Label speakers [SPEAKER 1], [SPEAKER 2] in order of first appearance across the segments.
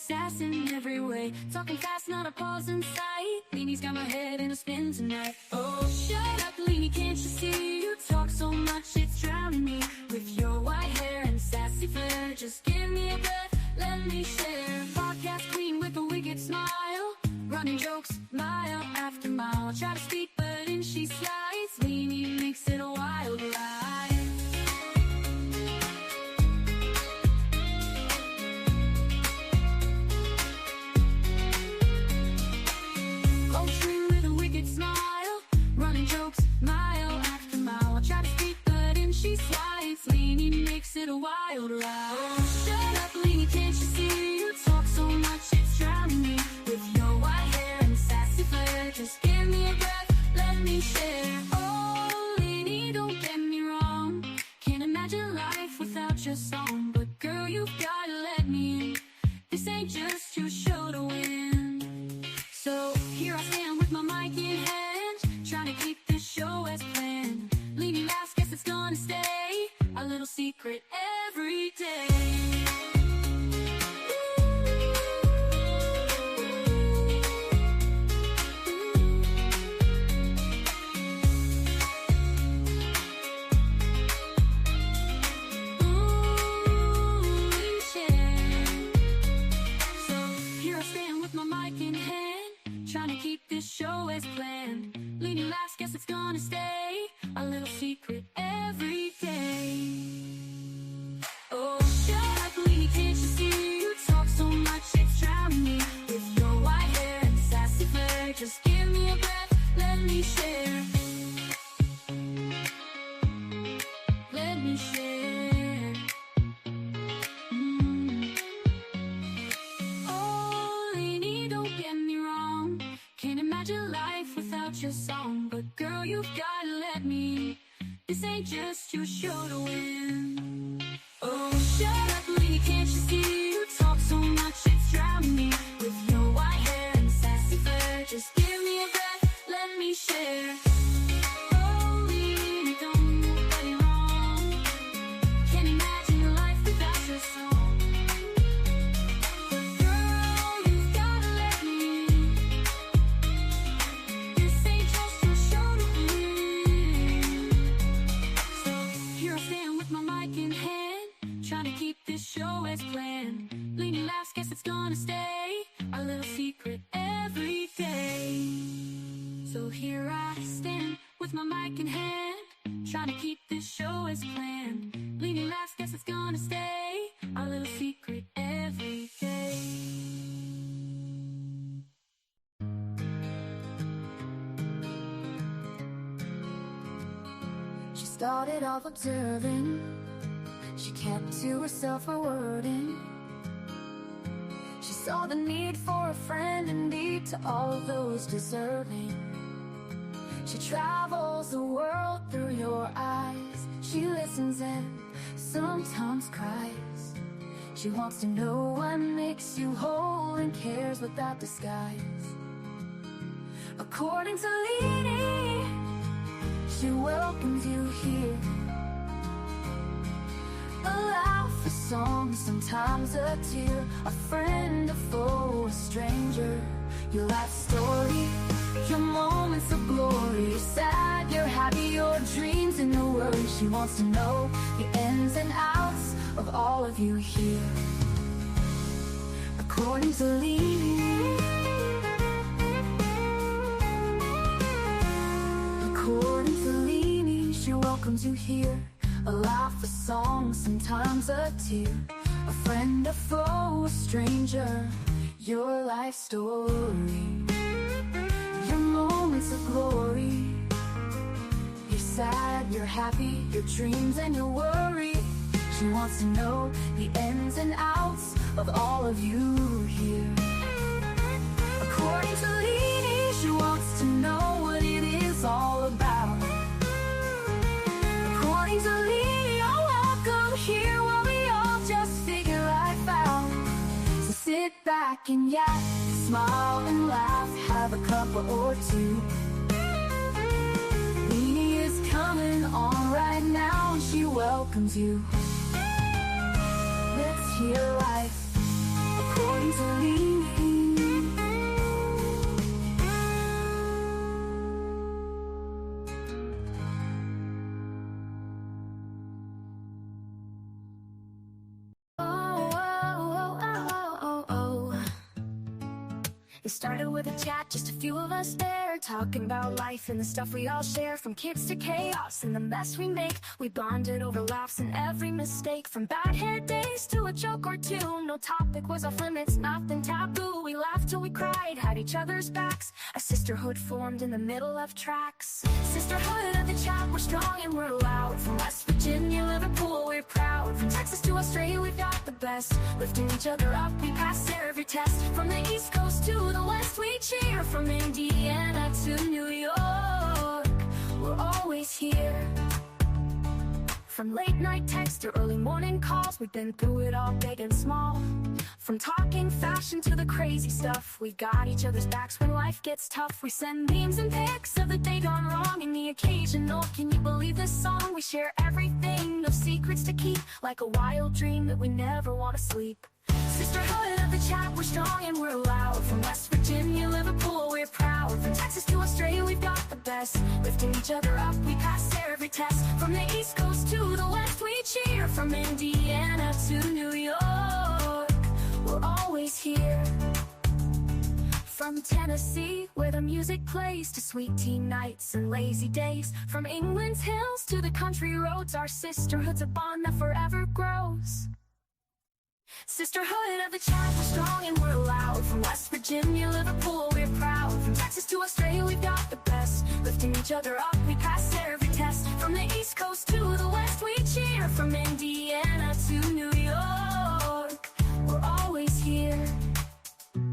[SPEAKER 1] sass in every way. Talking fast, not a pause in sight. Leanie's got my head in a spin tonight. Oh, shut up, Leanie, can't you see? You talk so much, it's drowning me. With your white hair and sassy flair, just give me a breath, let me share. Podcast queen with a wicked smile, running jokes mile after mile. Try to speak, but in she slides. Leanie makes it a wild ride. Smile, running jokes mile after mile. Try to speak, but in she slides. Leanie makes it a wild ride. Oh, shut up, Leanie, can't you see? You talk so much, it's drowning me. With your white hair and sassy flair, just give me a breath, let me share. Oh, Leanie, don't get me wrong, can't imagine life without your song. But girl, you've gotta let me in. This ain't just your show to win. So here I stand with my mic in hand, trying to keep this show as planned. Leanie laughs, guess it's gonna stay a little secret every day. Trying to keep this show as planned. Leanie laughs, guess it's gonna stay a little secret every day. Oh, shut up, Leanie, can't you see? You talk so much, it's drowning me. With your white hair and sassy flair, just give me a breath, let me share. Let me share. Oh, Leanie, don't get me wrong, can't imagine life without your song. But girl, you've gotta let me. This ain't just your show to win. Oh, shut up, Leanie, can't you see? You talk so much, it's drowning me. With your white hair and sassy flair, just give me a breath, let me share. Oh, Leanie, don't get me wrong, can't imagine your life without your song. Trying to keep this show as planned. Leanie laughs, guess it's gonna stay a little secret every day. So here I stand with my mic in hand, trying to keep this show as planned. Leanie laughs, guess it's gonna stay a little secret every day. She started off observing, she kept to herself a wording. She saw the need for a friend indeed to all those deserving. She travels the world through your eyes. She listens and sometimes cries. She wants to know what makes you whole and cares without disguise. According to Leanie, she welcomes you here. A laugh, a song, sometimes a tear, a friend, a foe, a stranger. Your life story, your moments of glory. You're sad, you're happy, your dreams and your worries. She wants to know the ins and outs of all of you here. According to Leanie, according to Leanie, she welcomes you here. A laugh, a song, sometimes a tear, a friend, a foe, a stranger. Your life story, your moments of glory. You're sad, you're happy, your dreams and your worry. She wants to know the ins and outs of all of you here. According to Leanie, she wants to know what it is all about. According to Leanie, you're welcome here while we all just figure life out. So sit back and yak, smile and laugh, have a cuppa or two. Leanie is coming on right now and she welcomes you. Let's hear life according to lean. Oh, oh, oh, oh, oh, oh. It started with a chat, just a few of us there, talking about life and the stuff we all share. From kids to chaos and the mess we make, we bonded over laughs and every mistake. From bad hair days to a joke or two, no topic was off limits, nothing taboo. We laughed till we cried, had each other's backs. A sisterhood formed in the middle of tracks. Sisterhood of the chat, we're strong and we're loud. From West Virginia, Liverpool, we're proud. From Texas to Australia, we've got the best. Lifting each other up, we pass every test. From the East Coast to the West, we cheer. From Indiana to New York, we're always here. From late night texts to early morning calls, we've been through it all, big and small. From talking fashion to the crazy stuff, we've got each other's backs when life gets tough. We send memes and pics of the day gone wrong and the occasional "can you believe this song?" We share everything, no secrets to keep, like a wild dream that we never want to sleep. Sisterhood of the chat, we're strong and we're loud. From West Virginia, Liverpool, we're proud. From Texas to Australia, we've got the best. Lifting each other up, we pass every test. From the East Coast to the West, we cheer. From Indiana to New York, we're always here. From Tennessee, where the music plays, to sweet tea nights and lazy days. From England's hills to the country roads, our sisterhood's a bond that forever grows. Sisterhood of the chat, we're strong and we're loud. From West Virginia, Liverpool, we're proud. From Texas to Australia, we've got the best. Lifting each other up, we pass every test. From the East Coast to the West, we cheer. From Indiana to New York, we're always here.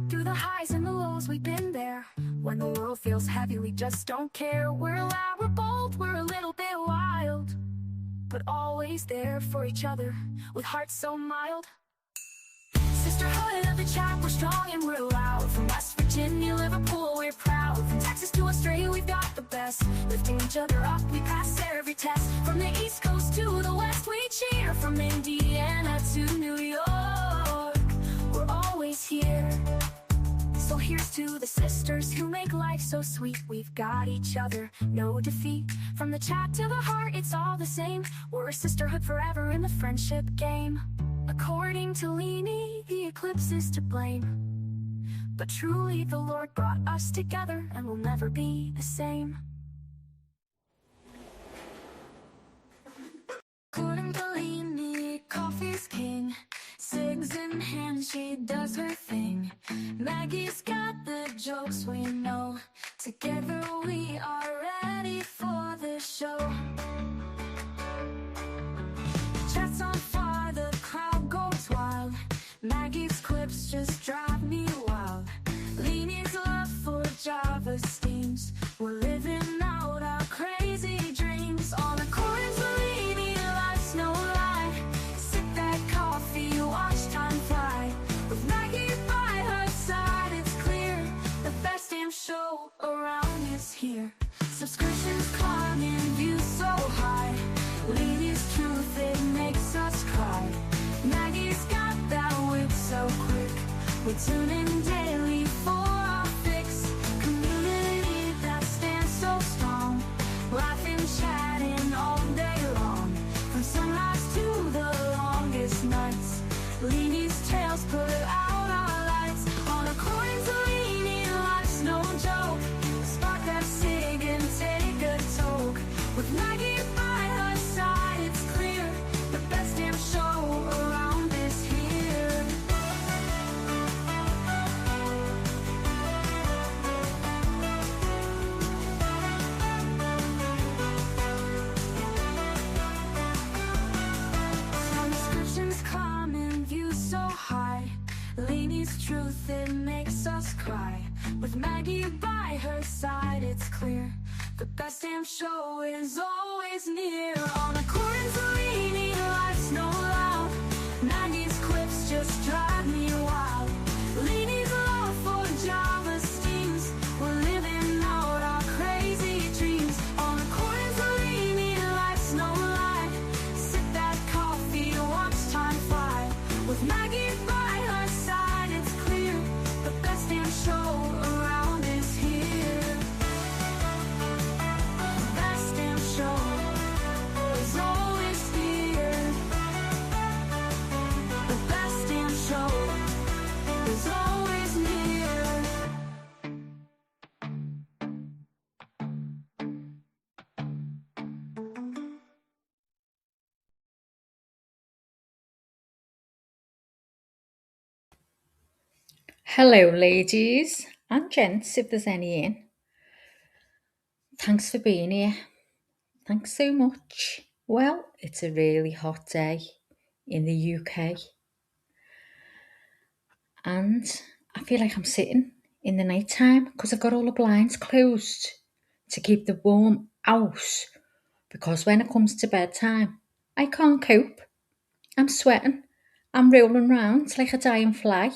[SPEAKER 1] Through the highs and the lows, we've been there. When the world feels heavy, we just don't care. We're loud, we're bold, we're a little bit wild, but always there for each other, with hearts so mild. Sisterhood of the chat, we're strong and we're loud. From West Virginia, Liverpool, we're proud. From Texas to Australia, we've got the best. Lifting each other up, we pass every test. From the East Coast to the West, we cheer. From Indiana to New York, we're always here. So here's to the sisters who make life so sweet. We've got each other, no defeat. From the chat to the heart, it's all the same. We're a sisterhood forever in the friendship game. According to Leanie, the eclipse is to blame, but truly the Lord brought us together, and we'll never be the same. According to Leanie, coffee's king. Cigs in hand, she does her thing. Maggie's got the jokes we know. Together we are ready for the show. Chat's on fire, the crowd goes wild. Maggie's clips just drive me wild. Leanie's love for Java steams. We're living out our crazy dreams. On a chorus with Leanie, life's no lie. Sip that coffee, watch time fly. With Maggie by her side, it's clear the best damn show around is here. Subscriptions climbing, views so high. Leanie's truth, it makes us cry. Maggie's got that wit so quick. We tune in daily for our fix. Community that stands so strong. Laughing, chatting all day long. From sunrise to the longest nights. Leanie's tales put out our lights. On a coin to Leanie, life's no joke. Spark that cig and take a toke. With Maggie by her side, it's clear the best damn show around is here. Subscriptions climbing, views so high. Leanie's truth, it makes us cry. With Maggie by her side, it's clear the best damn show is always near. On a chorus of Leanie, life's no loud. Maggie's clips just drive me wild. Leanie's love for Java steams. We're living out our crazy dreams. On a chorus of Leanie, life's no lie. Sip that coffee, watch time fly. With Maggie by her side, it's clear
[SPEAKER 2] Hello, ladies and gents, if there's any in. Thanks for being here. Thanks so much. Well, it's a really hot day in the UK, and I feel like I'm sitting in the night time because I've got all the blinds closed to keep the warm house. Because when it comes to bedtime, I can't cope. I'm sweating. I'm rolling round like a dying fly.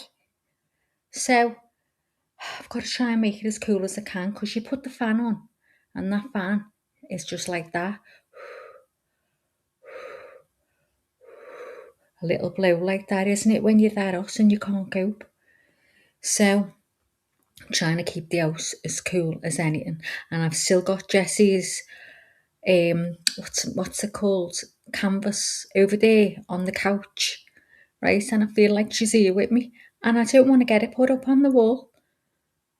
[SPEAKER 2] So I've got to try and make it as cool as I can because you put the fan on and that fan is just like that. A little blow like that, isn't it, when you're that hot and you can't cope? So I'm trying to keep the house as cool as anything. And I've still got Jessie's, what's it called? Canvas over there on the couch, right? And I feel like she's here with me. And I don't want to get it put up on the wall.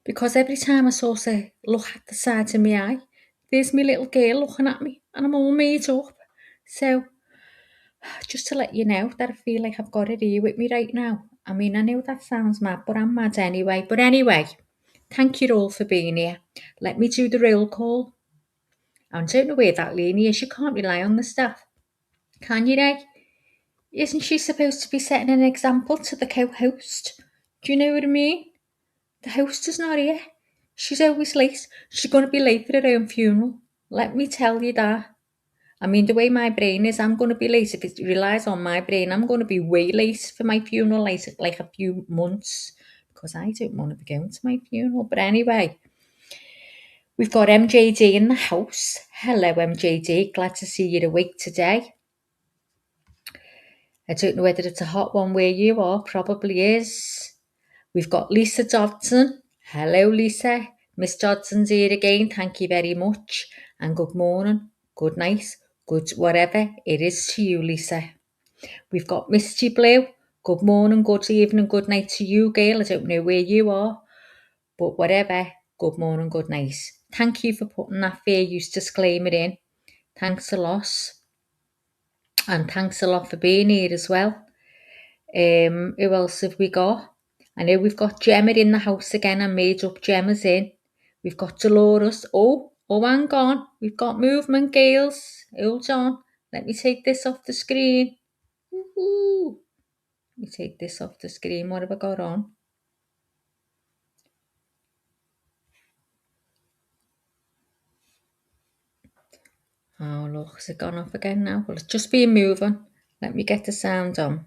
[SPEAKER 2] Because every time I sort of look at the side of my eye, there's my little girl looking at me and I'm all made up. So, just to let you know that I feel like I've got it here with me right now. I mean, I know that sounds mad, but I'm mad anyway. But anyway, thank you all for being here. Let me do the roll call. I don't know where that lady is. You can't rely on the staff. Can you, Ray? Isn't she supposed to be setting an example to the co-host? Do you know what I mean? The host is not here. She's always late. She's going to be late for her own funeral. Let me tell you that. I mean, the way my brain is, I'm going to be late. If it relies on my brain, I'm going to be way late for my funeral, like a few months, because I don't want to be going to my funeral. But anyway, we've got MJD in the house. Hello, MJD. Glad to see you awake today. I don't know whether it's a hot one where you are. Probably is. We've got Lisa Dodson. Hello, Lisa. Miss Dodson's here again. Thank you very much. And good morning, good night, good whatever it is to you, Lisa. We've got Misty Blue. Good morning, good evening, good night to you, girl. I don't know where you are, but whatever. Good morning, good night. Thank you for putting that fair use disclaimer in. Thanks a lot. And thanks a lot for being here as well. Who else have we got? I know we've got Gemma in the house again. I made up Gemma's in. We've got Dolores. Oh, hang on. We've got movement, girls. Hold on. Let me take this off the screen. Woohoo. Let me take this off the screen. What have I got on? Oh, look. Has it gone off again now? Well, it's just been moving. Let me get the sound on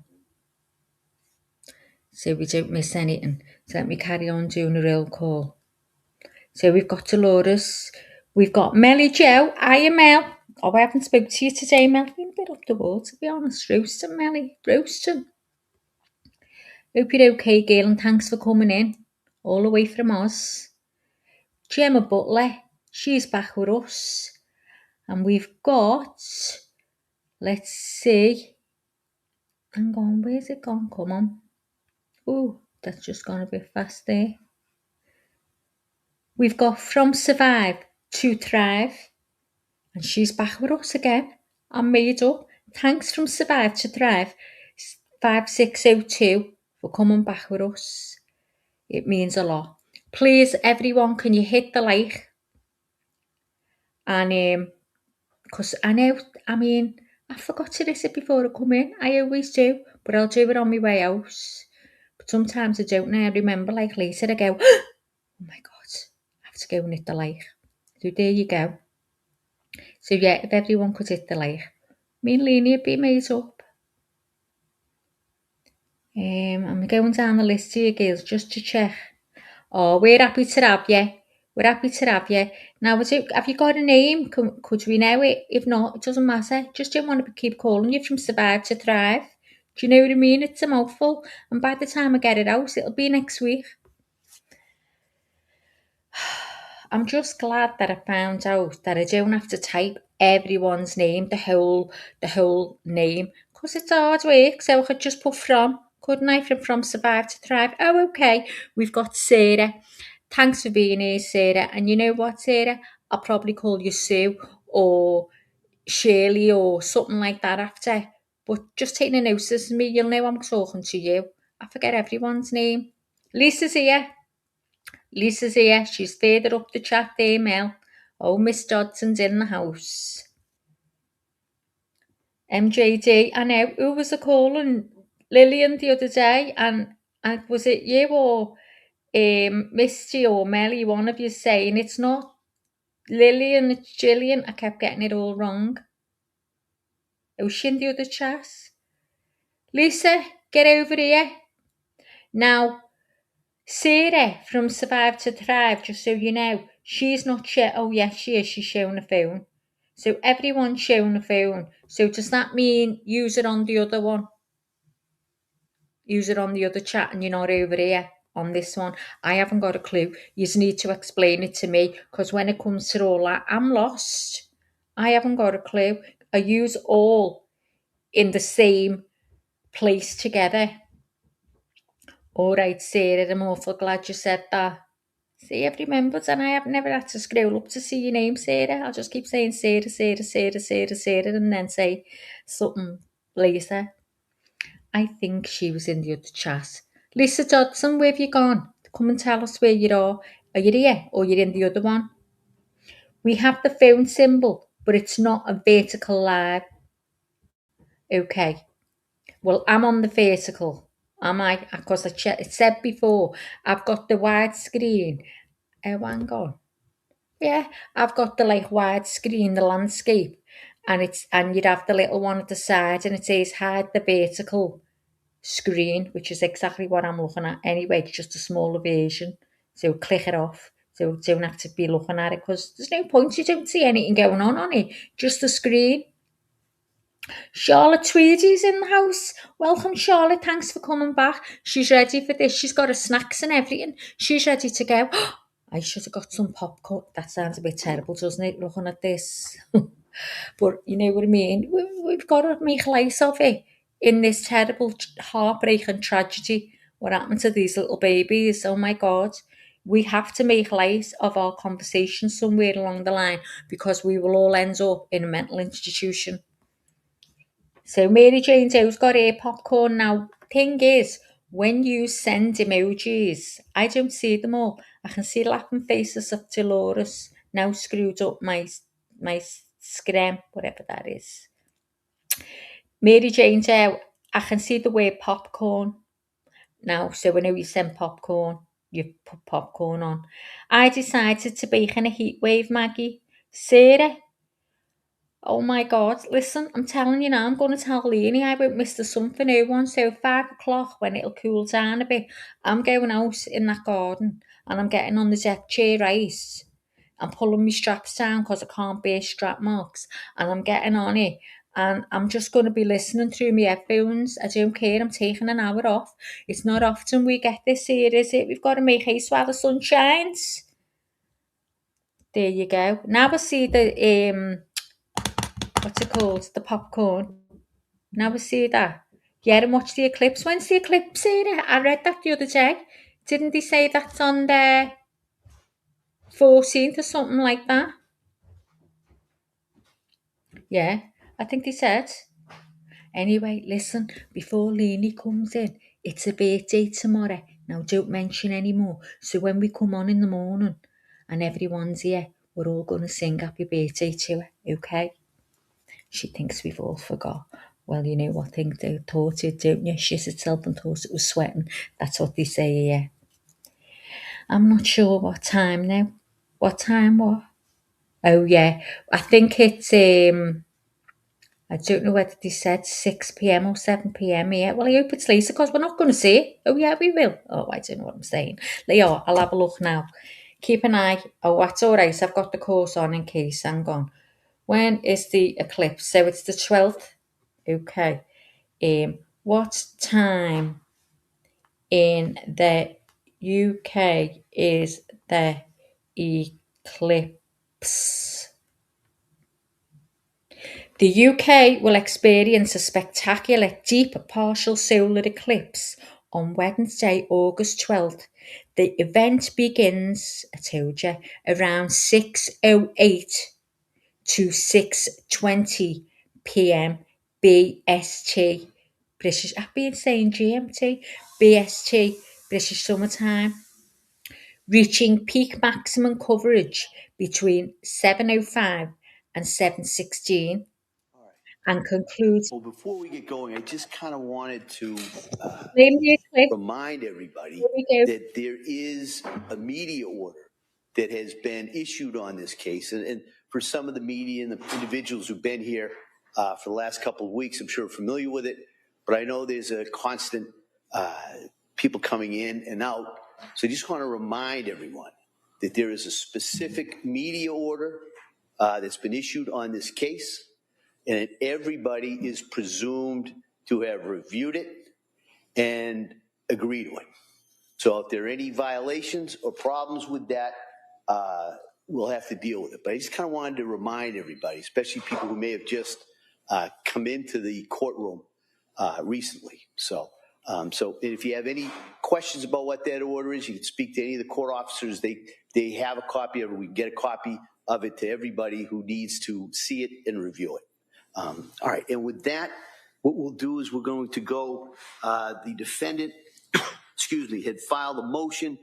[SPEAKER 2] so we don't miss anything. So let me carry on doing a roll call. So we've got Dolores. We've got Melly Joe. Hiya, Mel. Oh, I haven't spoke to you today, Mel. Been a bit up the wall, to be honest. Roasting, Melly. Roasting. Hope you're okay, girl, and thanks for coming in. All the way from Oz. Gemma Butler. She's back with us. And we've got... Let's see. Hang on, where's it gone? Come on. Oh, that's just gone a bit fast there. We've got From Survive to Thrive. And she's back with us again. I'm made up. Thanks from Survive to Thrive 5602 for coming back with us. It means a lot. Please, everyone, can you hit the like? And because I know, I mean, I forgot to do it before I come in. I always do, but I'll do it on my way out. But sometimes I don't know. I remember, like later, I go, oh my God, I have to go and hit the like. So there you go. So yeah, if everyone could hit the like, me and Leanie would be made up. I'm going down the list here, girls, just to check. Oh, we're happy to have you. We're happy to have you. Now, have you got a name? Could we know it? If not, it doesn't matter. Just don't want to keep calling you From Survive to Thrive. Do you know what I mean? It's a mouthful. And by the time I get it out, it'll be next week. I'm just glad that I found out that I don't have to type everyone's name, the whole name, because it's hard work. So I could just put from, couldn't I? From Survive to Thrive. Oh, okay. We've got Sarah. Thanks for being here, Sarah. And you know what, Sarah? I'll probably call you Sue or Shirley or something like that after. But just taking a notice of me, you'll know I'm talking to you. I forget everyone's name. Lisa's here. Lisa's here. She's further up the chat there, Mel. Oh, Miss Dodson's in the house. MJD, I know. Who was calling? Lillian the other day, and was it you or Misty or Melly, one of you saying it's not Lillian, it's Gillian. I kept getting it all wrong. Was she in the other chat? Lisa, get over here. Now, Sarah from Survive to Thrive, just so you know, she's not showing. Oh, yes, she is. She's showing a phone. So everyone's showing a phone. So does that mean use it on the other one? Use it on the other chat and you're not over here on this one? I haven't got a clue. You just need to explain it to me, because when it comes to all that, I'm lost. I haven't got a clue. I use all in the same place together. All right, Sarah, I'm awful glad you said that. See, I've remembered, and I have never had to scroll up to see your name, Sarah. I'll just keep saying Sarah, Sarah, Sarah, Sarah, Sarah, and then say something later. I think she was in the other chat. Lisa Dodson, where have you gone? Come and tell us where you are. Are you here or you're in the other one? We have the phone symbol, but it's not a vertical live. Okay. Well, I'm on the vertical. Am I? Because it said before, I've got the wide screen. Oh, hang on. Yeah, I've got the wide screen, the landscape, and you'd have the little one at the side, and it says hide the vertical screen, which is exactly what I'm looking at anyway. It's just a smaller version, so click it off. So you don't have to be looking at it, because there's no point. You don't see anything going on it. Just the screen. Charlotte Tweedy's in the house. Welcome, Charlotte. Thanks for coming back. She's ready for this. She's got her snacks and everything. She's ready to go. I should have got some popcorn. That sounds a bit terrible, doesn't it, looking at this? But you know what I mean? We've got to make light of it in this terrible heartbreak and tragedy. What happened to these little babies? Oh my God. We have to make light of our conversation somewhere along the line, because we will all end up in a mental institution. So Mary Jane Doe's got her popcorn now. Thing is, when you send emojis, I don't see them all. I can see laughing faces of Dolores now screwed up my screen, whatever that is. Mary Jane Doe, I can see the word popcorn now. So when you send popcorn, you put popcorn on. I decided to bake in a heat wave, Maggie. Sarah, oh my God, listen, I'm telling you now, I'm going to tell Leonie I won't miss the something new one. So 5 o'clock, when it'll cool down a bit, I'm going out in that garden and I'm getting on the deck chair ice. I'm pulling my straps down because I can't bear strap marks, and I'm getting on it. And I'm just going to be listening through my headphones. I don't care, I'm taking an hour off. It's not often we get this here, is it? We've got to make haste while the sun shines. There you go. Now I see the what's it called? The popcorn. Now we see that. Yeah, and watch the eclipse. When's the eclipse, Sarah? I read that the other day. Didn't they say that's on the 14th or something like that? Yeah, I think they said. Anyway, listen, before Leonie comes in, it's a birthday tomorrow. Now, don't mention any more. So when we come on in the morning and everyone's here, we're all going to sing happy birthday to her, okay? She thinks we've all forgot. Well, you know what thing they taught it, don't you? Shit itself and thought it was sweating. That's what they say here. I'm not sure what time now. What time what? Oh yeah, I think it's I don't know whether they said 6 p.m. or 7 p.m. here. Well, I hope it's later, because we're not going to see it. Oh yeah, we will. Oh, I don't know what I'm saying. Leo, I'll have a look now. Keep an eye. Oh, that's all right. I've got the course on in case. Hang on. When is the eclipse? So it's the 12th. Okay. What time in the UK is the eclipse? The UK will experience a spectacular deep partial solar eclipse on Wednesday, August 12th. The event begins, I told you, around 6:08 to 6:20 p.m. BST. British, I've been saying GMT, BST, British summertime, reaching peak maximum coverage between 7:05 and 7:16,
[SPEAKER 3] All right.
[SPEAKER 2] and concludes.
[SPEAKER 3] Well, before we get going, I just kind of wanted to
[SPEAKER 2] Play me a clip.
[SPEAKER 3] remind everybody
[SPEAKER 2] Here we go.
[SPEAKER 3] that there is a media order that has been issued on this case. And for some of the media and the individuals who've been here for the last couple of weeks, I'm sure are familiar with it. But I know there's a constant people coming in and out. So I just want to remind everyone that there is a specific media order that's been issued on this case, and everybody is presumed to have reviewed it and agree to it. So if there are any violations or problems with that, we'll have to deal with it. But I just kind of wanted to remind everybody, especially people who may have just come into the courtroom recently. So if you have any questions about what that order is, you can speak to any of the court officers. They have a copy of it. We can get a copy of it to everybody who needs to see it and review it. All right, and with that, what we'll do is we're going to go, the defendant, had filed a motion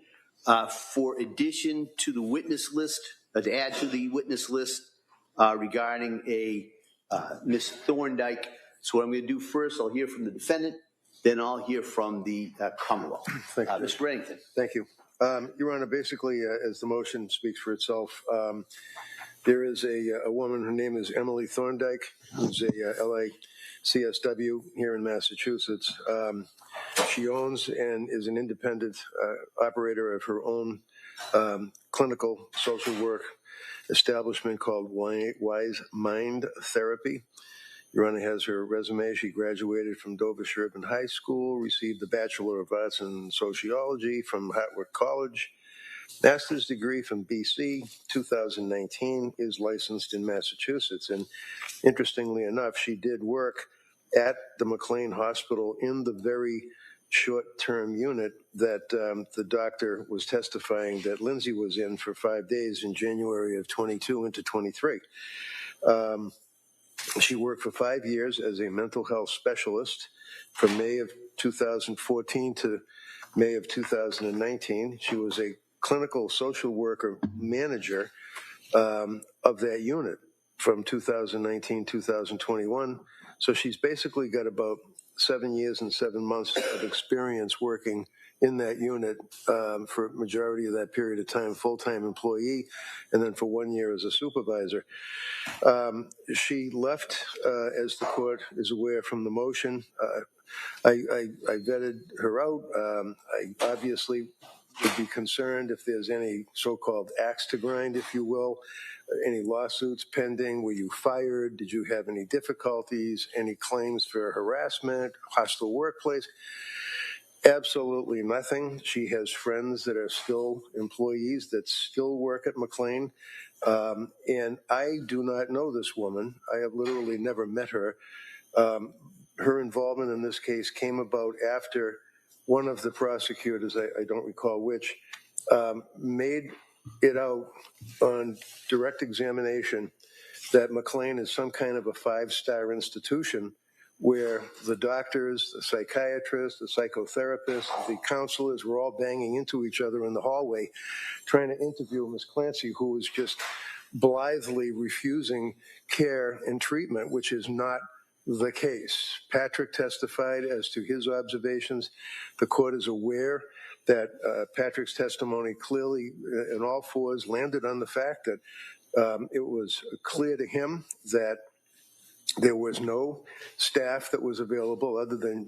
[SPEAKER 3] for addition to the witness list, to add to the witness list regarding a Ms. Thorndike. So what I'm going to do first, I'll hear from the defendant, then I'll hear from the Commonwealth.
[SPEAKER 4] Thank you.
[SPEAKER 3] Mr. Reddington.
[SPEAKER 4] Thank you. Your Honor, basically, as the motion speaks for itself, there is a woman, her name is Emily Thorndike, who's a LACSW here in Massachusetts. She owns and is an independent operator of her own clinical social work establishment called Wise Mind Therapy. Your Honor has her resume. She graduated from Dover-Sherburne High School, received the Bachelor of Arts in Sociology from Hartwick College, master's degree from BC, 2019, is licensed in Massachusetts. And interestingly enough, she did work at the McLean Hospital in the very short-term unit that the doctor was testifying that Lindsay was in for 5 days in January of 22 into 23. She worked for 5 years as a mental health specialist from May of 2014 to May of 2019. She was a clinical social worker manager of that unit from 2019 2021. So she's basically got about 7 years and 7 months of experience working in that unit for a majority of that period of time, full-time employee, and then for 1 year as a supervisor. She left, as the court is aware from the motion. I vetted her out. I obviously would be concerned if there's any so-called axe to grind, if you will, any lawsuits pending. Were you fired? Did you have any difficulties? Any claims for harassment, hostile workplace? Absolutely nothing. She has friends that are still employees that still work at McLean. And I do not know this woman. I have literally never met her. Her involvement in this case came about after one of the prosecutors, I don't recall which, made it out on direct examination that McLean is some kind of a 5-star institution where the doctors, the psychiatrists, the psychotherapists, the counselors were all banging into each other in the hallway trying to interview Ms. Clancy, who was just blithely refusing care and treatment, which is not the case. Patrick testified as to his observations. The court is aware that Patrick's testimony clearly in all fours landed on the fact that it was clear to him that there was no staff that was available other than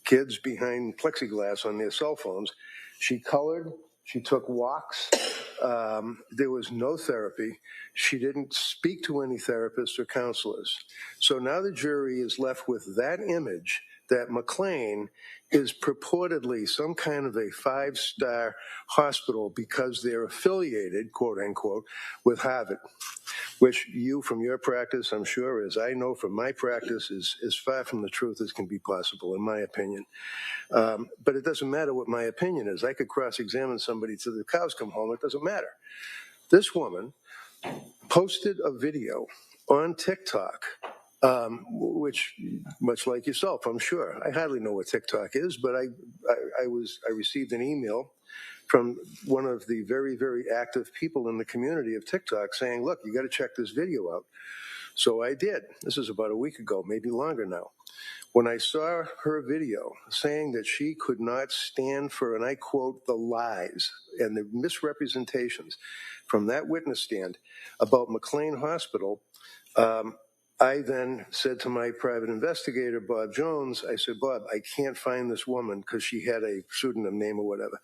[SPEAKER 4] kids behind plexiglass on their cell phones. She colored. She took walks. There was no therapy. She didn't speak to any therapists or counselors. So now the jury is left with that image that McLean is purportedly some kind of a 5-star hospital because they're affiliated, quote unquote, with Harvard, which you, from your practice, I'm sure, as I know from my practice, is as far from the truth as can be possible, in my opinion. But it doesn't matter what my opinion is. I could cross-examine somebody till the cows come home. It doesn't matter. This woman posted a video on TikTok which, much like yourself, I'm sure. I hardly know what TikTok is, but I received an email from one of the very, very active people in the community of TikTok saying, look, you got to check this video out. So I did. This is about a week ago, maybe longer now. When I saw her video saying that she could not stand for, and I quote, the lies and the misrepresentations from that witness stand about McLean Hospital, I then said to my private investigator, Bob Jones, I said, Bob, I can't find this woman because she had a pseudonym name or whatever.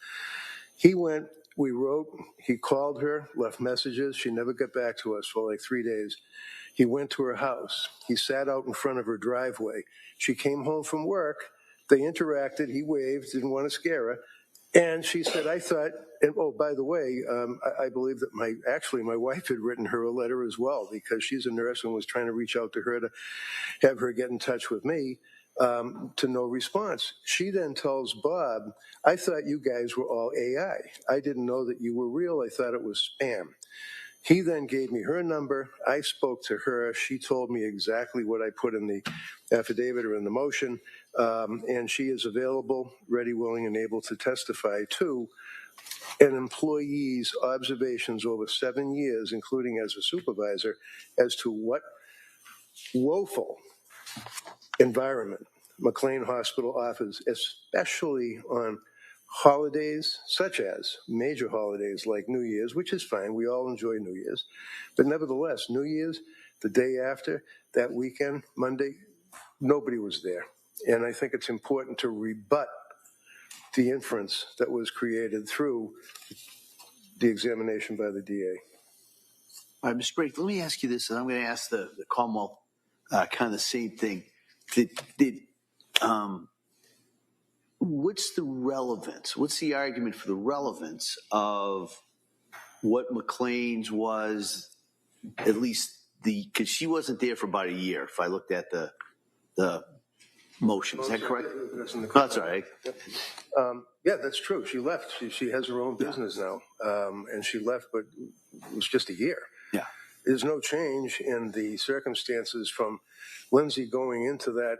[SPEAKER 4] He went, we wrote, he called her, left messages. She never got back to us for like 3 days. He went to her house. He sat out in front of her driveway. She came home from work. They interacted. He waved, didn't want to scare her. And she said, I thought, and oh, by the way, I believe that my wife had written her a letter as well because she's a nurse and was trying to reach out to her to have her get in touch with me, to no response. She then tells Bob, I thought you guys were all AI. I didn't know that you were real. I thought it was spam. He then gave me her number. I spoke to her. She told me exactly what I put in the affidavit or in the motion. And she is available, ready, willing, and able to testify to an employee's observations over 7 years, including as a supervisor, as to what woeful environment McLean Hospital offers, especially on holidays such as major holidays like New Year's, which is fine. We all enjoy New Year's. But nevertheless, New Year's, the day after, that weekend, Monday, nobody was there. And I think it's important to rebut the inference that was created through the examination by the DA.
[SPEAKER 3] All right, Mr. Brake, let me ask you this, and I'm going to ask the Commonwealth kind of the same thing. What's the relevance? What's the argument for the relevance of what McLean's was, at least because she wasn't there for about a year, if I looked at the motion. Is that correct? That's all right.
[SPEAKER 4] Yeah, that's true. She left. She has her own business now, and she left, but it was just a year.
[SPEAKER 3] Yeah.
[SPEAKER 4] There's no change in the circumstances from Lindsay going into that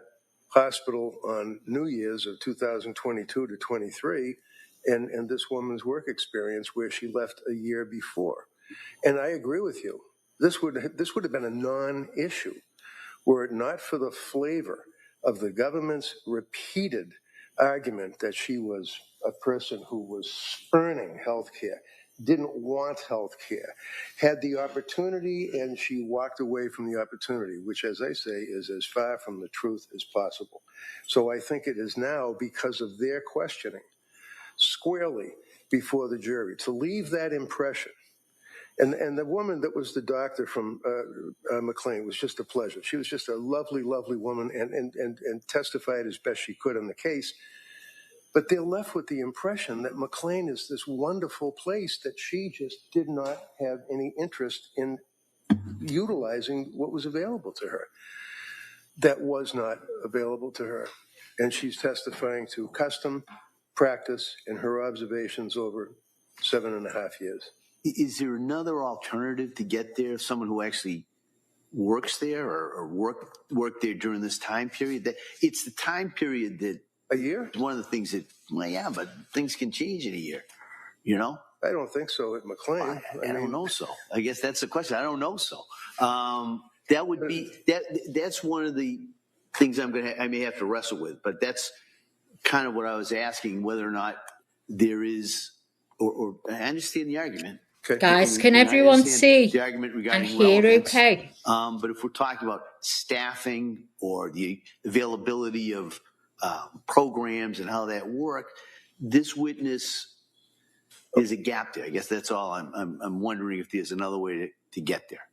[SPEAKER 4] hospital on New Year's of 2022 to 23, and this woman's work experience where she left a year before. And I agree with you. This would have been a non-issue were it not for the flavor of the government's repeated argument that she was a person who was spurning health care, didn't want health care, had the opportunity, and she walked away from the opportunity, which, as I say, is as far from the truth as possible. So I think it is now, because of their questioning squarely before the jury, to leave that impression. And the woman that was the doctor from McLean was just a pleasure. She was just a lovely, lovely woman and testified as best she could in the case. But they're left with the impression that McLean is this wonderful place that she just did not have any interest in utilizing what was available to her. That was not available to her. And she's testifying to custom, practice, and her observations over 7.5 years.
[SPEAKER 3] Is there another alternative to get there? Someone who actually works there or worked there during this time period? That it's the time period that
[SPEAKER 4] a year.
[SPEAKER 3] One of the things that, well, yeah, but things can change in a year. You know?
[SPEAKER 4] I don't think so at McLean.
[SPEAKER 3] I don't know so. I guess that's the question. I don't know so. That would be that's one of the things I may have to wrestle with. But that's kind of what I was asking, whether or not there is, or I understand the argument.
[SPEAKER 4] Okay.
[SPEAKER 2] Guys, can everyone see
[SPEAKER 3] the argument regarding
[SPEAKER 2] and hear
[SPEAKER 3] relevance,
[SPEAKER 2] okay?
[SPEAKER 3] But if we're talking about staffing or the availability of programs and how that work, this witness is a gap there. I guess that's all. I'm wondering if there's another way to get there.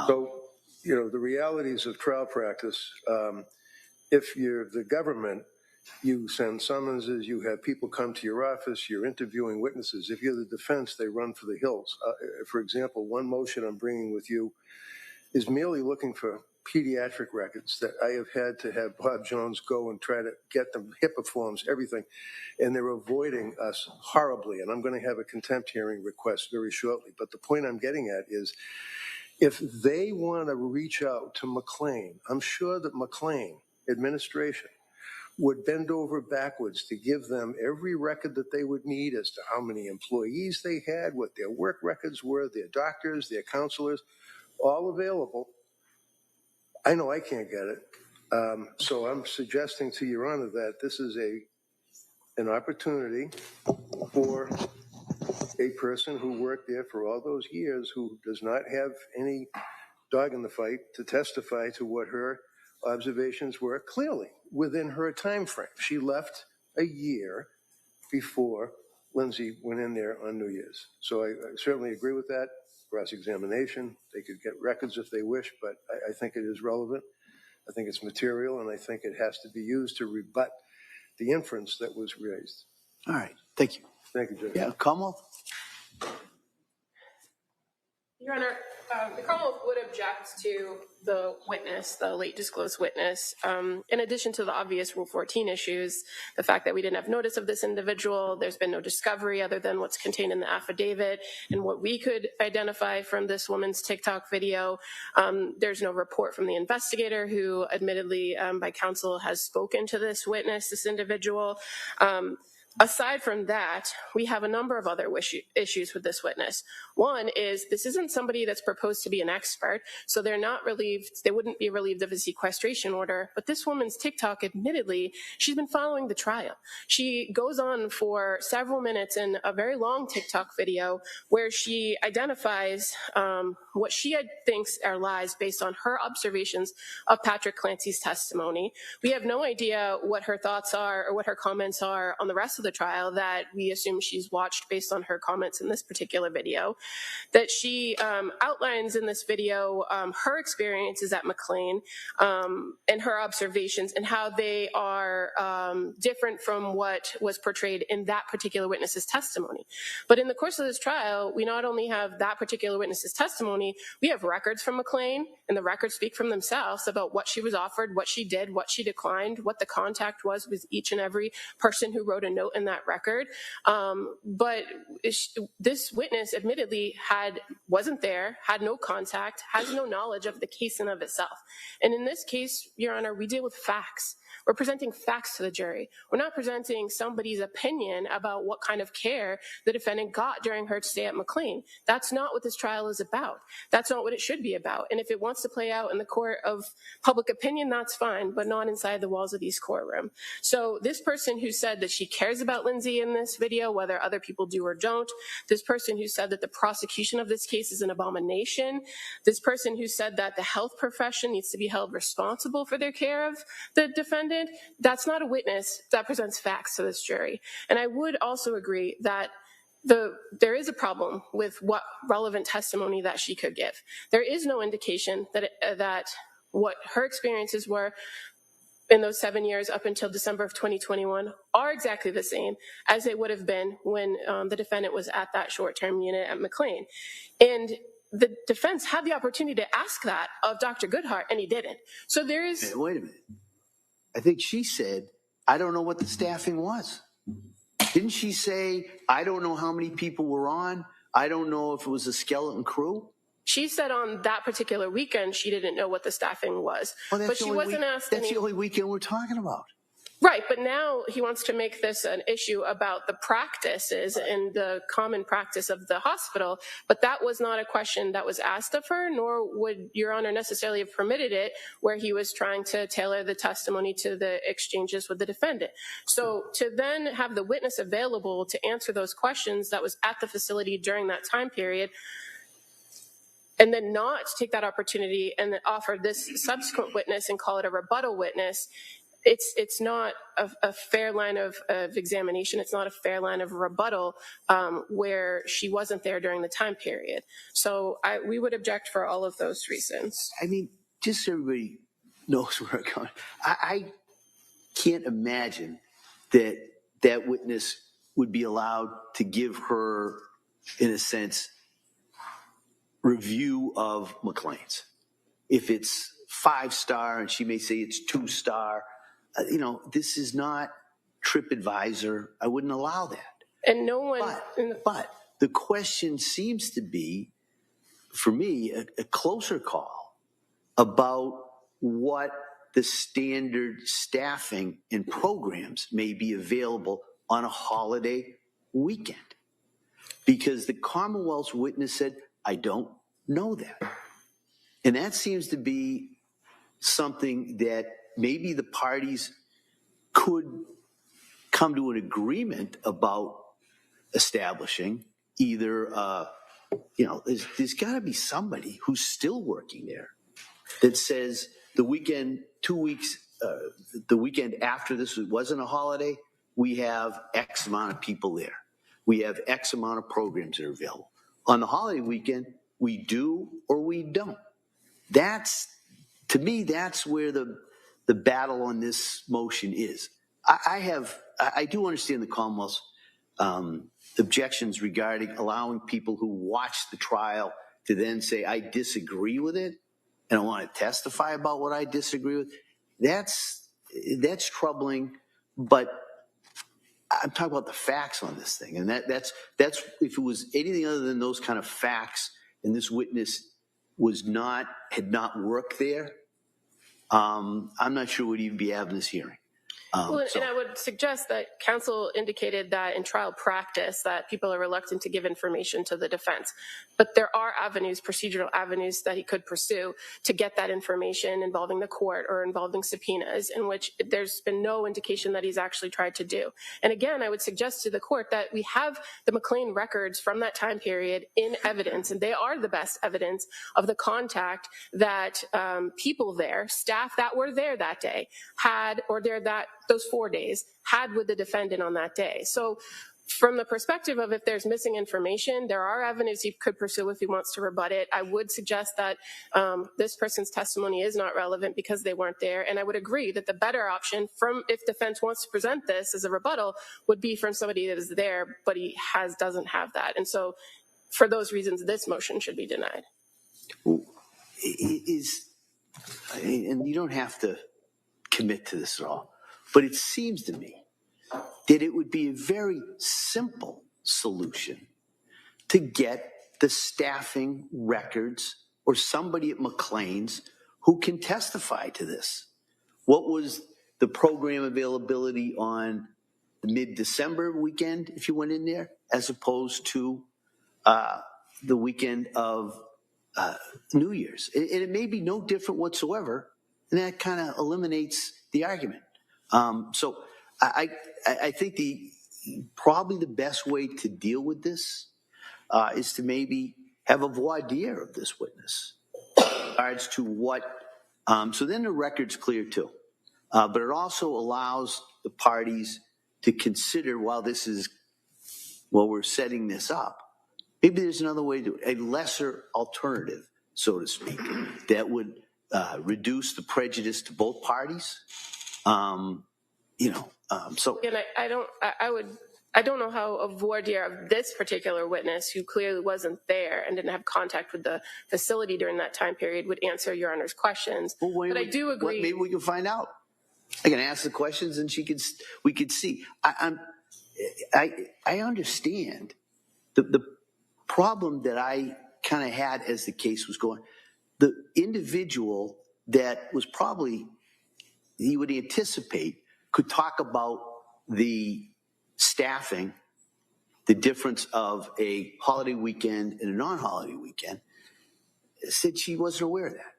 [SPEAKER 4] So, the realities of trial practice, if you're the government, you send summonses, you have people come to your office, you're interviewing witnesses. If you're the defense, they run for the hills. For example, one motion I'm bringing with you is merely looking for pediatric records that I have had to have Bob Jones go and try to get them, HIPAA forms, everything, and they're avoiding us horribly. And I'm going to have a contempt hearing request very shortly. But the point I'm getting at is If they want to reach out to McLean, I'm sure that McLean administration would bend over backwards to give them every record that they would need as to how many employees they had, what their work records were, their doctors, their counselors, all available. I know I can't get it. So I'm suggesting to Your Honor that this is an opportunity for a person who worked there for all those years, who does not have any dog in the fight, to testify to what her observations were clearly within her time frame. She left a year before Lindsay went in there on New Year's. So I certainly agree with that. Cross-examination, they could get records if they wish, but I think it is relevant. I think it's material, and I think it has to be used to rebut the inference that was raised.
[SPEAKER 3] All right. Thank you.
[SPEAKER 4] Thank you, Judge.
[SPEAKER 3] Yeah, Commonwealth?
[SPEAKER 5] Your Honor, the Commonwealth would object to the witness, the late disclosed witness. In addition to the obvious Rule 14 issues, the fact that we didn't have notice of this individual, there's been no discovery other than what's contained in the affidavit and what we could identify from this woman's TikTok video. There's no report from the investigator who admittedly by counsel has spoken to this witness, this individual. Aside from that, we have a number of other issues with this witness. One is this isn't somebody that's proposed to be an expert, so they're not relieved, they wouldn't be relieved of a sequestration order, but this woman's TikTok, admittedly, she's been following the trial. She goes on for several minutes in a very long TikTok video where she identifies what she thinks are lies based on her observations of Patrick Clancy's testimony. We have no idea what her thoughts are or what her comments are on the rest of the trial that we assume she's watched based on her comments in this particular video. That she outlines in this video her experiences at McLean and her observations and how they are different from what was portrayed in that particular witness's testimony. But in the course of this trial, we not only have that particular witness's testimony, we have records from McLean, and the records speak for themselves about what she was offered, what she did, what she declined, what the contact was with each and every person who wrote a note in that record. But this witness admittedly wasn't there, had no contact, has no knowledge of the case in of itself. And in this case, Your Honor, we deal with facts. We're presenting facts to the jury. We're not presenting somebody's opinion about what kind of care the defendant got during her stay at McLean. That's not what this trial is about. That's not what it should be about. And if it wants to play out in the court of public opinion, that's fine, but not inside the walls of these courtroom. So this person who said that she cares about Lindsay in this video, whether other people do or don't, this person who said that the prosecution of this case is an abomination, this person who said that the health profession needs to be held responsible for their care of the defendant, that's not a witness that presents facts to this jury. And I would also agree that there is a problem with what relevant testimony that she could give. There is no indication that what her experiences were in those 7 years up until December of 2021 are exactly the same as they would have been when the defendant was at that short-term unit at McLean. And the defense had the opportunity to ask that of Dr. Goodhart, and he didn't. So there is...
[SPEAKER 3] Hey, wait a minute. I think she said, I don't know what the staffing was. Didn't she say, I don't know how many people were on? I don't know if it was a skeleton crew?
[SPEAKER 5] She said on that particular weekend she didn't know what the staffing was.
[SPEAKER 3] Well,
[SPEAKER 5] but she wasn't asked
[SPEAKER 3] That's the only weekend we're talking about.
[SPEAKER 5] Right, but now he wants to make this an issue about the practices and the common practice of the hospital, but that was not a question that was asked of her, nor would Your Honor necessarily have permitted it where he was trying to tailor the testimony to the exchanges with the defendant. So to then have the witness available to answer those questions that was at the facility during that time period, and then not take that opportunity and offer this subsequent witness and call it a rebuttal witness, it's not a fair line of examination. It's not a fair line of rebuttal where she wasn't there during the time period. So we would object for all of those reasons.
[SPEAKER 3] I mean, just so everybody knows where I'm going, I can't imagine that that witness would be allowed to give her, in a sense, review of McLean's. If it's 5-star and she may say it's 2-star, this is not TripAdvisor. I wouldn't allow that.
[SPEAKER 5] And no one...
[SPEAKER 3] But the question seems to be, for me, a closer call about what the standard staffing and programs may be available on a holiday weekend. Because the Commonwealth's witness said, I don't know that. And that seems to be something that maybe the parties could come to an agreement about establishing. Either, there's got to be somebody who's still working there that says the weekend, 2 weeks, the weekend after this wasn't a holiday, we have X amount of people there. We have X amount of programs that are available. On the holiday weekend, we do or we don't. To me, that's where the battle on this motion is. I do understand the Commonwealth's objections regarding allowing people who watch the trial to then say, I disagree with it, and I want to testify about what I disagree with. That's troubling, but I'm talking about the facts on this thing. And that's if it was anything other than those kind of facts and this witness had not worked there, I'm not sure we'd even be having this hearing.
[SPEAKER 5] And I would suggest that counsel indicated that in trial practice that people are reluctant to give information to the defense. But there are avenues, procedural avenues that he could pursue to get that information involving the court or involving subpoenas, in which there's been no indication that he's actually tried to do. And again, I would suggest to the court that we have the McLean records from that time period in evidence, and they are the best evidence of the contact that people there, staff that were there that day, had, or those 4 days, had with the defendant on that day. So from the perspective of if there's missing information, there are avenues he could pursue if he wants to rebut it. I would suggest that this person's testimony is not relevant because they weren't there. And I would agree that the better option if defense wants to present this as a rebuttal would be from somebody that is there, but he doesn't have that. And so for those reasons, this motion should be denied.
[SPEAKER 3] And you don't have to commit to this at all, but it seems to me that it would be a very simple solution to get the staffing records or somebody at McLean's who can testify to this. What was the program availability on the mid-December weekend, if you went in there, as opposed to the weekend of New Year's? And it may be no different whatsoever, and that kind of eliminates the argument. So I think probably the best way to deal with this is to maybe have a voir dire of this witness in regards to what. So then the record's clear too, but it also allows the parties to consider while we're setting this up, maybe there's another way to do it, a lesser alternative, so to speak, that would reduce the prejudice to both parties. So
[SPEAKER 5] and I don't know how a voir dire of this particular witness, who clearly wasn't there and didn't have contact with the facility during that time period, would answer Your Honor's questions. But I do agree.
[SPEAKER 3] Maybe we can find out. I can ask the questions, and we could see. I understand the problem that I kind of had as the case was going. The individual that was probably, he would anticipate, could talk about the staffing, the difference of a holiday weekend and a non-holiday weekend, said she wasn't aware of that.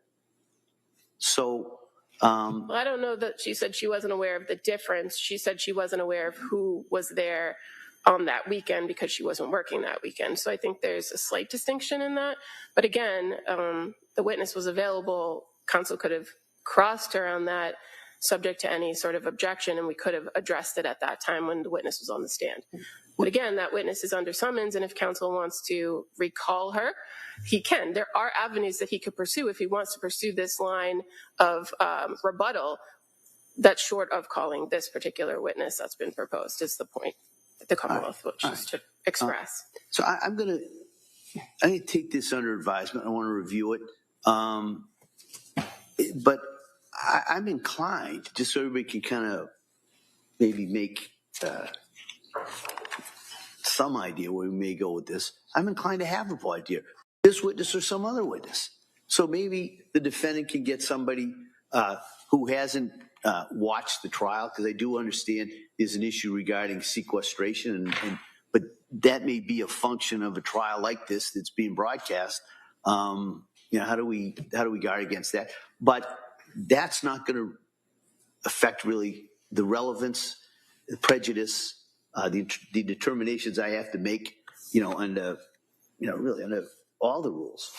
[SPEAKER 3] So,
[SPEAKER 5] well, I don't know that she said she wasn't aware of the difference. She said she wasn't aware of who was there on that weekend because she wasn't working that weekend. So I think there's a slight distinction in that. But again, the witness was available. Counsel could have crossed her on that, subject to any sort of objection, and we could have addressed it at that time when the witness was on the stand. But again, that witness is under summons, and if counsel wants to recall her, he can. There are avenues that he could pursue if he wants to pursue this line of rebuttal that's short of calling this particular witness that's been proposed, is the point that the Commonwealth wishes to express.
[SPEAKER 3] So I'm going to take this under advisement. I want to review it. But I'm inclined, just so everybody can kind of maybe make some idea where we may go with this, I'm inclined to have a voir dire. this witness or some other witness. So maybe the defendant can get somebody who hasn't watched the trial, because I do understand there's an issue regarding sequestration, but that may be a function of a trial like this that's being broadcast. How do we guard against that? But that's not going to affect really the relevance, the prejudice, the determinations I have to make, under all the rules,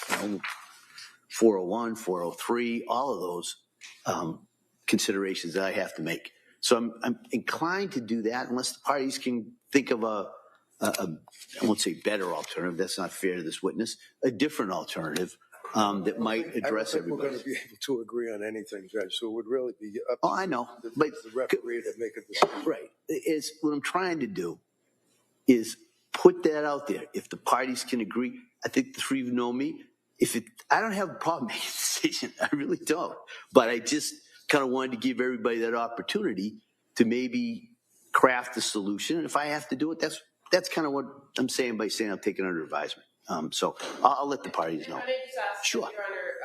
[SPEAKER 3] 401, 403, all of those considerations that I have to make. So I'm inclined to do that unless the parties can think of I won't say better alternative, that's not fair to this witness, a different alternative that might address everybody.
[SPEAKER 4] We're going to be able to agree on anything, Judge, so it would really be up to
[SPEAKER 3] I know,
[SPEAKER 4] the
[SPEAKER 3] but
[SPEAKER 4] referee to make a decision.
[SPEAKER 3] Right. What I'm trying to do is put that out there. If the parties can agree, I think the three of you know me. I don't have a problem making a decision. I really don't. But I just kind of wanted to give everybody that opportunity to maybe craft a solution. And if I have to do it, that's kind of what I'm saying by saying I'll take it under advisement. So I'll let the parties know.
[SPEAKER 5] Can I just ask,
[SPEAKER 3] sure.
[SPEAKER 5] Your Honor,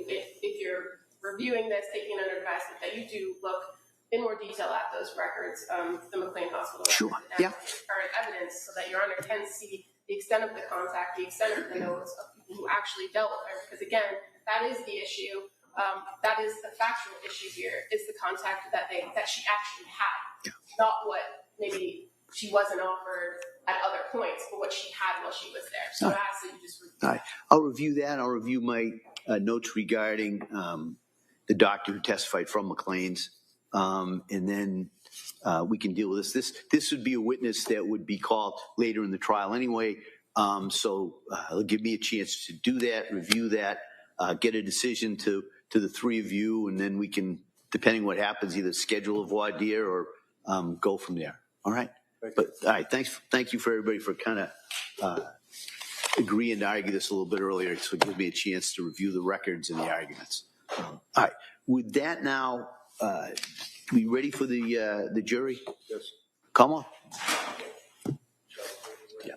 [SPEAKER 5] if you're reviewing this, taking it under advisement, that you do look in more detail at those records, the McLean Hospital records,
[SPEAKER 3] sure.
[SPEAKER 5] and current evidence, so that Your Honor can see the extent of the contact, the extent of the notes of people who actually dealt with her. Because again, that is the issue. That is the factual issue here, is the contact that she actually had, not what maybe she wasn't offered at other points, but what she had while she was there. So I ask that you just review.
[SPEAKER 3] All right. I'll review that. I'll review my notes regarding the doctor who testified from McLean's, and then we can deal with this. This would be a witness that would be called later in the trial anyway, so it'll give me a chance to do that, review that, get a decision to the three of you, and then we can, depending what happens, either schedule a voir dire or go from there. All right? But all right, thank you for everybody for kind of agreeing to argue this a little bit earlier, so it gives me a chance to review the records and the arguments. All right, with that now, we ready for the jury?
[SPEAKER 4] Yes.
[SPEAKER 3] Come on. Yeah.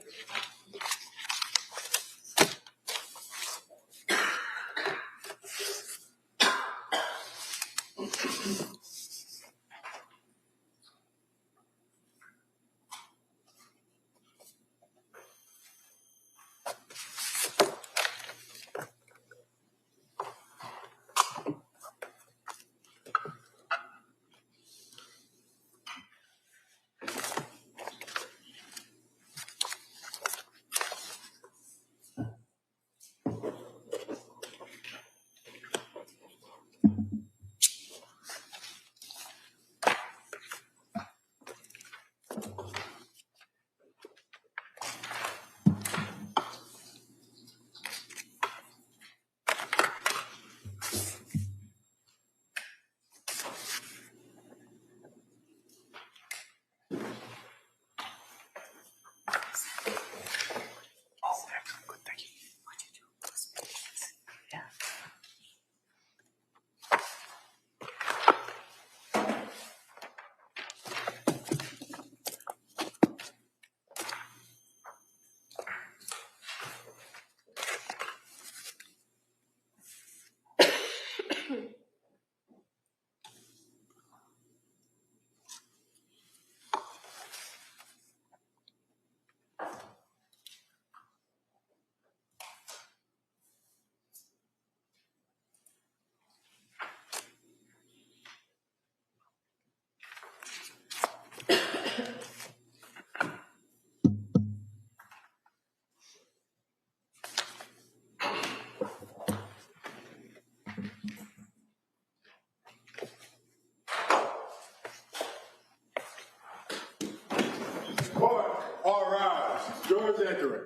[SPEAKER 6] All rise. George entering.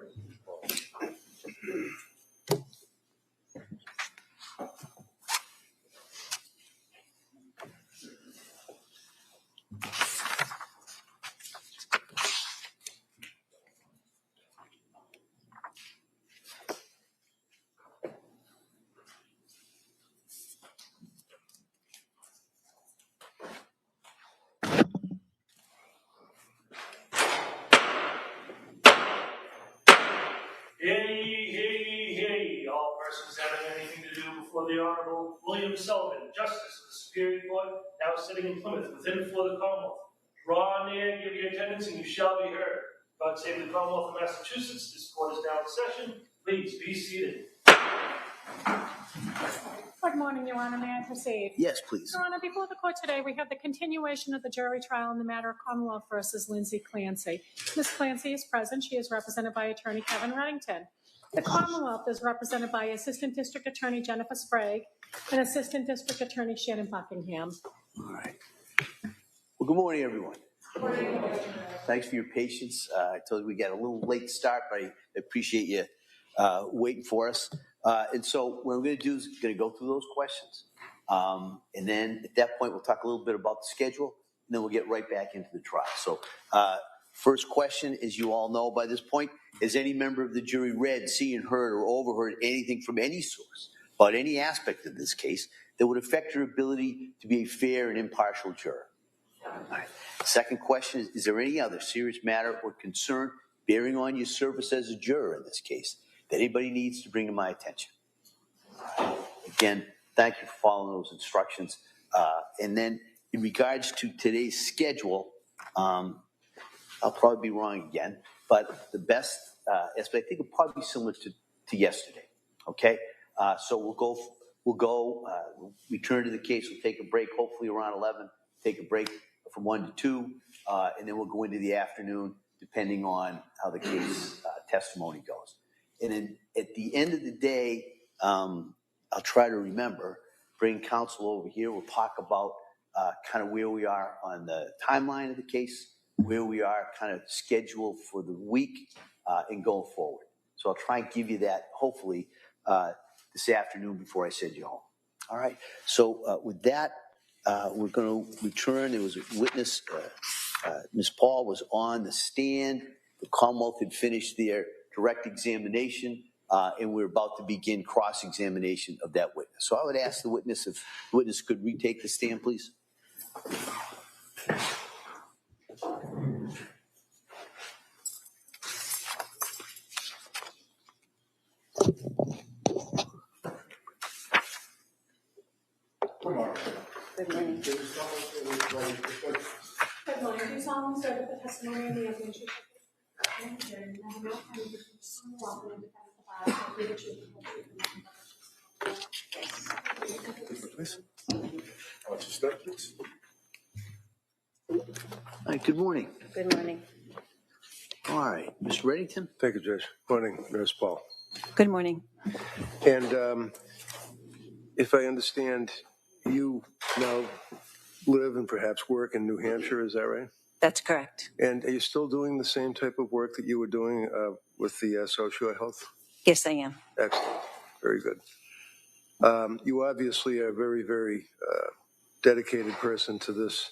[SPEAKER 7] persons having anything to do before the Honorable William Sullivan, Justice of the Superior Court, now sitting in Plymouth, within and for the Commonwealth. Draw near, give your attendance, and you shall be heard. God save the Commonwealth of Massachusetts. This court is now in session. Please be seated.
[SPEAKER 8] Good morning, Your Honor. May I proceed?
[SPEAKER 3] Yes, please.
[SPEAKER 8] Your Honor, before the court today, we have the continuation of the jury trial in the matter of Commonwealth versus Lindsay Clancy. Ms. Clancy is present. She is represented by Attorney Kevin Reddington. The Commonwealth is represented by Assistant District Attorney Jennifer Sprague and Assistant District Attorney Shannon Buckingham.
[SPEAKER 3] All right. Well, good morning, everyone. Good morning. Thanks for your patience. I told you we got a little late start, but I appreciate you waiting for us. And so what I'm going to do is going to go through those questions. And then at that point, we'll talk a little bit about the schedule, and then we'll get right back into the trial. So first question, as you all know by this point, has any member of the jury read, seen, heard, or overheard anything from any source about any aspect of this case that would affect your ability to be a fair and impartial juror? All right. Second question is there any other serious matter or concern bearing on your service as a juror in this case that anybody needs to bring to my attention? Again, thank you for following those instructions. And then in regards to today's schedule, I'll probably be wrong again, but the best aspect, I think it'll probably be similar to yesterday, okay? So we'll return to the case, we'll take a break, hopefully around 11, take a break from 1 to 2, and then we'll go into the afternoon, depending on how the case testimony goes. And then at the end of the day, I'll try to remember, bring counsel over here. We'll talk about kind of where we are on the timeline of the case, where we are kind of scheduled for the week and going forward. So I'll try and give you that, hopefully, this afternoon before I send you home. All right. So with that, we're going to return. There was a witness. Ms. Paul was on the stand. The Commonwealth had finished their direct examination, and we're about to begin cross-examination of that witness. So I would ask the witness if the witness could retake the stand, please.
[SPEAKER 8] Good morning. Good morning. Do you solemnly swear that the testimony of the evidence you
[SPEAKER 3] All right, good morning.
[SPEAKER 9] Good morning.
[SPEAKER 3] All right, Mr. Reddington.
[SPEAKER 4] Thank you, Judge. Morning, Ms. Paul.
[SPEAKER 9] Good morning.
[SPEAKER 4] And if I understand, you now live and perhaps work in New Hampshire, is that right?
[SPEAKER 9] That's correct.
[SPEAKER 4] And are you still doing the same type of work that you were doing with the social health?
[SPEAKER 9] Yes, I am.
[SPEAKER 4] Excellent. Very good. You obviously are a very, very dedicated person to this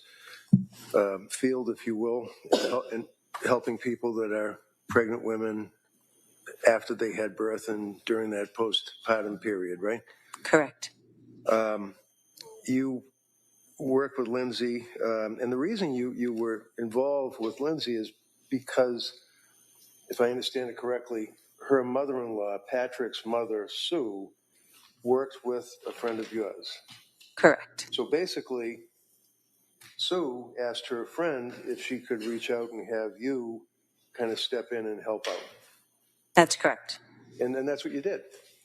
[SPEAKER 4] field, if you will, and helping people that are pregnant women after they had birth and during that postpartum period, right?
[SPEAKER 9] Correct.
[SPEAKER 4] You worked with Lindsay, and the reason you were involved with Lindsay is because, if I understand it correctly, her mother-in-law, Patrick's mother, Sue, worked with a friend of yours.
[SPEAKER 9] Correct.
[SPEAKER 4] So basically, Sue asked her friend if she could reach out and have you kind of step in and help out.
[SPEAKER 9] That's correct.
[SPEAKER 4] And then that's what you did.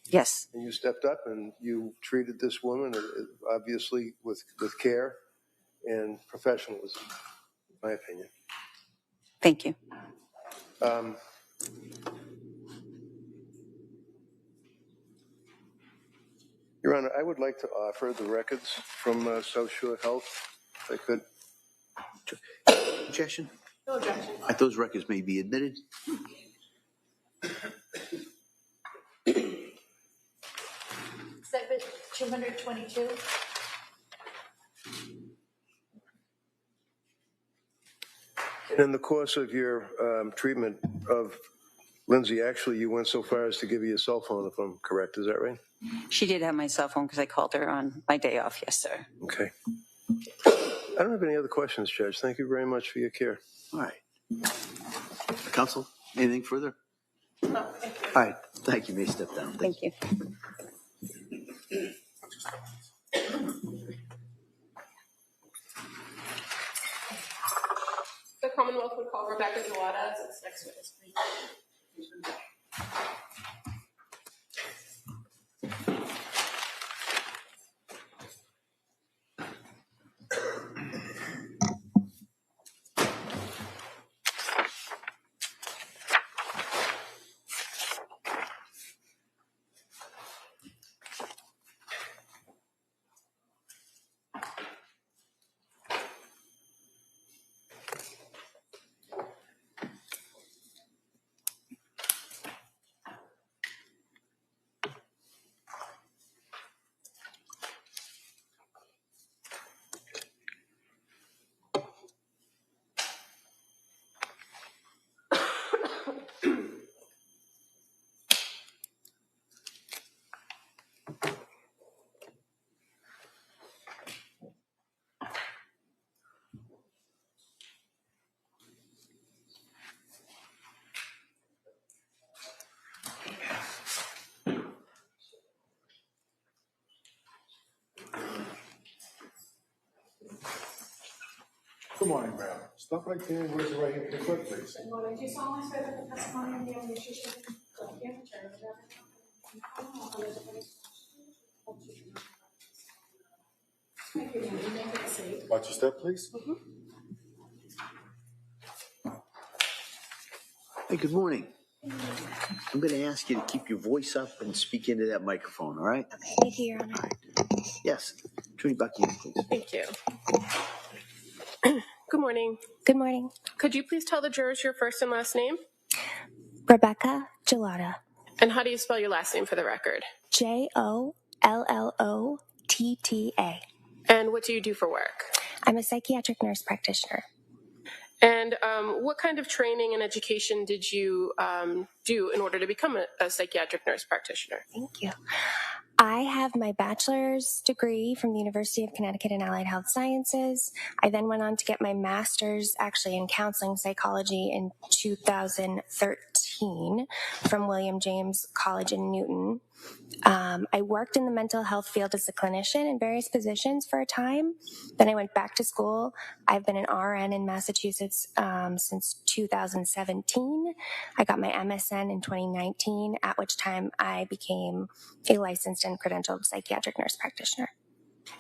[SPEAKER 9] Yes.
[SPEAKER 4] And you stepped up and you treated this woman, obviously, with care and professionalism, in my opinion.
[SPEAKER 9] Thank you.
[SPEAKER 4] Your Honor, I would like to offer the records from Social Health, if I could.
[SPEAKER 3] Objection?
[SPEAKER 8] No objection.
[SPEAKER 3] I thought those records may be admitted.
[SPEAKER 8] Exhibit 222.
[SPEAKER 4] And in the course of your treatment of Lindsay, actually, you went so far as to give you a cell phone, if I'm correct. Is that right?
[SPEAKER 9] She did have my cell phone because I called her on my day off. Yes, sir.
[SPEAKER 4] Okay. I don't have any other questions, Judge. Thank you very much for your care.
[SPEAKER 3] All right. Counsel, anything further?
[SPEAKER 8] No, thank you.
[SPEAKER 3] All right. Thank you. You may step down.
[SPEAKER 9] Thank you.
[SPEAKER 5] The Commonwealth would call Rebecca Gelada as its next witness, please.
[SPEAKER 6] Good morning, ma'am. Stop right there and raise your right hand to the clerk, please.
[SPEAKER 8] Good morning. Do you solemnly swear that the testimony and the only issue should be the chair of Thank you, ma'am. You may take a seat.
[SPEAKER 6] Watch your step, please.
[SPEAKER 3] Hey, good morning. I'm going to ask you to keep your voice up and speak into that microphone, all right?
[SPEAKER 10] Thank you, Your Honor.
[SPEAKER 3] Yes. Attorney Buckingham, please.
[SPEAKER 5] Thank you. Good morning.
[SPEAKER 10] Good morning.
[SPEAKER 5] Could you please tell the jurors your first and last name?
[SPEAKER 10] Rebecca Gelada.
[SPEAKER 5] And how do you spell your last name for the record?
[SPEAKER 10] Jollota.
[SPEAKER 5] And what do you do for work?
[SPEAKER 10] I'm a psychiatric nurse practitioner.
[SPEAKER 5] And what kind of training and education did you do in order to become a psychiatric nurse practitioner?
[SPEAKER 10] Thank you. I have my bachelor's degree from the University of Connecticut in Allied Health Sciences. I then went on to get my master's actually in counseling psychology in 2013 from William James College in Newton. I worked in the mental health field as a clinician in various positions for a time. Then I went back to school. I've been an RN in Massachusetts since 2017. I got my MSN in 2019, at which time I became a licensed and credentialed psychiatric nurse practitioner.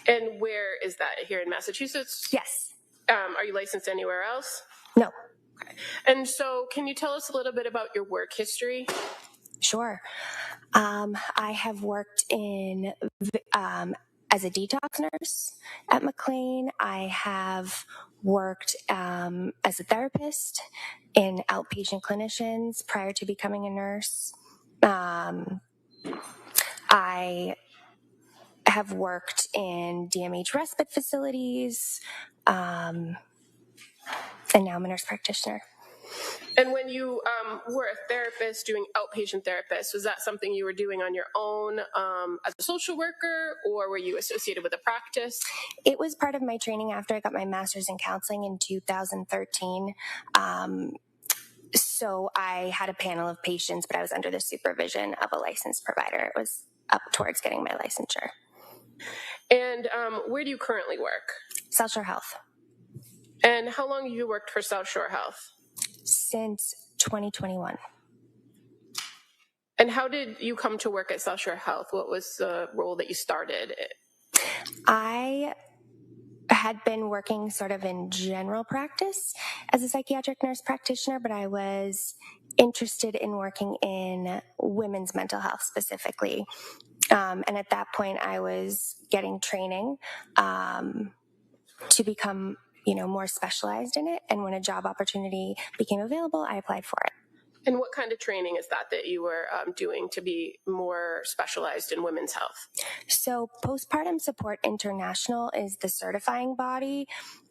[SPEAKER 5] And where is that? Here in Massachusetts?
[SPEAKER 10] Yes.
[SPEAKER 5] Are you licensed anywhere else?
[SPEAKER 10] No.
[SPEAKER 5] Okay. And so can you tell us a little bit about your work history?
[SPEAKER 10] Sure. I have worked in as a detox nurse at McLean. I have worked as a therapist in outpatient clinicians prior to becoming a nurse. I have worked in DMH respite facilities, and now I'm a nurse practitioner.
[SPEAKER 5] And when you were a therapist doing outpatient therapist, was that something you were doing on your own as a social worker, or were you associated with a practice?
[SPEAKER 10] It was part of my training after I got my master's in counseling in 2013. So I had a panel of patients, but I was under the supervision of a licensed provider. It was up towards getting my licensure.
[SPEAKER 5] And where do you currently work?
[SPEAKER 10] South Shore Health.
[SPEAKER 5] And how long have you worked for South Shore Health?
[SPEAKER 10] Since 2021.
[SPEAKER 5] And how did you come to work at South Shore Health? What was the role that you started?
[SPEAKER 10] I had been working sort of in general practice as a psychiatric nurse practitioner, but I was interested in working in women's mental health specifically. And at that point, I was getting training to become more specialized in it. And when a job opportunity became available, I applied for it.
[SPEAKER 5] And what kind of training is that you were doing to be more specialized in women's health?
[SPEAKER 10] So Postpartum Support International is the certifying body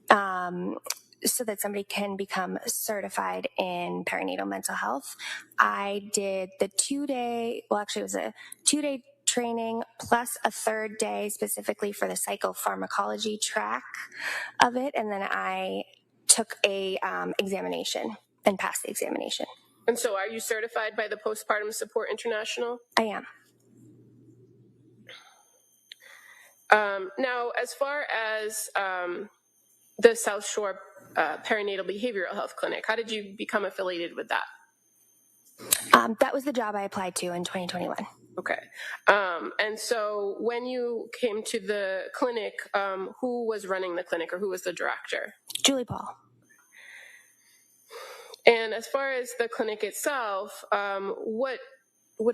[SPEAKER 10] so that somebody can become certified in perinatal mental health. I did the 2-day, well, actually it was a 2-day training plus a 3rd day specifically for the psychopharmacology track of it. And then I took a examination and passed the examination.
[SPEAKER 5] And so are you certified by the Postpartum Support International?
[SPEAKER 10] I am.
[SPEAKER 5] Now, as far as the South Shore Perinatal Behavioral Health Clinic, how did you become affiliated with that?
[SPEAKER 10] That was the job I applied to in 2021.
[SPEAKER 5] Okay. And so when you came to the clinic, who was running the clinic or who was the director?
[SPEAKER 10] Julie Paul.
[SPEAKER 5] And as far as the clinic itself, what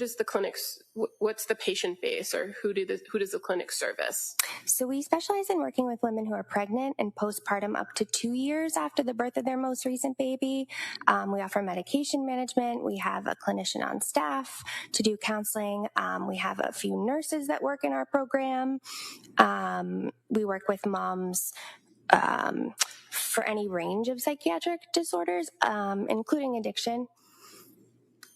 [SPEAKER 5] is the clinic's, what's the patient base, or who does the clinic service?
[SPEAKER 10] So we specialize in working with women who are pregnant and postpartum up to 2 years after the birth of their most recent baby. We offer medication management. We have a clinician on staff to do counseling. We have a few nurses that work in our program. We work with moms for any range of psychiatric disorders, including addiction.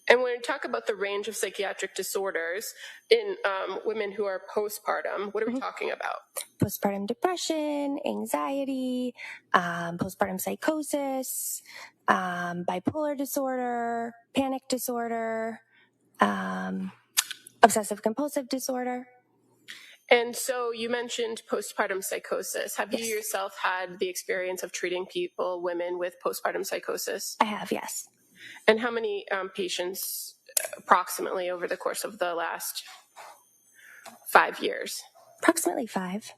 [SPEAKER 5] And when we talk about the range of psychiatric disorders in women who are postpartum, what are we talking about?
[SPEAKER 10] Postpartum depression, anxiety, postpartum psychosis, bipolar disorder, panic disorder, obsessive compulsive disorder.
[SPEAKER 5] And so you mentioned postpartum psychosis. Have
[SPEAKER 10] Yes.
[SPEAKER 5] you yourself had the experience of treating women with postpartum psychosis?
[SPEAKER 10] I have, yes.
[SPEAKER 5] And how many patients approximately over the course of the last 5 years?
[SPEAKER 10] Approximately 5.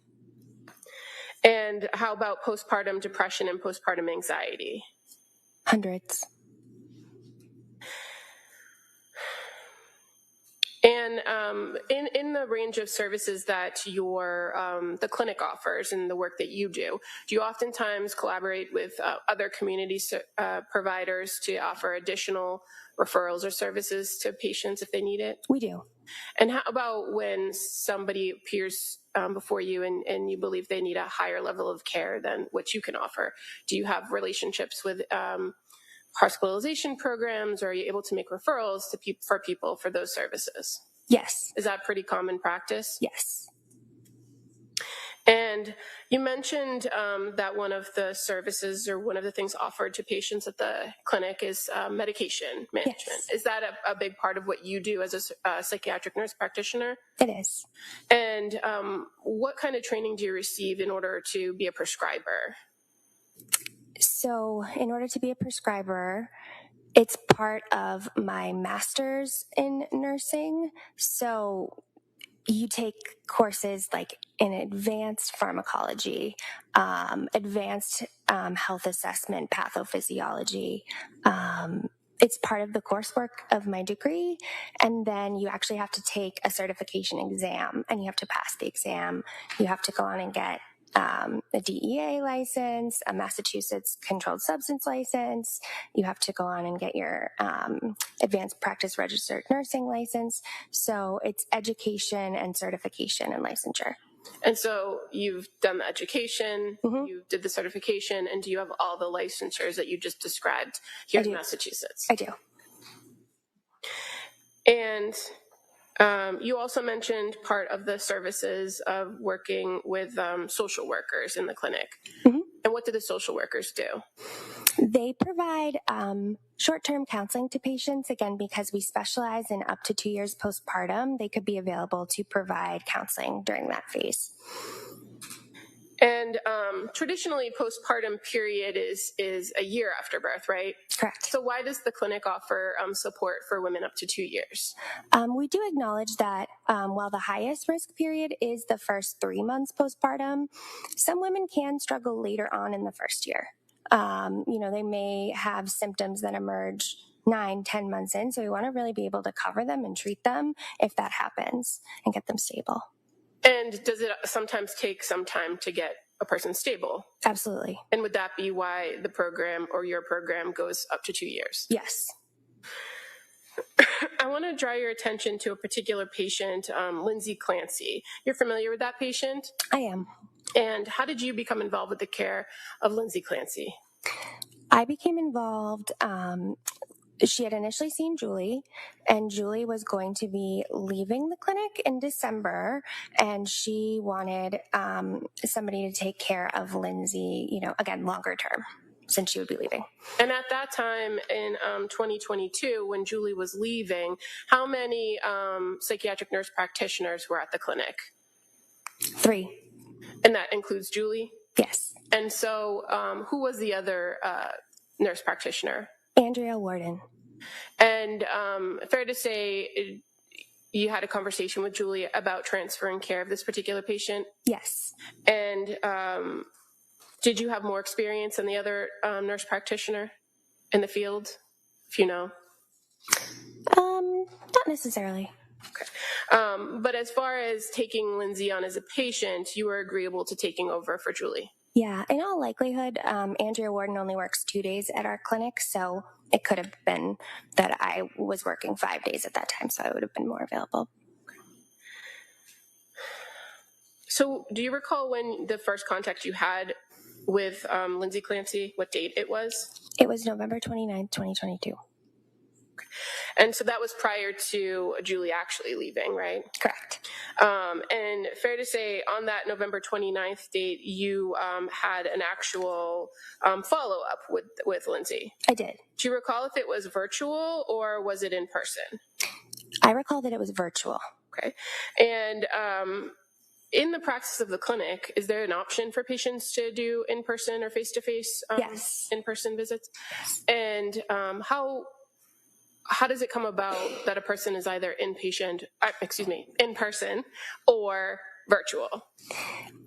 [SPEAKER 5] And how about postpartum depression and postpartum anxiety?
[SPEAKER 10] Hundreds.
[SPEAKER 5] And in the range of services that the clinic offers and the work that you do you oftentimes collaborate with other community providers to offer additional referrals or services to patients if they need it?
[SPEAKER 10] We do.
[SPEAKER 5] And how about when somebody appears before you and you believe they need a higher level of care than what you can offer? Do you have relationships with hospitalization programs, or are you able to make referrals to for people for those services?
[SPEAKER 10] Yes.
[SPEAKER 5] Is that pretty common practice?
[SPEAKER 10] Yes.
[SPEAKER 5] And you mentioned that one of the services or one of the things offered to patients at the clinic is medication management.
[SPEAKER 10] Yes.
[SPEAKER 5] Is that a big part of what you do as a psychiatric nurse practitioner?
[SPEAKER 10] It is.
[SPEAKER 5] And what kind of training do you receive in order to be a prescriber?
[SPEAKER 10] So in order to be a prescriber, it's part of my master's in nursing. So you take courses like in advanced pharmacology, advanced health assessment, pathophysiology. It's part of the coursework of my degree. And then you actually have to take a certification exam, and you have to pass the exam. You have to go on and get a DEA license, a Massachusetts controlled substance license. You have to go on and get your advanced practice registered nursing license. So it's education and certification and licensure.
[SPEAKER 5] And so you've done the education, you did the certification, and do you have all the licensures that you just described here in Massachusetts?
[SPEAKER 10] I do.
[SPEAKER 5] And you also mentioned part of the services of working with social workers in the clinic. And what do the social workers do?
[SPEAKER 10] They provide short-term counseling to patients, again, because we specialize in up to 2 years postpartum. They could be available to provide counseling during that phase.
[SPEAKER 5] And traditionally, postpartum period is a year after birth, right?
[SPEAKER 10] Correct.
[SPEAKER 5] So why does the clinic offer support for women up to 2 years?
[SPEAKER 10] We do acknowledge that while the highest risk period is the first 3 months postpartum, some women can struggle later on in the first year. They may have symptoms that emerge 9-10 months in, so we want to really be able to cover them and treat them if that happens and get them stable.
[SPEAKER 5] And does it sometimes take some time to get a person stable?
[SPEAKER 10] Absolutely.
[SPEAKER 5] And would that be why the program or your program goes up to 2 years?
[SPEAKER 10] Yes.
[SPEAKER 5] I want to draw your attention to a particular patient, Lindsay Clancy. You're familiar with that patient?
[SPEAKER 10] I am.
[SPEAKER 5] And how did you become involved with the care of Lindsay Clancy?
[SPEAKER 10] I became involved. She had initially seen Julie, and Julie was going to be leaving the clinic in December, and she wanted somebody to take care of Lindsay, again, longer term, since she would be leaving.
[SPEAKER 5] And at that time in 2022, when Julie was leaving, how many psychiatric nurse practitioners were at the clinic?
[SPEAKER 10] 3.
[SPEAKER 5] And that includes Julie?
[SPEAKER 10] Yes.
[SPEAKER 5] And so who was the other nurse practitioner?
[SPEAKER 10] Andrea Warden.
[SPEAKER 5] And fair to say you had a conversation with Julie about transferring care of this particular patient?
[SPEAKER 10] Yes.
[SPEAKER 5] And did you have more experience than the other nurse practitioner in the field, if you know?
[SPEAKER 10] Not necessarily.
[SPEAKER 5] Okay. But as far as taking Lindsay on as a patient, you were agreeable to taking over for Julie?
[SPEAKER 10] Yeah, in all likelihood, Andrea Warden only works 2 days at our clinic, so it could have been that I was working 5 days at that time, so I would have been more available.
[SPEAKER 5] So do you recall when the first contact you had with Lindsay Clancy, what date it was?
[SPEAKER 10] It was November 29th, 2022.
[SPEAKER 5] And so that was prior to Julie actually leaving, right?
[SPEAKER 10] Correct.
[SPEAKER 5] And fair to say, on that November 29th date, you had an actual follow-up with Lindsay.
[SPEAKER 10] I did.
[SPEAKER 5] Do you recall if it was virtual or was it in person?
[SPEAKER 10] I recall that it was virtual.
[SPEAKER 5] Okay. And in the practice of the clinic, is there an option for patients to do in-person or face-to-face
[SPEAKER 10] Yes.
[SPEAKER 5] in-person visits? And how does it come about that a person is either in person or virtual?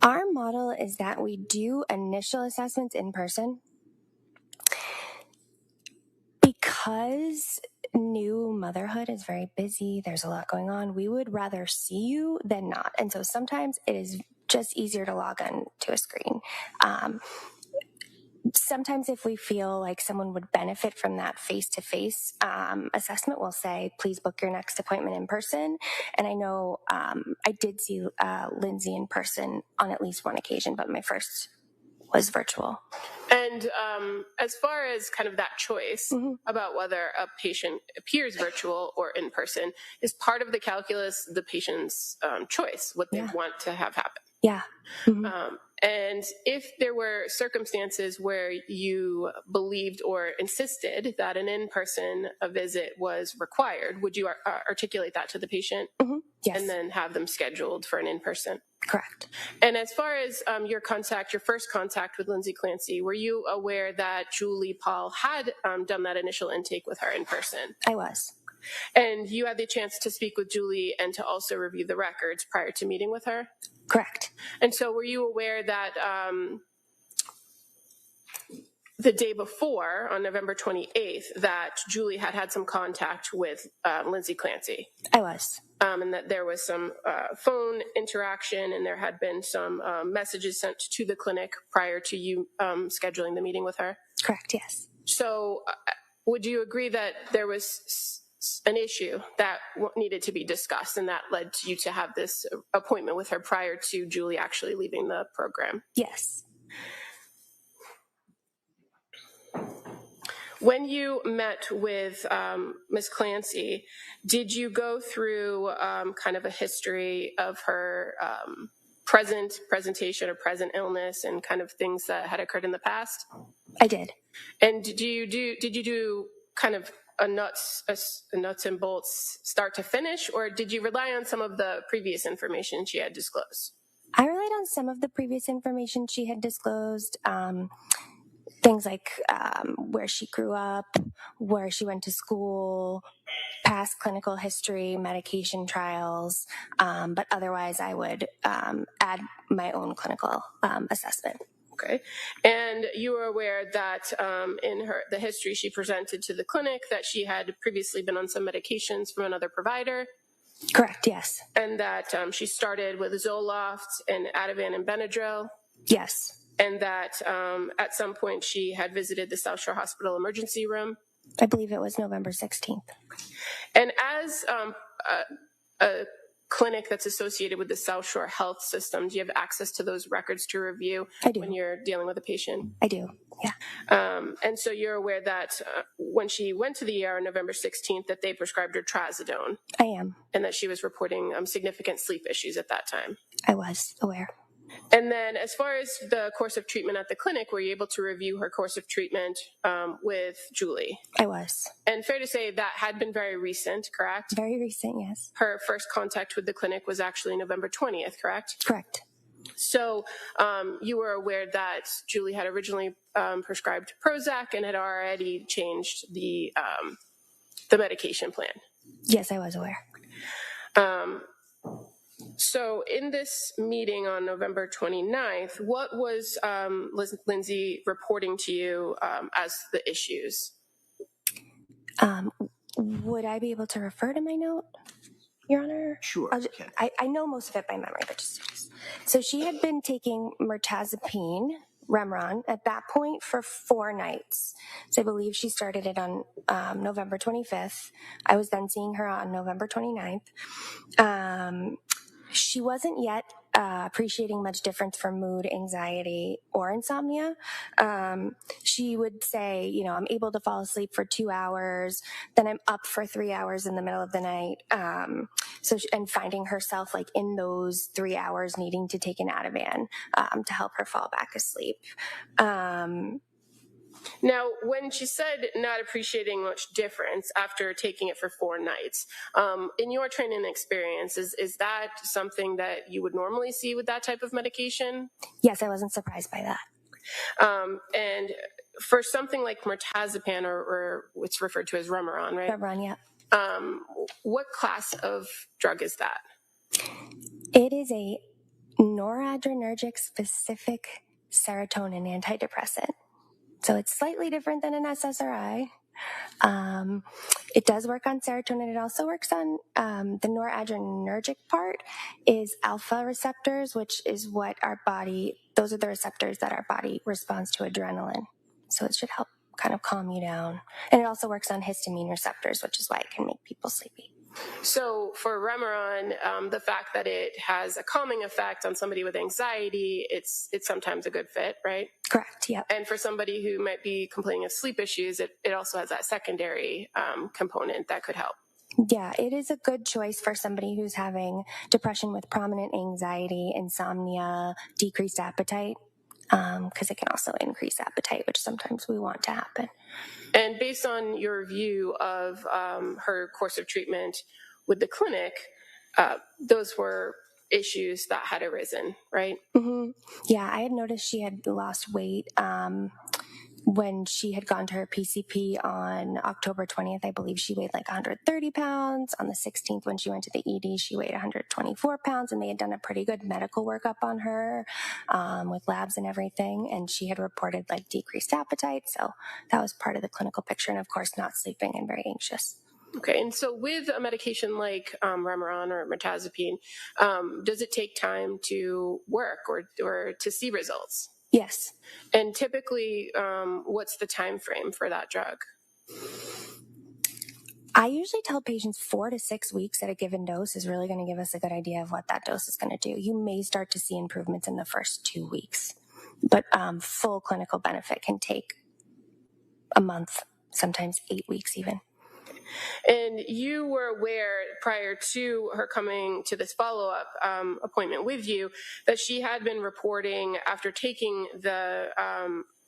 [SPEAKER 10] Our model is that we do initial assessments in person because new motherhood is very busy. There's a lot going on. We would rather see you than not. And so sometimes it is just easier to log on to a screen. Sometimes if we feel like someone would benefit from that face-to-face assessment, we'll say, please book your next appointment in person. And I know I did see Lindsay in person on at least one occasion, but my first was virtual.
[SPEAKER 5] And as far as kind of that choice about whether a patient appears virtual or in person, is part of the calculus the patient's choice, what they want to have happen?
[SPEAKER 10] Yeah.
[SPEAKER 5] And if there were circumstances where you believed or insisted that an in-person visit was required, would you articulate that to the patient?
[SPEAKER 10] Yes.
[SPEAKER 5] And then have them scheduled for an in-person?
[SPEAKER 10] Correct.
[SPEAKER 5] And as far as your first contact with Lindsay Clancy, were you aware that Julie Paul had done that initial intake with her in person?
[SPEAKER 10] I was.
[SPEAKER 5] And you had the chance to speak with Julie and to also review the records prior to meeting with her?
[SPEAKER 10] Correct.
[SPEAKER 5] And so were you aware that the day before, on November 28th, that Julie had some contact with Lindsay Clancy?
[SPEAKER 10] I was.
[SPEAKER 5] And that there was some phone interaction and there had been some messages sent to the clinic prior to you scheduling the meeting with her?
[SPEAKER 10] Correct, yes.
[SPEAKER 5] So would you agree that there was an issue that needed to be discussed and that led you to have this appointment with her prior to Julie actually leaving the program?
[SPEAKER 10] Yes.
[SPEAKER 5] When you met with Ms. Clancy, did you go through kind of a history of her presentation or present illness and kind of things that had occurred in the past?
[SPEAKER 10] I did.
[SPEAKER 5] And did you do kind of a nuts and bolts start to finish, or did you rely on some of the previous information she had disclosed?
[SPEAKER 10] I relied on some of the previous information she had disclosed. Things like where she grew up, where she went to school, past clinical history, medication trials, but otherwise I would add my own clinical assessment.
[SPEAKER 5] Okay. And you were aware that in the history she presented to the clinic that she had previously been on some medications from another provider?
[SPEAKER 10] Correct, yes.
[SPEAKER 5] And that she started with Zoloft and Ativan and Benadryl?
[SPEAKER 10] Yes.
[SPEAKER 5] And that at some point she had visited the South Shore Hospital emergency room?
[SPEAKER 10] I believe it was November 16th.
[SPEAKER 5] And as a clinic that's associated with the South Shore Health System, do you have access to those records to review when you're dealing with a patient?
[SPEAKER 10] I do, yeah.
[SPEAKER 5] And so you're aware that when she went to the ER on November 16th that they prescribed her trazodone?
[SPEAKER 10] I am.
[SPEAKER 5] And that she was reporting significant sleep issues at that time?
[SPEAKER 10] I was aware.
[SPEAKER 5] And then as far as the course of treatment at the clinic, were you able to review her course of treatment with Julie?
[SPEAKER 10] I was.
[SPEAKER 5] And fair to say that had been very recent, correct?
[SPEAKER 10] Very recent, yes.
[SPEAKER 5] Her first contact with the clinic was actually November 20th, correct?
[SPEAKER 10] Correct.
[SPEAKER 5] So you were aware that Julie had originally prescribed Prozac and had already changed the medication plan.
[SPEAKER 10] Yes, I was aware.
[SPEAKER 5] So in this meeting on November 29th, what was Lindsay reporting to you as the issues?
[SPEAKER 10] Would I be able to refer to my note, Your Honor?
[SPEAKER 3] Sure.
[SPEAKER 10] I know most of it by memory, but just so she had been taking mirtazapine, Remeron, at that point for 4 nights. So I believe she started it on November 25th. I was then seeing her on November 29th. She wasn't yet appreciating much difference from mood, anxiety, or insomnia. She would say, you know, I'm able to fall asleep for 2 hours, then I'm up for 3 hours in the middle of the night. And finding herself like in those 3 hours needing to take an Ativan to help her fall back asleep.
[SPEAKER 5] Now, when she said not appreciating much difference after taking it for 4 nights, in your training experience, is that something that you would normally see with that type of medication?
[SPEAKER 10] Yes, I wasn't surprised by that.
[SPEAKER 5] And for something like mirtazapine, or what's referred to as Remeron, right?
[SPEAKER 10] Remeron, yeah.
[SPEAKER 5] What class of drug is that?
[SPEAKER 10] It is a noradrenergic specific serotonin antidepressant. So it's slightly different than an SSRI. It does work on serotonin. It also works on the noradrenergic part is alpha receptors, which is what those are the receptors that our body responds to adrenaline. So it should help kind of calm you down. And it also works on histamine receptors, which is why it can make people sleepy.
[SPEAKER 5] So for Remeron, the fact that it has a calming effect on somebody with anxiety, it's sometimes a good fit, right?
[SPEAKER 10] Correct, yeah.
[SPEAKER 5] And for somebody who might be complaining of sleep issues, it also has that secondary component that could help.
[SPEAKER 10] Yeah, it is a good choice for somebody who's having depression with prominent anxiety, insomnia, decreased appetite, because it can also increase appetite, which sometimes we want to happen.
[SPEAKER 5] And based on your review of her course of treatment with the clinic, those were issues that had arisen, right?
[SPEAKER 10] Mm-hmm. Yeah, I had noticed she had lost weight when she had gone to her PCP on October 20th. I believe she weighed like 130 pounds. On the 16th, when she went to the ED, she weighed 124 pounds, and they had done a pretty good medical workup on her with labs and everything. And she had reported like decreased appetite. So that was part of the clinical picture. And of course, not sleeping and very anxious.
[SPEAKER 5] Okay, and so with a medication like Remeron or mirtazapine, does it take time to work or to see results?
[SPEAKER 10] Yes.
[SPEAKER 5] And typically, what's the time frame for that drug?
[SPEAKER 10] I usually tell patients 4 to 6 weeks at a given dose is really going to give us a good idea of what that dose is going to do. You may start to see improvements in the first 2 weeks, but full clinical benefit can take a month, sometimes 8 weeks even.
[SPEAKER 5] And you were aware prior to her coming to this follow-up appointment with you that she had been reporting after taking the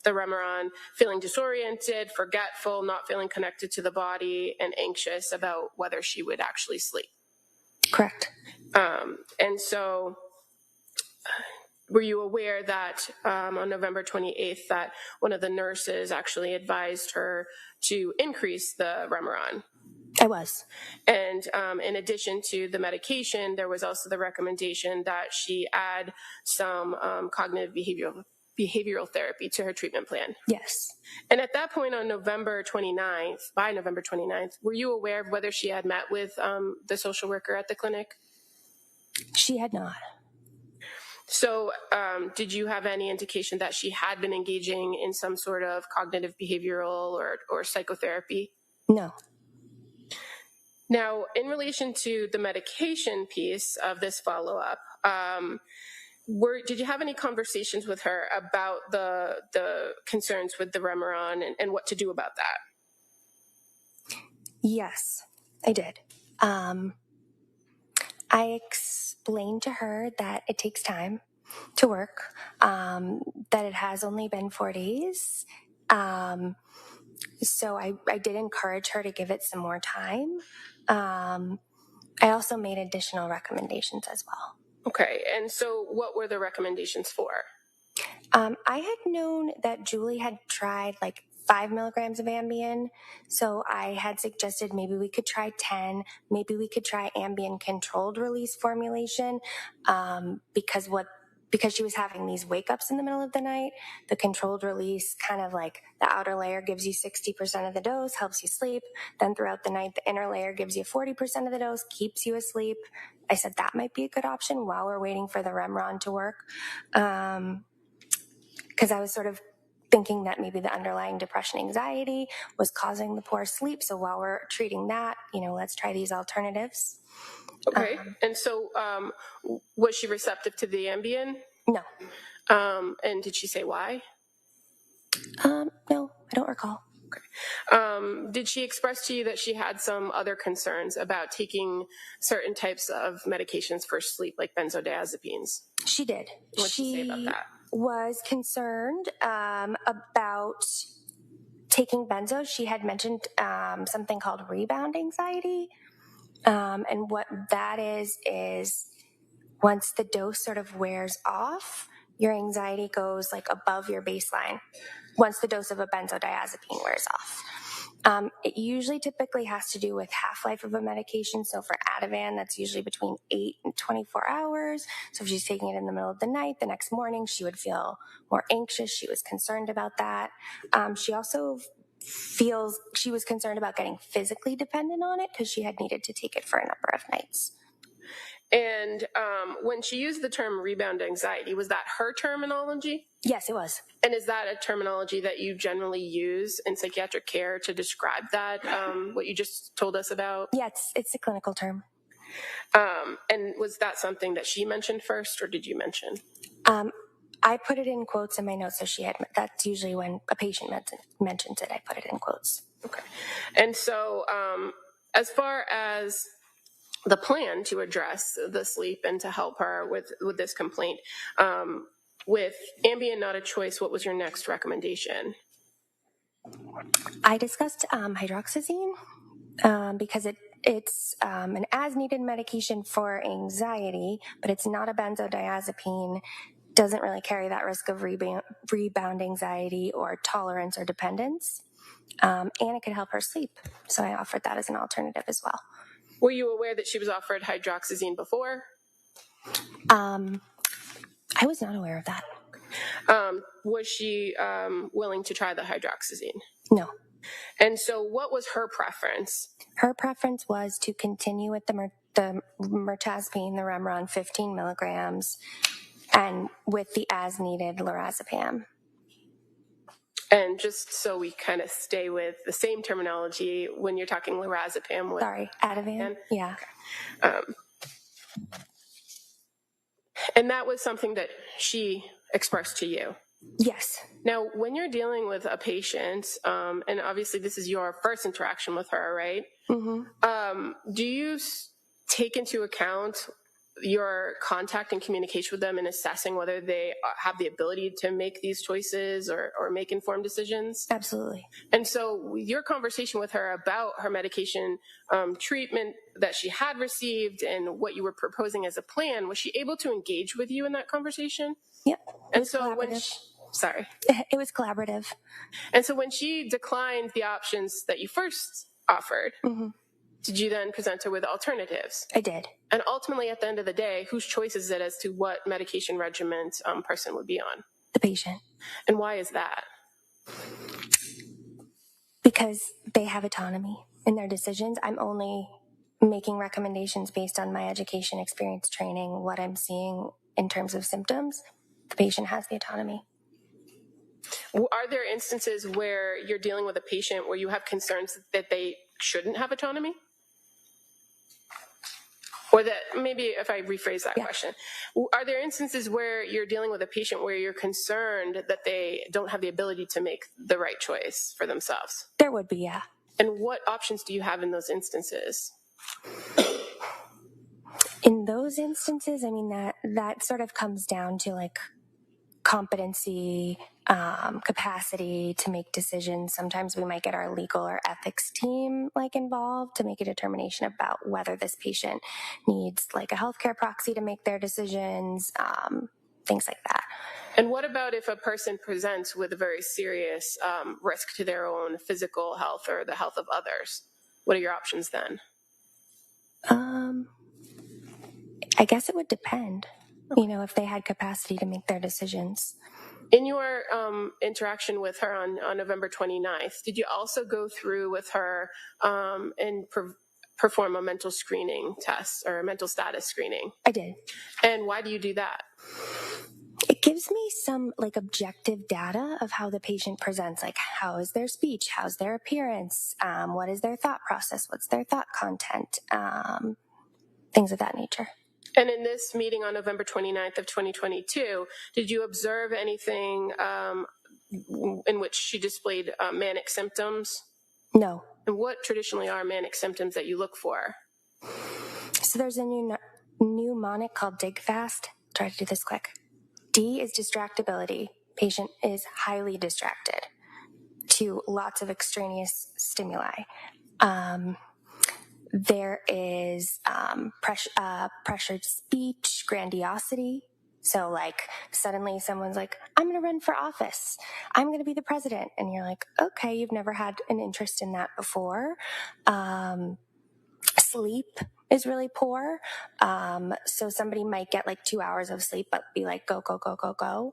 [SPEAKER 5] Remeron, feeling disoriented, forgetful, not feeling connected to the body, and anxious about whether she would actually sleep.
[SPEAKER 10] Correct.
[SPEAKER 5] And so were you aware that on November 28th that one of the nurses actually advised her to increase the Remeron?
[SPEAKER 10] I was.
[SPEAKER 5] And in addition to the medication, there was also the recommendation that she add some cognitive behavioral therapy to her treatment plan.
[SPEAKER 10] Yes.
[SPEAKER 5] And at that point on November 29th, were you aware of whether she had met with the social worker at the clinic?
[SPEAKER 10] She had not.
[SPEAKER 5] So did you have any indication that she had been engaging in some sort of cognitive behavioral or psychotherapy?
[SPEAKER 10] No.
[SPEAKER 5] Now, in relation to the medication piece of this follow-up, did you have any conversations with her about the concerns with the Remeron and what to do about that?
[SPEAKER 10] Yes, I did. I explained to her that it takes time to work, that it has only been 4 days. So I did encourage her to give it some more time. I also made additional recommendations as well.
[SPEAKER 5] Okay, and so what were the recommendations for?
[SPEAKER 10] I had known that Julie had tried like 5 milligrams of Ambien. So I had suggested maybe we could try 10, maybe we could try Ambien controlled release formulation, because she was having these wake ups in the middle of the night. The controlled release, kind of like the outer layer gives you 60% of the dose, helps you sleep. Then throughout the night, the inner layer gives you 40% of the dose, keeps you asleep. I said that might be a good option while we're waiting for the Remron to work. Because I was sort of thinking that maybe the underlying depression anxiety was causing the poor sleep. So while we're treating that, let's try these alternatives.
[SPEAKER 5] Okay, and so was she receptive to the Ambien?
[SPEAKER 10] No.
[SPEAKER 5] And did she say why?
[SPEAKER 10] No, I don't recall.
[SPEAKER 5] Okay. Did she express to you that she had some other concerns about taking certain types of medications for sleep, like benzodiazepines?
[SPEAKER 10] She did.
[SPEAKER 5] What did she say about that?
[SPEAKER 10] Was concerned about taking benzo. She had mentioned something called rebound anxiety. And what that is once the dose sort of wears off, your anxiety goes like above your baseline once the dose of a benzodiazepine wears off. It usually typically has to do with half-life of a medication. So for Ativan, that's usually between 8 and 24 hours. So if she's taking it in the middle of the night, the next morning she would feel more anxious. She was concerned about that. She also she was concerned about getting physically dependent on it because she had needed to take it for a number of nights.
[SPEAKER 5] And when she used the term rebound anxiety, was that her terminology?
[SPEAKER 10] Yes, it was.
[SPEAKER 5] And is that a terminology that you generally use in psychiatric care to describe that, what you just told us about?
[SPEAKER 10] Yeah, it's a clinical term.
[SPEAKER 5] And was that something that she mentioned first, or did you mention?
[SPEAKER 10] I put it in quotes in my notes, so that's usually when a patient mentions it, I put it in quotes.
[SPEAKER 5] Okay. And so as far as the plan to address the sleep and to help her with this complaint, with Ambien not a choice, what was your next recommendation?
[SPEAKER 10] I discussed hydroxyzine because it's an as-needed medication for anxiety, but it's not a benzodiazepine, doesn't really carry that risk of rebound anxiety or tolerance or dependence, and it could help her sleep. So I offered that as an alternative as well.
[SPEAKER 5] Were you aware that she was offered hydroxyzine before?
[SPEAKER 10] I was not aware of that.
[SPEAKER 5] Was she willing to try the hydroxyzine?
[SPEAKER 10] No.
[SPEAKER 5] And so what was her preference?
[SPEAKER 10] Her preference was to continue with the mirtazapine, the Remron 15 milligrams, and with the as-needed lorazepam.
[SPEAKER 5] And just so we kind of stay with the same terminology, when you're talking lorazepam.
[SPEAKER 10] Sorry, Ativan? Yeah.
[SPEAKER 5] Okay. And that was something that she expressed to you?
[SPEAKER 10] Yes.
[SPEAKER 5] Now, when you're dealing with a patient, and obviously this is your first interaction with her, right? Mm-hmm. Do you take into account your contact and communication with them in assessing whether they have the ability to make these choices or make informed decisions?
[SPEAKER 10] Absolutely.
[SPEAKER 5] And so your conversation with her about her medication treatment that she had received and what you were proposing as a plan, was she able to engage with you in that conversation?
[SPEAKER 10] Yep.
[SPEAKER 5] And so when
[SPEAKER 10] it was collaborative.
[SPEAKER 5] And so when she declined the options that you first offered, mm-hmm. did you then present her with alternatives?
[SPEAKER 10] I did.
[SPEAKER 5] And ultimately, at the end of the day, whose choice is it as to what medication regimen person would be on?
[SPEAKER 10] The patient.
[SPEAKER 5] And why is that?
[SPEAKER 10] Because they have autonomy in their decisions. I'm only making recommendations based on my education, experience, training, what I'm seeing in terms of symptoms. The patient has the autonomy.
[SPEAKER 5] Are there instances where you're dealing with a patient where you have concerns that they shouldn't have autonomy? Or that, maybe if I rephrase that question, are there instances where you're dealing with a patient where you're concerned that they don't have the ability to make the right choice for themselves?
[SPEAKER 10] There would be, yeah.
[SPEAKER 5] And what options do you have in those instances?
[SPEAKER 10] In those instances, I mean, that sort of comes down to like competency, capacity to make decisions. Sometimes we might get our legal or ethics team involved to make a determination about whether this patient needs a healthcare proxy to make their decisions, things like that.
[SPEAKER 5] And what about if a person presents with a very serious risk to their own physical health or the health of others? What are your options then?
[SPEAKER 10] I guess it would depend, if they had capacity to make their decisions.
[SPEAKER 5] In your interaction with her on November 29th, did you also go through with her and perform a mental screening test or a mental status screening?
[SPEAKER 10] I did.
[SPEAKER 5] And why do you do that?
[SPEAKER 10] It gives me some objective data of how the patient presents, how is their speech, how's their appearance, what is their thought process, what's their thought content, things of that nature.
[SPEAKER 5] And in this meeting on November 29th of 2022, did you observe anything in which she displayed manic symptoms?
[SPEAKER 10] No.
[SPEAKER 5] And what traditionally are manic symptoms that you look for?
[SPEAKER 10] So there's a new mnemonic called Dig Fast. Try to do this quick. D is distractibility. Patient is highly distracted to lots of extraneous stimuli. There is pressured speech, grandiosity. So suddenly someone's I'm going to run for office. I'm going to be the president. And you're okay, you've never had an interest in that before. Sleep is really poor. So somebody might get 2 hours of sleep, but be go, go, go, go, go.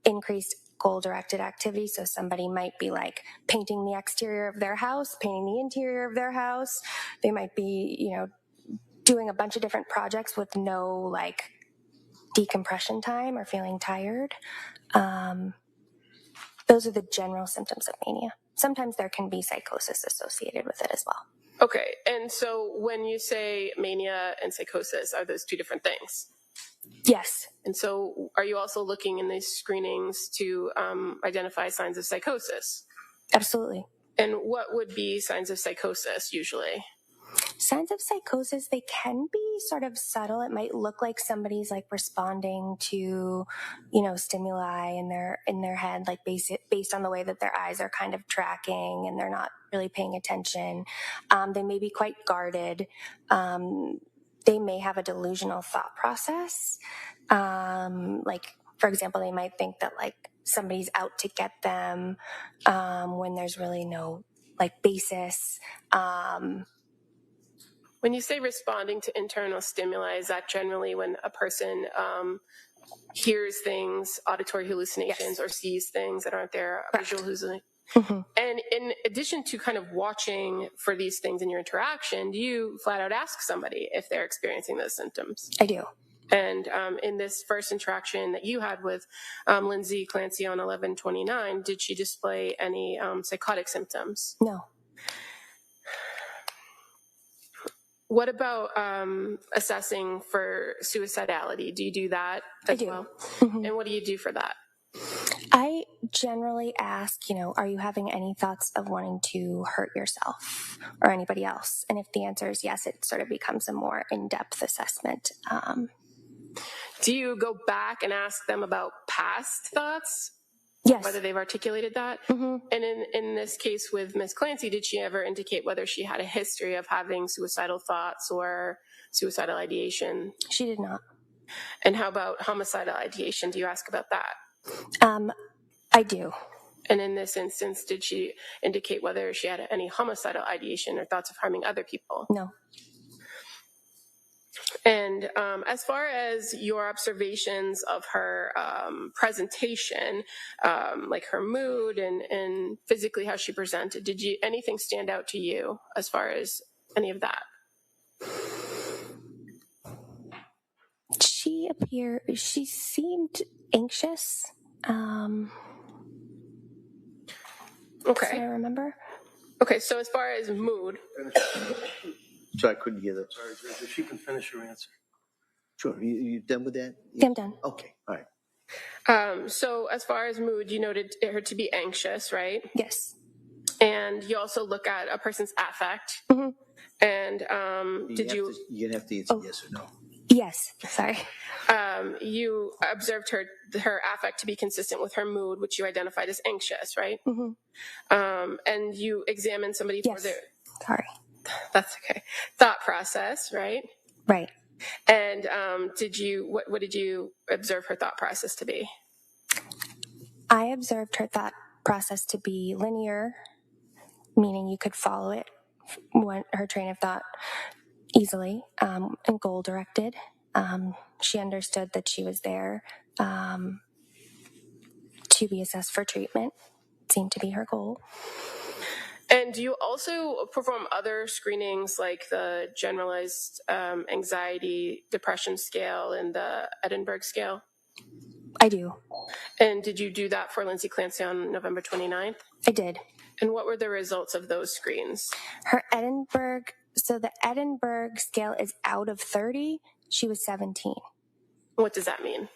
[SPEAKER 10] Increased goal-directed activity. So somebody might be painting the exterior of their house, painting the interior of their house. They might be, doing a bunch of different projects with no decompression time or feeling tired. Those are the general symptoms of mania. Sometimes there can be psychosis associated with it as well.
[SPEAKER 5] Okay, and so when you say mania and psychosis, are those two different things?
[SPEAKER 10] Yes.
[SPEAKER 5] And so are you also looking in these screenings to identify signs of psychosis?
[SPEAKER 10] Absolutely.
[SPEAKER 5] And what would be signs of psychosis usually?
[SPEAKER 10] Signs of psychosis, they can be sort of subtle. It might look like somebody's responding to, stimuli in their head, based on the way that their eyes are kind of tracking and they're not really paying attention. They may be quite guarded. They may have a delusional thought process. For example, they might think that somebody's out to get them when there's really no basis.
[SPEAKER 5] When you say responding to internal stimuli, is that generally when a person hears things, auditory hallucinations, yes, or sees things that aren't there, visual hallucinations? Mm-hmm. And in addition to kind of watching for these things in your interaction, do you flat out ask somebody if they're experiencing those symptoms?
[SPEAKER 10] I do.
[SPEAKER 5] And in this first interaction that you had with Lindsay Clancy on 11/29, did she display any psychotic symptoms?
[SPEAKER 10] No.
[SPEAKER 5] What about assessing for suicidality? Do you do that as well? Mm-hmm. And what do you do for that?
[SPEAKER 10] I generally ask, are you having any thoughts of wanting to hurt yourself or anybody else? And if the answer is yes, it sort of becomes a more in-depth assessment.
[SPEAKER 5] Do you go back and ask them about past thoughts?
[SPEAKER 10] Yes.
[SPEAKER 5] Whether they've articulated that? Mm-hmm. And in this case with Ms. Clancy, did she ever indicate whether she had a history of having suicidal thoughts or suicidal ideation?
[SPEAKER 10] She did not.
[SPEAKER 5] And how about homicidal ideation? Do you ask about that?
[SPEAKER 10] I do.
[SPEAKER 5] And in this instance, did she indicate whether she had any homicidal ideation or thoughts of harming other people?
[SPEAKER 10] No.
[SPEAKER 5] And as far as your observations of her presentation, like her mood and physically how she presented, did anything stand out to you as far as any of that?
[SPEAKER 10] She seemed anxious.
[SPEAKER 5] Okay.
[SPEAKER 10] Can I remember?
[SPEAKER 5] Okay, so as far as mood.
[SPEAKER 3] So I couldn't hear that.
[SPEAKER 6] Sorry, if she can finish her answer.
[SPEAKER 3] Sure. You done with that?
[SPEAKER 10] Yeah, I'm done.
[SPEAKER 3] Okay. All
[SPEAKER 5] right. So as far as mood, you noted her to be anxious, right?
[SPEAKER 10] Yes.
[SPEAKER 5] And you also look at a person's affect.
[SPEAKER 10] Mm-hmm.
[SPEAKER 5] And
[SPEAKER 3] You're going to have to answer yes or no.
[SPEAKER 10] Yes, sorry.
[SPEAKER 5] You observed her affect to be consistent with her mood, which you identified as anxious, right?
[SPEAKER 10] Mm-hmm.
[SPEAKER 5] And you examined somebody for
[SPEAKER 10] Yes.
[SPEAKER 5] their
[SPEAKER 10] Sorry.
[SPEAKER 5] that's okay thought process, right?
[SPEAKER 10] Right.
[SPEAKER 5] And what did you observe her thought process to be?
[SPEAKER 10] I observed her thought process to be linear, meaning you could follow it, her train of thought easily, and goal directed. She understood that she was there to be assessed for treatment. Seemed to be her goal.
[SPEAKER 5] And do you also perform other screenings like the generalized anxiety depression scale and the Edinburgh scale?
[SPEAKER 10] I do.
[SPEAKER 5] And did you do that for Lindsay Clancy on November 29th?
[SPEAKER 10] I did.
[SPEAKER 5] And what were the results of those screens?
[SPEAKER 10] The Edinburgh scale is out of 30. She was 17.
[SPEAKER 5] What does that mean?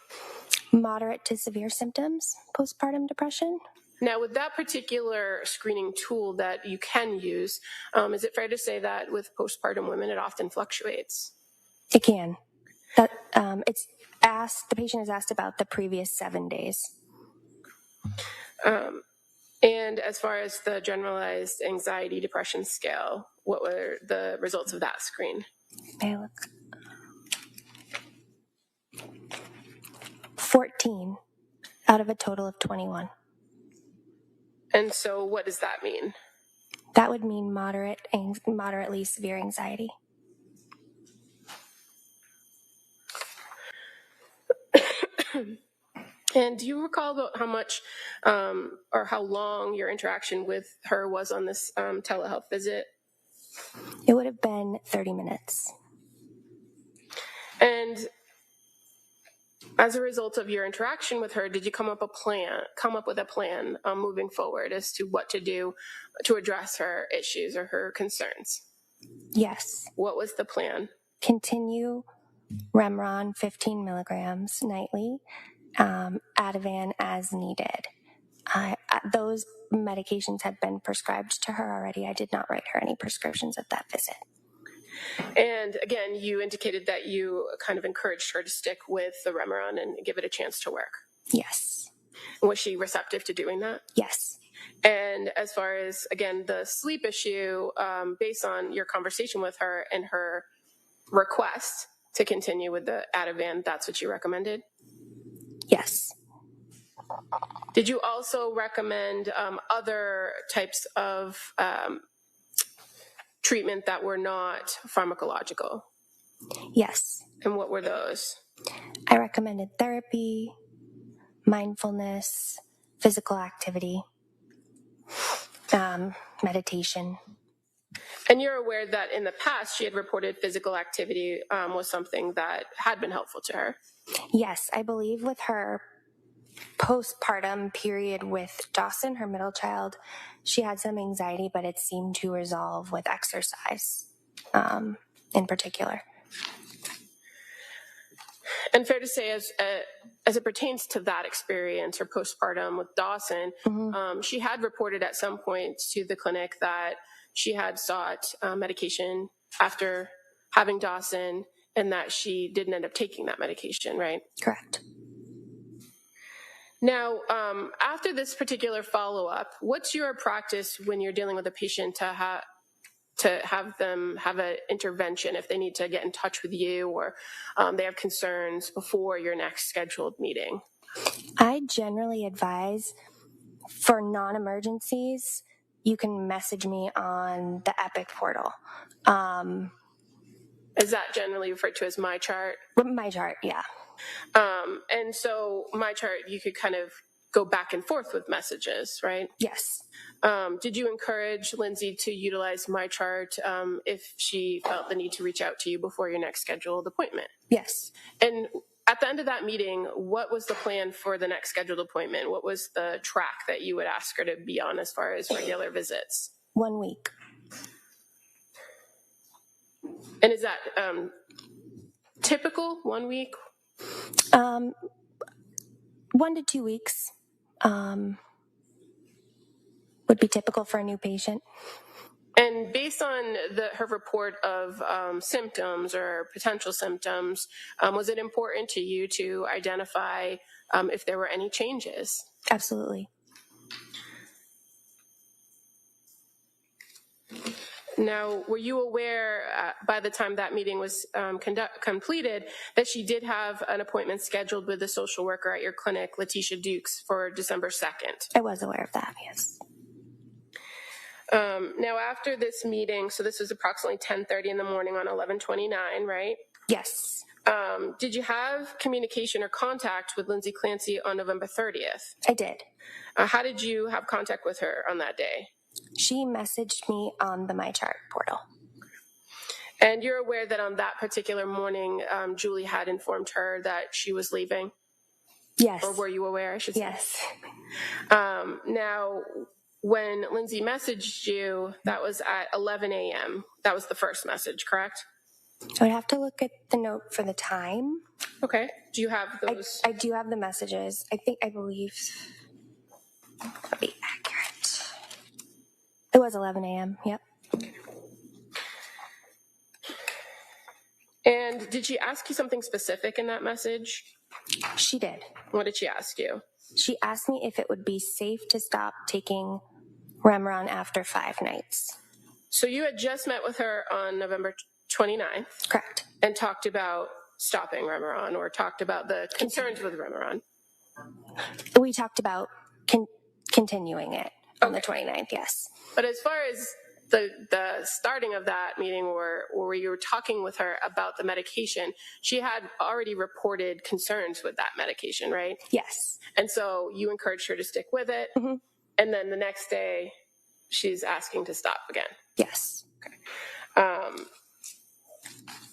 [SPEAKER 10] Moderate to severe symptoms, postpartum depression.
[SPEAKER 5] Now, with that particular screening tool that you can use, is it fair to say that with postpartum women, it often fluctuates?
[SPEAKER 10] It can. The patient is asked about the previous 7 days.
[SPEAKER 5] And as far as the generalized anxiety depression scale, what were the results of that screen?
[SPEAKER 10] May I look? 14 out of a total of 21.
[SPEAKER 5] And so what does that mean?
[SPEAKER 10] That would mean moderately severe anxiety.
[SPEAKER 5] And do you recall about how much or how long your interaction with her was on this telehealth visit?
[SPEAKER 10] It would have been 30 minutes.
[SPEAKER 5] And as a result of your interaction with her, did you come up with a plan moving forward as to what to do to address her issues or her concerns?
[SPEAKER 10] Yes.
[SPEAKER 5] What was the plan?
[SPEAKER 10] Continue Remeron 15 milligrams nightly, Ativan as needed. Those medications had been prescribed to her already. I did not write her any prescriptions at that visit.
[SPEAKER 5] And again, you indicated that you kind of encouraged her to stick with the Remeron and give it a chance to work.
[SPEAKER 10] Yes.
[SPEAKER 5] Was she receptive to doing that?
[SPEAKER 10] Yes.
[SPEAKER 5] And as far as, again, the sleep issue, based on your conversation with her and her request to continue with the Ativan, that's what you recommended?
[SPEAKER 10] Yes.
[SPEAKER 5] Did you also recommend other types of treatment that were not pharmacological?
[SPEAKER 10] Yes.
[SPEAKER 5] And what were those?
[SPEAKER 10] I recommended therapy, mindfulness, physical activity, meditation.
[SPEAKER 5] And you're aware that in the past she had reported physical activity was something that had been helpful to her?
[SPEAKER 10] Yes, I believe with her postpartum period with Dawson, her middle child, she had some anxiety, but it seemed to resolve with exercise in particular.
[SPEAKER 5] And fair to say, as it pertains to that experience, her postpartum with Dawson, she had reported at some point to the clinic that she had sought medication after having Dawson and that she didn't end up taking that medication, right?
[SPEAKER 10] Correct.
[SPEAKER 5] Now, after this particular follow-up, what's your practice when you're dealing with a patient to have them have an intervention if they need to get in touch with you or they have concerns before your next scheduled meeting?
[SPEAKER 10] I generally advise for non-emergencies, you can message me on the Epic portal.
[SPEAKER 5] Is that generally referred to as My Chart?
[SPEAKER 10] My Chart, yeah.
[SPEAKER 5] And so My Chart, you could kind of go back and forth with messages, right?
[SPEAKER 10] Yes.
[SPEAKER 5] Did you encourage Lindsay to utilize My Chart if she felt the need to reach out to you before your next scheduled appointment?
[SPEAKER 10] Yes.
[SPEAKER 5] And at the end of that meeting, what was the plan for the next scheduled appointment? What was the track that you would ask her to be on as far as regular visits?
[SPEAKER 10] 1 week.
[SPEAKER 5] And is that typical, 1 week?
[SPEAKER 10] 1 to 2 weeks would be typical for a new patient.
[SPEAKER 5] And based on her report of symptoms or potential symptoms, was it important to you to identify if there were any changes?
[SPEAKER 10] Absolutely.
[SPEAKER 5] Now, were you aware by the time that meeting was completed that she did have an appointment scheduled with a social worker at your clinic, Letitia Dukes, for December 2nd?
[SPEAKER 10] I was aware of that, yes.
[SPEAKER 5] Now, after this meeting, so this was approximately 10:30 in the morning on 11/29, right?
[SPEAKER 10] Yes.
[SPEAKER 5] Did you have communication or contact with Lindsay Clancy on November 30th?
[SPEAKER 10] I did.
[SPEAKER 5] How did you have contact with her on that day?
[SPEAKER 10] She messaged me on the MyChart portal.
[SPEAKER 5] And you're aware that on that particular morning, Julie had informed her that she was leaving?
[SPEAKER 10] Yes.
[SPEAKER 5] Or were you aware, I should say?
[SPEAKER 10] Yes.
[SPEAKER 5] Now, when Lindsay messaged you, that was at 11 a.m. That was the first message, correct?
[SPEAKER 10] I would have to look at the note for the time.
[SPEAKER 5] Okay. Do you have those?
[SPEAKER 10] I do have the messages. I believe that'll be accurate. It was 11 a.m. Yep.
[SPEAKER 5] And did she ask you something specific in that message?
[SPEAKER 10] She did.
[SPEAKER 5] What did she ask you?
[SPEAKER 10] She asked me if it would be safe to stop taking Remeron after 5 nights.
[SPEAKER 5] So you had just met with her on November 29th.
[SPEAKER 10] Correct.
[SPEAKER 5] And talked about stopping Remeron, or talked about the concerns with Remeron.
[SPEAKER 10] We talked about continuing it on the 29th, yes.
[SPEAKER 5] But as far as the starting of that meeting where you were talking with her about the medication, she had already reported concerns with that medication, right?
[SPEAKER 10] Yes.
[SPEAKER 5] And so you encouraged her to stick with it.
[SPEAKER 10] Mm-hmm.
[SPEAKER 5] And then the next day, she's asking to stop again.
[SPEAKER 10] Yes.
[SPEAKER 5] Okay.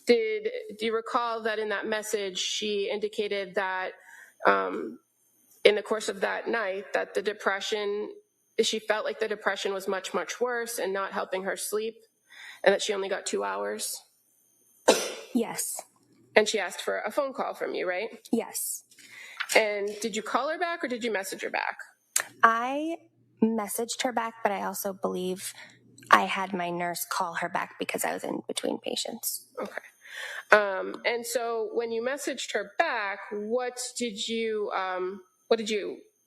[SPEAKER 5] Do you recall that in that message, she indicated that in the course of that night, that she felt like the depression was much, much worse and not helping her sleep, and that she only got 2 hours?
[SPEAKER 10] Yes.
[SPEAKER 5] And she asked for a phone call from you, right?
[SPEAKER 10] Yes.
[SPEAKER 5] And did you call her back or did you message her back?
[SPEAKER 10] I messaged her back, but I also believe I had my nurse call her back because I was in between patients.
[SPEAKER 5] Okay. And so when you messaged her back, what did you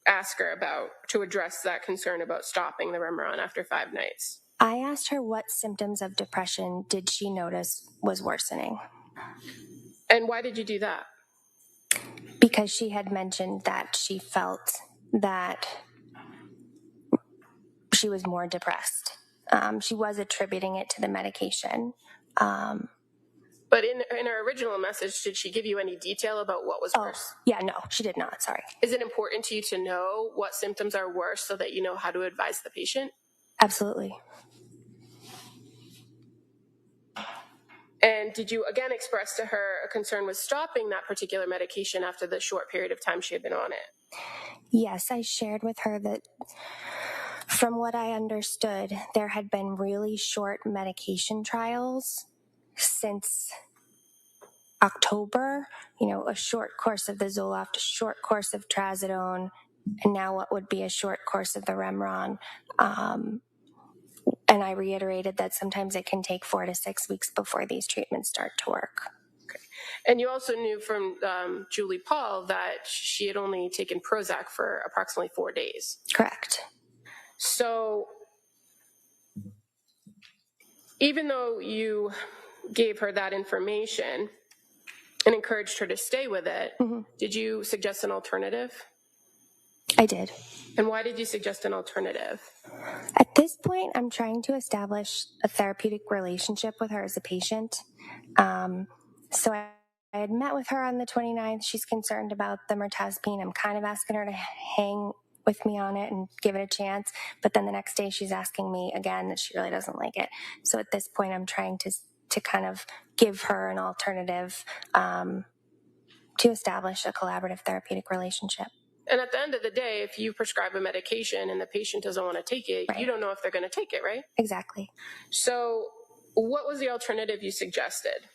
[SPEAKER 5] ask her about to address that concern about stopping the Remeron after 5 nights?
[SPEAKER 10] I asked her what symptoms of depression did she notice was worsening.
[SPEAKER 5] And why did you do that?
[SPEAKER 10] Because she had mentioned that she felt that she was more depressed. She was attributing it to the medication.
[SPEAKER 5] But in her original message, did she give you any detail about what was worse?
[SPEAKER 10] Yeah, no, she did not. Sorry.
[SPEAKER 5] Is it important to you to know what symptoms are worse so that you know how to advise the patient?
[SPEAKER 10] Absolutely.
[SPEAKER 5] And did you again express to her a concern with stopping that particular medication after the short period of time she had been on it?
[SPEAKER 10] Yes, I shared with her that from what I understood, there had been really short medication trials since October, a short course of the Zoloft, a short course of Trazodone, and now what would be a short course of the Remeron. And I reiterated that sometimes it can take 4 to 6 weeks before these treatments start to work.
[SPEAKER 5] Okay. And you also knew from Julie Paul that she had only taken Prozac for approximately 4 days.
[SPEAKER 10] Correct.
[SPEAKER 5] So even though you gave her that information and encouraged her to stay with it, did you suggest an alternative?
[SPEAKER 10] I did.
[SPEAKER 5] And why did you suggest an alternative?
[SPEAKER 10] At this point, I'm trying to establish a therapeutic relationship with her as a patient. So I had met with her on the 29th. She's concerned about the mirtazapine. I'm kind of asking her to hang with me on it and give it a chance. But then the next day she's asking me again that she really doesn't like it. So at this point, I'm trying to kind of give her an alternative to establish a collaborative therapeutic relationship.
[SPEAKER 5] And at the end of the day, if you prescribe a medication and the patient doesn't want to take it, right, you don't know if they're going to take it, right?
[SPEAKER 10] Exactly.
[SPEAKER 5] So what was the alternative you suggested?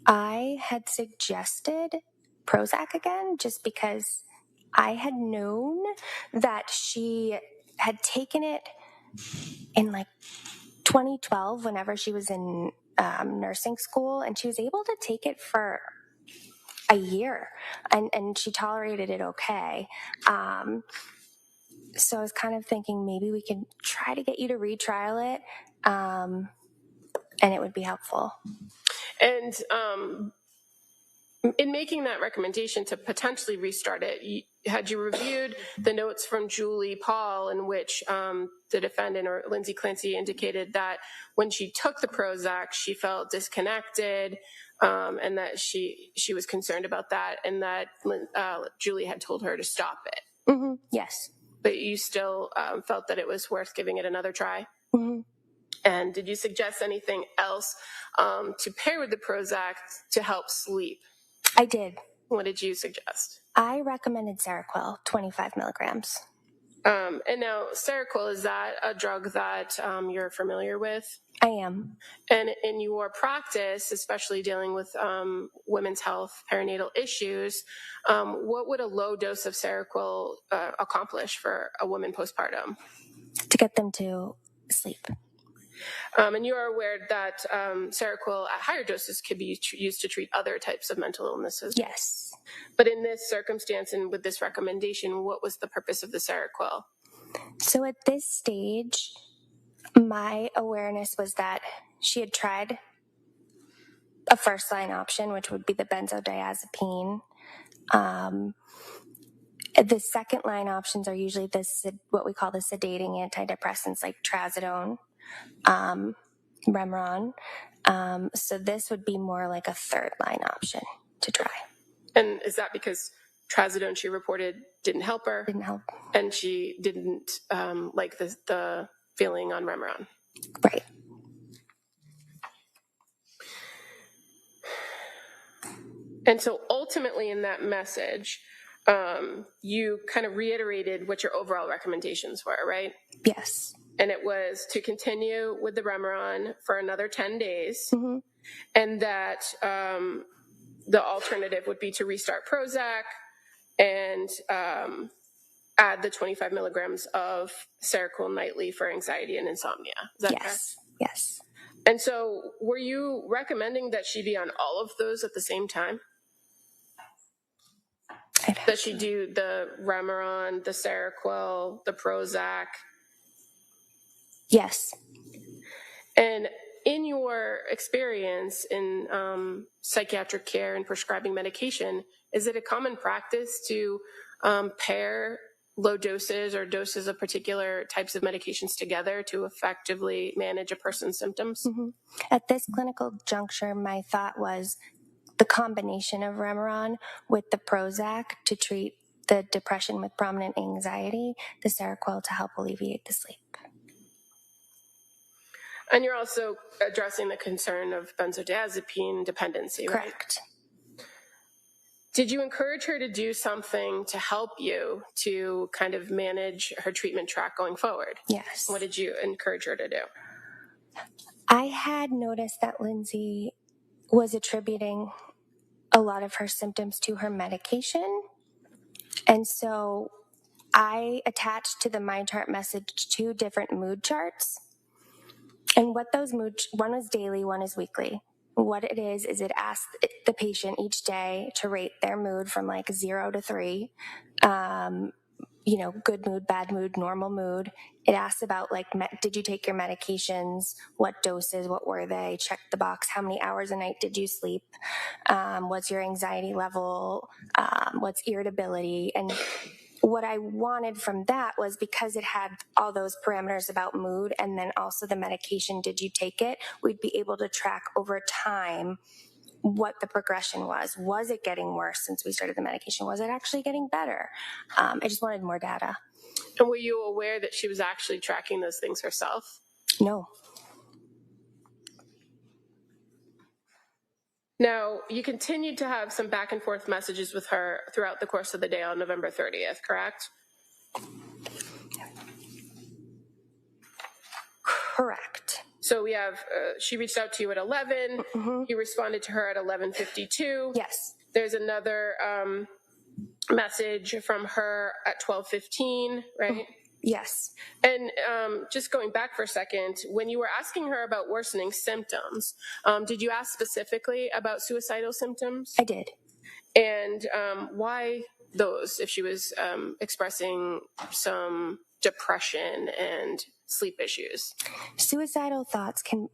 [SPEAKER 10] I had suggested Prozac again, just because I had known that she had taken it in like 2012, whenever she was in nursing school, and she was able to take it for a year, and she tolerated it okay. So I was kind of thinking maybe we could try to get you to retrial it, and it would be helpful.
[SPEAKER 5] And in making that recommendation to potentially restart it, had you reviewed the notes from Julie Paul in which the defendant, or Lindsay Clancy, indicated that when she took the Prozac, she felt disconnected, and that she was concerned about that, and that Julie had told her to stop it?
[SPEAKER 10] Mm-hmm. Yes.
[SPEAKER 5] But you still felt that it was worth giving it another try?
[SPEAKER 10] Mm-hmm.
[SPEAKER 5] And did you suggest anything else to pair with the Prozac to help sleep?
[SPEAKER 10] I did.
[SPEAKER 5] What did you suggest?
[SPEAKER 10] I recommended Seroquel, 25 milligrams.
[SPEAKER 5] And now, Seroquel, is that a drug that you're familiar with?
[SPEAKER 10] I am.
[SPEAKER 5] And in your practice, especially dealing with women's health, perinatal issues, what would a low dose of Seroquel accomplish for a woman postpartum?
[SPEAKER 10] To get them to sleep.
[SPEAKER 5] And you are aware that Seroquel at higher doses could be used to treat other types of mental illnesses?
[SPEAKER 10] Yes.
[SPEAKER 5] But in this circumstance and with this recommendation, what was the purpose of the Seroquel?
[SPEAKER 10] So at this stage, my awareness was that she had tried a first-line option, which would be the benzodiazepine. The second-line options are usually what we call the sedating antidepressants, like trazodone, Remeron. So this would be more like a third-line option to try.
[SPEAKER 5] And is that because trazodone, she reported, didn't help her?
[SPEAKER 10] Didn't help.
[SPEAKER 5] And she didn't like the feeling on Remeron?
[SPEAKER 10] Right.
[SPEAKER 5] And so ultimately in that message, you kind of reiterated what your overall recommendations were, right?
[SPEAKER 10] Yes.
[SPEAKER 5] And it was to continue with the Remeron for another 10 days,
[SPEAKER 10] Mm-hmm.
[SPEAKER 5] and that the alternative would be to restart Prozac and add the 25 milligrams of Seroquel nightly for anxiety and insomnia. Is that correct?
[SPEAKER 10] Yes.
[SPEAKER 5] And so were you recommending that she be on all of those at the same time? That she do the Remeron, the Seroquel, the Prozac?
[SPEAKER 10] Yes.
[SPEAKER 5] And in your experience in psychiatric care and prescribing medication, is it a common practice to pair low doses or doses of particular types of medications together to effectively manage a person's symptoms?
[SPEAKER 10] Mm-hmm. At this clinical juncture, my thought was the combination of Remeron with the Prozac to treat the depression with prominent anxiety, the Seroquel to help alleviate the sleep.
[SPEAKER 5] And you're also addressing the concern of benzodiazepine dependency, right?
[SPEAKER 10] Correct.
[SPEAKER 5] Did you encourage her to do something to help you to kind of manage her treatment track going forward?
[SPEAKER 10] Yes.
[SPEAKER 5] What did you encourage her to do?
[SPEAKER 10] I had noticed that Lindsay was attributing a lot of her symptoms to her medication. And so I attached to the MindChart message 2 different mood charts. And what those one is daily, one is weekly. What it is it asks the patient each day to rate their mood from like 0 to 3. Good mood, bad mood, normal mood. It asks about like, did you take your medications? What doses? What were they? Check the box. How many hours a night did you sleep? What's your anxiety level? What's irritability? And what I wanted from that was, because it had all those parameters about mood and then also the medication, did you take it? We'd be able to track over time what the progression was. Was it getting worse since we started the medication? Was it actually getting better? I just wanted more data.
[SPEAKER 5] And were you aware that she was actually tracking those things herself?
[SPEAKER 10] No.
[SPEAKER 5] Now, you continued to have some back and forth messages with her throughout the course of the day on November 30th, correct?
[SPEAKER 10] Correct.
[SPEAKER 5] So we have, she reached out to you at 11. Mm-hmm. You responded to her at 11:52.
[SPEAKER 10] Yes.
[SPEAKER 5] There's another message from her at 12:15, right?
[SPEAKER 10] Yes.
[SPEAKER 5] And just going back for a second, when you were asking her about worsening symptoms, did you ask specifically about suicidal symptoms?
[SPEAKER 10] I did.
[SPEAKER 5] And why those, if she was expressing some depression and sleep issues?
[SPEAKER 10] Suicidal thoughts can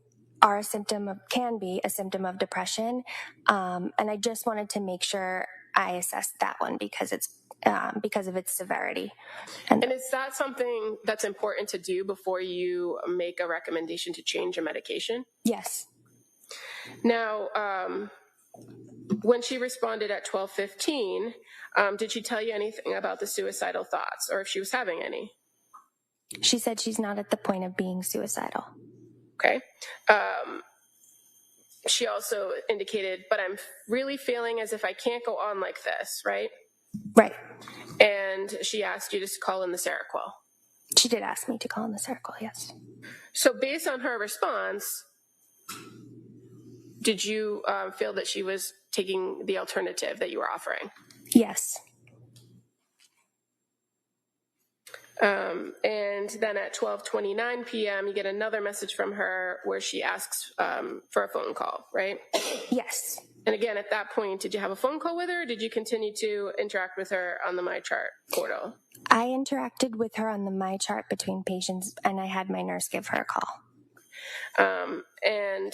[SPEAKER 10] be a symptom of depression, and I just wanted to make sure I assessed that one because of its severity.
[SPEAKER 5] And is that something that's important to do before you make a recommendation to change a medication?
[SPEAKER 10] Yes.
[SPEAKER 5] Now, when she responded at 12:15, did she tell you anything about the suicidal thoughts, or if she was having any?
[SPEAKER 10] She said she's not at the point of being suicidal.
[SPEAKER 5] Okay. She also indicated, but I'm really feeling as if I can't go on like this, right?
[SPEAKER 10] Right.
[SPEAKER 5] And she asked you to call in the Seroquel.
[SPEAKER 10] She did ask me to call in the Seroquel, yes.
[SPEAKER 5] So based on her response, did you feel that she was taking the alternative that you were offering?
[SPEAKER 10] Yes.
[SPEAKER 5] And then at 12:29 p.m., you get another message from her where she asks for a phone call, right?
[SPEAKER 10] Yes.
[SPEAKER 5] And again, at that point, did you have a phone call with her, or did you continue to interact with her on the MyChart portal?
[SPEAKER 10] I interacted with her on the MyChart between patients, and I had my nurse give her a call.
[SPEAKER 5] And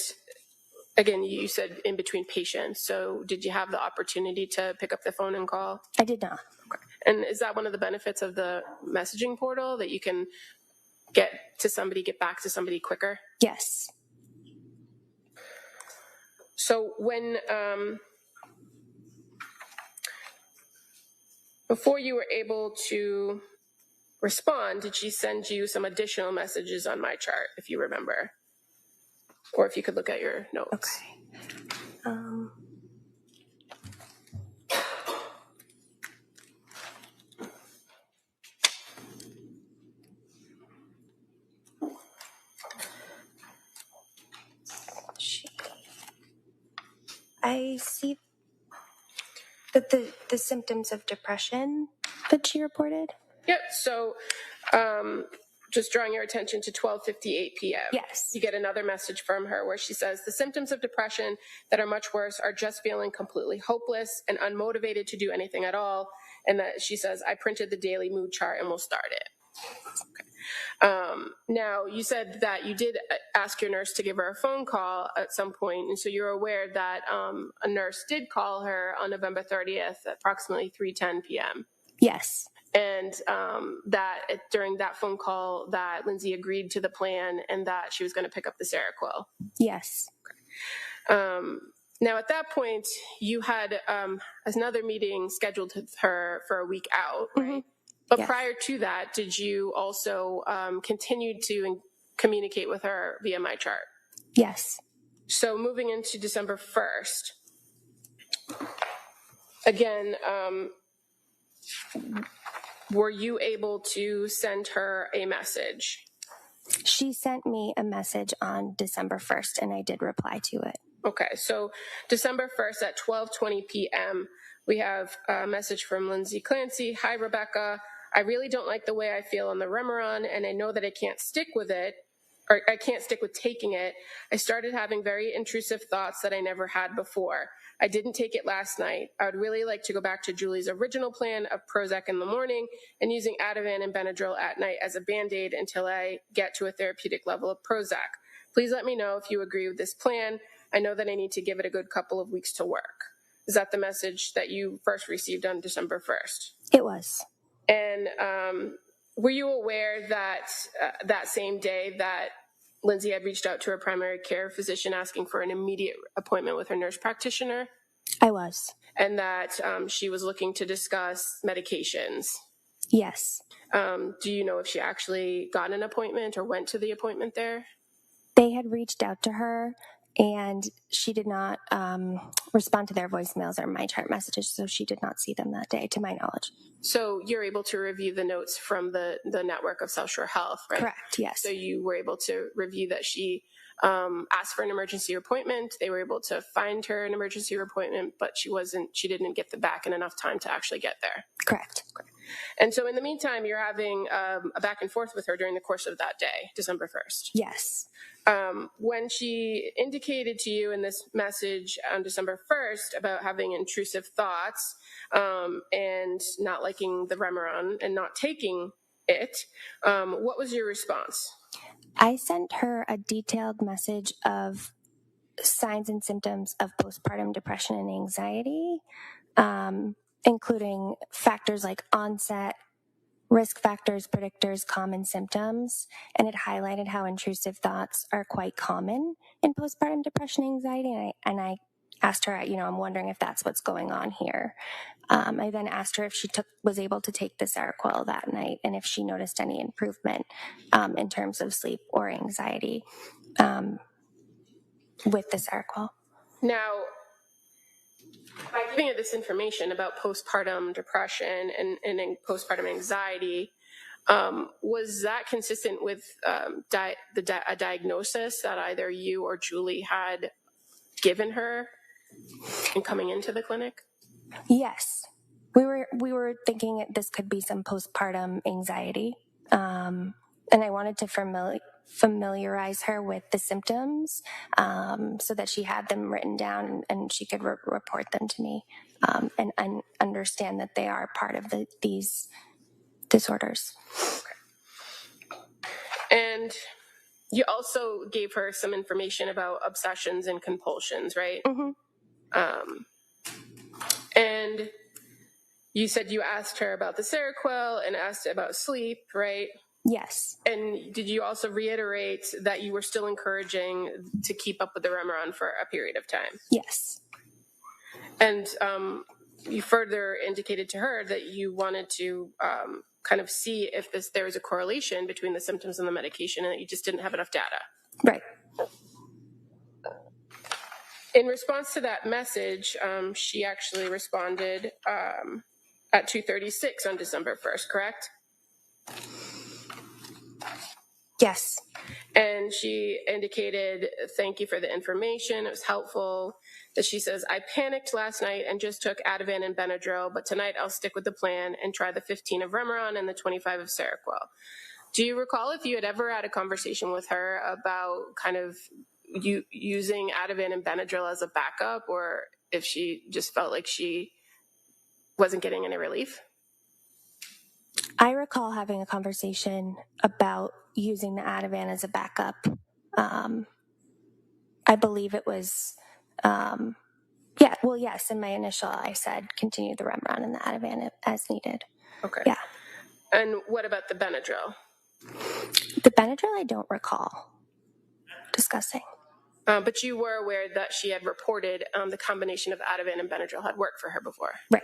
[SPEAKER 5] again, you said in between patients. So did you have the opportunity to pick up the phone and call?
[SPEAKER 10] I did not.
[SPEAKER 5] Okay. And is that one of the benefits of the messaging portal, that you can get back to somebody quicker?
[SPEAKER 10] Yes.
[SPEAKER 5] So when, before you were able to respond, did she send you some additional messages on MyChart, if you remember? Or if you could look at your notes.
[SPEAKER 10] Okay. I see that the symptoms of depression that she reported.
[SPEAKER 5] Yep. So just drawing your attention to 12:58 p.m.
[SPEAKER 10] Yes.
[SPEAKER 5] You get another message from her where she says, the symptoms of depression that are much worse are just feeling completely hopeless and unmotivated to do anything at all. And that she says, I printed the daily mood chart and we'll start it. Okay. Now, you said that you did ask your nurse to give her a phone call at some point, and so you're aware that a nurse did call her on November 30th at approximately 3:10 p.m.
[SPEAKER 10] Yes.
[SPEAKER 5] And that during that phone call that Lindsay agreed to the plan and that she was going to pick up the Seroquel.
[SPEAKER 10] Yes.
[SPEAKER 5] Now, at that point, you had another meeting scheduled with her for a week out, right? Mm-hmm. But yes. Prior to that, did you also continue to communicate with her via MyChart?
[SPEAKER 10] Yes.
[SPEAKER 5] So moving into December 1st, again, were you able to send her a message?
[SPEAKER 10] She sent me a message on December 1st, and I did reply to it.
[SPEAKER 5] Okay, so December 1st at 12:20 p.m., we have a message from Lindsay Clancy. Hi, Rebecca. I really don't like the way I feel on the Remeron, and I know that I can't stick with it, or I can't stick with taking it. I started having very intrusive thoughts that I never had before. I didn't take it last night. I would really like to go back to Julie's original plan of Prozac in the morning and using Ativan and Benadryl at night as a Band-Aid until I get to a therapeutic level of Prozac. Please let me know if you agree with this plan. I know that I need to give it a good couple of weeks to work. Is that the message that you first received on December 1st?
[SPEAKER 10] It was.
[SPEAKER 5] And were you aware that that same day that Lindsay had reached out to her primary care physician asking for an immediate appointment with her nurse practitioner?
[SPEAKER 10] I was.
[SPEAKER 5] And that she was looking to discuss medications?
[SPEAKER 10] Yes.
[SPEAKER 5] Do you know if she actually got an appointment or went to the appointment there?
[SPEAKER 10] They had reached out to her and she did not respond to their voicemails or my chart messages, so she did not see them that day, to my knowledge.
[SPEAKER 5] So you're able to review the notes from the network of South Shore Health, right?
[SPEAKER 10] Correct, yes.
[SPEAKER 5] So you were able to review that she asked for an emergency appointment. They were able to find her an emergency appointment, but she didn't get back in enough time to actually get there.
[SPEAKER 10] Correct.
[SPEAKER 5] And so in the meantime, you're having a back and forth with her during the course of that day, December 1st.
[SPEAKER 10] Yes.
[SPEAKER 5] When she indicated to you in this message on December 1st about having intrusive thoughts and not liking the Remeron and not taking it, what was your response?
[SPEAKER 10] I sent her a detailed message of signs and symptoms of postpartum depression and anxiety, including factors like onset, risk factors, predictors, common symptoms, and it highlighted how intrusive thoughts are quite common in postpartum depression and anxiety. And I asked her, I'm wondering if that's what's going on here. I then asked her if she was able to take the Seroquel that night and if she noticed any improvement in terms of sleep or anxiety with the Seroquel.
[SPEAKER 5] Now, by giving her this information about postpartum depression and postpartum anxiety, was that consistent with a diagnosis that either you or Julie had given her in coming into the clinic?
[SPEAKER 10] Yes. We were thinking this could be some postpartum anxiety. And I wanted to familiarize her with the symptoms so that she had them written down and she could report them to me and understand that they are part of these disorders.
[SPEAKER 5] Okay. And you also gave her some information about obsessions and compulsions, right?
[SPEAKER 10] Mm-hmm.
[SPEAKER 5] And you said you asked her about the Seroquel and asked about sleep, right?
[SPEAKER 10] Yes.
[SPEAKER 5] And did you also reiterate that you were still encouraging to keep up with the Remeron for a period of time?
[SPEAKER 10] Yes.
[SPEAKER 5] And you further indicated to her that you wanted to kind of see if there was a correlation between the symptoms and the medication and that you just didn't have enough data.
[SPEAKER 10] Right.
[SPEAKER 5] In response to that message, she actually responded at 2:36 on December 1st, correct?
[SPEAKER 10] Yes.
[SPEAKER 5] And she indicated, thank you for the information. It was helpful. That she says, I panicked last night and just took Ativan and Benadryl, but tonight I'll stick with the plan and try the 15 of Remeron and the 25 of Seroquel. Do you recall if you had ever had a conversation with her about kind of you using Ativan and Benadryl as a backup, or if she just felt like she wasn't getting any relief?
[SPEAKER 10] I recall having a conversation about using the Ativan as a backup. I believe it was, yes, in my initial, I said continue the Remeron and the Ativan as needed.
[SPEAKER 5] Okay.
[SPEAKER 10] Yeah.
[SPEAKER 5] And what about the Benadryl?
[SPEAKER 10] The Benadryl I don't recall discussing.
[SPEAKER 5] But you were aware that she had reported the combination of Ativan and Benadryl had worked for her before.
[SPEAKER 10] Right.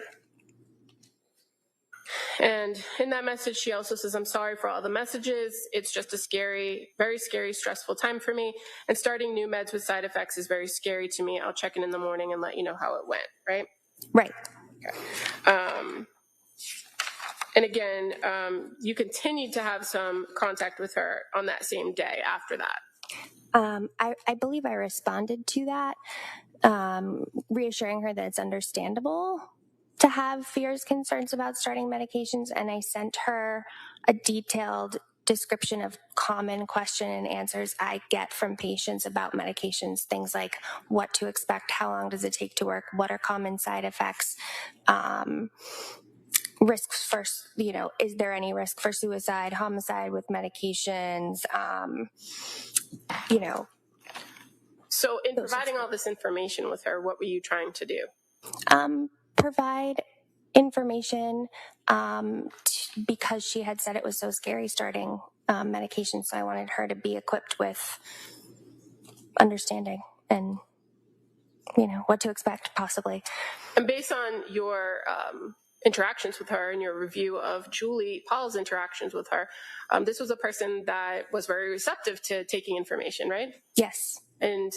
[SPEAKER 5] And in that message, she also says, I'm sorry for all the messages. It's just a scary, very scary, stressful time for me. And starting new meds with side effects is very scary to me. I'll check in the morning and let you know how it went, right?
[SPEAKER 10] Right.
[SPEAKER 5] Okay. And again, you continued to have some contact with her on that same day after that.
[SPEAKER 10] I believe I responded to that, reassuring her that it's understandable to have fears, concerns about starting medications, and I sent her a detailed description of common question and answers I get from patients about medications, things like what to expect, how long does it take to work, what are common side effects, risks for, is there any risk for suicide, homicide with medications,
[SPEAKER 5] So in providing all this information with her, what were you trying to do?
[SPEAKER 10] Provide information because she had said it was so scary starting medication, so I wanted her to be equipped with understanding and what to expect possibly.
[SPEAKER 5] And based on your interactions with her and your review of Julie Paul's interactions with her, this was a person that was very receptive to taking information, right?
[SPEAKER 10] Yes.
[SPEAKER 5] And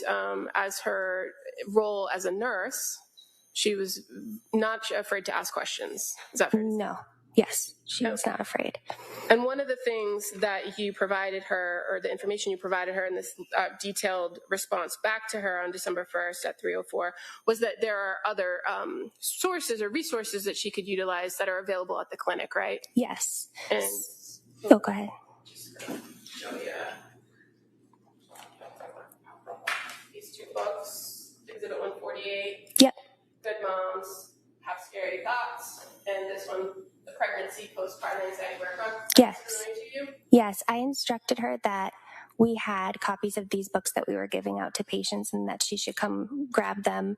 [SPEAKER 5] as her role as a nurse, she was not afraid to ask questions. Is that fair?
[SPEAKER 10] No. Yes, she was not afraid.
[SPEAKER 5] And one of the things that you provided her, or the information you provided her in this detailed response back to her on December 1st at 3:04, was that there are other sources or resources that she could utilize that are available at the clinic, right?
[SPEAKER 10] Yes.
[SPEAKER 5] And
[SPEAKER 10] go ahead.
[SPEAKER 5] Show you these two books, Exhibit 148.
[SPEAKER 10] Yep.
[SPEAKER 5] Good Moms Have Scary Thoughts, and this one, The Pregnancy Postpartum Anxiety Workbook.
[SPEAKER 10] Yes.
[SPEAKER 5] To you?
[SPEAKER 10] Yes, I instructed her that we had copies of these books that we were giving out to patients and that she should come grab them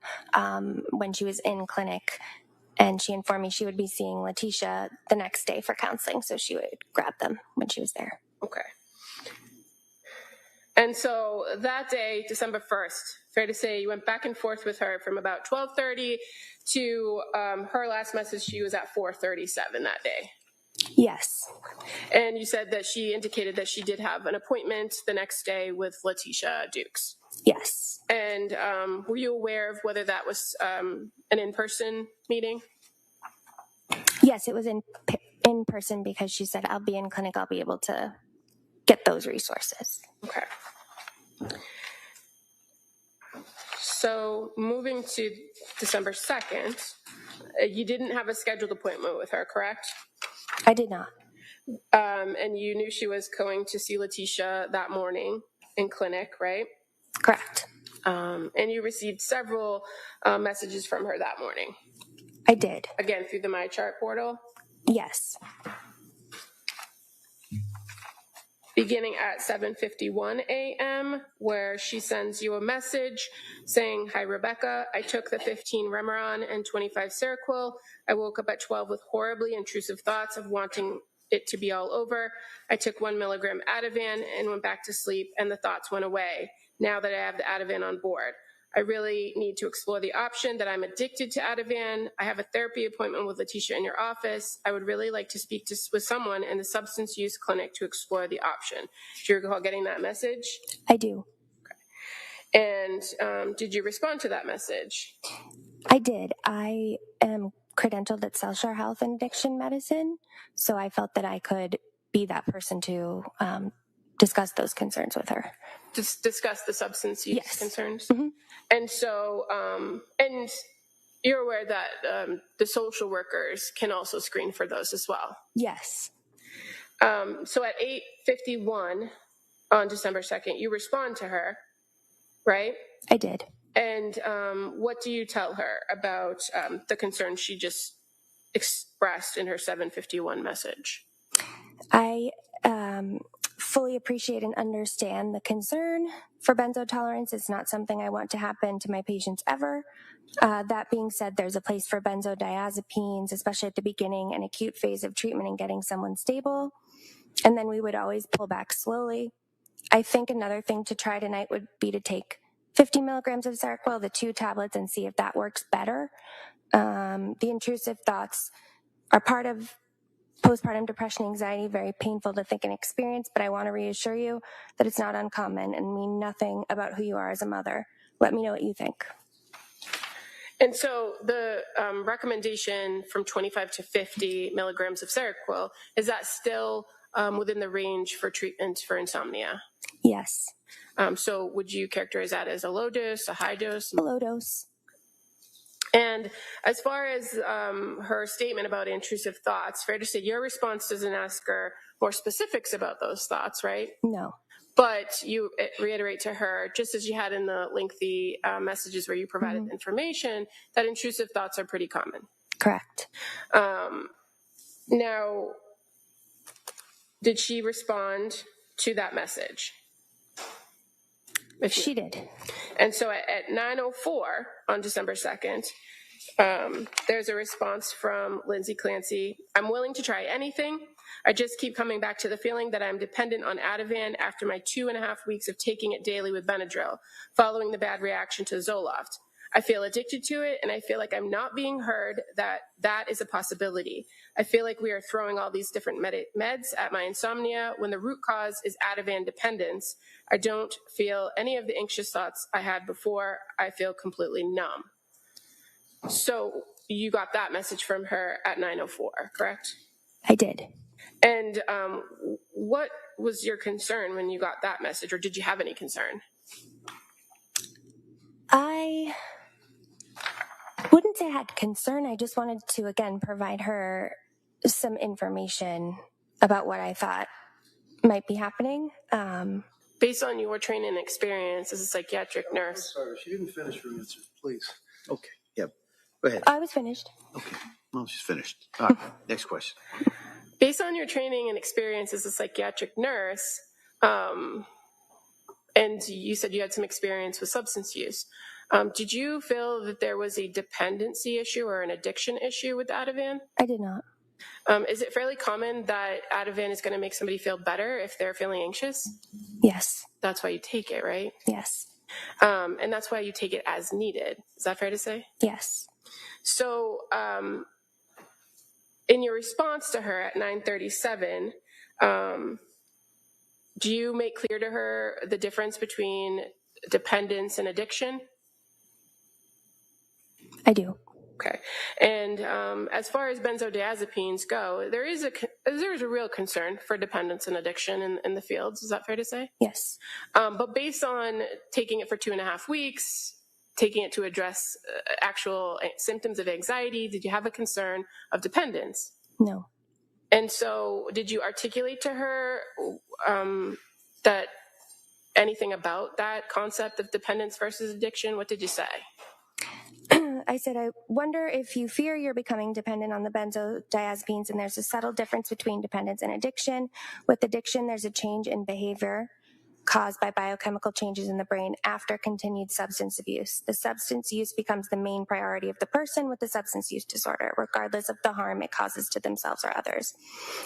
[SPEAKER 10] when she was in clinic. And she informed me she would be seeing Letitia the next day for counseling, so she would grab them when she was there.
[SPEAKER 5] Okay. And so that day, December 1st, fair to say you went back and forth with her from about 12:30 to her last message. She was at 4:37 that day.
[SPEAKER 10] Yes.
[SPEAKER 5] And you said that she indicated that she did have an appointment the next day with Letitia Dukes.
[SPEAKER 10] Yes.
[SPEAKER 5] And were you aware of whether that was an in-person meeting?
[SPEAKER 10] Yes, it was in person because she said, I'll be in clinic, I'll be able to get those resources.
[SPEAKER 5] Okay. So moving to December 2nd, you didn't have a scheduled appointment with her, correct?
[SPEAKER 10] I did not.
[SPEAKER 5] And you knew she was going to see Letitia that morning in clinic, right?
[SPEAKER 10] Correct.
[SPEAKER 5] And you received several messages from her that morning.
[SPEAKER 10] I did.
[SPEAKER 5] Again, through the MyChart portal?
[SPEAKER 10] Yes.
[SPEAKER 5] Beginning at 7:51 a.m., where she sends you a message saying, "Hi, Rebecca. I took the 15 Remeron and 25 Seroquel. I woke up at 12 with horribly intrusive thoughts of wanting it to be all over. I took 1 milligram Ativan and went back to sleep, and the thoughts went away. Now that I have the Ativan on board, I really need to explore the option that I'm addicted to Ativan. I have a therapy appointment with Letitia in your office. I would really like to speak with someone in the substance use clinic to explore the option." Do you recall getting that message?
[SPEAKER 10] I do.
[SPEAKER 5] Okay. And did you respond to that message?
[SPEAKER 10] I did. I am credentialed at Cellshare Health and Addiction Medicine, so I felt that I could be that person to discuss those concerns with her.
[SPEAKER 5] Just discuss the substance use concerns?
[SPEAKER 10] Mm-hmm.
[SPEAKER 5] And so, and you're aware that the social workers can also screen for those as well?
[SPEAKER 10] Yes.
[SPEAKER 5] So at 8:51 on December 2nd, you respond to her, right?
[SPEAKER 10] I did.
[SPEAKER 5] And what do you tell her about the concern she just expressed in her 7:51 message?
[SPEAKER 10] I fully appreciate and understand the concern for benzo tolerance. It's not something I want to happen to my patients ever. That being said, there's a place for benzodiazepines, especially at the beginning and acute phase of treatment and getting someone stable. And then we would always pull back slowly. I think another thing to try tonight would be to take 50 milligrams of Seroquel, the 2 tablets, and see if that works better. The intrusive thoughts are part of postpartum depression, anxiety, very painful to think and experience, but I want to reassure you that it's not uncommon and mean nothing about who you are as a mother. Let me know what you think.
[SPEAKER 5] And so the recommendation from 25 to 50 milligrams of Seroquel, is that still within the range for treatment for insomnia?
[SPEAKER 10] Yes.
[SPEAKER 5] So would you characterize that as a low dose, a high dose?
[SPEAKER 10] A low dose.
[SPEAKER 5] And as far as her statement about intrusive thoughts, fair to say your response doesn't ask her more specifics about those thoughts, right?
[SPEAKER 10] No.
[SPEAKER 5] But you reiterate to her, just as you had in the lengthy messages where you provided information, that intrusive thoughts are pretty common.
[SPEAKER 10] Correct.
[SPEAKER 5] Now, did she respond to that message?
[SPEAKER 10] She did.
[SPEAKER 5] And so at 9:04 on December 2nd, there's a response from Lindsay Clancy. "I'm willing to try anything. I just keep coming back to the feeling that I'm dependent on Ativan after my 2.5 weeks of taking it daily with Benadryl, following the bad reaction to Zoloft. I feel addicted to it, and I feel like I'm not being heard, that is a possibility. I feel like we are throwing all these different meds at my insomnia when the root cause is Ativan dependence. I don't feel any of the anxious thoughts I had before. I feel completely numb. So you got that message from her at 9:04, correct?
[SPEAKER 10] I did.
[SPEAKER 5] And what was your concern when you got that message, or did you have any concern?
[SPEAKER 10] I wouldn't say I had concern. I just wanted to, again, provide her some information about what I thought might be happening.
[SPEAKER 5] Based on your training and experience as a psychiatric nurse.
[SPEAKER 4] Sorry, she didn't finish her answer, please.
[SPEAKER 3] Okay, yeah, go ahead.
[SPEAKER 10] I was finished.
[SPEAKER 3] Okay, well, she's finished. All right, next question.
[SPEAKER 5] Based on your training and experience as a psychiatric nurse, and you said you had some experience with substance use, did you feel that there was a dependency issue or an addiction issue with Ativan?
[SPEAKER 10] I did not.
[SPEAKER 5] Is it fairly common that Ativan is going to make somebody feel better if they're feeling anxious?
[SPEAKER 10] Yes.
[SPEAKER 5] That's why you take it, right?
[SPEAKER 10] Yes.
[SPEAKER 5] And that's why you take it as needed. Is that fair to say?
[SPEAKER 10] Yes.
[SPEAKER 5] So in your response to her at 9:37, do you make clear to her the difference between dependence and addiction?
[SPEAKER 10] I do.
[SPEAKER 5] Okay. And as far as benzodiazepines go, there's a real concern for dependence and addiction in the fields. Is that fair to say?
[SPEAKER 10] Yes.
[SPEAKER 5] But based on taking it for 2.5 weeks, taking it to address actual symptoms of anxiety, did you have a concern of dependence?
[SPEAKER 10] No.
[SPEAKER 5] And so did you articulate to her that anything about that concept of dependence versus addiction? What did you say?
[SPEAKER 10] I said, I wonder if you fear you're becoming dependent on the benzodiazepines, and there's a subtle difference between dependence and addiction. With addiction, there's a change in behavior caused by biochemical changes in the brain after continued substance abuse. The substance use becomes the main priority of the person with the substance use disorder, regardless of the harm it causes to themselves or others.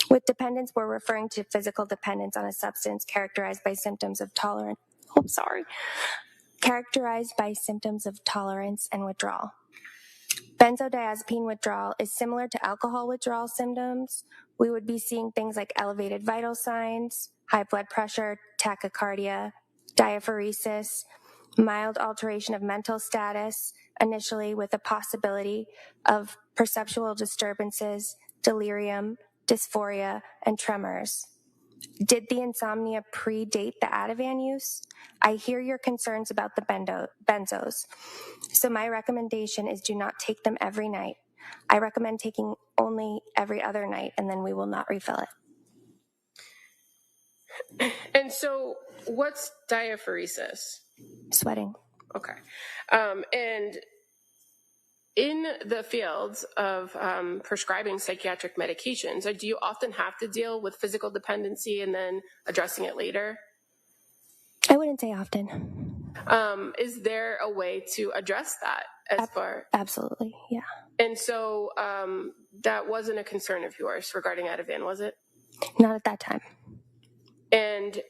[SPEAKER 10] With dependence, we're referring to physical dependence on a substance characterized by symptoms of tolerance. Characterized by symptoms of tolerance and withdrawal. Benzodiazepine withdrawal is similar to alcohol withdrawal symptoms. We would be seeing things like elevated vital signs, high blood pressure, tachycardia, diaphoresis, mild alteration of mental status, initially with a possibility of perceptual disturbances, delirium, dysphoria, and tremors. Did the insomnia predate the Ativan use? I hear your concerns about the benzos. So my recommendation is do not take them every night. I recommend taking only every other night, and then we will not refill it.
[SPEAKER 5] And so what's diaphoresis?
[SPEAKER 10] Sweating.
[SPEAKER 5] Okay. And in the fields of prescribing psychiatric medications, do you often have to deal with physical dependency and then addressing it later?
[SPEAKER 10] I wouldn't say often.
[SPEAKER 5] Is there a way to address that as far?
[SPEAKER 10] Absolutely, yeah.
[SPEAKER 5] And so that wasn't a concern of yours regarding Ativan, was it?
[SPEAKER 10] Not at that time.
[SPEAKER 5] And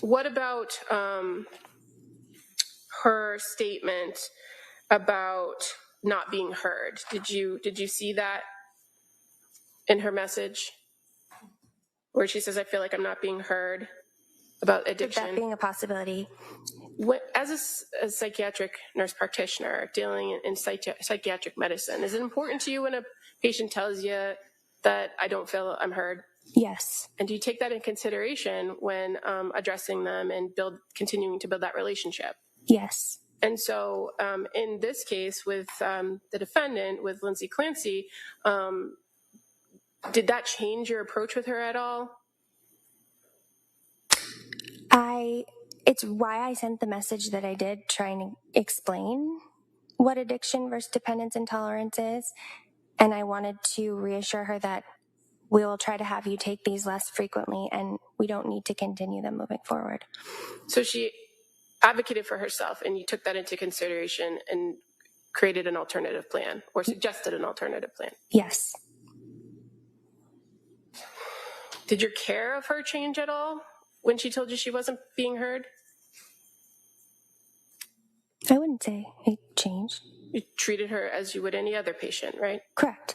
[SPEAKER 5] what about her statement about not being heard? Did you see that in her message, where she says, "I feel like I'm not being heard," about addiction?
[SPEAKER 10] That being a possibility.
[SPEAKER 5] As a psychiatric nurse practitioner dealing in psychiatric medicine, is it important to you when a patient tells you that I don't feel I'm heard?
[SPEAKER 10] Yes.
[SPEAKER 5] And do you take that in consideration when addressing them and continuing to build that relationship?
[SPEAKER 10] Yes.
[SPEAKER 5] And so in this case with the defendant, with Lindsay Clancy, did that change your approach with her at all?
[SPEAKER 10] It's why I sent the message that I did, trying to explain what addiction versus dependence and tolerance is. And I wanted to reassure her that we will try to have you take these less frequently, and we don't need to continue them moving forward.
[SPEAKER 5] So she advocated for herself, and you took that into consideration and created an alternative plan, or suggested an alternative plan?
[SPEAKER 10] Yes.
[SPEAKER 5] Did your care of her change at all when she told you she wasn't being heard?
[SPEAKER 10] I wouldn't say it changed.
[SPEAKER 5] You treated her as you would any other patient, right?
[SPEAKER 10] Correct.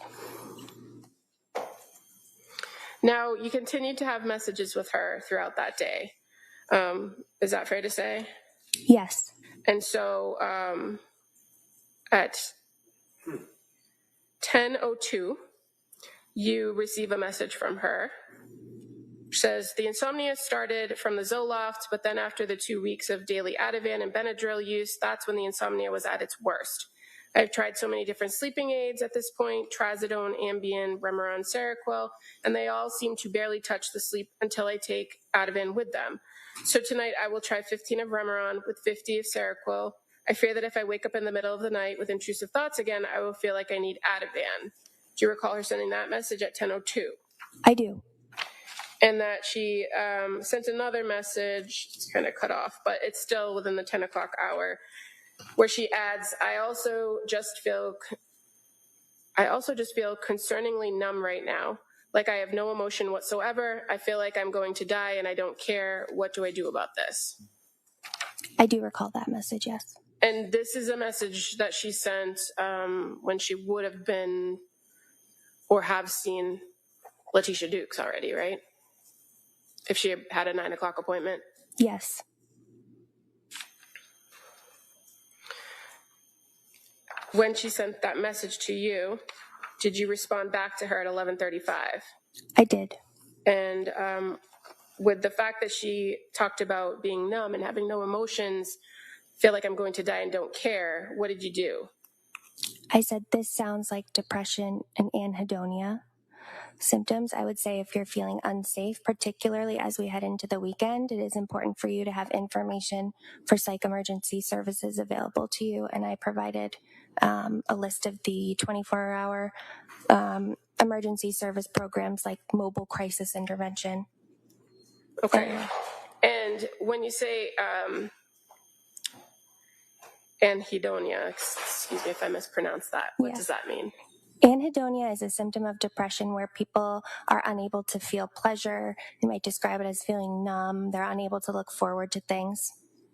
[SPEAKER 5] Now, you continued to have messages with her throughout that day. Is that fair to say?
[SPEAKER 10] Yes.
[SPEAKER 5] And so at 10:02, you receive a message from her. She says, the insomnia started from the Zoloft, but then after the 2 weeks of daily Ativan and Benadryl use, that's when the insomnia was at its worst. I've tried so many different sleeping aids at this point, Trazodone, Ambien, Remeron, Seroquel, and they all seem to barely touch the sleep until I take Ativan with them. So tonight I will try 15 of Remeron with 50 of Seroquel. I fear that if I wake up in the middle of the night with intrusive thoughts again, I will feel like I need Ativan. Do you recall her sending that message at 10:02?
[SPEAKER 10] I do.
[SPEAKER 5] And that she sent another message, it's kind of cut off, but it's still within the 10 o'clock hour, where she adds, I also just feel concerningly numb right now. Like I have no emotion whatsoever. I feel like I'm going to die and I don't care. What do I do about this?
[SPEAKER 10] I do recall that message, yes.
[SPEAKER 5] And this is a message that she sent when she would have been or have seen Letitia Dukes already, right? If she had a 9 o'clock appointment?
[SPEAKER 10] Yes.
[SPEAKER 5] When she sent that message to you, did you respond back to her at 11:35?
[SPEAKER 10] I did.
[SPEAKER 5] And with the fact that she talked about being numb and having no emotions, feel like I'm going to die and don't care, what did you do?
[SPEAKER 10] I said, this sounds like depression and anhedonia symptoms. I would say if you're feeling unsafe, particularly as we head into the weekend, it is important for you to have information for psych emergency services available to you. And I provided a list of the 24-hour emergency service programs like mobile crisis intervention.
[SPEAKER 5] Okay. And when you say anhedonia, excuse me if I mispronounced that, what does that mean?
[SPEAKER 10] Anhedonia is a symptom of depression where people are unable to feel pleasure. They might describe it as feeling numb. They're unable to look forward to things.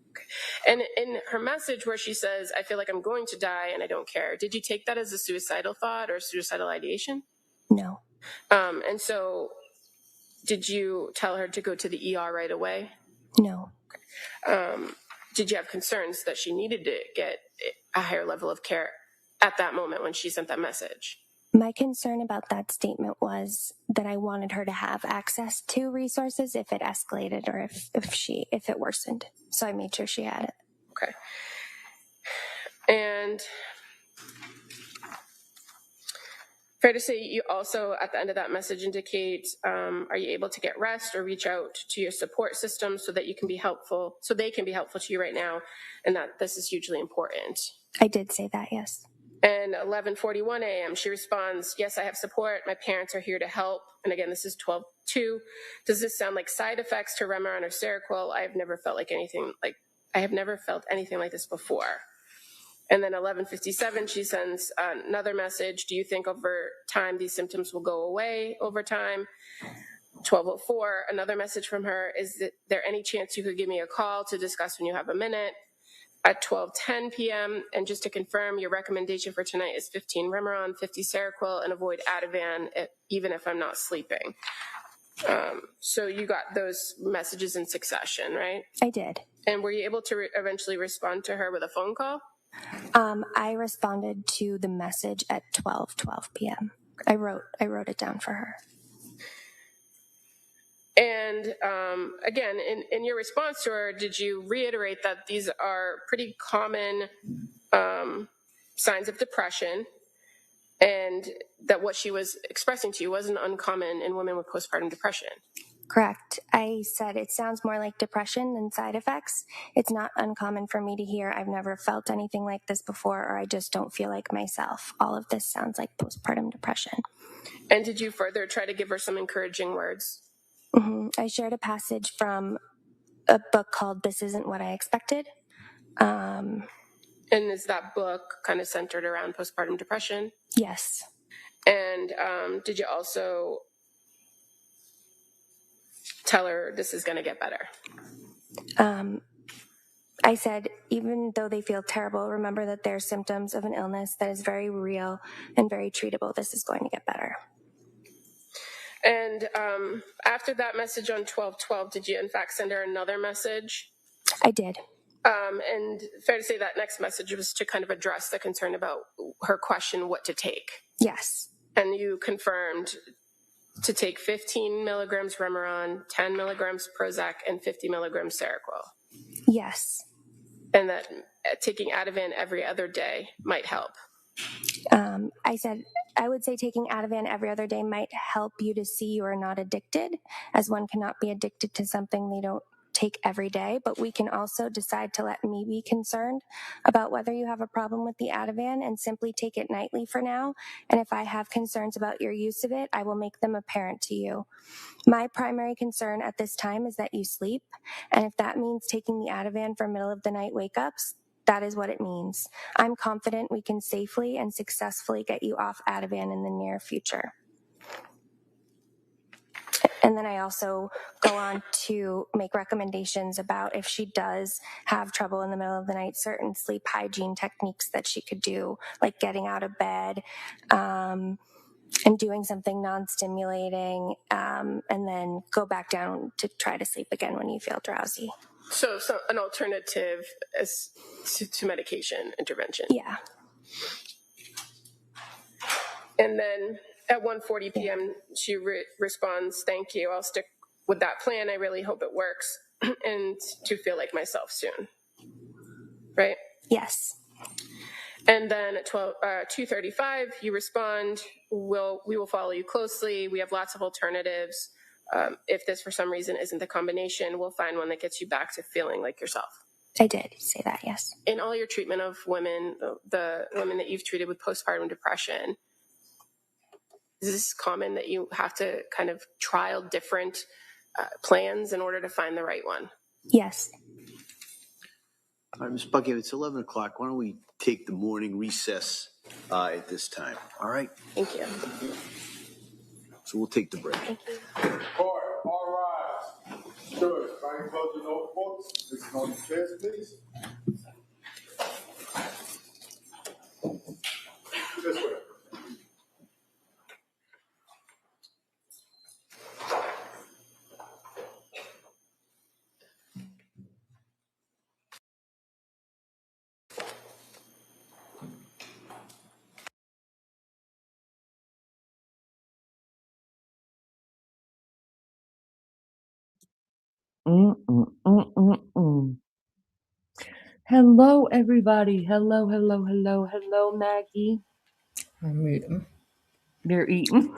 [SPEAKER 5] Okay. And in her message where she says, I feel like I'm going to die and I don't care, did you take that as a suicidal thought or suicidal ideation?
[SPEAKER 10] No.
[SPEAKER 5] And so did you tell her to go to the ER right away?
[SPEAKER 10] No.
[SPEAKER 5] Did you have concerns that she needed to get a higher level of care at that moment when she sent that message?
[SPEAKER 10] My concern about that statement was that I wanted her to have access to resources if it escalated or if it worsened. So I made sure she had it.
[SPEAKER 5] Okay. And fair to say you also, at the end of that message, indicate, are you able to get rest or reach out to your support system so that you can be helpful, so they can be helpful to you right now, and that this is hugely important?
[SPEAKER 10] I did say that, yes.
[SPEAKER 5] And 11:41 a.m., she responds, yes, I have support. My parents are here to help. And again, this is 12:02. Does this sound like side effects to Remeron or Seroquel? I have never felt anything like this before. And then 11:57, she sends another message. Do you think over time these symptoms will go away over time? 12:04, another message from her. Is there any chance you could give me a call to discuss when you have a minute? At 12:10 p.m., and just to confirm, your recommendation for tonight is 15 Remeron, 50 Seroquel, and avoid Ativan, even if I'm not sleeping. So you got those messages in succession, right?
[SPEAKER 10] I did.
[SPEAKER 5] And were you able to eventually respond to her with a phone call?
[SPEAKER 10] I responded to the message at 12:12 p.m. I wrote it down for her.
[SPEAKER 5] And again, in your response to her, did you reiterate that these are pretty common signs of depression, and that what she was expressing to you wasn't uncommon in women with postpartum depression?
[SPEAKER 10] Correct. I said it sounds more like depression than side effects. It's not uncommon for me to hear, I've never felt anything like this before, or I just don't feel like myself. All of this sounds like postpartum depression.
[SPEAKER 5] And did you further try to give her some encouraging words?
[SPEAKER 10] Mm-hmm. I shared a passage from a book called This Isn't What I Expected.
[SPEAKER 5] And is that book kind of centered around postpartum depression?
[SPEAKER 10] Yes.
[SPEAKER 5] And did you also tell her this is going to get better?
[SPEAKER 10] I said, even though they feel terrible, remember that they're symptoms of an illness that is very real and very treatable. This is going to get better.
[SPEAKER 5] And after that message on 12/12, did you in fact send her another message?
[SPEAKER 10] I did.
[SPEAKER 5] And fair to say that next message was to kind of address the concern about her question, what to take.
[SPEAKER 10] Yes.
[SPEAKER 5] And you confirmed to take 15 milligrams Remeron, 10 milligrams Prozac, and 50 milligrams Seroquel.
[SPEAKER 10] Yes.
[SPEAKER 5] And that taking Ativan every other day might help.
[SPEAKER 10] I said, I would say taking Ativan every other day might help you to see you are not addicted, as one cannot be addicted to something they don't take every day, but we can also decide to let me be concerned about whether you have a problem with the Ativan and simply take it nightly for now. And if I have concerns about your use of it, I will make them apparent to you. My primary concern at this time is that you sleep, and if that means taking the Ativan for middle of the night wake-ups, that is what it means. I'm confident we can safely and successfully get you off Ativan in the near future. And then I also go on to make recommendations about if she does have trouble in the middle of the night, certain sleep hygiene techniques that she could do, like getting out of bed, and doing something non-stimulating, and then go back down to try to sleep again when you feel drowsy.
[SPEAKER 5] So an alternative as to medication intervention.
[SPEAKER 10] Yeah.
[SPEAKER 5] And then at 1:40 p.m., she responds, "Thank you. I'll stick with that plan. I really hope it works and to feel like myself soon." Right?
[SPEAKER 10] Yes.
[SPEAKER 5] And then at 2:35, you respond, we will follow you closely. We have lots of alternatives. If this for some reason isn't the combination, we'll find one that gets you back to feeling like yourself.
[SPEAKER 10] I did say that, yes.
[SPEAKER 5] In all your treatment of women, the women that you've treated with postpartum depression, is this common that you have to kind of trial different plans in order to find the right one?
[SPEAKER 10] Yes.
[SPEAKER 3] All right, Ms. Buckingham, it's 11 o'clock. Why don't we take the morning recess at this time? All right?
[SPEAKER 5] Thank you.
[SPEAKER 3] So we'll take the break.
[SPEAKER 6] Court, all rise. Judge, find close the notebooks. This is on the chairs, please. This way.
[SPEAKER 11] Hello, everybody. Hello, hello, hello, hello, Maggie.
[SPEAKER 2] I'm eating.
[SPEAKER 11] You're eating.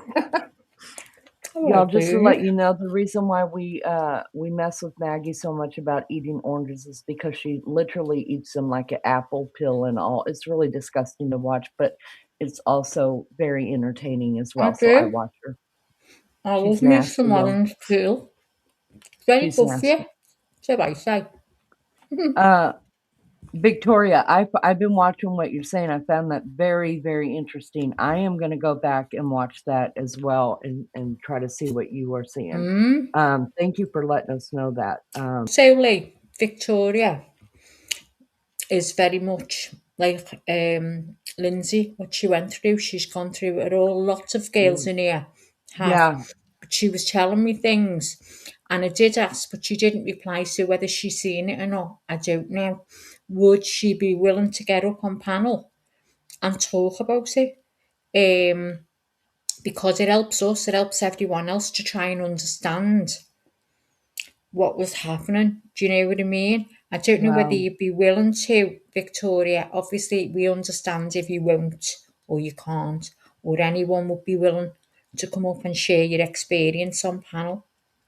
[SPEAKER 2] Oh,
[SPEAKER 11] Y'all, just to
[SPEAKER 2] baby.
[SPEAKER 11] let you know, the reason why we mess with Maggie so much about eating oranges is because she literally eats them like an apple pill and all. It's really disgusting to watch, but it's also very entertaining as well. So I
[SPEAKER 2] Okay.
[SPEAKER 11] watch her.
[SPEAKER 2] I
[SPEAKER 11] She's
[SPEAKER 2] love me
[SPEAKER 11] nasty,
[SPEAKER 2] some
[SPEAKER 11] y'all.
[SPEAKER 2] orange peel. It's very
[SPEAKER 11] She's
[SPEAKER 2] good for you.
[SPEAKER 11] nasty.
[SPEAKER 2] So I say.
[SPEAKER 11] Victoria, I've been watching what you're saying. I found that very, very interesting. I am going to go back and watch that as well and try to see what you are seeing. Thank you for letting us know that.
[SPEAKER 2] So, like, Victoria is very much like Lindsay, what she went through. She's gone through it all. Lots of girls in here have.
[SPEAKER 11] Yeah.
[SPEAKER 2] But she was telling me things, and I did ask, but she didn't reply. So whether she's seen it or not, I don't know. Would she be willing to get up on panel and talk about it? Because it helps us, it helps everyone else to try and understand what was happening. Do you know what I mean? I don't know whether
[SPEAKER 11] Wow.
[SPEAKER 2] you'd be willing to, Victoria. Obviously, we understand if you won't or you can't, or anyone would be willing to come up and share your experience on panel.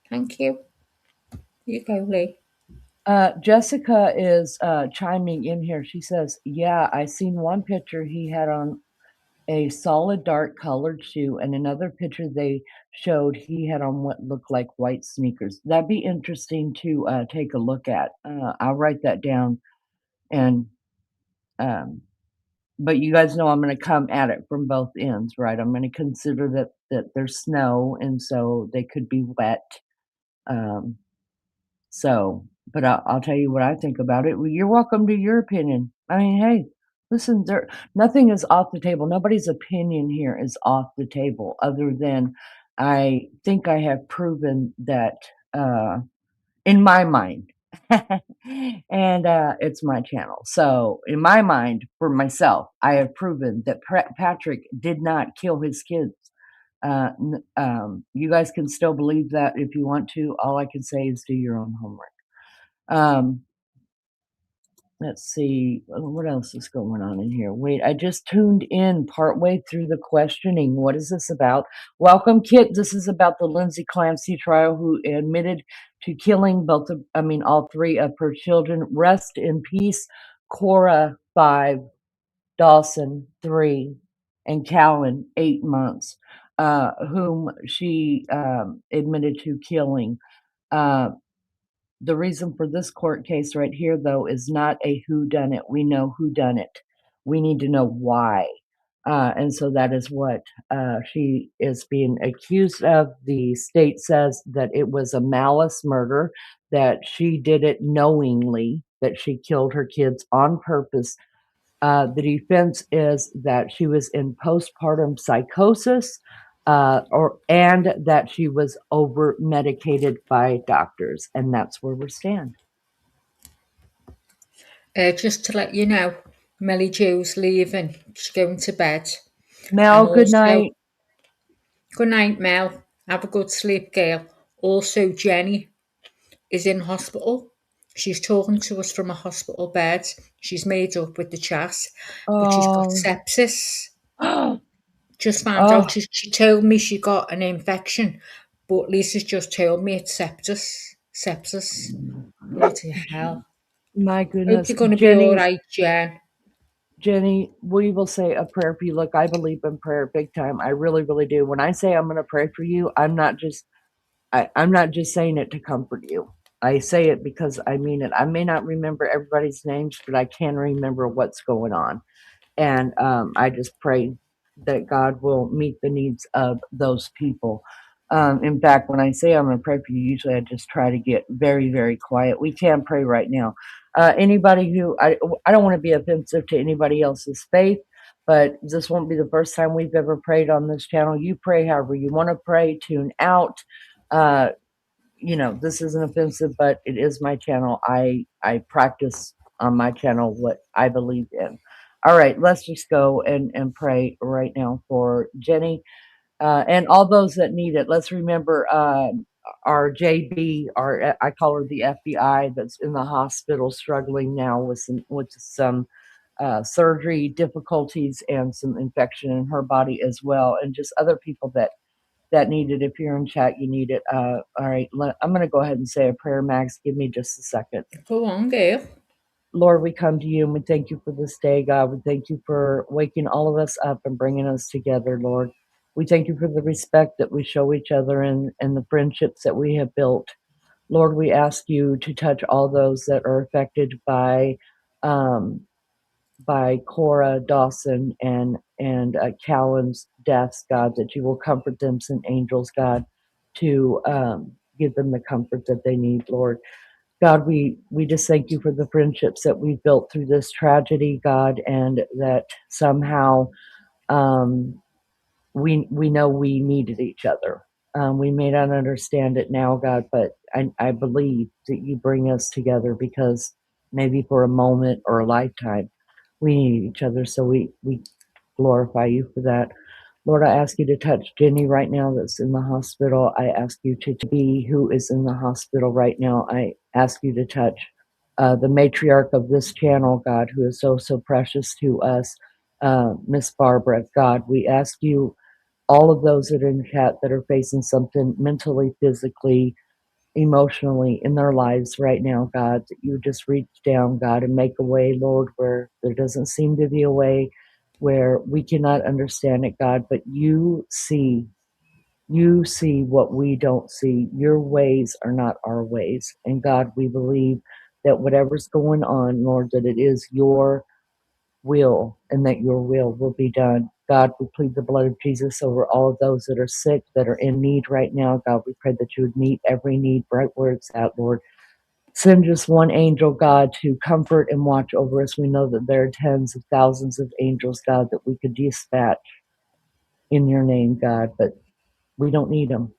[SPEAKER 2] Thank you. Here you go, Lee.
[SPEAKER 11] Jessica is chiming in here. She says, yeah, I seen one picture he had on a solid dark colored shoe, and another picture they showed he had on what looked like white sneakers. That'd be interesting to take a look at. I'll write that down. And but you guys know I'm going to come at it from both ends, right? I'm going to consider that there's snow, and so they could be wet. So But I'll tell you what I think about it. Well, you're welcome to your opinion. I mean, hey, listen, nothing is off the table. Nobody's opinion here is off the table, other than I think I have proven that in my mind. And it's my channel. So, in my mind, for myself, I have proven that Patrick did not kill his kids. You guys can still believe that if you want to. All I can say is do your own homework. Um, let's see, what else is going on in here? Wait, I just tuned in partway through the questioning. What is this about? Welcome, Kit. This is about the Lindsay Clancy trial, who admitted to killing all three of her children. Rest in peace, Cora, 5, Dawson, 3, and Callan, 8 months, whom she admitted to killing. The reason for this court case right here, though, is not a whodunit. We know who done it. We need to know why. And so that is what she is being accused of. The state says that it was a malice murder, that she did it knowingly, that she killed her kids on purpose. The defense is that she was in postpartum psychosis, and that she was over medicated by doctors, and that's where we stand.
[SPEAKER 2] Just to let you know, Melly Jo's leaving. She's going to bed.
[SPEAKER 11] Mel, good night.
[SPEAKER 2] Good night, Mel. Have a good sleep, girl. Also, Jenny is in hospital. She's talking to us from a hospital bed. She's made up with the chat, but she's got sepsis. Just found out. She told me she got an infection, but Lisa's just told me it's sepsis. Bloody hell.
[SPEAKER 11] My goodness.
[SPEAKER 2] Hope you're going to be all right, Jen.
[SPEAKER 11] Jenny, we will say a prayer for you. Look, I believe in prayer big time. I really, really do. When I say I'm going to pray for you, I'm not just saying it to comfort you. I say it because I mean it. I may not remember everybody's names, but I can remember what's going on. And I just pray that God will meet the needs of those people. In fact, when I say I'm going to pray for you, usually I just try to get very, very quiet. We can pray right now. Anybody who, I don't want to be offensive to anybody else's faith, but this won't be the first time we've ever prayed on this channel. You pray however you want to pray, tune out. This isn't offensive, but it is my channel. I practice on my channel what I believe in. All right, let's just go and pray right now for Jenny and all those that need it. Let's remember our JB, I call her the FBI, that's in the hospital struggling now with some surgery difficulties and some infection in her body as well, and just other people that need it. If you're in chat, you need it. All right, I'm going to go ahead and say a prayer. Max, give me just a second.
[SPEAKER 2] Go on, Gail.
[SPEAKER 11] Lord, we come to you and we thank you for this day, God. We thank you for waking all of us up and bringing us together, Lord. We thank you for the respect that we show each other and the friendships that we have built. Lord, we ask you to touch all those that are affected by Cora, Dawson, and Callan's deaths, God, that you will comfort them, send angels, God, to give them the comfort that they need, Lord. God, we just thank you for the friendships that we've built through this tragedy, God, and that somehow we know we needed each other. We may not understand it now, God, but I believe that you bring us together because maybe for a moment or a lifetime, we need each other. So we glorify you for that. Lord, I ask you to touch Jenny right now that's in the hospital. I ask you to be who is in the hospital right now. I ask you to touch the matriarch of this channel, God, who is so, so precious to us, Miss Barbara. God, we ask you, all of those that are in chat that are facing something mentally, physically, emotionally in their lives right now, God, that you just reach down, God, and make a way, Lord, where there doesn't seem to be a way, where we cannot understand it, God, but you see what we don't see. Your ways are not our ways. And God, we believe that whatever's going on, Lord, that it is your will and that your will be done. God, we plead the blood of Jesus over all of those that are sick, that are in need right now. God, we pray that you would meet every need right where it's at, Lord. Send just one angel, God, to comfort and watch over us. We know that there are tens of thousands of angels, God, that we could dispatch in your name, God, but we don't need them.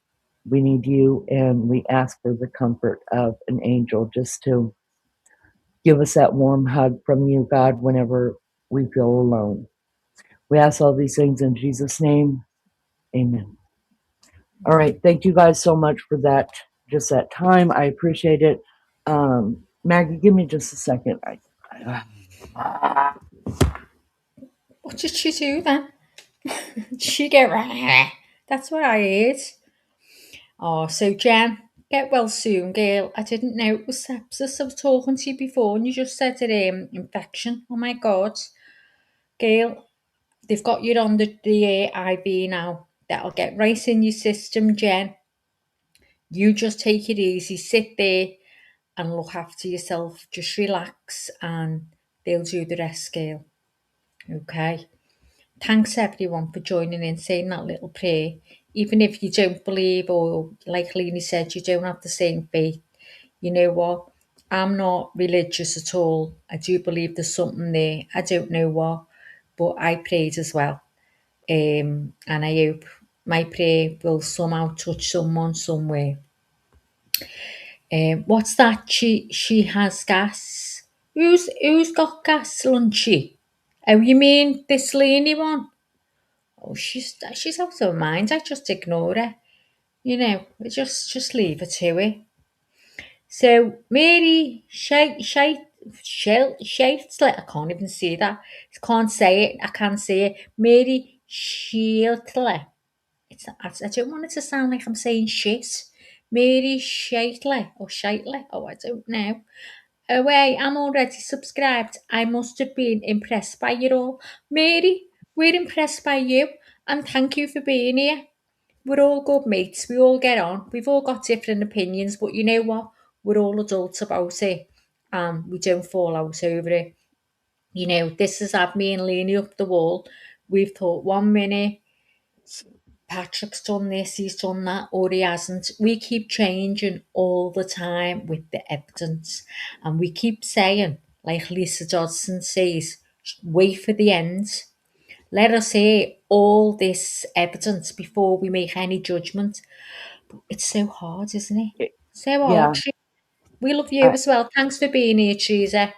[SPEAKER 11] We need you, and we ask for the comfort of an angel just to give us that warm hug from you, God, whenever we feel alone. We ask all these things in Jesus' name. Amen. All right. Thank you guys so much for that, just that time. I appreciate it. Maggie, give me just a second.
[SPEAKER 2] What did she do then? She get right. That's what I heard. Oh, so Jen, get well soon, girl. I didn't know it was sepsis. I was talking to you before, and you just said it infection. Oh my god, girl, they've got you on the IV now. That'll get right in your system, Jen. You just take it easy, sit there, and look after yourself. Just relax, and they'll do the rest, girl. Okay. Thanks everyone for joining in, saying that little prayer. Even if you don't believe, or like Lena said, you don't have the same faith, you know what? I'm not religious at all. I do believe there's something there. I don't know what, but I prayed as well. And I hope my prayer will somehow touch someone somewhere. What's that? She has gas. Who's got gas, Lunchy? Oh, you mean this Lena one? Oh, she's out of her mind. I just ignore her. You know, just leave her to it. So Mary Shaitley, I can't even say that. I can't say it. I can't say it. Mary Shaitley. I don't want it to sound like I'm saying shit. Mary Shaitley or Shaitley. Oh, I don't know. Away, I'm already subscribed. I must have been impressed by you all. Mary, we're impressed by you, and thank you for being here. We're all good mates. We all get on. We've all got different opinions, but you know what? We're all adults about it, and we don't fall out over it. You know, this has had me and Lainey up the wall. We've thought 1 minute, Patrick's done this, he's done that, or he hasn't. We keep changing all the time with the evidence, and we keep saying, like Lisa Dodson says, wait for the end. Let us hear all this evidence before we make any judgment. But it's so hard, isn't it? So hard.
[SPEAKER 11] Yeah,
[SPEAKER 2] We love you
[SPEAKER 11] I,
[SPEAKER 2] as well. Thanks for being here, Teresa.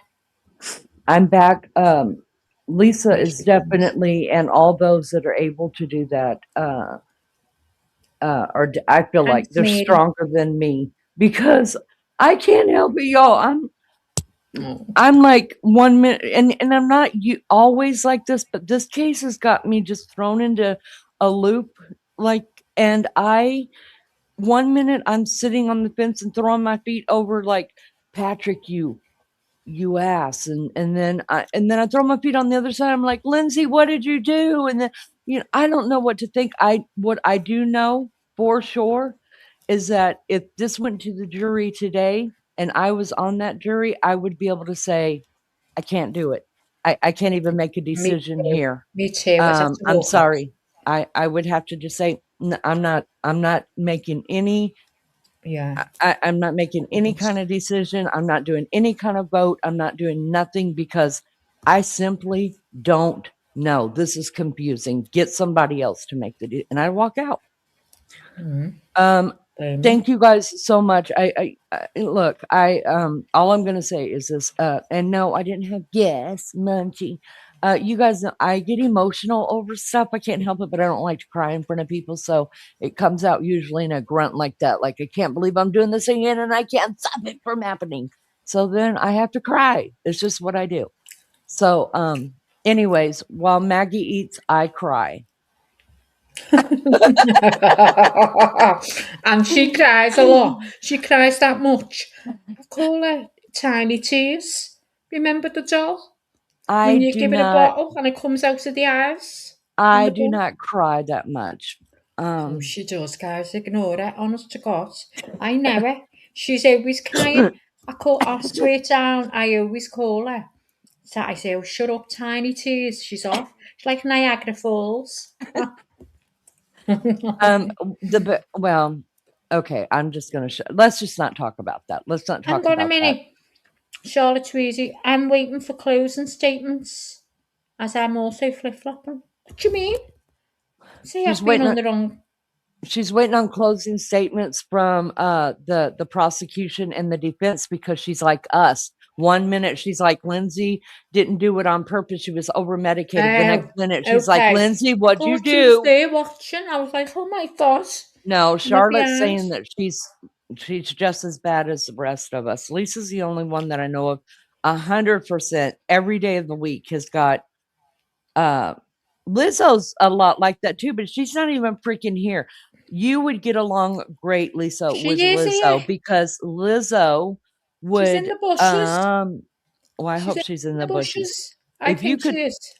[SPEAKER 11] I'm back. Lisa
[SPEAKER 2] Thank
[SPEAKER 11] is
[SPEAKER 2] you so much.
[SPEAKER 11] definitely, and all those that are able to do that, I feel like
[SPEAKER 2] Thanks,
[SPEAKER 11] they're
[SPEAKER 2] Mary.
[SPEAKER 11] stronger than me because I can't help it, y'all.
[SPEAKER 2] Oh,
[SPEAKER 11] I'm like 1 minute, and I'm not always like this, but this case has got me just thrown into a loop. Like, and 1 minute I'm sitting on the fence and throwing my feet over, like, Patrick, you ass, and then I throw my feet on the other side. I'm like, Lindsay, what did you do? And then I don't know what to think. What I do know for sure is that if this went to the jury today and I was on that jury, I would be able to say, I can't do it. I can't even make a
[SPEAKER 2] me
[SPEAKER 11] decision
[SPEAKER 2] too.
[SPEAKER 11] here.
[SPEAKER 2] Me too. I'd have to
[SPEAKER 11] I'm
[SPEAKER 2] walk out.
[SPEAKER 11] sorry. I would have to just say, I'm not making any
[SPEAKER 2] Yeah.
[SPEAKER 11] I'm not making any kind of decision. I'm not doing any kind of vote. I'm not doing nothing because I simply don't know. This is confusing. Get somebody else to make and I walk out. Um,
[SPEAKER 2] Blame you.
[SPEAKER 11] Thank you guys so much. I look, all I'm going to say is this, and no, I didn't have gas, Munchie. You guys know I get emotional over stuff. I can't help it, but I don't like to cry in front of people. So it comes out usually in a grunt like that. Like, I can't believe I'm doing this again and I can't stop it from happening. So then I have to cry. It's just what I do. So, anyways, while Maggie eats, I cry.
[SPEAKER 2] And she cries a lot. She cries that much. I call her Tiny Tears. Remember the doll?
[SPEAKER 11] I
[SPEAKER 2] When you
[SPEAKER 11] do
[SPEAKER 2] give it a
[SPEAKER 11] not,
[SPEAKER 2] bottle and it comes out of the eyes in
[SPEAKER 11] I
[SPEAKER 2] the
[SPEAKER 11] do
[SPEAKER 2] bowl.
[SPEAKER 11] not cry that much.
[SPEAKER 2] Oh, she does, guys. Ignore her. Honest to God. I know her. She's always crying. I swear down, I always call her. So I say, oh, shut up, Tiny Tears. She's off. She's like Niagara Falls.
[SPEAKER 11] Well, Okay, I'm just going to let's just not talk about that. Let's not talk
[SPEAKER 2] Hang on a
[SPEAKER 11] about that.
[SPEAKER 2] minute. Charlotte Tweedy, I'm waiting for closing statements as I'm also flip-flopping. What do you mean? See,
[SPEAKER 11] She's
[SPEAKER 2] I've been
[SPEAKER 11] waiting
[SPEAKER 2] on the wrong...
[SPEAKER 11] She's waiting on closing statements from the prosecution and the defense because she's like us. 1 minute she's like, Lindsay didn't do it on purpose. She was over medicated. The next minute she's like,
[SPEAKER 2] okay.
[SPEAKER 11] Lindsay,
[SPEAKER 2] I
[SPEAKER 11] what'd you
[SPEAKER 2] thought she was
[SPEAKER 11] do?
[SPEAKER 2] there watching. I was like, oh my gosh.
[SPEAKER 11] No,
[SPEAKER 2] Maybe
[SPEAKER 11] Charlotte's
[SPEAKER 2] I
[SPEAKER 11] saying
[SPEAKER 2] am.
[SPEAKER 11] that she's just as bad as the rest of us. Lisa's the only one that I know of 100% every day of the week has got Lizzo's a lot like that too, but she's not even freaking here. You would get along great, Lisa,
[SPEAKER 2] She
[SPEAKER 11] with
[SPEAKER 2] is
[SPEAKER 11] Lizzo
[SPEAKER 2] here.
[SPEAKER 11] because Lizzo
[SPEAKER 2] She's in
[SPEAKER 11] would
[SPEAKER 2] the bushes.
[SPEAKER 11] well, I hope she's in the bushes.
[SPEAKER 2] I
[SPEAKER 11] If you
[SPEAKER 2] think
[SPEAKER 11] could
[SPEAKER 2] she is.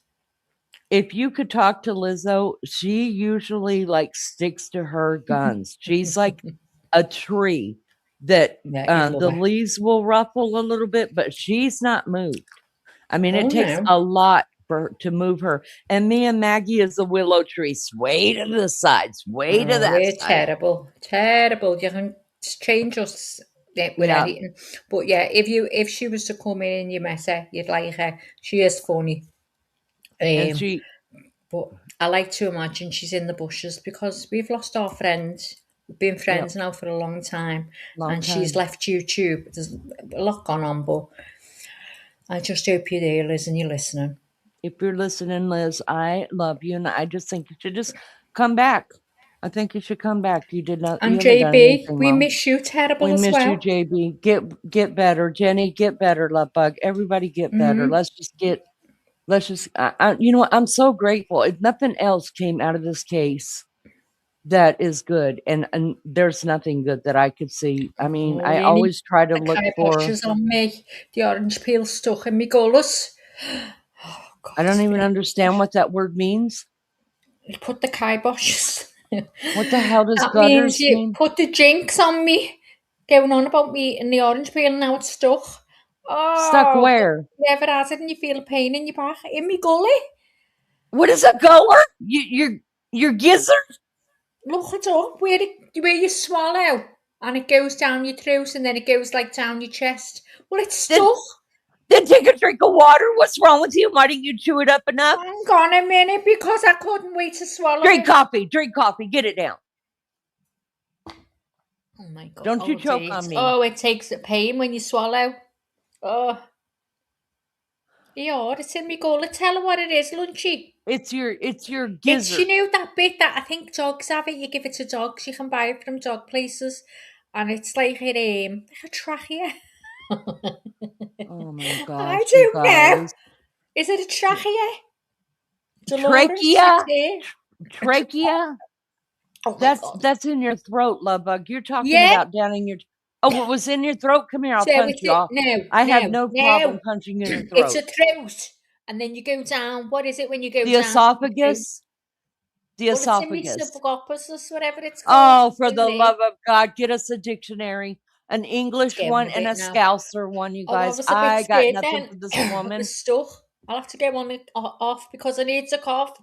[SPEAKER 11] if you could talk to Lizzo, she usually like sticks to her guns. She's like a tree that
[SPEAKER 2] Yeah, you'd love
[SPEAKER 11] the
[SPEAKER 2] her.
[SPEAKER 11] leaves will ruffle a little bit, but she's not moved. I mean,
[SPEAKER 2] Oh,
[SPEAKER 11] it takes
[SPEAKER 2] no.
[SPEAKER 11] a lot to move her. And me and Maggie is a willow tree. Sway to the side, sway to
[SPEAKER 2] Oh,
[SPEAKER 11] that
[SPEAKER 2] we're
[SPEAKER 11] side.
[SPEAKER 2] terrible. You can change us with
[SPEAKER 11] Yeah.
[SPEAKER 2] anything. But yeah, if she was to come in and you met her, you'd like her. She is funny.
[SPEAKER 11] And
[SPEAKER 2] But I like to imagine she's in the bushes because we've lost our friend. We've been friends now for a long time. She's left YouTube. There's a lot gone on, but I just hope you're there, Liz, and you're listening.
[SPEAKER 11] If you're listening, Liz, I love you, and I just think you should just come back. I think you should come back. You did not.
[SPEAKER 2] And
[SPEAKER 11] you haven't done
[SPEAKER 2] JB,
[SPEAKER 11] anything
[SPEAKER 2] we
[SPEAKER 11] wrong.
[SPEAKER 2] miss you terrible
[SPEAKER 11] We
[SPEAKER 2] as
[SPEAKER 11] miss
[SPEAKER 2] well.
[SPEAKER 11] you, JB. Get better, Jenny. Get better, Love Bug. Everybody get better. Let's just get. Let's just. You know what? I'm so grateful. If nothing else came out of this case, that is good, and there's nothing good that I could see. I mean, I always try to look for.
[SPEAKER 2] On me, the orange peel stuck in me gullus.
[SPEAKER 11] Oh, God, I don't even understand what that word means.
[SPEAKER 2] You put the kiboshes.
[SPEAKER 11] What the hell does
[SPEAKER 2] that
[SPEAKER 11] gutters
[SPEAKER 2] means you
[SPEAKER 11] mean?
[SPEAKER 2] Put the jinx on me. Going on about me eating the orange peel and now it's stuck. Oh,
[SPEAKER 11] stuck where?
[SPEAKER 2] Never has it and you feel a pain in your back. In me gully.
[SPEAKER 11] What is a guller? Your gizzard?
[SPEAKER 2] Look it up where you swallow and it goes down your throat and then it goes like down your chest. Well, it's stuck.
[SPEAKER 11] Then take a drink of water. What's wrong with you? Why didn't you chew it up enough?
[SPEAKER 2] Hang on a minute, because I couldn't wait to swallow
[SPEAKER 11] Drink coffee. Drink coffee. Get it down.
[SPEAKER 2] Oh my God.
[SPEAKER 11] Don't you choke on me.
[SPEAKER 2] Oh, it takes a pain when you swallow. Oh. Yeah, it's in me gullet. Tell her what it is, Lunchy.
[SPEAKER 11] It's your gizzard.
[SPEAKER 2] It's, you know, that bit that I think dogs have it. You give it to dogs. You can buy it from dog places. And it's like a trachea.
[SPEAKER 11] Oh my God.
[SPEAKER 2] I don't know. Is it a trachea?
[SPEAKER 11] Trachea?
[SPEAKER 2] Oh,
[SPEAKER 11] that's in your throat, Love Bug. You're talking about down in your. Oh, it was in your throat. Come here, I'll punch you off. I have no problem punching in your throat.
[SPEAKER 2] It's a throat, and then you go down. What is it when you go down?
[SPEAKER 11] The esophagus. The esophagus.
[SPEAKER 2] It's esophagus, whatever it's called.
[SPEAKER 11] Oh, for the love of God, get us a dictionary, an English one and a Scouser one, you guys. I got nothing for this woman.
[SPEAKER 2] Stuff. I'll have to get one off because I need a cough.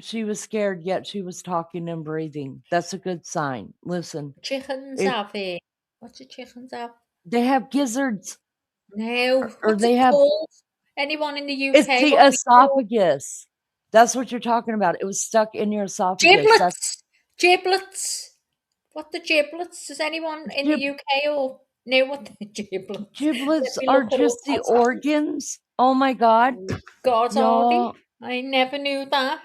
[SPEAKER 11] She was scared, yet she was talking and breathing. That's a good sign. Listen.
[SPEAKER 2] Chickens have it. What do chickens have?
[SPEAKER 11] They have gizzards.
[SPEAKER 2] No.
[SPEAKER 11] Or they have.
[SPEAKER 2] Called? Anyone in the UK?
[SPEAKER 11] It's the esophagus. That's what you're talking about. It was stuck in your esophagus.
[SPEAKER 2] Giblets. What the giblets? Does anyone in the UK or know what the giblets?
[SPEAKER 11] Giblets are just the organs. Oh my God.
[SPEAKER 2] God almighty. I never knew that.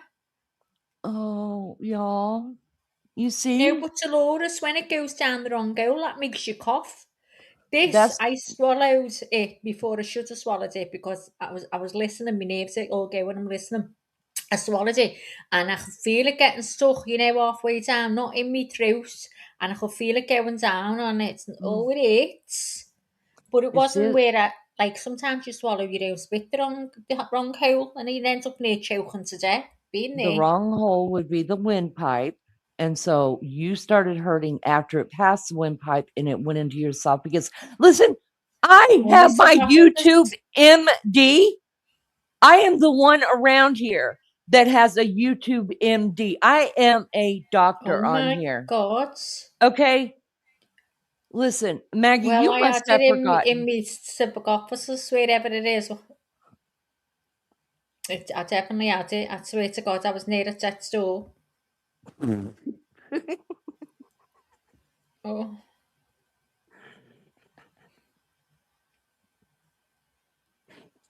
[SPEAKER 11] Oh, y'all. You see?
[SPEAKER 2] No, but Dolores, when it goes down the wrong hole, that makes you cough. I swallowed it before I should have swallowed it because I was listening. My nerves all go when I'm listening. I swallowed it and I could feel it getting stuck, halfway down, not in my throat, and I could feel it going down and it's all it hurts. But it wasn't where sometimes you swallow your own spit the wrong hole and you end up near choking to death.
[SPEAKER 11] The wrong hole would be the windpipe. And so you started hurting after it passed the windpipe and it went into your esophagus. Listen, I have my YouTube MD. I am the one around here that has a YouTube MD. I am a doctor
[SPEAKER 2] Oh
[SPEAKER 11] on
[SPEAKER 2] my
[SPEAKER 11] here.
[SPEAKER 2] God.
[SPEAKER 11] Okay? Listen, Maggie,
[SPEAKER 2] Well,
[SPEAKER 11] you
[SPEAKER 2] I
[SPEAKER 11] must
[SPEAKER 2] had
[SPEAKER 11] have
[SPEAKER 2] it in
[SPEAKER 11] forgotten.
[SPEAKER 2] my civic officers, wherever it is. I definitely had it. I swear to God, I was near at that store. Oh,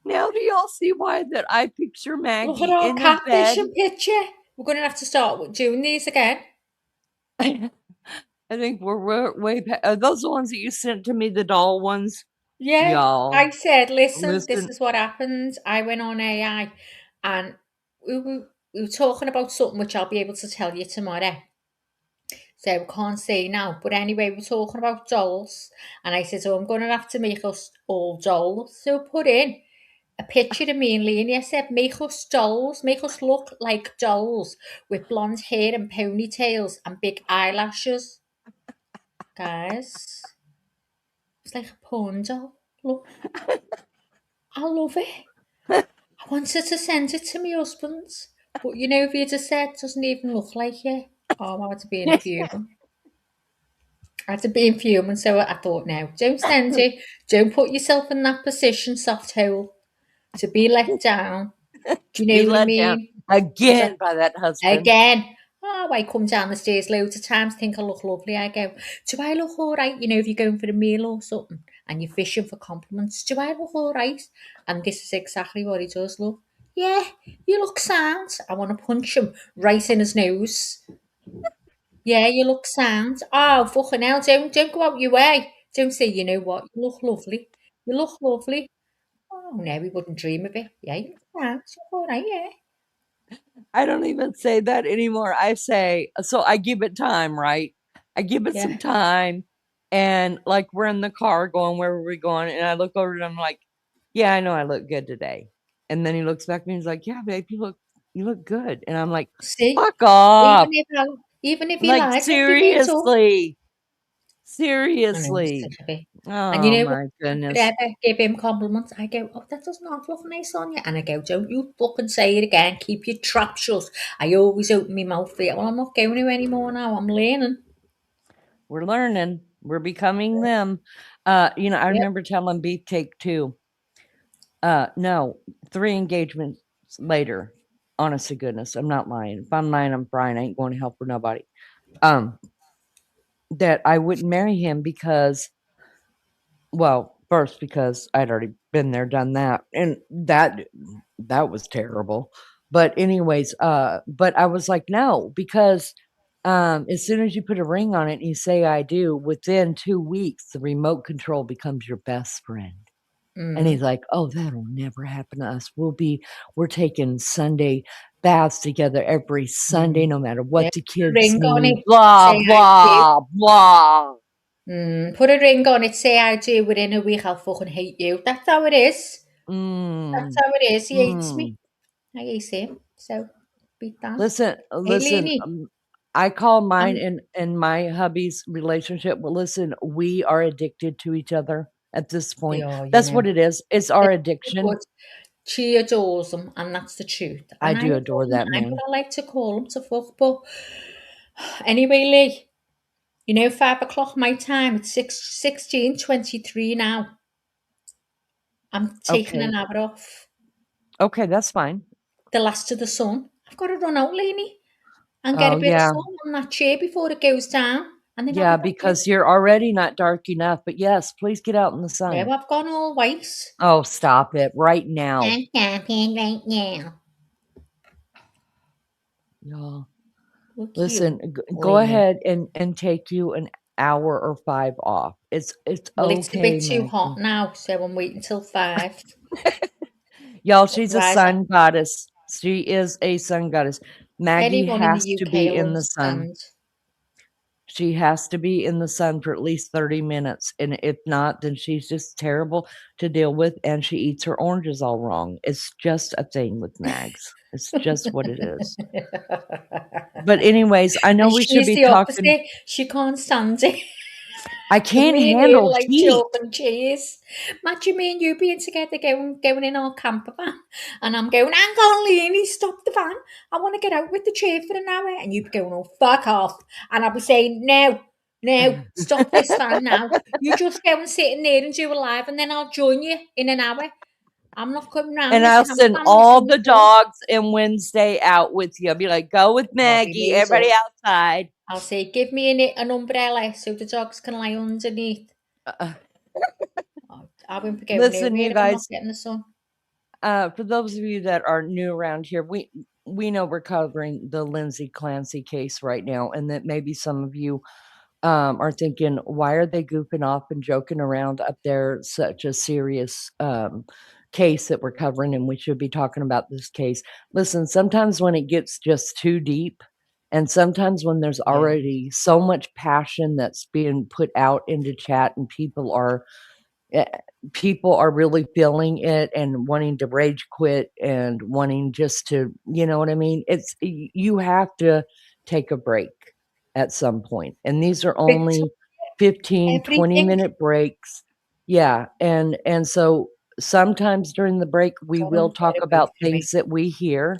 [SPEAKER 11] Now do y'all see why that I picture
[SPEAKER 2] look
[SPEAKER 11] Maggie
[SPEAKER 2] at our
[SPEAKER 11] in a bed?
[SPEAKER 2] catfishing picture. We're going to have to start doing these again.
[SPEAKER 11] I think we're way past. Are those the ones that you sent to me, the doll ones?
[SPEAKER 2] Yeah,
[SPEAKER 11] Y'all,
[SPEAKER 2] I said, listen, this
[SPEAKER 11] listen.
[SPEAKER 2] is what happened. I went on AI and we were talking about something which I'll be able to tell you tomorrow. So we can't say now. But anyway, we're talking about dolls. And I said, oh, I'm going to have to make us all dolls. So put in a picture of me and Leonie. I said, make us dolls. Make us look like dolls with blonde hair and ponytails and big eyelashes. Guys, it's like a porn doll. Look, I love it. I wanted to send it to my husband. But you know, if he'd have said, doesn't even look like you. Oh, I had to be in a fume. I had to be in fume, and so I thought, no, don't send it. Don't put yourself in that position, soft hole, to be let down. Do you
[SPEAKER 11] Be
[SPEAKER 2] know what I
[SPEAKER 11] let down
[SPEAKER 2] mean?
[SPEAKER 11] again by that husband.
[SPEAKER 2] Again. Oh, I come down the stairs loads of times, think I look lovely. I go, do I look all right? You know, if you're going for a meal or something and you're fishing for compliments, do I look all right? And this is exactly what he does, look. Yeah, you look sound. I want to punch him right in his nose. Yeah, you look sound. Oh, fucking hell, don't go out your way. Don't say, you know what, you look lovely. You look lovely. Oh, no, we wouldn't dream of it. Yeah, you look sound. You look all right, yeah.
[SPEAKER 11] I don't even say that anymore. I say, so I give it time, right? I give it
[SPEAKER 2] Yeah.
[SPEAKER 11] some time. And like we're in the car going where we're going. And I look over and I'm like, yeah, I know I look good today. And then he looks back at me and he's like, yeah, babe, you look good. And I'm like,
[SPEAKER 2] See?
[SPEAKER 11] fuck off.
[SPEAKER 2] Even if he
[SPEAKER 11] Like,
[SPEAKER 2] lies, don't give me a talk.
[SPEAKER 11] seriously.
[SPEAKER 2] I know, he's
[SPEAKER 11] Seriously.
[SPEAKER 2] sick of it. And you
[SPEAKER 11] Oh
[SPEAKER 2] know what?
[SPEAKER 11] my
[SPEAKER 2] I
[SPEAKER 11] goodness.
[SPEAKER 2] forever give him compliments. I go, oh, that does not look nice on you. And I go, don't you fucking say it again. Keep your trap shut. I always open my mouth for you. Well, I'm not going to anymore now. I'm learning.
[SPEAKER 11] We're learning. We're becoming them. You know, I
[SPEAKER 2] Yep.
[SPEAKER 11] remember telling Beefcake too. No, 3 engagements later. Honest to goodness, I'm not lying. If I'm lying, I'm Brian. I ain't going to help for nobody. That I wouldn't marry him because, well, first because I'd already been there, done that, and that was terrible. But anyways, but I was like, no, because as soon as you put a ring on it and you say I do, within 2 weeks, the remote control becomes your best friend. And he's like, "Oh, that'll never happen to us. We're taking Sunday baths together every Sunday, no matter
[SPEAKER 2] Yeah.
[SPEAKER 11] what the
[SPEAKER 2] Put a
[SPEAKER 11] kids
[SPEAKER 2] ring on
[SPEAKER 11] need,
[SPEAKER 2] it.
[SPEAKER 11] blah,
[SPEAKER 2] Say I do.
[SPEAKER 11] blah, blah."
[SPEAKER 2] Put a ring on it. Say I do. Within a week, I'll fucking hate you. That's how it is. That's
[SPEAKER 11] Mm,
[SPEAKER 2] how it is. He hates
[SPEAKER 11] mm.
[SPEAKER 2] me. I hate him. So, beat that. Hey,
[SPEAKER 11] Listen,
[SPEAKER 2] Lenny.
[SPEAKER 11] I call mine
[SPEAKER 2] I'm,
[SPEAKER 11] and my hubby's relationship, well, listen, we are addicted to each other at this
[SPEAKER 2] they
[SPEAKER 11] point.
[SPEAKER 2] are, you
[SPEAKER 11] That's
[SPEAKER 2] know.
[SPEAKER 11] what it is. It's our addiction.
[SPEAKER 2] But she adores him, and that's the truth.
[SPEAKER 11] I
[SPEAKER 2] And I
[SPEAKER 11] do
[SPEAKER 2] adore
[SPEAKER 11] adore
[SPEAKER 2] him.
[SPEAKER 11] that
[SPEAKER 2] I'm
[SPEAKER 11] man.
[SPEAKER 2] gonna like to call him to fuck. But anyway, Lee, you know, 5 o'clock my time. It's 16:23 now. I'm taking
[SPEAKER 11] Okay.
[SPEAKER 2] an hour off.
[SPEAKER 11] Okay, that's fine.
[SPEAKER 2] The last of the sun. I've got to run out, Lenny, and get a
[SPEAKER 11] Oh,
[SPEAKER 2] bit of
[SPEAKER 11] yeah.
[SPEAKER 2] sun on that chair before it goes down, and then have a
[SPEAKER 11] Yeah,
[SPEAKER 2] good day.
[SPEAKER 11] because you're already not dark enough. But yes, please get out in the
[SPEAKER 2] Yeah,
[SPEAKER 11] sun.
[SPEAKER 2] well, I've gone all white.
[SPEAKER 11] Oh, stop it right now.
[SPEAKER 2] I'm camping right now.
[SPEAKER 11] Y'all.
[SPEAKER 2] Look
[SPEAKER 11] Listen,
[SPEAKER 2] you,
[SPEAKER 11] go
[SPEAKER 2] Lenny.
[SPEAKER 11] ahead and take you an hour or 5 off. It's
[SPEAKER 2] Well, it's a
[SPEAKER 11] okay,
[SPEAKER 2] bit too hot
[SPEAKER 11] Maggie.
[SPEAKER 2] now, so I'm waiting till 5.
[SPEAKER 11] Y'all, she's a
[SPEAKER 2] Otherwise,
[SPEAKER 11] sun goddess. She is a sun goddess. Maggie
[SPEAKER 2] anyone in
[SPEAKER 11] has
[SPEAKER 2] the
[SPEAKER 11] to
[SPEAKER 2] UK
[SPEAKER 11] be
[SPEAKER 2] will
[SPEAKER 11] in the sun.
[SPEAKER 2] understand.
[SPEAKER 11] She has to be in the sun for at least 30 minutes. And if not, then she's just terrible to deal with. And she eats her oranges all wrong. It's just a thing with Mags. It's just what it is. But anyways, I know
[SPEAKER 2] And
[SPEAKER 11] we should
[SPEAKER 2] she's
[SPEAKER 11] be
[SPEAKER 2] the
[SPEAKER 11] talking.
[SPEAKER 2] opposite. She can't stand it.
[SPEAKER 11] I
[SPEAKER 2] And
[SPEAKER 11] can't
[SPEAKER 2] me and you
[SPEAKER 11] handle
[SPEAKER 2] like
[SPEAKER 11] heat.
[SPEAKER 2] chalk and cheese. Imagine me and you being together going in our camper van. And I'm going, hang on, Leonie, stop the van. I want to get out with the chair for an hour. And you'd be going, oh, fuck off. And I'll be saying, no, stop this van now. You just go and sit in there and do a live, and then I'll join you in an hour. I'm not coming round
[SPEAKER 11] And
[SPEAKER 2] this
[SPEAKER 11] I'll
[SPEAKER 2] camper
[SPEAKER 11] send
[SPEAKER 2] van
[SPEAKER 11] all
[SPEAKER 2] missing
[SPEAKER 11] the
[SPEAKER 2] the fun.
[SPEAKER 11] dogs and Wednesday out with you. I'll be like, go with
[SPEAKER 2] Bobby
[SPEAKER 11] Maggie,
[SPEAKER 2] knows
[SPEAKER 11] everybody
[SPEAKER 2] us.
[SPEAKER 11] outside.
[SPEAKER 2] I'll say, give me an umbrella so the dogs can lie underneath. I won't be going
[SPEAKER 11] Listen,
[SPEAKER 2] nowhere
[SPEAKER 11] you
[SPEAKER 2] if I'm not
[SPEAKER 11] guys,
[SPEAKER 2] getting the sun.
[SPEAKER 11] for those of you that are new around here, we know we're covering the Lindsay Clancy case right now, and that maybe some of you are thinking, why are they goofing off and joking around up there? Such a serious case that we're covering, and we should be talking about this case. Listen, sometimes when it gets just too deep, and sometimes when there's already so much passion that's being put out into chat, and eh, people are really feeling it and wanting to rage quit and wanting just to, you know what I mean? You have to take a break at some point. And these are only 15, 20
[SPEAKER 2] Everything.
[SPEAKER 11] minute breaks. Yeah. And so sometimes during the break, we
[SPEAKER 2] God,
[SPEAKER 11] will
[SPEAKER 2] I'm
[SPEAKER 11] talk
[SPEAKER 2] better
[SPEAKER 11] about
[SPEAKER 2] for me.
[SPEAKER 11] things that we hear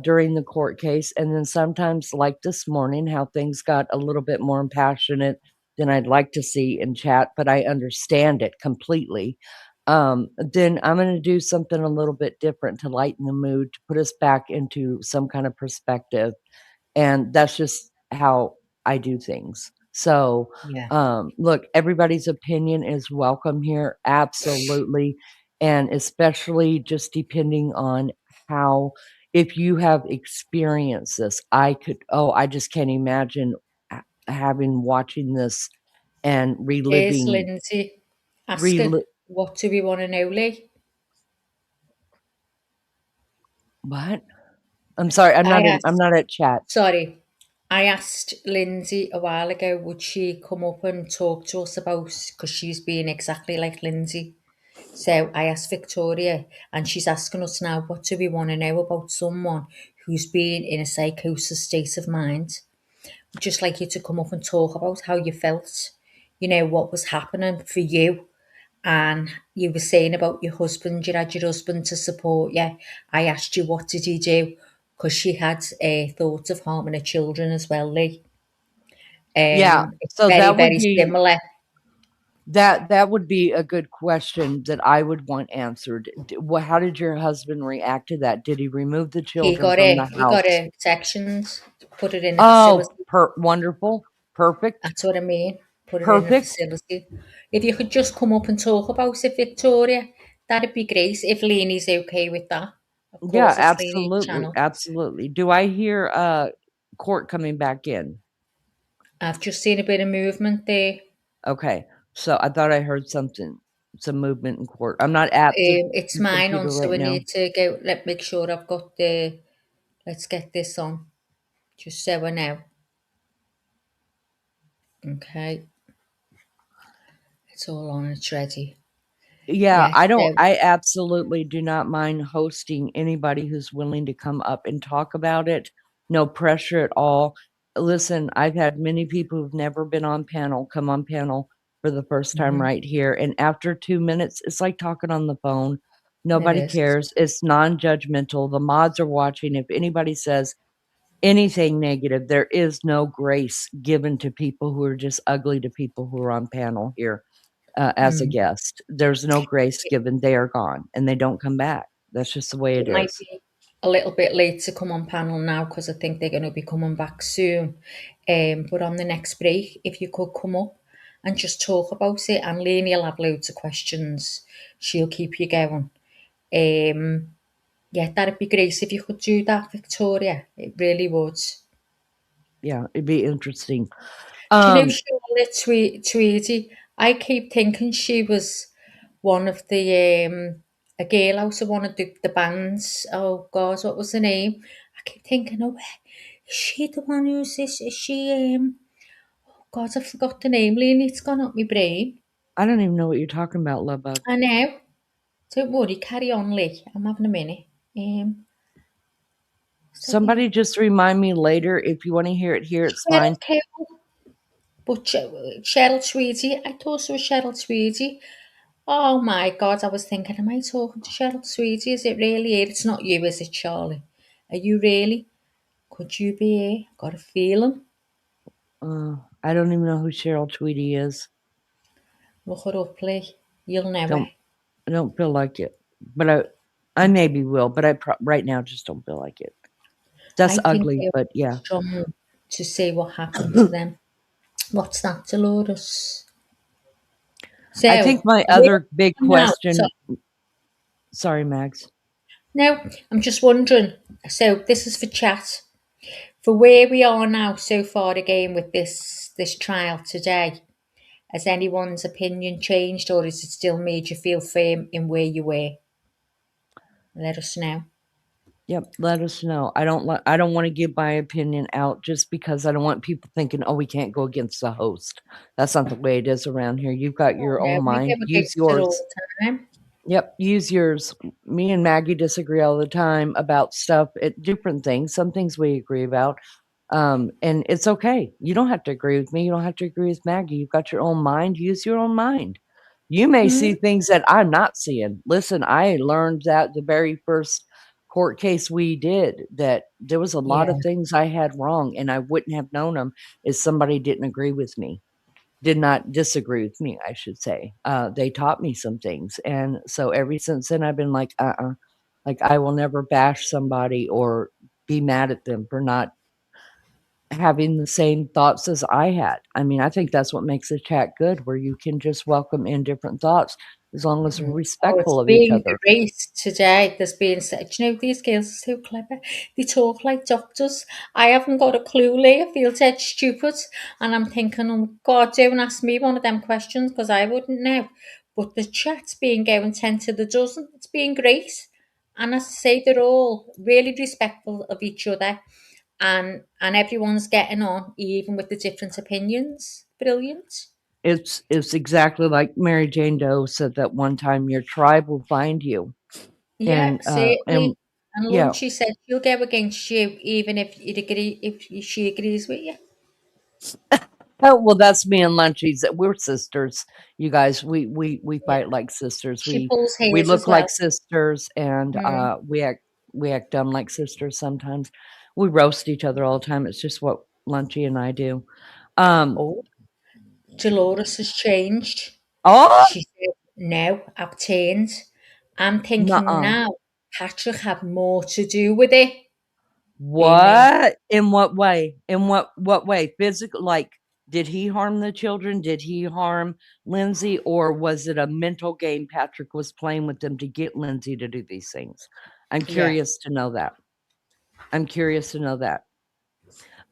[SPEAKER 11] during the court case. And then sometimes, like this morning, how things got a little bit more passionate than I'd like to see in chat, but I understand it completely. Then I'm going to do something a little bit different to lighten the mood, to put us back into some kind of perspective. And that's just how I do things. So,
[SPEAKER 2] Yeah.
[SPEAKER 11] look, everybody's opinion is welcome here. Absolutely. And especially just depending on how, if you have experienced this, I just can't imagine watching this and
[SPEAKER 2] Here's
[SPEAKER 11] reliving.
[SPEAKER 2] Lindsay. Ask her, what do we want to know, Lee?
[SPEAKER 11] What? I'm sorry, I'm not at chat.
[SPEAKER 2] Sorry. I asked Lindsay a while ago, would she come up and talk to us about, because she's been exactly like Lindsay. So I asked Victoria, and she's asking us now, what do we want to know about someone who's been in a psychosis state of mind? We'd just like you to come up and talk about how you felt, what was happening for you. And you were saying about your husband, you had your husband to support you. I asked you, what did he do? Because she had thoughts of harming her children as well, Lee.
[SPEAKER 11] Yeah,
[SPEAKER 2] It's
[SPEAKER 11] so
[SPEAKER 2] very,
[SPEAKER 11] that would
[SPEAKER 2] very
[SPEAKER 11] be
[SPEAKER 2] similar.
[SPEAKER 11] that would be a good question that I would want answered. How did your husband react to that? Did he remove the children from the
[SPEAKER 2] He got
[SPEAKER 11] house?
[SPEAKER 2] a sections, put it in a
[SPEAKER 11] Oh,
[SPEAKER 2] facility.
[SPEAKER 11] wonderful. Perfect.
[SPEAKER 2] That's what I mean. Put it in a
[SPEAKER 11] Perfect.
[SPEAKER 2] facility. If you could just come up and talk about it, Victoria, that'd be great. If Leanie's okay with that. Of
[SPEAKER 11] Yeah,
[SPEAKER 2] course, it's Leanie's
[SPEAKER 11] absolutely.
[SPEAKER 2] channel.
[SPEAKER 11] Absolutely. Do I hear court coming back in?
[SPEAKER 2] I've just seen a bit of movement there.
[SPEAKER 11] Okay. So I thought I heard some movement in court. I'm not at the
[SPEAKER 2] It's mine on,
[SPEAKER 11] computer
[SPEAKER 2] so
[SPEAKER 11] right
[SPEAKER 2] I
[SPEAKER 11] now.
[SPEAKER 2] need to go. Make sure I've got the. Let's get this on, just so I know. Okay, it's all on. It's ready.
[SPEAKER 11] Yeah,
[SPEAKER 2] Yeah.
[SPEAKER 11] I absolutely do not mind hosting anybody who's willing to come up and talk about it. No pressure at all. Listen, I've had many people who've never been on panel come on panel for the first time right here. And after 2 minutes, it's like talking on the phone.
[SPEAKER 2] It
[SPEAKER 11] Nobody
[SPEAKER 2] is.
[SPEAKER 11] cares. It's non-judgmental. The mods are watching. If anybody says anything negative, there is no grace given to people who are just ugly to people who are on panel here as a guest. There's no grace given. They are gone and they don't come back. That's just the way it
[SPEAKER 2] It might
[SPEAKER 11] is.
[SPEAKER 2] be a little bit late to come on panel now because I think they're going to be coming back soon. But on the next break, if you could come up and just talk about it, and Lainey will have loads of questions. She'll keep you going. Yeah, that'd be great if you could do that, Victoria. It really would.
[SPEAKER 11] Yeah, it'd be interesting.
[SPEAKER 2] Do you know Charlotte Tweedy? I keep thinking she was one of the a girl out of one of the bands. Oh God, what was her name? I keep thinking, oh, is she the one who's this? Is she oh God, I forgot the name. Lean, it's gone up my brain.
[SPEAKER 11] I don't even know what you're talking about, love bug.
[SPEAKER 2] I know. Don't worry, carry on, Lee. I'm having a minute.
[SPEAKER 11] Somebody just remind me later. If you want to hear it here, it's fine.
[SPEAKER 2] But Cheryl Tweedy, I thought it was Cheryl Tweedy. Oh my God, I was thinking, am I talking to Cheryl Tweedy? Is it really here? It's not you, is it, Charlie? Are you really? Could you be here? Got a feeling.
[SPEAKER 11] I don't even know who Cheryl Tweedy is.
[SPEAKER 2] Look her up, Lee. You'll never.
[SPEAKER 11] I don't feel like it, but I maybe will, but right now just don't feel like it. That's
[SPEAKER 2] I think
[SPEAKER 11] ugly,
[SPEAKER 2] they're
[SPEAKER 11] but yeah.
[SPEAKER 2] strong to say what happened to them. What's that, Dolores? So,
[SPEAKER 11] I think my
[SPEAKER 2] where
[SPEAKER 11] other big
[SPEAKER 2] now? So,
[SPEAKER 11] question. Sorry, Max.
[SPEAKER 2] now, I'm just wondering. So, this is for chat. For where we are now so far again with this trial today, has anyone's opinion changed, or has it still made you feel firm in where you were? Let us know.
[SPEAKER 11] Yep, let us know. I don't want to give my opinion out just because I don't want people thinking, "Oh, we can't go against the host." That's not the way it is around here. You've got your
[SPEAKER 2] No,
[SPEAKER 11] own
[SPEAKER 2] we
[SPEAKER 11] mind.
[SPEAKER 2] go
[SPEAKER 11] Use
[SPEAKER 2] against it all
[SPEAKER 11] yours.
[SPEAKER 2] the time.
[SPEAKER 11] Yep, use yours. Me and Maggie disagree all the time about stuff, different things. Some things we agree about. And it's okay. You don't have to agree with me. You don't have to agree with Maggie. You've got your own mind. Use your own mind. You may see things that I'm not seeing. Listen, I learned that the very first court case we did, that there was a lot
[SPEAKER 2] Yeah.
[SPEAKER 11] of things I had wrong, and I wouldn't have known them if somebody didn't agree with me. Did not disagree with me, I should say. They taught me some things. And so ever since then, I've been like, like I will never bash somebody or be mad at them for not having the same thoughts as I had. I mean, I think that's what makes a chat good, where you can just welcome in different thoughts as long as we're
[SPEAKER 2] Oh,
[SPEAKER 11] respectful
[SPEAKER 2] it's
[SPEAKER 11] of each
[SPEAKER 2] being
[SPEAKER 11] other.
[SPEAKER 2] erased today. There's being said, you know, these girls are so clever. They talk like doctors. I haven't got a clue, Lee. I feel dead stupid. And I'm thinking, oh God, don't ask me one of them questions because I wouldn't know. But the chat's being going 10 to the dozen. It's being great. And as I say, they're all really respectful of each other. And everyone's getting on, even with the different opinions. Brilliant.
[SPEAKER 11] It's exactly like Mary Jane Doe said that one time, your tribe will find you.
[SPEAKER 2] Yeah,
[SPEAKER 11] And
[SPEAKER 2] certainly. And
[SPEAKER 11] yeah.
[SPEAKER 2] Lunchy said she'll go against you even if she agrees with you.
[SPEAKER 11] Oh, well, that's me and Lunchy's. We're sisters, you guys. We fight like sisters.
[SPEAKER 2] She
[SPEAKER 11] We
[SPEAKER 2] pulls hairs
[SPEAKER 11] look
[SPEAKER 2] as well.
[SPEAKER 11] like sisters, and
[SPEAKER 2] Mm.
[SPEAKER 11] we act dumb like sisters sometimes. We roast each other all the time. It's just what Lunchy and I do.
[SPEAKER 2] Oh, Dolores has changed.
[SPEAKER 11] Oh,
[SPEAKER 2] She said, no, I've changed. I'm thinking
[SPEAKER 11] nuh-uh.
[SPEAKER 2] now Patrick had more to do with it. Amen.
[SPEAKER 11] What? In what way? In what way? Physical? Like, did he harm the children? Did he harm Lindsay? Or was it a mental game Patrick was playing with them to get Lindsay to do these things? I'm
[SPEAKER 2] Yeah.
[SPEAKER 11] curious to know that. I'm curious to know that.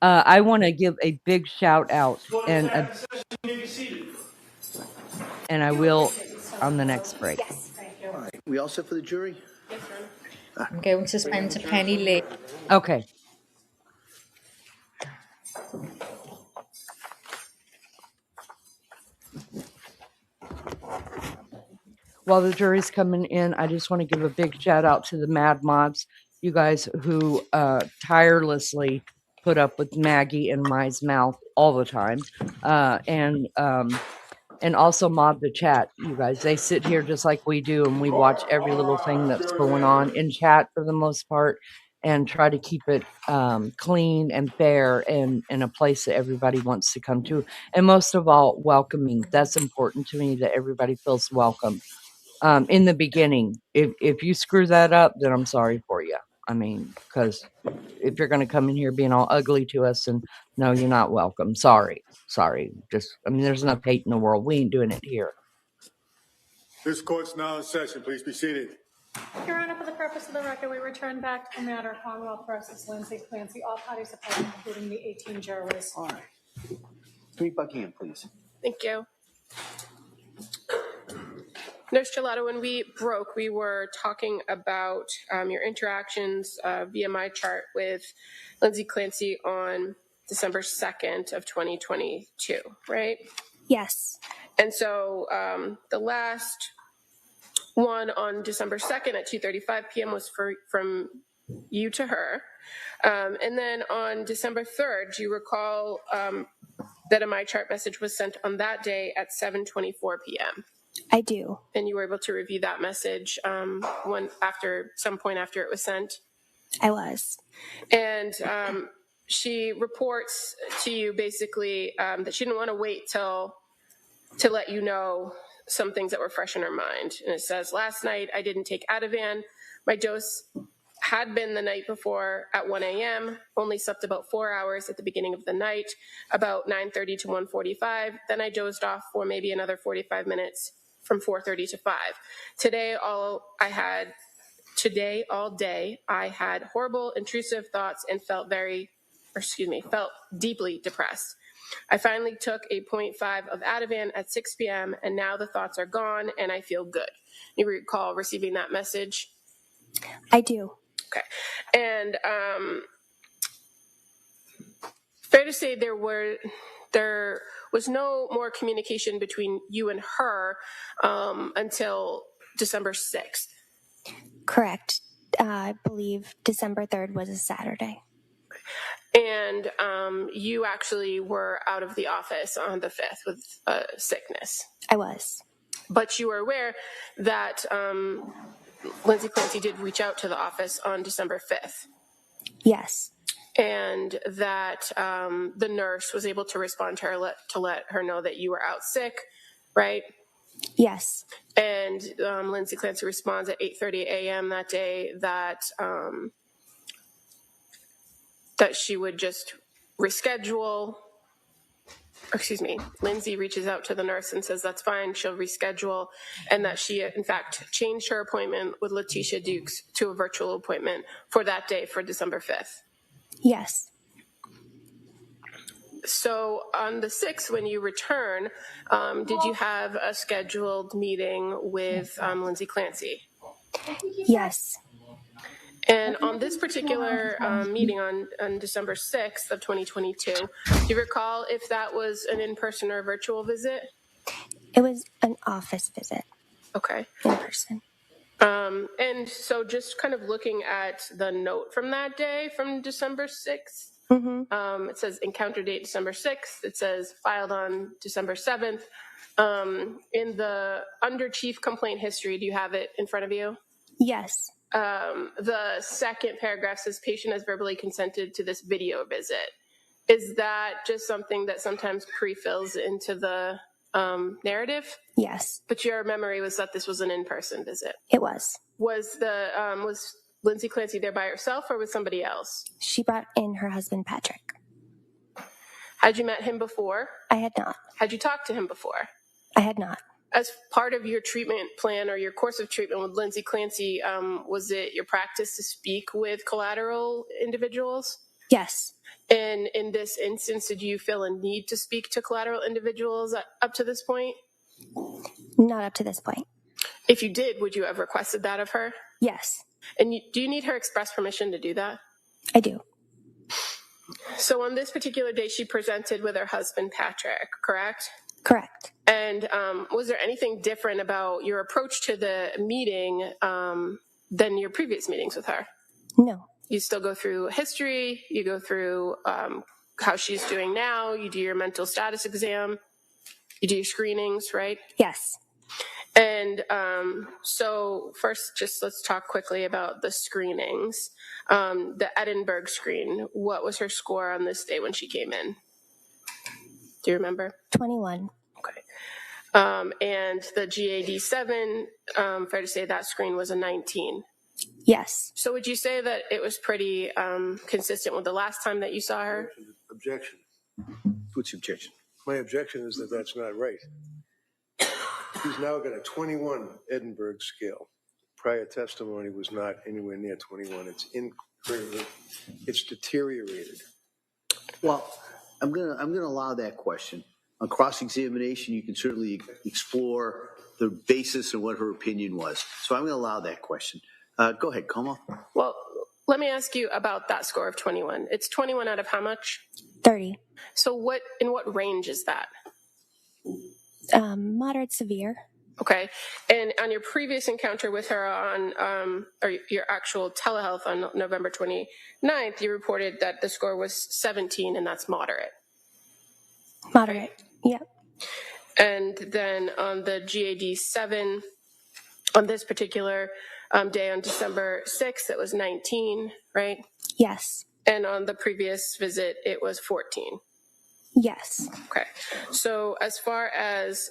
[SPEAKER 11] I want to give a big shout out, and I will on the next break.
[SPEAKER 10] Yes, thank you.
[SPEAKER 3] All right. We all set for the jury?
[SPEAKER 5] Yes, ma'am.
[SPEAKER 2] I'm going to spend a penny late.
[SPEAKER 11] Okay. While the jury's coming in, I just want to give a big shout out to the Mad Mods, you guys who tirelessly put up with Maggie and Mai's mouth all the time, and also mod the chat. You guys, they sit here just like we do, and we watch every little thing that's going on in chat for the most part, and try to keep it clean and fair and in a place that everybody wants to come to, and most of all, welcoming. That's important to me, that everybody feels welcome. In the beginning, if you screw that up, then I'm sorry for you. I mean, because if you're going to come in here being all ugly to us, and no, you're not welcome. Sorry. Just, I mean, there's enough hate in the world. We ain't doing it here.
[SPEAKER 6] This court's now in session. Please be seated.
[SPEAKER 8] Your Honor, for the purpose of the record, we return back to the matter of Commonwealth versus Lindsay Clancy. All parties are present, including the 18 jurors.
[SPEAKER 3] All right. Attorney Buckingham, please.
[SPEAKER 5] Thank you. Nurse Gelato, when we broke, we were talking about your interactions via my chart with Lindsay Clancy on December 2nd of 2022, right?
[SPEAKER 10] Yes.
[SPEAKER 5] And so the last one on December 2nd at 2:35 p.m. was from you to her. And then on December 3rd, do you recall that a MyChart message was sent on that day at 7:24 p.m.
[SPEAKER 10] I do.
[SPEAKER 5] And you were able to review that message some point after it was sent?
[SPEAKER 10] I was.
[SPEAKER 5] And she reports to you basically that she didn't want to wait to let you know some things that were fresh in her mind. And it says, last night I didn't take Ativan. My dose had been the night before at 1 a.m., only slept about 4 hours at the beginning of the night, about 9:30 to 1:45. Then I dozed off for maybe another 45 minutes from 4:30 to 5. Today, all day, I had horrible, intrusive thoughts and felt deeply depressed. I finally took a 0.5 of Ativan at 6 p.m., and now the thoughts are gone, and I feel good. You recall receiving that message?
[SPEAKER 10] I do.
[SPEAKER 5] Okay. And fair to say there was no more communication between you and her until December 6th.
[SPEAKER 10] Correct. I believe December 3rd was a Saturday.
[SPEAKER 5] And you actually were out of the office on the 5th with sickness.
[SPEAKER 10] I was.
[SPEAKER 5] But you were aware that Lindsay Clancy did reach out to the office on December 5th.
[SPEAKER 10] Yes.
[SPEAKER 5] And that the nurse was able to respond to her to let her know that you were out sick, right?
[SPEAKER 10] Yes.
[SPEAKER 5] And Lindsay Clancy responds at 8:30 a.m. that day that she would just reschedule. Lindsay reaches out to the nurse and says that's fine, she'll reschedule, and that she, in fact, changed her appointment with Letitia Dukes to a virtual appointment for that day, for December 5th.
[SPEAKER 10] Yes.
[SPEAKER 5] So on the 6th, when you return, did you have a scheduled meeting with Lindsay Clancy?
[SPEAKER 10] Yes.
[SPEAKER 5] And on this particular meeting on December 6th of 2022, do you recall if that was an in-person or a virtual visit?
[SPEAKER 10] It was an office visit.
[SPEAKER 5] Okay.
[SPEAKER 10] In person.
[SPEAKER 5] And so just kind of looking at the note from that day, from December 6th, it says encounter date December 6th. It says filed on December 7th. In the under chief complaint history, do you have it in front of you?
[SPEAKER 10] Yes.
[SPEAKER 5] The second paragraph says patient has verbally consented to this video visit. Is that just something that sometimes pre-fills into the narrative?
[SPEAKER 10] Yes.
[SPEAKER 5] But your memory was that this was an in-person visit.
[SPEAKER 10] It was.
[SPEAKER 5] Was Lindsay Clancy there by herself or with somebody else?
[SPEAKER 10] She brought in her husband, Patrick.
[SPEAKER 5] Had you met him before?
[SPEAKER 10] I had not.
[SPEAKER 5] Had you talked to him before?
[SPEAKER 10] I had not.
[SPEAKER 5] As part of your treatment plan or your course of treatment with Lindsay Clancy, was it your practice to speak with collateral individuals?
[SPEAKER 10] Yes.
[SPEAKER 5] And in this instance, did you feel a need to speak to collateral individuals up to this point?
[SPEAKER 10] Not up to this point.
[SPEAKER 5] If you did, would you have requested that of her?
[SPEAKER 10] Yes.
[SPEAKER 5] And do you need her express permission to do that?
[SPEAKER 10] I do.
[SPEAKER 5] So on this particular day, she presented with her husband, Patrick, correct?
[SPEAKER 10] Correct.
[SPEAKER 5] And was there anything different about your approach to the meeting than your previous meetings with her?
[SPEAKER 10] No.
[SPEAKER 5] You still go through history, you go through how she's doing now, you do your mental status exam, you do your screenings, right?
[SPEAKER 10] Yes.
[SPEAKER 5] And so first, just let's talk quickly about the screenings. The Edinburgh screen, what was her score on this day when she came in? Do you remember?
[SPEAKER 10] 21.
[SPEAKER 5] Okay. And the GAD-7, fair to say that screen was a 19.
[SPEAKER 10] Yes.
[SPEAKER 5] So would you say that it was pretty consistent with the last time that you saw her?
[SPEAKER 4] Objection.
[SPEAKER 3] What's your objection?
[SPEAKER 4] My objection is that that's not right. He's now got a 21 Edinburgh scale. Prior testimony was not anywhere near 21. It's deteriorated.
[SPEAKER 3] Well, I'm gonna allow that question. On cross-examination, you can certainly explore the basis of what her opinion was. So I'm going to allow that question. Go ahead, Como.
[SPEAKER 5] Well, let me ask you about that score of 21. It's 21 out of how much?
[SPEAKER 10] 30.
[SPEAKER 5] So in what range is that?
[SPEAKER 10] Moderate severe.
[SPEAKER 5] Okay. And on your previous encounter with her on, or your actual telehealth on November 29th, you reported that the score was 17, and that's moderate.
[SPEAKER 10] Moderate. Yep.
[SPEAKER 5] And then on the GAD-7, on this particular day on December 6th, it was 19, right?
[SPEAKER 10] Yes.
[SPEAKER 5] And on the previous visit, it was 14.
[SPEAKER 10] Yes.
[SPEAKER 5] Okay. So as far as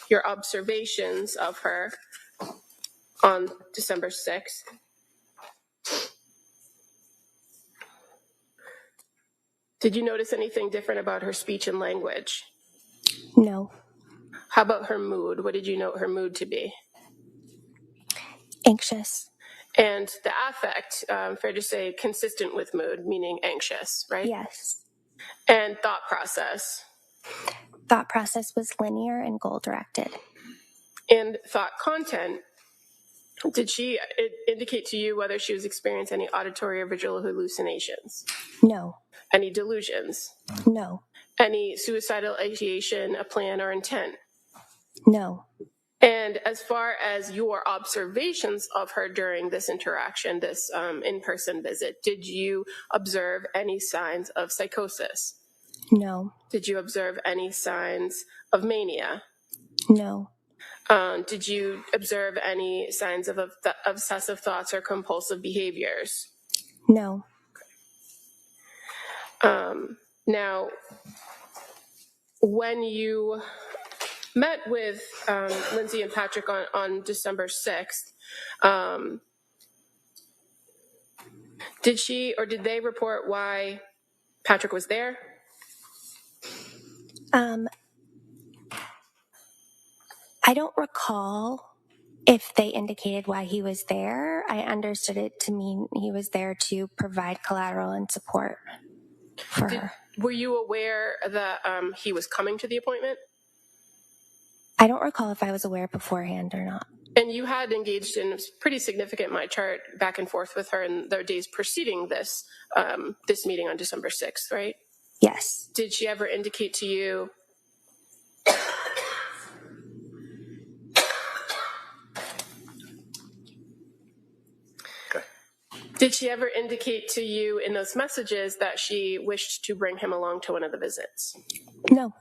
[SPEAKER 5] your observations of her on December 6th, did you notice anything different about her speech and language?
[SPEAKER 10] No.
[SPEAKER 5] How about her mood? What did you note her mood to be?
[SPEAKER 10] Anxious.
[SPEAKER 5] And the affect, fair to say, consistent with mood, meaning anxious, right?
[SPEAKER 10] Yes.
[SPEAKER 5] And thought process.
[SPEAKER 10] Thought process was linear and goal-directed.
[SPEAKER 5] And thought content, did she indicate to you whether she was experiencing any auditory or visual hallucinations?
[SPEAKER 10] No.
[SPEAKER 5] Any delusions?
[SPEAKER 10] No.
[SPEAKER 5] Any suicidal ideation, a plan, or intent?
[SPEAKER 10] No.
[SPEAKER 5] And as far as your observations of her during this interaction, this in-person visit, did you observe any signs of psychosis?
[SPEAKER 10] No.
[SPEAKER 5] Did you observe any signs of mania?
[SPEAKER 10] No.
[SPEAKER 5] Did you observe any signs of obsessive thoughts or compulsive behaviors?
[SPEAKER 10] No.
[SPEAKER 5] Now, when you met with Lindsay and Patrick on December 6th, did she or did they report why Patrick was there?
[SPEAKER 10] I don't recall if they indicated why he was there. I understood it to mean he was there to provide collateral and support for her.
[SPEAKER 5] Were you aware that he was coming to the appointment?
[SPEAKER 10] I don't recall if I was aware beforehand or not.
[SPEAKER 5] And you had engaged in a pretty significant my chart back and forth with her in the days preceding this this meeting on December 6th, right?
[SPEAKER 10] Yes.
[SPEAKER 5] Did she ever indicate to you in those messages that she wished to bring him along to one of the visits?
[SPEAKER 10] No.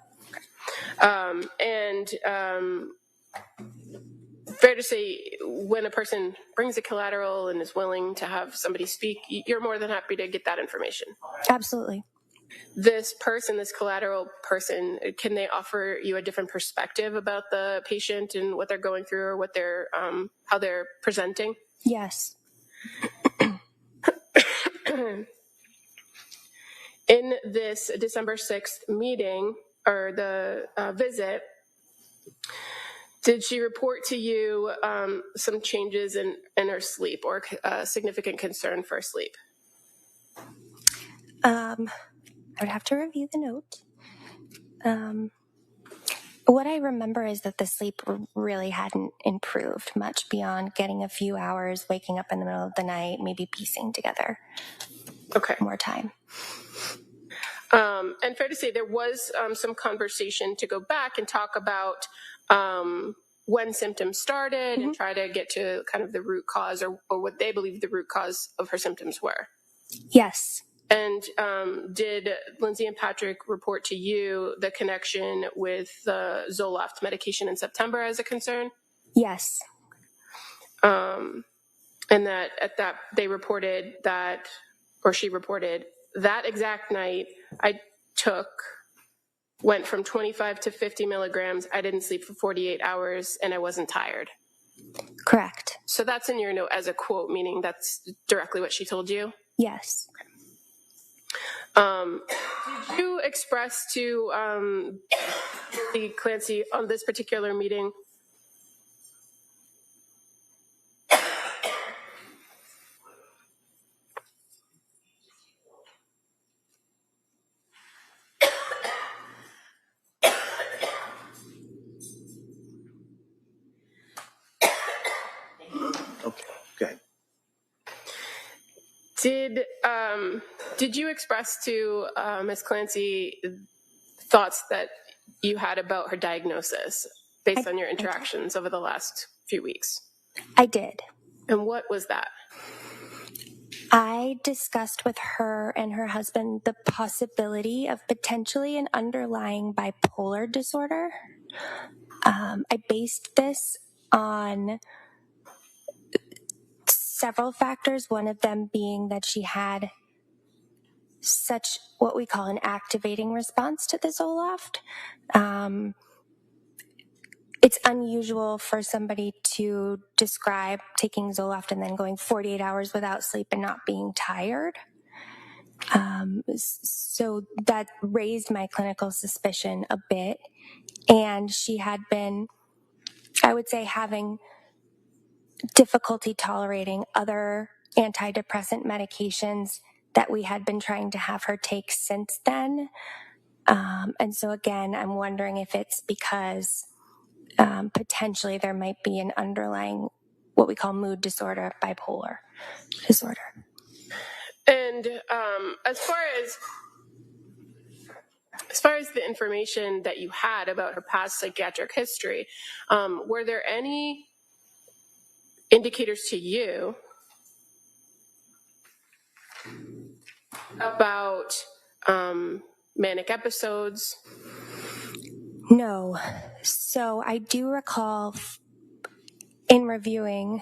[SPEAKER 5] Fair to say, when a person brings a collateral and is willing to have somebody speak, you're more than happy to get that information.
[SPEAKER 10] Absolutely.
[SPEAKER 5] This person, this collateral person, can they offer you a different perspective about the patient and what they're going through or what they're, how they're presenting?
[SPEAKER 10] Yes.
[SPEAKER 5] In this December 6th meeting or the visit, did she report to you some changes in her sleep or significant concern for sleep?
[SPEAKER 10] I would have to review the note. What I remember is that the sleep really hadn't improved much beyond getting a few hours, waking up in the middle of the night, maybe piecing together.
[SPEAKER 5] Okay.
[SPEAKER 10] More time.
[SPEAKER 5] And fair to say, there was some conversation to go back and talk about when symptoms started and try to get to kind of the root cause or what they believe the root cause of her symptoms were.
[SPEAKER 10] Yes.
[SPEAKER 5] And did Lindsay and Patrick report to you the connection with the Zoloft medication in September as a concern?
[SPEAKER 10] Yes.
[SPEAKER 5] And that at that they reported that, or she reported that exact night I went from 25 to 50 milligrams. I didn't sleep for 48 hours and I wasn't tired.
[SPEAKER 10] Correct.
[SPEAKER 5] So that's in your note as a quote, meaning that's directly what she told you?
[SPEAKER 10] Yes.
[SPEAKER 5] Okay. Did you express to the Clancy on this particular meeting Did you express to Ms. Clancy thoughts that you had about her diagnosis based on your interactions over the last few weeks?
[SPEAKER 10] I did.
[SPEAKER 5] And what was that?
[SPEAKER 10] I discussed with her and her husband the possibility of potentially an underlying bipolar disorder. I based this on several factors, one of them being that she had such what we call an activating response to the Zoloft. It's unusual for somebody to describe taking Zoloft and then going 48 hours without sleep and not being tired. So that raised my clinical suspicion a bit. And she had been, I would say, having difficulty tolerating other antidepressant medications that we had been trying to have her take since then. And so again, I'm wondering if it's because potentially there might be an underlying, what we call mood disorder, bipolar disorder.
[SPEAKER 5] And as far as the information that you had about her past psychiatric history, were there any indicators to you about manic episodes?
[SPEAKER 10] No. So I do recall in reviewing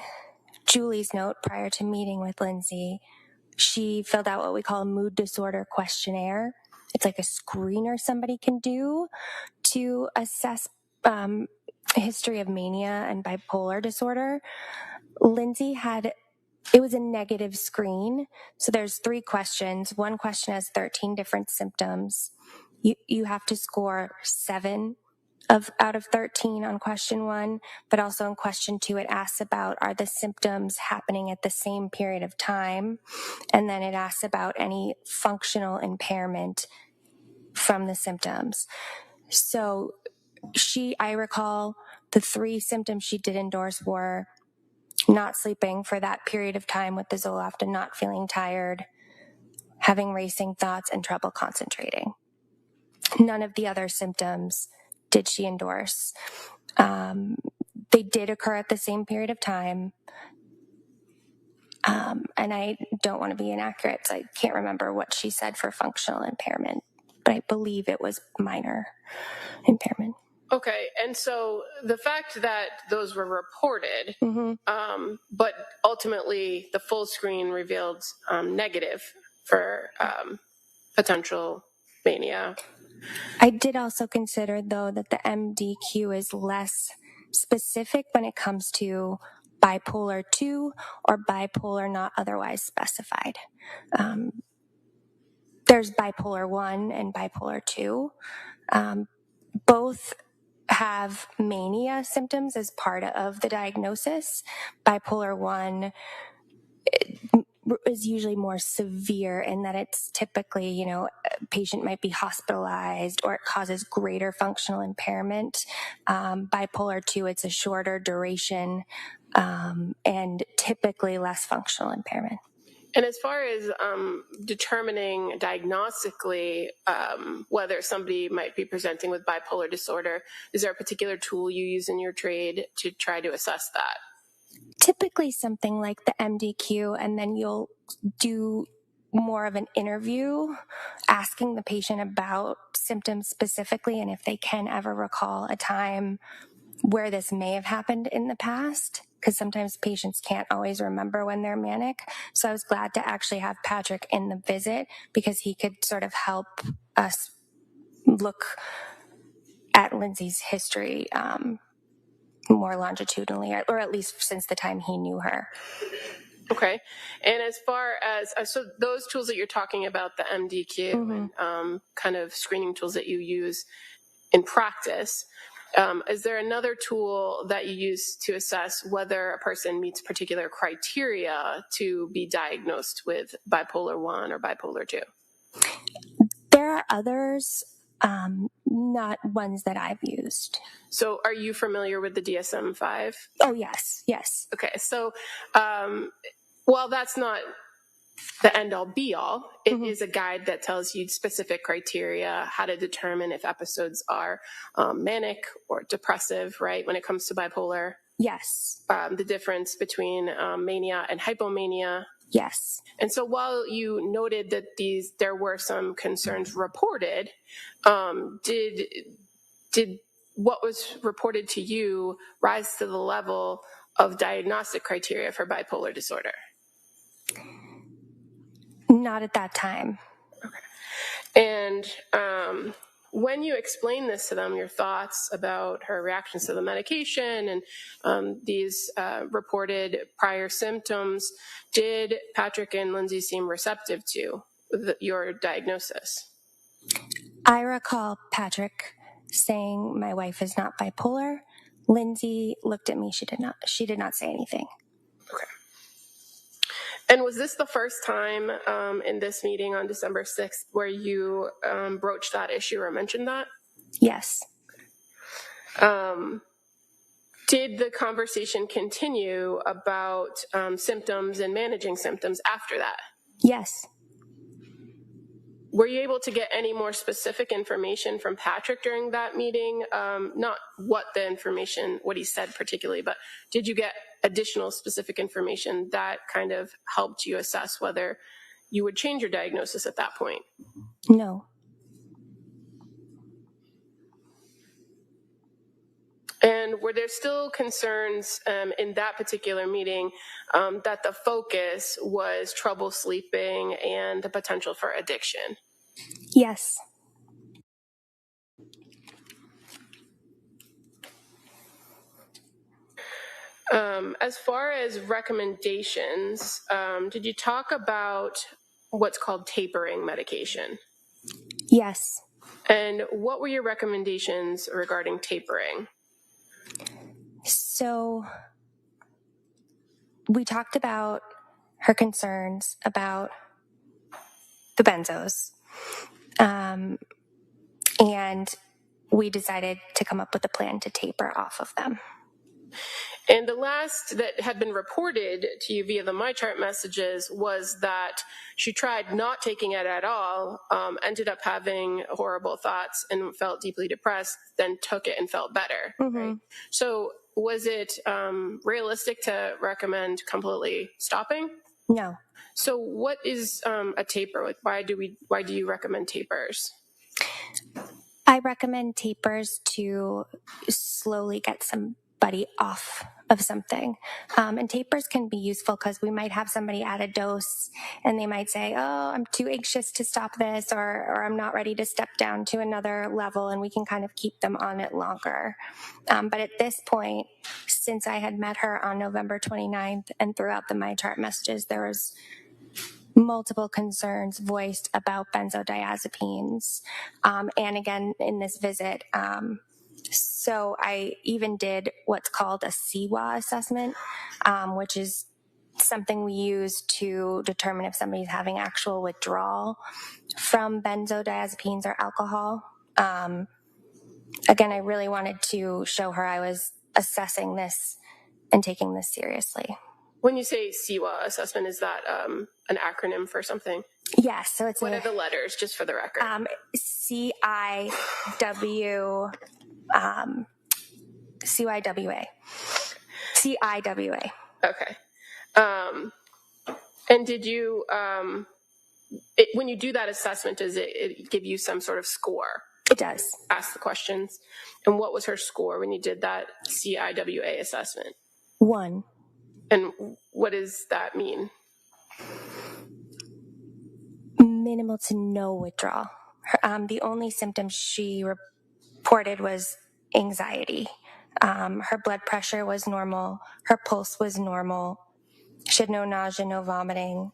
[SPEAKER 10] Julie's note prior to meeting with Lindsay, she filled out what we call a mood disorder questionnaire. It's like a screener somebody can do to assess history of mania and bipolar disorder. Lindsay it was a negative screen. So there's 3 questions. One question has 13 different symptoms. You have to score 7 out of 13 on question 1, but also in question 2, it asks about, are the symptoms happening at the same period of time? And then it asks about any functional impairment from the symptoms. So I recall the 3 symptoms she did endorse were not sleeping for that period of time with the Zoloft and not feeling tired, having racing thoughts, and trouble concentrating. None of the other symptoms did she endorse. They did occur at the same period of time. And I don't want to be inaccurate, so I can't remember what she said for functional impairment, but I believe it was minor impairment.
[SPEAKER 5] Okay, and so the fact that those were reported, but ultimately the full screen revealed negative for potential mania.
[SPEAKER 10] I did also consider, though, that the MDQ is less specific when it comes to bipolar 2 or bipolar not otherwise specified. There's bipolar 1 and bipolar 2. Both have mania symptoms as part of the diagnosis. Bipolar 1 is usually more severe in that it's typically, a patient might be hospitalized or it causes greater functional impairment. Bipolar 2, it's a shorter duration and typically less functional impairment.
[SPEAKER 5] And as far as determining diagnostically whether somebody might be presenting with bipolar disorder, is there a particular tool you use in your trade to try to assess that?
[SPEAKER 10] Typically something like the MDQ, and then you'll do more of an interview asking the patient about symptoms specifically and if they can ever recall a time where this may have happened in the past, because sometimes patients can't always remember when they're manic. So I was glad to actually have Patrick in the visit because he could sort of help us look at Lindsay's history more longitudinally, or at least since the time he knew her.
[SPEAKER 5] Okay. And as far as, so those tools that you're talking about, the MDQ and kind of screening tools that you use in practice, is there another tool that you use to assess whether a person meets particular criteria to be diagnosed with bipolar 1 or bipolar 2?
[SPEAKER 10] There are others, not ones that I've used.
[SPEAKER 5] So are you familiar with the DSM-5?
[SPEAKER 10] Oh, yes.
[SPEAKER 5] Okay, so while that's not the end-all be-all, it is a guide that tells you specific criteria, how to determine if episodes are manic or depressive, right, when it comes to bipolar.
[SPEAKER 10] Yes.
[SPEAKER 5] The difference between mania and hypomania.
[SPEAKER 10] Yes.
[SPEAKER 5] And so while you noted that there were some concerns reported, did what was reported to you rise to the level of diagnostic criteria for bipolar disorder?
[SPEAKER 10] Not at that time.
[SPEAKER 5] And when you explained this to them, your thoughts about her reactions to the medication and these reported prior symptoms, did Patrick and Lindsay seem receptive to your diagnosis?
[SPEAKER 10] I recall Patrick saying my wife is not bipolar. Lindsay looked at me. She did not say anything.
[SPEAKER 5] Okay. And was this the first time in this meeting on December 6th where you broached that issue or mentioned that?
[SPEAKER 10] Yes.
[SPEAKER 5] Did the conversation continue about symptoms and managing symptoms after that?
[SPEAKER 10] Yes.
[SPEAKER 5] Were you able to get any more specific information from Patrick during that meeting? Not what he said particularly, but did you get additional specific information that kind of helped you assess whether you would change your diagnosis at that point?
[SPEAKER 10] No.
[SPEAKER 5] And were there still concerns in that particular meeting that the focus was trouble sleeping and the potential for addiction?
[SPEAKER 10] Yes.
[SPEAKER 5] As far as recommendations, did you talk about what's called tapering medication?
[SPEAKER 10] Yes.
[SPEAKER 5] And what were your recommendations regarding tapering?
[SPEAKER 10] So we talked about her concerns about the benzos. And we decided to come up with a plan to taper off of them.
[SPEAKER 5] And the last that had been reported to you via the MyChart messages was that she tried not taking it at all, ended up having horrible thoughts and felt deeply depressed, then took it and felt better.
[SPEAKER 10] Mm-hmm.
[SPEAKER 5] Right? So was it realistic to recommend completely stopping?
[SPEAKER 10] No.
[SPEAKER 5] So what is a taper? Like, why do you recommend tapers?
[SPEAKER 10] I recommend tapers to slowly get somebody off of something. And tapers can be useful because we might have somebody at a dose and they might say, oh, I'm too anxious to stop this, or I'm not ready to step down to another level, and we can kind of keep them on it longer. But at this point, since I had met her on November 29th and throughout the MyChart messages, there was multiple concerns voiced about benzodiazepines. And again, in this visit, so I even did what's called a CWA assessment, which is something we use to determine if somebody's having actual withdrawal from benzodiazepines or alcohol. Again, I really wanted to show her I was assessing this and taking this seriously.
[SPEAKER 5] When you say CWA assessment, is that an acronym for something?
[SPEAKER 10] Yes. So it's
[SPEAKER 5] what are the letters, just for the record?
[SPEAKER 10] CIWA. CIWA.
[SPEAKER 5] Okay. And did you, when you do that assessment, does it give you some sort of score?
[SPEAKER 10] It does.
[SPEAKER 5] Ask the questions. And what was her score when you did that CIWA assessment?
[SPEAKER 10] 1.
[SPEAKER 5] And what does that mean?
[SPEAKER 10] Minimal to no withdrawal. The only symptoms she reported was anxiety. Her blood pressure was normal. Her pulse was normal. She had no nausea, no vomiting,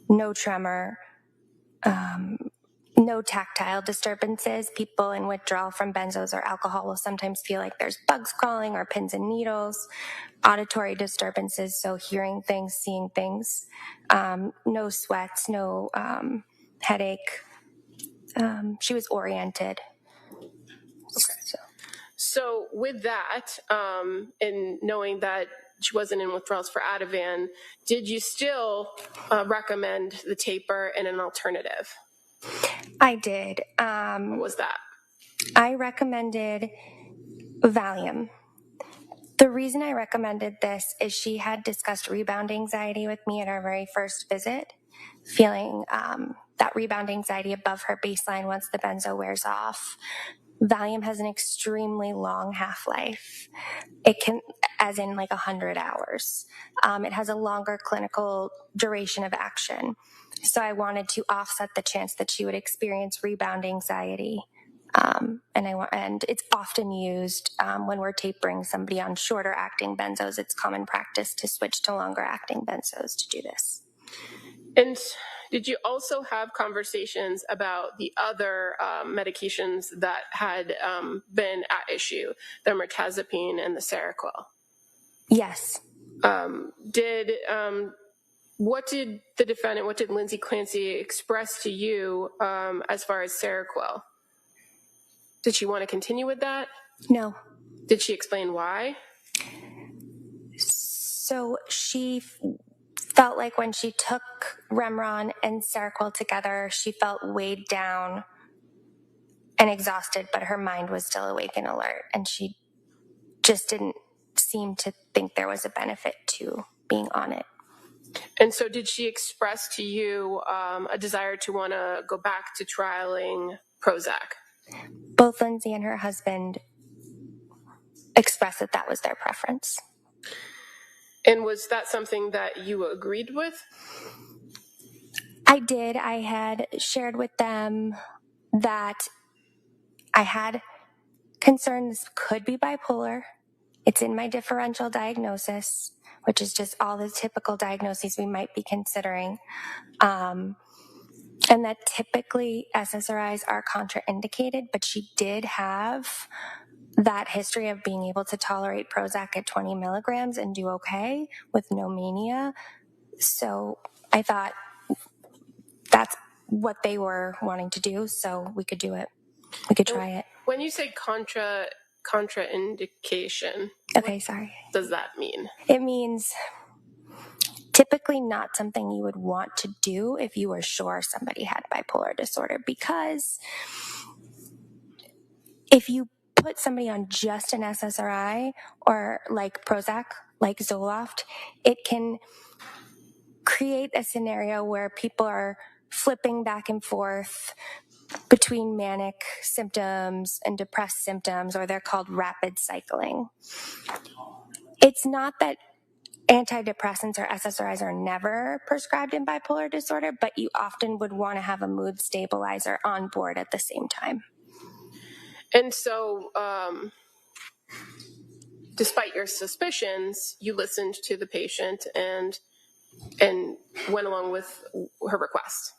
[SPEAKER 10] no tremor, no tactile disturbances. People in withdrawal from benzos or alcohol will sometimes feel like there's bugs crawling or pins and needles. Auditory disturbances, so hearing things, seeing things. No sweats, no headache. She was oriented.
[SPEAKER 5] Okay. So with that, and knowing that she wasn't in withdrawals for Ativan, did you still recommend the taper and an alternative?
[SPEAKER 10] I did.
[SPEAKER 5] What was that?
[SPEAKER 10] I recommended Valium. The reason I recommended this is she had discussed rebound anxiety with me at our very first visit, feeling that rebound anxiety above her baseline once the benzo wears off. Valium has an extremely long half-life. It can, as in like 100 hours. It has a longer clinical duration of action. So I wanted to offset the chance that she would experience rebound anxiety. And it's often used when we're tapering somebody on shorter acting benzos. It's common practice to switch to longer acting benzos to do this.
[SPEAKER 5] And did you also have conversations about the other medications that had been at issue, the mirtazapine and the Seroquel?
[SPEAKER 10] Yes.
[SPEAKER 5] What did Lindsay Clancy express to you as far as Seroquel? Did she want to continue with that?
[SPEAKER 10] No.
[SPEAKER 5] Did she explain why?
[SPEAKER 10] So she felt like when she took Remeron and Seroquel together, she felt weighed down and exhausted, but her mind was still awake and alert. And she just didn't seem to think there was a benefit to being on it.
[SPEAKER 5] And so did she express to you a desire to want to go back to trialing Prozac?
[SPEAKER 10] Both Lindsay and her husband expressed that that was their preference.
[SPEAKER 5] And was that something that you agreed with?
[SPEAKER 10] I did. I had shared with them that I had concern this could be bipolar. It's in my differential diagnosis, which is just all the typical diagnoses we might be considering. And that typically SSRIs are contraindicated, but she did have that history of being able to tolerate Prozac at 20 milligrams and do okay with no mania. So I thought that's what they were wanting to do, so we could do it. We could try it.
[SPEAKER 5] When you say contraindication,
[SPEAKER 10] okay, sorry.
[SPEAKER 5] What does that mean?
[SPEAKER 10] It means typically not something you would want to do if you were sure somebody had bipolar disorder, because if you put somebody on just an SSRI or like Prozac, like Zoloft, it can create a scenario where people are flipping back and forth between manic symptoms and depressed symptoms, or they're called rapid cycling. It's not that antidepressants or SSRIs are never prescribed in bipolar disorder, but you often would want to have a mood stabilizer on board at the same time.
[SPEAKER 5] And so, despite your suspicions, you listened to the patient and went along with her request.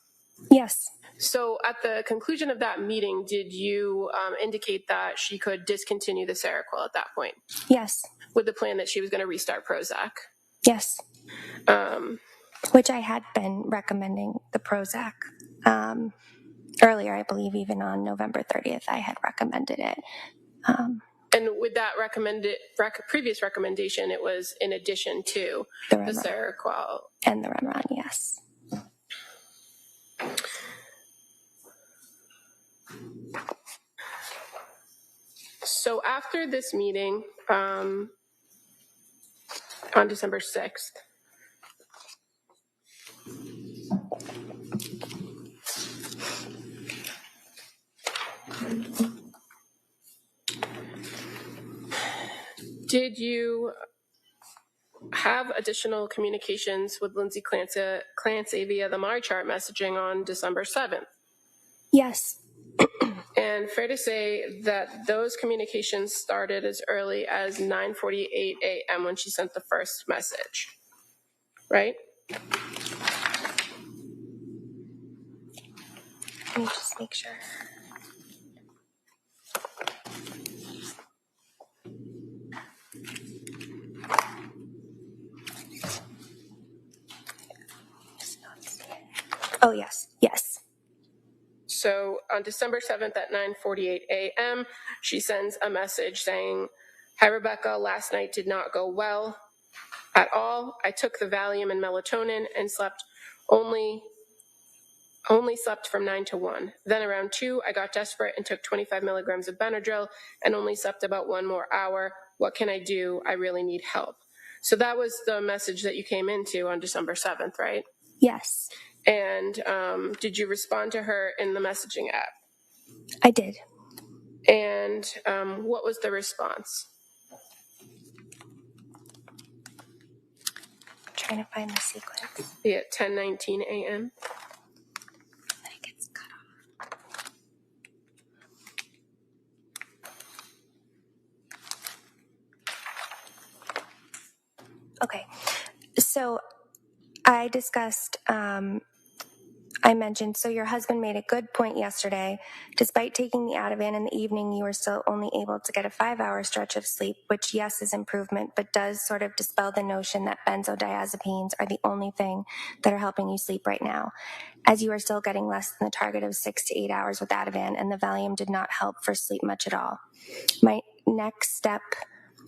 [SPEAKER 10] Yes.
[SPEAKER 5] So at the conclusion of that meeting, did you indicate that she could discontinue the Seroquel at that point?
[SPEAKER 10] Yes.
[SPEAKER 5] With the plan that she was going to restart Prozac?
[SPEAKER 10] Yes. Which I had been recommending the Prozac. Earlier, I believe even on November 30th, I had recommended it.
[SPEAKER 5] And with that previous recommendation, it was in addition to the Seroquel.
[SPEAKER 10] And the Remeron, yes.
[SPEAKER 5] So after this meeting on December 6th, did you have additional communications with Lindsay Clancy via the MyChart messaging on December 7th?
[SPEAKER 10] Yes.
[SPEAKER 5] And fair to say that those communications started as early as 9:48 a.m. when she sent the first message, right?
[SPEAKER 10] Let me just make sure. Oh, yes. Yes.
[SPEAKER 5] So on December 7th at 9:48 a.m., she sends a message saying, "Hi, Rebecca, last night did not go well at all. I took the Valium and melatonin and slept only slept from 9 to 1. Then around 2, I got desperate and took 25 milligrams of Benadryl and only slept about 1 more hour. What can I do? I really need help. So that was the message that you came into on December 7th, right?
[SPEAKER 10] Yes,
[SPEAKER 5] And did you respond to her in the messaging app?
[SPEAKER 10] I did.
[SPEAKER 5] And what was the response?
[SPEAKER 10] I'm trying to find the sequence.
[SPEAKER 5] Be at 10:19 a.m.
[SPEAKER 10] Then it gets cut off. Okay, so I discussed, I mentioned, so your husband made a good point yesterday. Despite taking the Ativan in the evening, you were still only able to get a 5-hour stretch of sleep, which, yes, is improvement, but does sort of dispel the notion that benzodiazepines are the only thing that are helping you sleep right now, as you are still getting less than the target of 6 to 8 hours with Ativan, and the Valium did not help for sleep much at all. My next step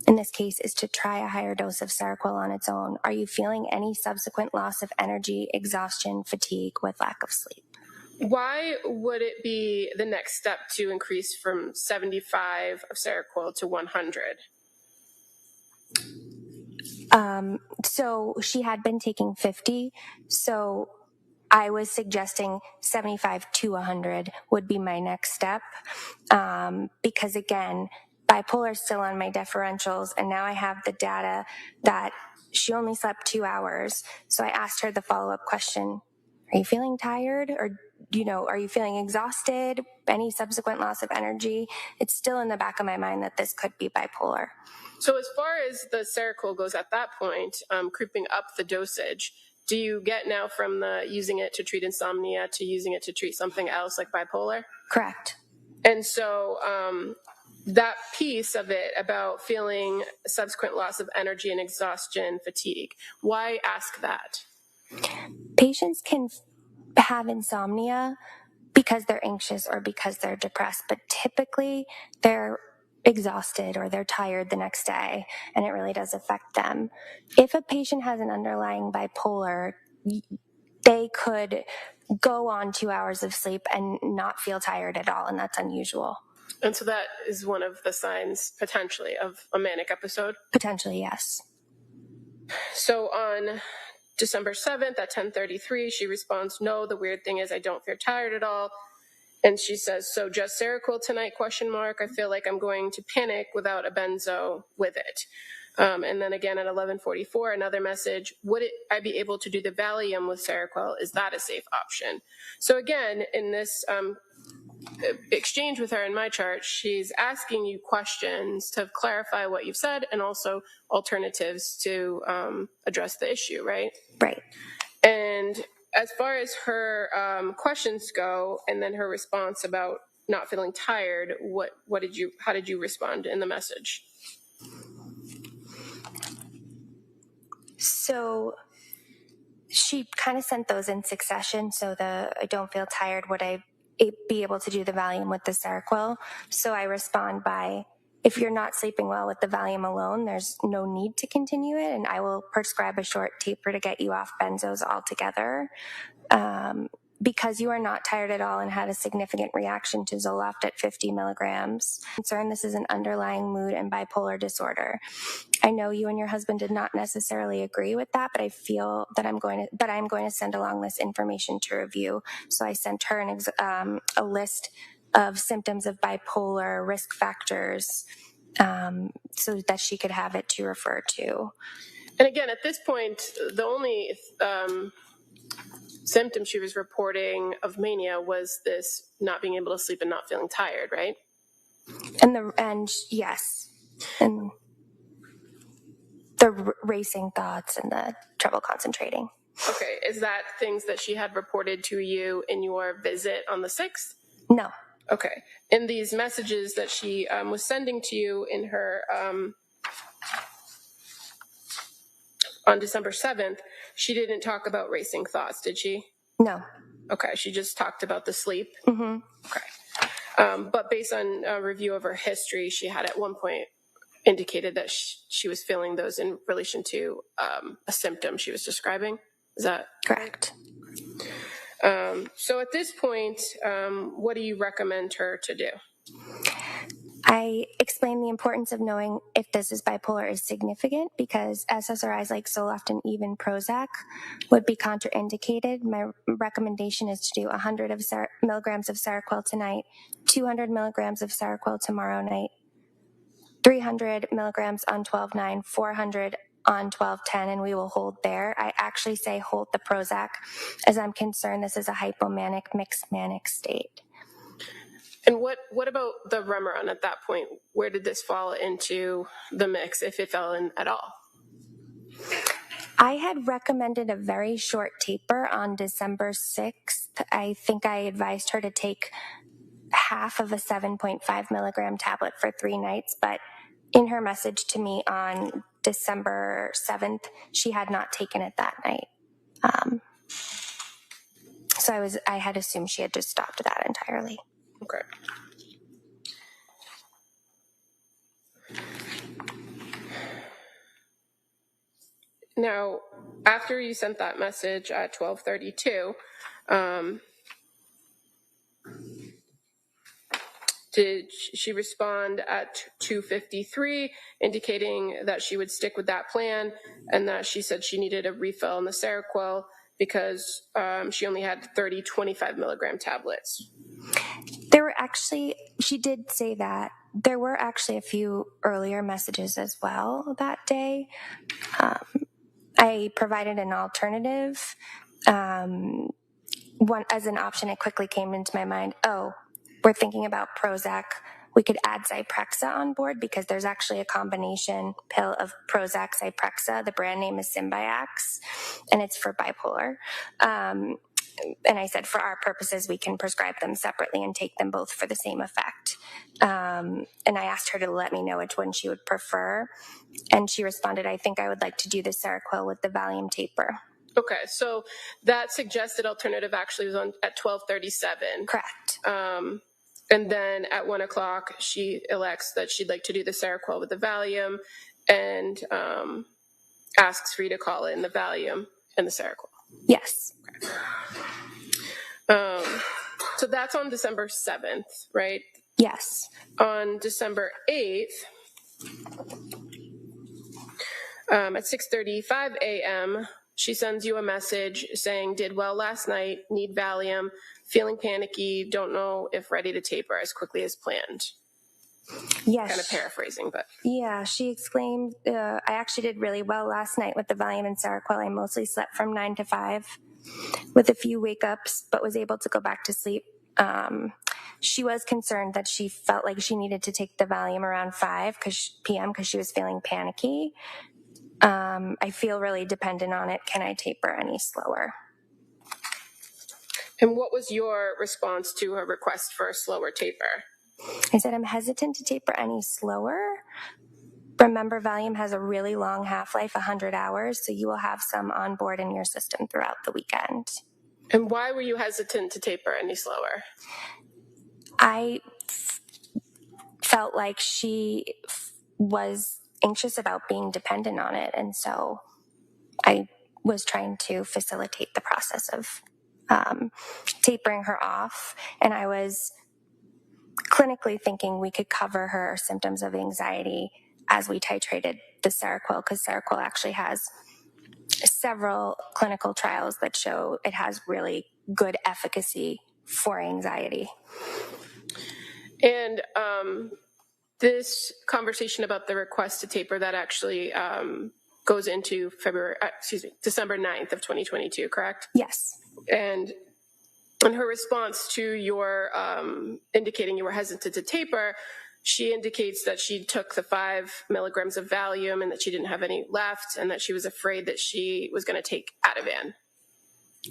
[SPEAKER 10] in this case is to try a higher dose of Seroquel on its own. Are you feeling any subsequent loss of energy, exhaustion, fatigue with lack of sleep?
[SPEAKER 5] Why would it be the next step to increase from 75 of Seroquel to 100?
[SPEAKER 10] So she had been taking 50, so I was suggesting 75 to 100 would be my next step, because again, bipolar is still on my differentials, and now I have the data that she only slept 2 hours. So I asked her the follow-up question, are you feeling tired? Or, are you feeling exhausted? Any subsequent loss of energy? It's still in the back of my mind that this could be bipolar.
[SPEAKER 5] So as far as the Seroquel goes at that point, creeping up the dosage, do you get now from the using it to treat insomnia to using it to treat something else like bipolar?
[SPEAKER 10] Correct.
[SPEAKER 5] And so that piece of it about feeling subsequent loss of energy and exhaustion, fatigue, why ask that?
[SPEAKER 10] Patients can have insomnia because they're anxious or because they're depressed, but typically they're exhausted or they're tired the next day, and it really does affect them. If a patient has an underlying bipolar, they could go on 2 hours of sleep and not feel tired at all, and that's unusual.
[SPEAKER 5] And so that is one of the signs, potentially, of a manic episode?
[SPEAKER 10] Potentially, yes.
[SPEAKER 5] So on December 7th at 10:33, she responds, no, the weird thing is I don't feel tired at all. And she says, so just Seroquel tonight, ? I feel like I'm going to panic without a benzo with it. And then again at 11:44, another message, would I be able to do the Valium with Seroquel? Is that a safe option? So again, in this exchange with her in my chart, she's asking you questions to clarify what you've said and also alternatives to address the issue, right?
[SPEAKER 10] Right.
[SPEAKER 5] And as far as her questions go, and then her response about not feeling tired, how did you respond in the message?
[SPEAKER 10] So she kind of sent those in succession. So I don't feel tired, would I be able to do the Valium with the Seroquel? So I respond by, if you're not sleeping well with the Valium alone, there's no need to continue it, and I will prescribe a short taper to get you off benzos altogether. Because you are not tired at all and had a significant reaction to Zoloft at 50 milligrams. This is an underlying mood and bipolar disorder. I know you and your husband did not necessarily agree with that, but I feel that I'm going to send along this information to review. So I sent her a list of symptoms of bipolar, risk factors, so that she could have it to refer to.
[SPEAKER 5] And again, at this point, the only symptom she was reporting of mania was this not being able to sleep and not feeling tired, right?
[SPEAKER 10] And yes. And the racing thoughts and the trouble concentrating.
[SPEAKER 5] Okay, is that things that she had reported to you in your visit on the 6th?
[SPEAKER 10] No.
[SPEAKER 5] Okay, in these messages that she was sending to you in her on December 7th, she didn't talk about racing thoughts, did she?
[SPEAKER 10] No.
[SPEAKER 5] Okay, she just talked about the sleep?
[SPEAKER 10] Mm-hmm.
[SPEAKER 5] Okay. But based on a review of her history, she had at one point indicated that she was feeling those in relation to a symptom she was describing. Is that
[SPEAKER 10] correct?
[SPEAKER 5] So at this point, what do you recommend her to do?
[SPEAKER 10] I explained the importance of knowing if this is bipolar is significant because SSRIs like Zoloft and even Prozac would be contraindicated. My recommendation is to do 100 of milligrams of Seroquel tonight, 200 milligrams of Seroquel tomorrow night, 300 milligrams on 12/9, 400 on 12/10, and we will hold there. I actually say hold the Prozac as I'm concerned this is a hypomanic mixed manic state.
[SPEAKER 5] And what about the Remeron at that point? Where did this fall into the mix, if it fell in at all?
[SPEAKER 10] I had recommended a very short taper on December 6th. I think I advised her to take half of a 7.5 milligram tablet for 3 nights, but in her message to me on December 7th, she had not taken it that night. So I had assumed she had just stopped that entirely.
[SPEAKER 5] Okay. Now, after you sent that message at 12:32, did she respond at 2:53, indicating that she would stick with that plan and that she said she needed a refill on the Seroquel because she only had 30 25 milligram tablets?
[SPEAKER 10] She did say that. There were actually a few earlier messages as well that day. I provided an alternative. One as an option, it quickly came into my mind, we're thinking about Prozac. We could add Zyprexa on board because there's actually a combination pill of Prozac, Zyprexa. The brand name is Symbyax, and it's for bipolar. And I said, for our purposes, we can prescribe them separately and take them both for the same effect. And I asked her to let me know which one she would prefer. And she responded, I think I would like to do the Seroquel with the Valium taper.
[SPEAKER 5] Okay, so that suggested alternative actually was on at 12:37.
[SPEAKER 10] Correct.
[SPEAKER 5] And then at 1 o'clock, she elects that she'd like to do the Seroquel with the Valium and asks for you to call in the Valium and the Seroquel.
[SPEAKER 10] Yes.
[SPEAKER 5] Okay. So that's on December 7th, right?
[SPEAKER 10] Yes.
[SPEAKER 5] On December 8th, at 6:35 a.m., she sends you a message saying, did well last night, need Valium, feeling panicky, don't know if ready to taper as quickly as planned.
[SPEAKER 10] Yes.
[SPEAKER 5] Kind of paraphrasing, but.
[SPEAKER 10] Yeah, she exclaimed, I actually did really well last night with the Valium and Seroquel. I mostly slept from 9 to 5 with a few wake-ups, but was able to go back to sleep. She was concerned that she felt like she needed to take the Valium around 5 p.m. because she was feeling panicky. I feel really dependent on it. Can I taper any slower?
[SPEAKER 5] And what was your response to her request for a slower taper?
[SPEAKER 10] I said, I'm hesitant to taper any slower. Remember, Valium has a really long half-life, 100 hours, so you will have some on board in your system throughout the weekend.
[SPEAKER 5] And why were you hesitant to taper any slower?
[SPEAKER 10] I felt like she was anxious about being dependent on it, and so I was trying to facilitate the process of tapering her off, and I was clinically thinking we could cover her symptoms of anxiety as we titrated the Seroquel, because Seroquel actually has several clinical trials that show it has really good efficacy for anxiety.
[SPEAKER 5] And this conversation about the request to taper, that actually goes into December 9th of 2022, correct?
[SPEAKER 10] Yes.
[SPEAKER 5] And in her response to your indicating you were hesitant to taper, she indicates that she took the 5 milligrams of Valium and that she didn't have any left and that she was afraid that she was going to take Ativan.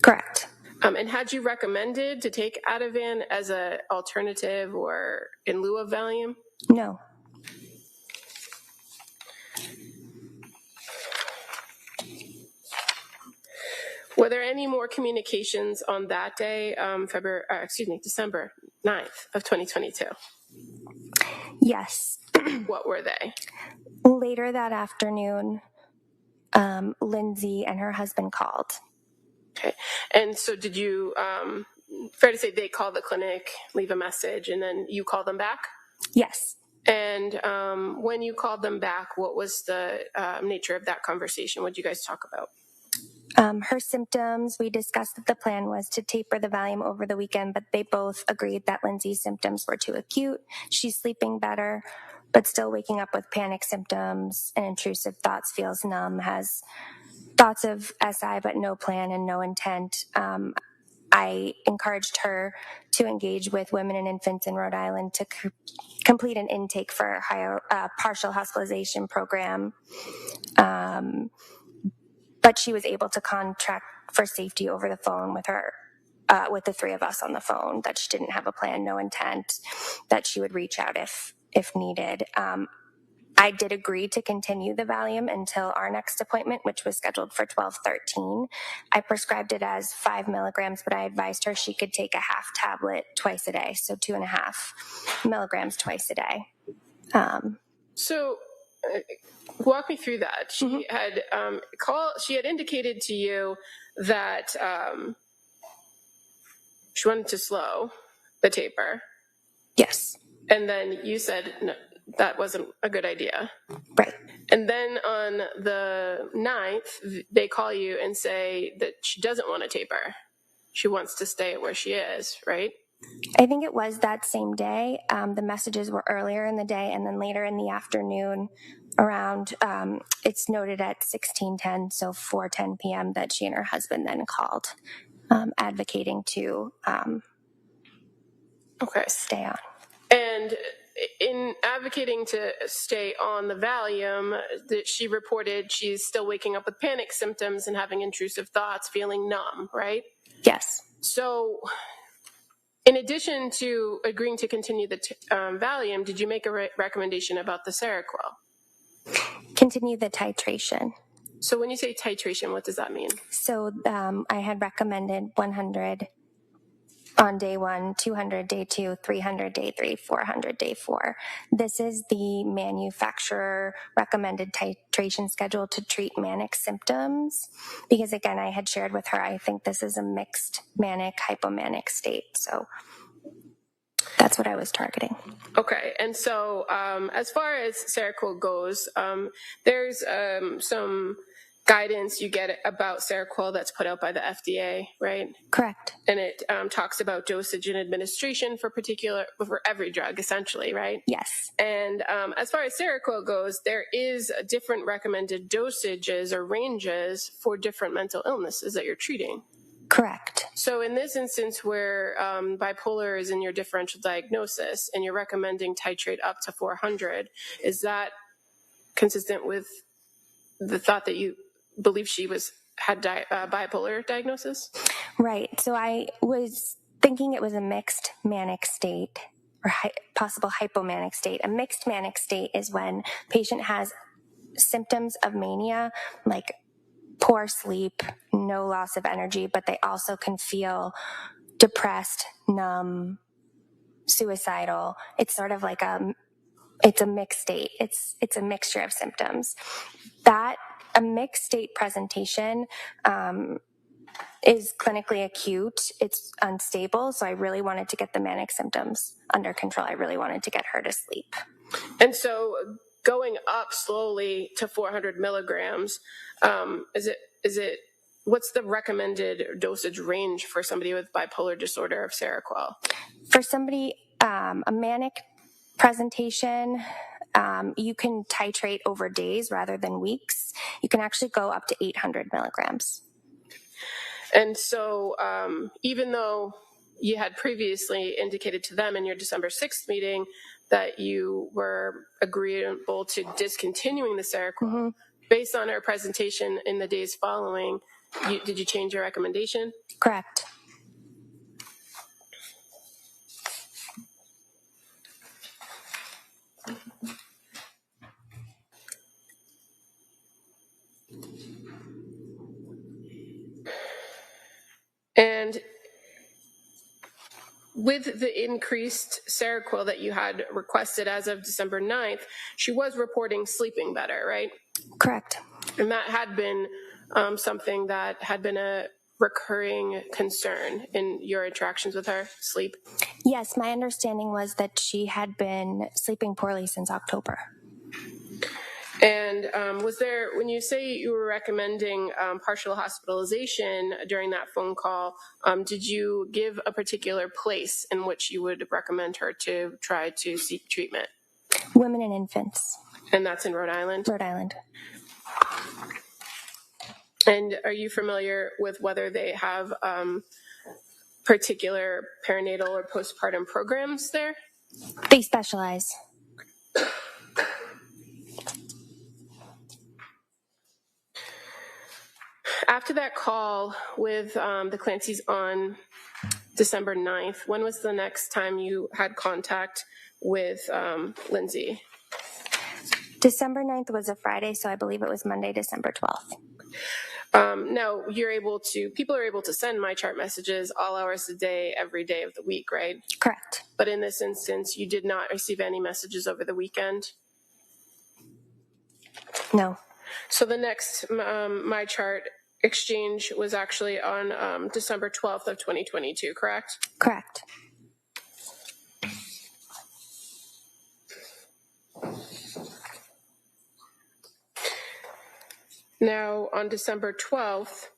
[SPEAKER 10] Correct.
[SPEAKER 5] And had you recommended to take Ativan as an alternative or in lieu of Valium?
[SPEAKER 10] No.
[SPEAKER 5] Were there any more communications on that day, December 9th of 2022?
[SPEAKER 10] Yes.
[SPEAKER 5] What were they?
[SPEAKER 10] Later that afternoon, Lindsay and her husband called.
[SPEAKER 5] Okay. And so did you, fair to say they called the clinic, leave a message, and then you call them back?
[SPEAKER 10] Yes.
[SPEAKER 5] And when you called them back, what was the nature of that conversation? What did you guys talk about?
[SPEAKER 10] Her symptoms, we discussed that the plan was to taper the Valium over the weekend, but they both agreed that Lindsay's symptoms were too acute. She's sleeping better, but still waking up with panic symptoms and intrusive thoughts, feels numb, has thoughts of SI, but no plan and no intent. I encouraged her to engage with women and infants in Rhode Island to complete an intake for partial hospitalization program. But she was able to contract for safety over the phone with her, with the three of us on the phone, that she didn't have a plan, no intent, that she would reach out if needed. I did agree to continue the Valium until our next appointment, which was scheduled for 12/13. I prescribed it as 5 milligrams, but I advised her she could take a half tablet twice a day, so 2.5 milligrams twice a day.
[SPEAKER 5] So walk me through that. She had she had indicated to you that she wanted to slow the taper.
[SPEAKER 10] Yes.
[SPEAKER 5] And then you said no, that wasn't a good idea.
[SPEAKER 10] Right.
[SPEAKER 5] And then on the 9th, they call you and say that she doesn't want to taper. She wants to stay where she is, right?
[SPEAKER 10] I think it was that same day. The messages were earlier in the day, and then later in the afternoon around, it's noted at 16:10, so 4:10 p.m., that she and her husband then called, advocating to stay on.
[SPEAKER 5] And in advocating to stay on the Valium, that she reported she's still waking up with panic symptoms and having intrusive thoughts, feeling numb, right?
[SPEAKER 10] Yes.
[SPEAKER 5] So in addition to agreeing to continue the Valium, did you make a recommendation about the Seroquel?
[SPEAKER 10] Continue the titration.
[SPEAKER 5] So when you say titration, what does that mean?
[SPEAKER 10] So I had recommended 100 on day 1, 200 day 2, 300 day 3, 400 day 4. This is the manufacturer recommended titration schedule to treat manic symptoms, because again, I had shared with her, I think this is a mixed manic hypomanic state. So that's what I was targeting.
[SPEAKER 5] Okay, and so as far as Seroquel goes, there's some guidance you get about Seroquel that's put out by the FDA, right?
[SPEAKER 10] Correct.
[SPEAKER 5] And it talks about dosage and administration for every drug, essentially, right?
[SPEAKER 10] Yes.
[SPEAKER 5] And as far as Seroquel goes, there is different recommended dosages or ranges for different mental illnesses that you're treating.
[SPEAKER 10] Correct.
[SPEAKER 5] So in this instance where bipolar is in your differential diagnosis and you're recommending titrate up to 400, is that consistent with the thought that you believe she had bipolar diagnosis?
[SPEAKER 10] Right. So I was thinking it was a mixed manic state or possible hypomanic state. A mixed manic state is when patient has symptoms of mania, like poor sleep, no loss of energy, but they also can feel depressed, numb, suicidal. It's sort of like it's a mixed state. It's a mixture of symptoms. That a mixed state presentation is clinically acute. It's unstable. So I really wanted to get the manic symptoms under control. I really wanted to get her to sleep.
[SPEAKER 5] And so going up slowly to 400 milligrams, what's the recommended dosage range for somebody with bipolar disorder of Seroquel?
[SPEAKER 10] For somebody, a manic presentation, you can titrate over days rather than weeks. You can actually go up to 800 milligrams.
[SPEAKER 5] And so even though you had previously indicated to them in your December 6th meeting that you were agreeable to discontinuing the Seroquel, based on her presentation in the days following, did you change your recommendation?
[SPEAKER 10] Correct.
[SPEAKER 5] And with the increased Seroquel that you had requested as of December 9th, she was reporting sleeping better, right?
[SPEAKER 10] Correct.
[SPEAKER 5] And that had been something that had been a recurring concern in your interactions with her, sleep?
[SPEAKER 10] Yes, my understanding was that she had been sleeping poorly since October.
[SPEAKER 5] And was there, when you say you were recommending partial hospitalization during that phone call, did you give a particular place in which you would recommend her to try to seek treatment?
[SPEAKER 10] Women and infants.
[SPEAKER 5] And that's in Rhode Island?
[SPEAKER 10] Rhode Island.
[SPEAKER 5] And are you familiar with whether they have particular perinatal or postpartum programs there?
[SPEAKER 10] They specialize.
[SPEAKER 5] After that call with the Clancys on December 9th, when was the next time you had contact with Lindsay?
[SPEAKER 10] December 9th was a Friday, so I believe it was Monday, December 12th.
[SPEAKER 5] Now, people are able to send my chart messages all hours of the day, every day of the week, right?
[SPEAKER 10] Correct.
[SPEAKER 5] But in this instance, you did not receive any messages over the weekend?
[SPEAKER 10] No.
[SPEAKER 5] So the next my chart exchange was actually on December 12th of 2022, correct?
[SPEAKER 10] Correct.
[SPEAKER 5] Now, on December 12th,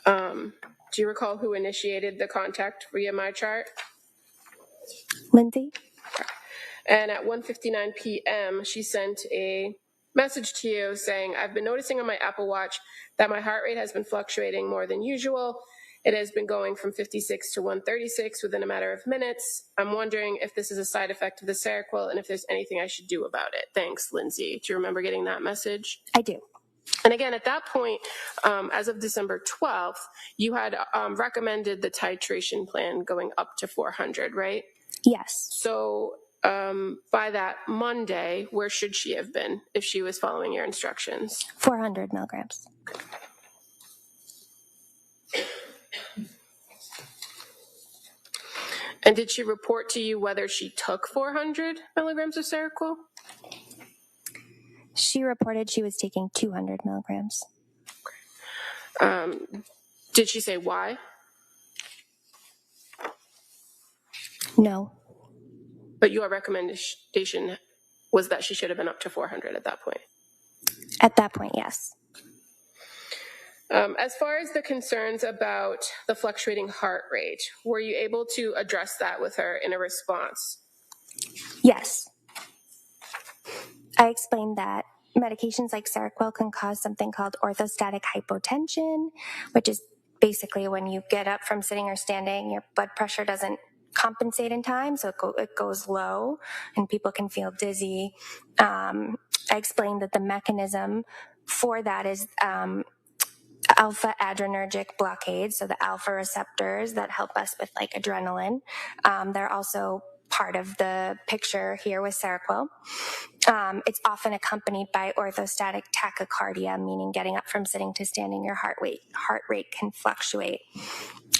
[SPEAKER 5] do you recall who initiated the contact via my chart?
[SPEAKER 10] Lindsay?
[SPEAKER 5] And at 1:59 p.m., she sent a message to you saying, I've been noticing on my Apple Watch that my heart rate has been fluctuating more than usual. It has been going from 56 to 136 within a matter of minutes. I'm wondering if this is a side effect of the Seroquel and if there's anything I should do about it. Thanks, Lindsay. Do you remember getting that message?
[SPEAKER 10] I do.
[SPEAKER 5] And again, at that point, as of December 12th, you had recommended the titration plan going up to 400, right?
[SPEAKER 10] Yes.
[SPEAKER 5] So by that Monday, where should she have been if she was following your instructions?
[SPEAKER 10] 400 milligrams.
[SPEAKER 5] And did she report to you whether she took 400 milligrams of Seroquel?
[SPEAKER 10] She reported she was taking 200 milligrams.
[SPEAKER 5] Did she say why?
[SPEAKER 10] No.
[SPEAKER 5] But your recommendation was that she should have been up to 400 at that point?
[SPEAKER 10] At that point, yes.
[SPEAKER 5] As far as the concerns about the fluctuating heart rate, were you able to address that with her in a response?
[SPEAKER 10] Yes. I explained that medications like Seroquel can cause something called orthostatic hypotension, which is basically when you get up from sitting or standing, your blood pressure doesn't compensate in time, so it goes low and people can feel dizzy. I explained that the mechanism for that is alpha adrenergic blockade, so the alpha receptors that help us with like adrenaline. They're also part of the picture here with Seroquel. It's often accompanied by orthostatic tachycardia, meaning getting up from sitting to standing, your heart rate can fluctuate.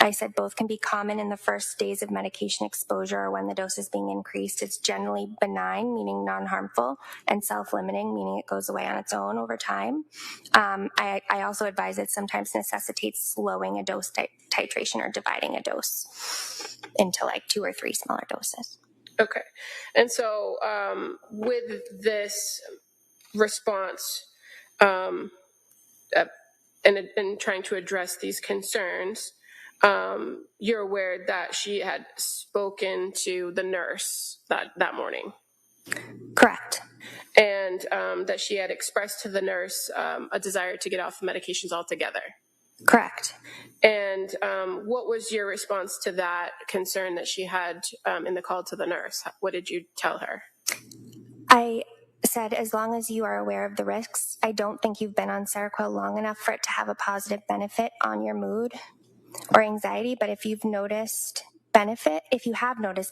[SPEAKER 10] I said both can be common in the first days of medication exposure or when the dose is being increased. It's generally benign, meaning non-harmful, and self-limiting, meaning it goes away on its own over time. I also advise it sometimes necessitates slowing a dose titration or dividing a dose into like 2 or 3 smaller doses.
[SPEAKER 5] Okay. And so with this response and trying to address these concerns, you're aware that she had spoken to the nurse that morning?
[SPEAKER 10] Correct.
[SPEAKER 5] And that she had expressed to the nurse a desire to get off the medications altogether?
[SPEAKER 10] Correct.
[SPEAKER 5] And what was your response to that concern that she had in the call to the nurse? What did you tell her?
[SPEAKER 10] I said, as long as you are aware of the risks, I don't think you've been on Seroquel long enough for it to have a positive benefit on your mood or anxiety. But if you have noticed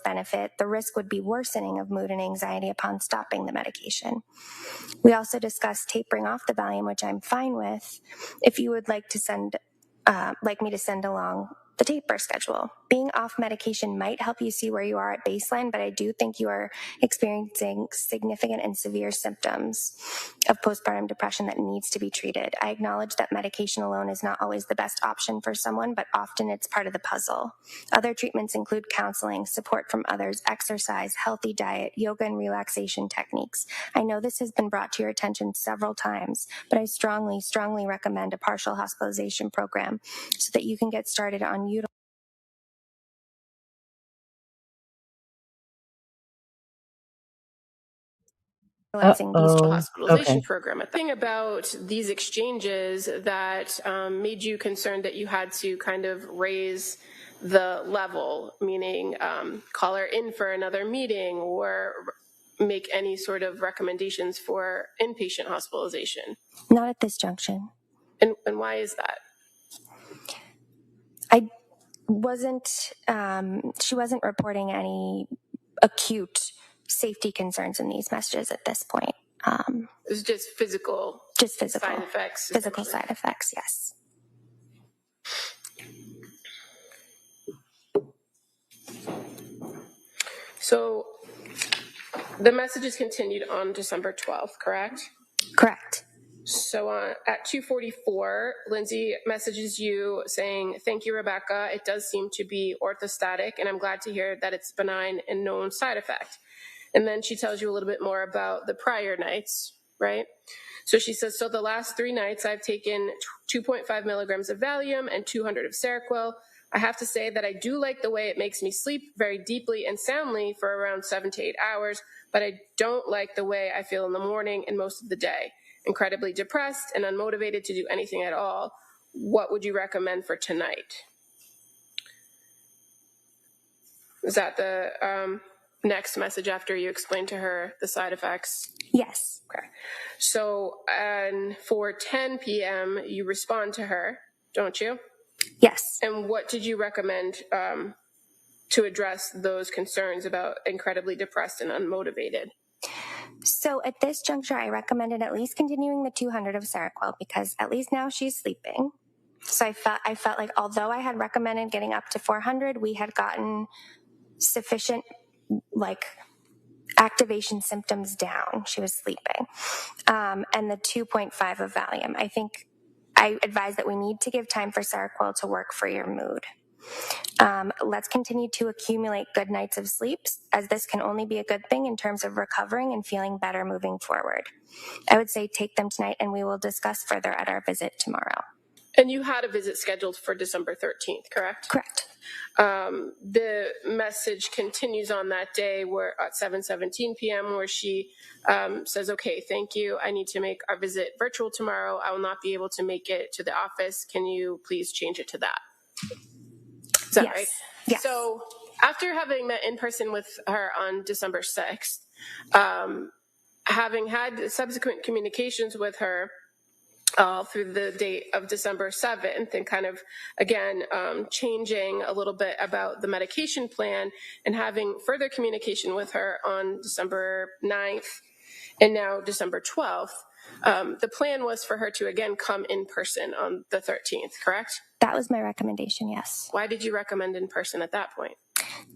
[SPEAKER 10] benefit, the risk would be worsening of mood and anxiety upon stopping the medication. We also discussed tapering off the Valium, which I'm fine with. If you would like me to send along the taper schedule. Being off medication might help you see where you are at baseline, but I do think you are experiencing significant and severe symptoms of postpartum depression that needs to be treated. I acknowledge that medication alone is not always the best option for someone, but often it's part of the puzzle. Other treatments include counseling, support from others, exercise, healthy diet, yoga and relaxation techniques. I know this has been brought to your attention several times, but I strongly recommend a partial hospitalization program so that you can get started on utilizing these
[SPEAKER 5] hospitalization
[SPEAKER 11] Okay.
[SPEAKER 5] program. The thing about these exchanges that made you concerned that you had to kind of raise the level, meaning call her in for another meeting or make any sort of recommendations for inpatient hospitalization?
[SPEAKER 10] Not at this junction.
[SPEAKER 5] And why is that?
[SPEAKER 10] She wasn't reporting any acute safety concerns in these messages at this point.
[SPEAKER 5] It was just physical side effects.
[SPEAKER 10] Physical side effects, yes.
[SPEAKER 5] So the messages continued on December 12th, correct?
[SPEAKER 10] Correct.
[SPEAKER 5] So at 2:44, Lindsay messages you saying, "Thank you, Rebecca. It does seem to be orthostatic, and I'm glad to hear that it's benign and known side effect." And then she tells you a little bit more about the prior nights, right? So she says, "So the last 3 nights I've taken 2.5 milligrams of Valium and 200 of Seroquel. I have to say that I do like the way it makes me sleep very deeply and soundly for around 7 to 8 hours, but I don't like the way I feel in the morning and most of the day. Incredibly depressed and unmotivated to do anything at all. What would you recommend for tonight?" Is that the next message after you explained to her the side effects?
[SPEAKER 10] Yes.
[SPEAKER 5] Okay. So for 10 p.m., you respond to her, don't you?
[SPEAKER 10] Yes.
[SPEAKER 5] And what did you recommend to address those concerns about incredibly depressed and unmotivated?
[SPEAKER 10] So at this juncture, I recommended at least continuing the 200 of Seroquel because at least now she's sleeping. So I felt like although I had recommended getting up to 400, we had gotten sufficient activation symptoms down. She was sleeping. And the 2.5 of Valium. I think I advise that we need to give time for Seroquel to work for your mood. Let's continue to accumulate good nights of sleep, as this can only be a good thing in terms of recovering and feeling better moving forward. I would say take them tonight, and we will discuss further at our visit tomorrow.
[SPEAKER 5] And you had a visit scheduled for December 13th, correct?
[SPEAKER 10] Correct.
[SPEAKER 5] The message continues on that day where at 7:17 p.m. where she says, "Okay, thank you. I need to make our visit virtual tomorrow. I will not be able to make it to the office. Can you please change it to that?" Is that right?
[SPEAKER 10] Yes.
[SPEAKER 5] So after having met in person with her on December 6th, having had subsequent communications with her through the date of December 7th and kind of, again, changing a little bit about the medication plan and having further communication with her on December 9th and now December 12th, the plan was for her to again come in person on the 13th, correct?
[SPEAKER 10] That was my recommendation, yes.
[SPEAKER 5] Why did you recommend in person at that point?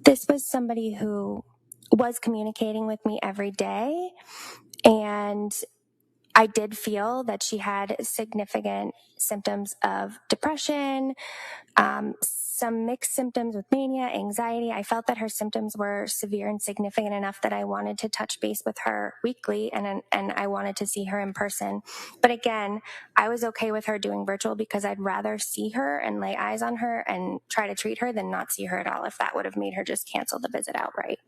[SPEAKER 10] This was somebody who was communicating with me every day, and I did feel that she had significant symptoms of depression, some mixed symptoms with mania, anxiety. I felt that her symptoms were severe and significant enough that I wanted to touch base with her weekly, and I wanted to see her in person. But again, I was okay with her doing virtual because I'd rather see her and lay eyes on her and try to treat her than not see her at all, if that would have made her just cancel the visit outright.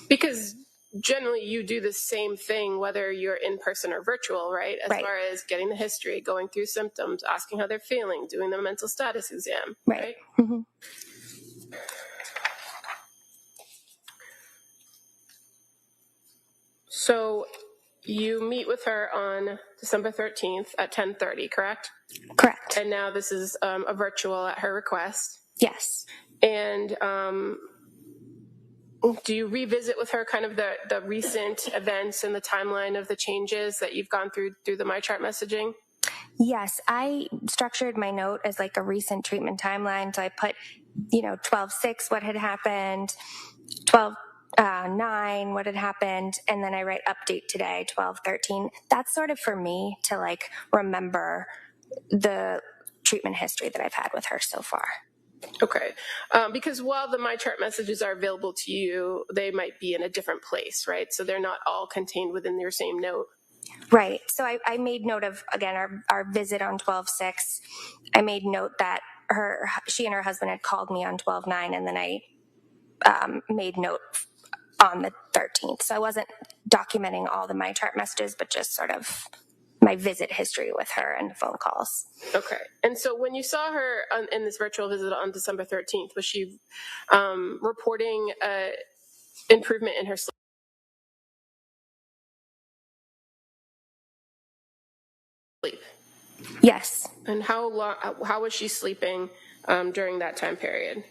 [SPEAKER 5] Because generally you do the same thing whether you're in person or virtual, right? As far as getting the history, going through symptoms, asking how they're feeling, doing the mental status exam, right?
[SPEAKER 10] Mm-hmm.
[SPEAKER 5] So you meet with her on December 13th at 10:30, correct?
[SPEAKER 10] Correct.
[SPEAKER 5] And now this is a virtual at her request.
[SPEAKER 10] Yes.
[SPEAKER 5] And do you revisit with her kind of the recent events and the timeline of the changes that you've gone through the MyChart messaging?
[SPEAKER 10] Yes, I structured my note as like a recent treatment timeline. So I put 12/6, what had happened, 12/9, what had happened, and then I write update today, 12/13. That's sort of for me to like remember the treatment history that I've had with her so far.
[SPEAKER 5] Okay. Because while the MyChart messages are available to you, they might be in a different place, right? So they're not all contained within your same note.
[SPEAKER 10] Right. So I made note of, again, our visit on 12/6. I made note that she and her husband had called me on 12/9, and then I made note on the 13th. So I wasn't documenting all the MyChart messages, but just sort of my visit history with her and phone calls.
[SPEAKER 5] Okay. And so when you saw her in this virtual visit on December 13th, was she reporting improvement in her sleep?
[SPEAKER 10] Yes.
[SPEAKER 5] And how was she sleeping during that time period?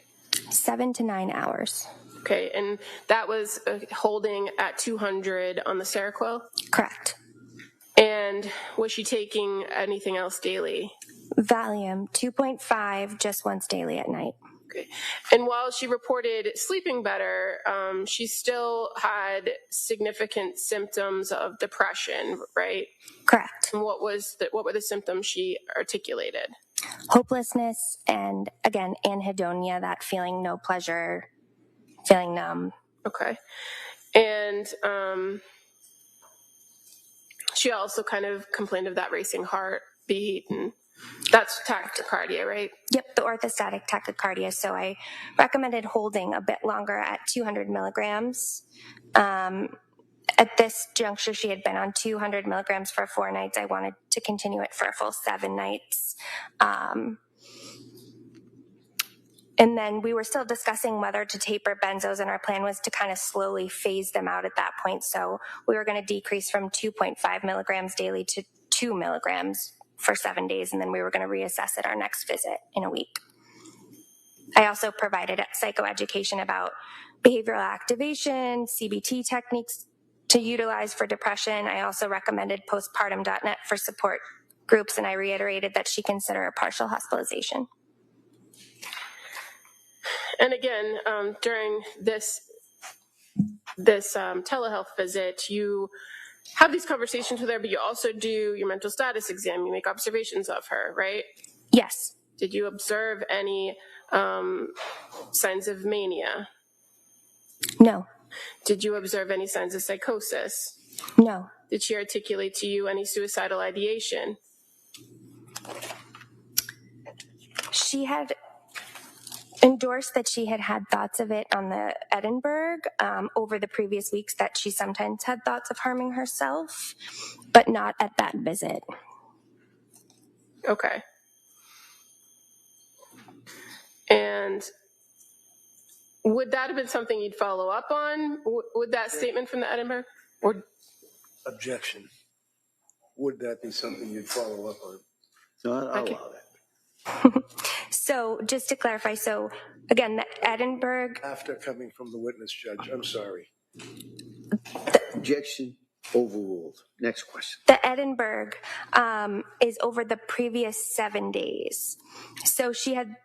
[SPEAKER 10] 7 to 9 hours.
[SPEAKER 5] Okay, and that was holding at 200 on the Seroquel?
[SPEAKER 10] Correct.
[SPEAKER 5] And was she taking anything else daily?
[SPEAKER 10] Valium, 2.5, just once daily at night.
[SPEAKER 5] Okay. And while she reported sleeping better, she still had significant symptoms of depression, right?
[SPEAKER 10] Correct.
[SPEAKER 5] And what were the symptoms she articulated?
[SPEAKER 10] Hopelessness and, again, anhedonia, that feeling no pleasure, feeling numb.
[SPEAKER 5] Okay. And she also kind of complained of that racing heartbeat, and that's tachycardia, right?
[SPEAKER 10] Yep, the orthostatic tachycardia. So I recommended holding a bit longer at 200 milligrams. At this juncture, she had been on 200 milligrams for 4 nights. I wanted to continue it for a full 7 nights. And then we were still discussing whether to taper benzos, and our plan was to kind of slowly phase them out at that point. So we were going to decrease from 2.5 milligrams daily to 2 milligrams for 7 days, and then we were going to reassess at our next visit in a week. I also provided psychoeducation about behavioral activation, CBT techniques to utilize for depression. I also recommended postpartum.net for support groups, and I reiterated that she consider a partial hospitalization.
[SPEAKER 5] And again, during this telehealth visit, you have these conversations with her, but you also do your mental status exam. You make observations of her, right?
[SPEAKER 10] Yes.
[SPEAKER 5] Did you observe any signs of mania?
[SPEAKER 10] No.
[SPEAKER 5] Did you observe any signs of psychosis?
[SPEAKER 10] No.
[SPEAKER 5] Did she articulate to you any suicidal ideation?
[SPEAKER 10] She had endorsed that she had had thoughts of it on the Edinburgh over the previous weeks, that she sometimes had thoughts of harming herself, but not at that visit.
[SPEAKER 5] Okay. And would that have been something you'd follow up on? Would that statement from the Edinburgh? Or
[SPEAKER 4] Objection. Would that be something you'd follow up on?
[SPEAKER 3] So I'll
[SPEAKER 5] Okay.
[SPEAKER 3] allow that.
[SPEAKER 10] So just to clarify, so again, the Edinburgh...
[SPEAKER 4] After coming from the witness judge, I'm sorry.
[SPEAKER 3] Objection overruled. Next question.
[SPEAKER 10] The Edinburgh is over the previous 7 days. So she had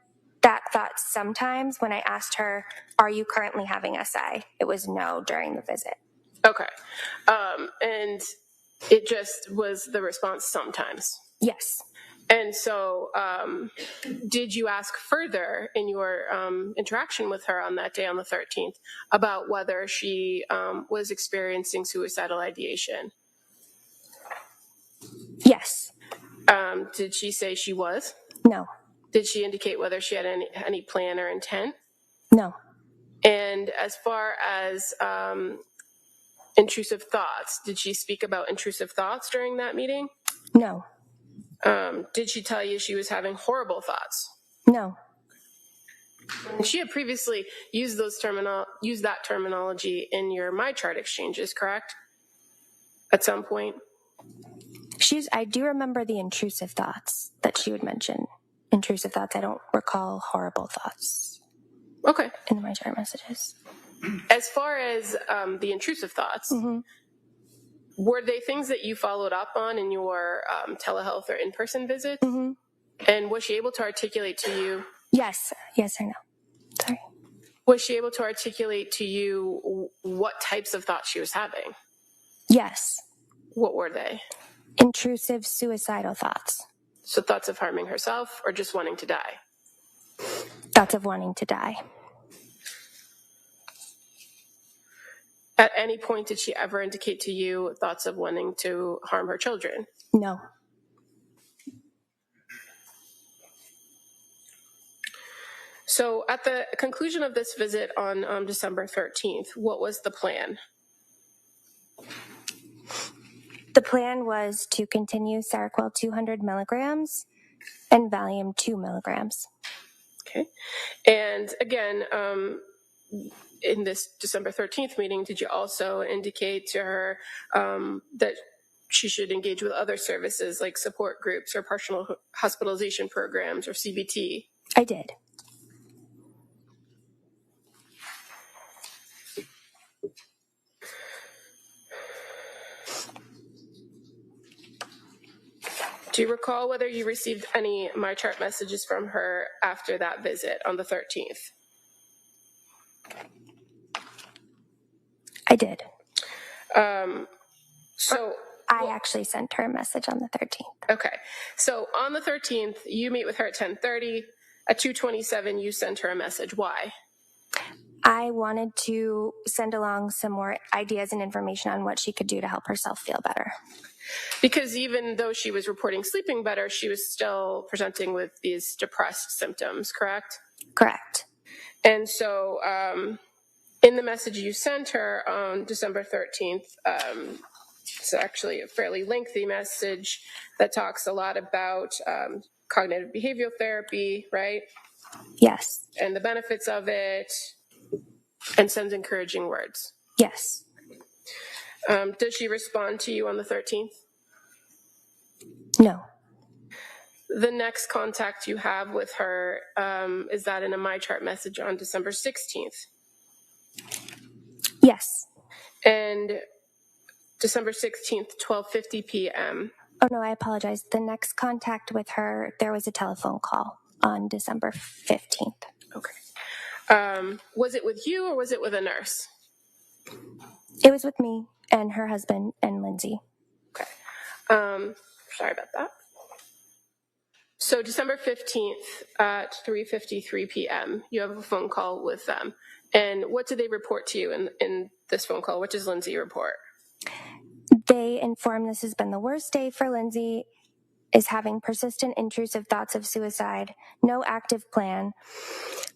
[SPEAKER 10] that thought sometimes when I asked her, are you currently having SI? It was no during the visit.
[SPEAKER 5] Okay. And it just was the response sometimes?
[SPEAKER 10] Yes.
[SPEAKER 5] And so did you ask further in your interaction with her on that day on the 13th about whether she was experiencing suicidal ideation?
[SPEAKER 10] Yes.
[SPEAKER 5] Did she say she was?
[SPEAKER 10] No.
[SPEAKER 5] Did she indicate whether she had any plan or intent?
[SPEAKER 10] No.
[SPEAKER 5] And as far as intrusive thoughts, did she speak about intrusive thoughts during that meeting?
[SPEAKER 10] No.
[SPEAKER 5] Did she tell you she was having horrible thoughts?
[SPEAKER 10] No.
[SPEAKER 5] She had previously used that terminology in your MyChart exchanges, correct? At some point?
[SPEAKER 10] I do remember the intrusive thoughts that she would mention. Intrusive thoughts. I don't recall horrible thoughts.
[SPEAKER 5] Okay.
[SPEAKER 10] In the MyChart messages.
[SPEAKER 5] As far as the intrusive thoughts, were they things that you followed up on in your telehealth or in-person visits? And was she able to articulate to you?
[SPEAKER 10] Yes. Yes or no? Sorry.
[SPEAKER 5] Was she able to articulate to you what types of thoughts she was having?
[SPEAKER 10] Yes.
[SPEAKER 5] What were they?
[SPEAKER 10] Intrusive suicidal thoughts.
[SPEAKER 5] So thoughts of harming herself or just wanting to die?
[SPEAKER 10] Thoughts of wanting to die.
[SPEAKER 5] At any point, did she ever indicate to you thoughts of wanting to harm her children?
[SPEAKER 10] No.
[SPEAKER 5] So at the conclusion of this visit on December 13th, what was the plan?
[SPEAKER 10] The plan was to continue Seroquel 200 milligrams and Valium 2 milligrams.
[SPEAKER 5] Okay. And again, in this December 13th meeting, did you also indicate to her that she should engage with other services like support groups or partial hospitalization programs or CBT?
[SPEAKER 10] I did.
[SPEAKER 5] Do you recall whether you received any MyChart messages from her after that visit on the 13th?
[SPEAKER 10] I did.
[SPEAKER 5] So
[SPEAKER 10] I actually sent her a message on the 13th.
[SPEAKER 5] Okay. So on the 13th, you meet with her at 10:30. At 2:27, you sent her a message. Why?
[SPEAKER 10] I wanted to send along some more ideas and information on what she could do to help herself feel better.
[SPEAKER 5] Because even though she was reporting sleeping better, she was still presenting with these depressed symptoms, correct?
[SPEAKER 10] Correct.
[SPEAKER 5] And so in the message you sent her on December 13th, it's actually a fairly lengthy message that talks a lot about cognitive behavioral therapy, right?
[SPEAKER 10] Yes.
[SPEAKER 5] And the benefits of it, and sends encouraging words.
[SPEAKER 10] Yes.
[SPEAKER 5] Does she respond to you on the 13th?
[SPEAKER 10] No.
[SPEAKER 5] The next contact you have with her is that in a MyChart message on December 16th.
[SPEAKER 10] Yes.
[SPEAKER 5] And December 16th, 12:50 p.m.
[SPEAKER 10] Oh, no, I apologize. The next contact with her, there was a telephone call on December 15th.
[SPEAKER 5] Okay. Was it with you or was it with a nurse?
[SPEAKER 10] It was with me and her husband and Lindsay.
[SPEAKER 5] Okay. Sorry about that. So December 15th at 3:53 p.m., you have a phone call with them. And what did they report to you in this phone call? What does Lindsay report?
[SPEAKER 10] They inform this has been the worst day for Lindsay, is having persistent intrusive thoughts of suicide, no active plan.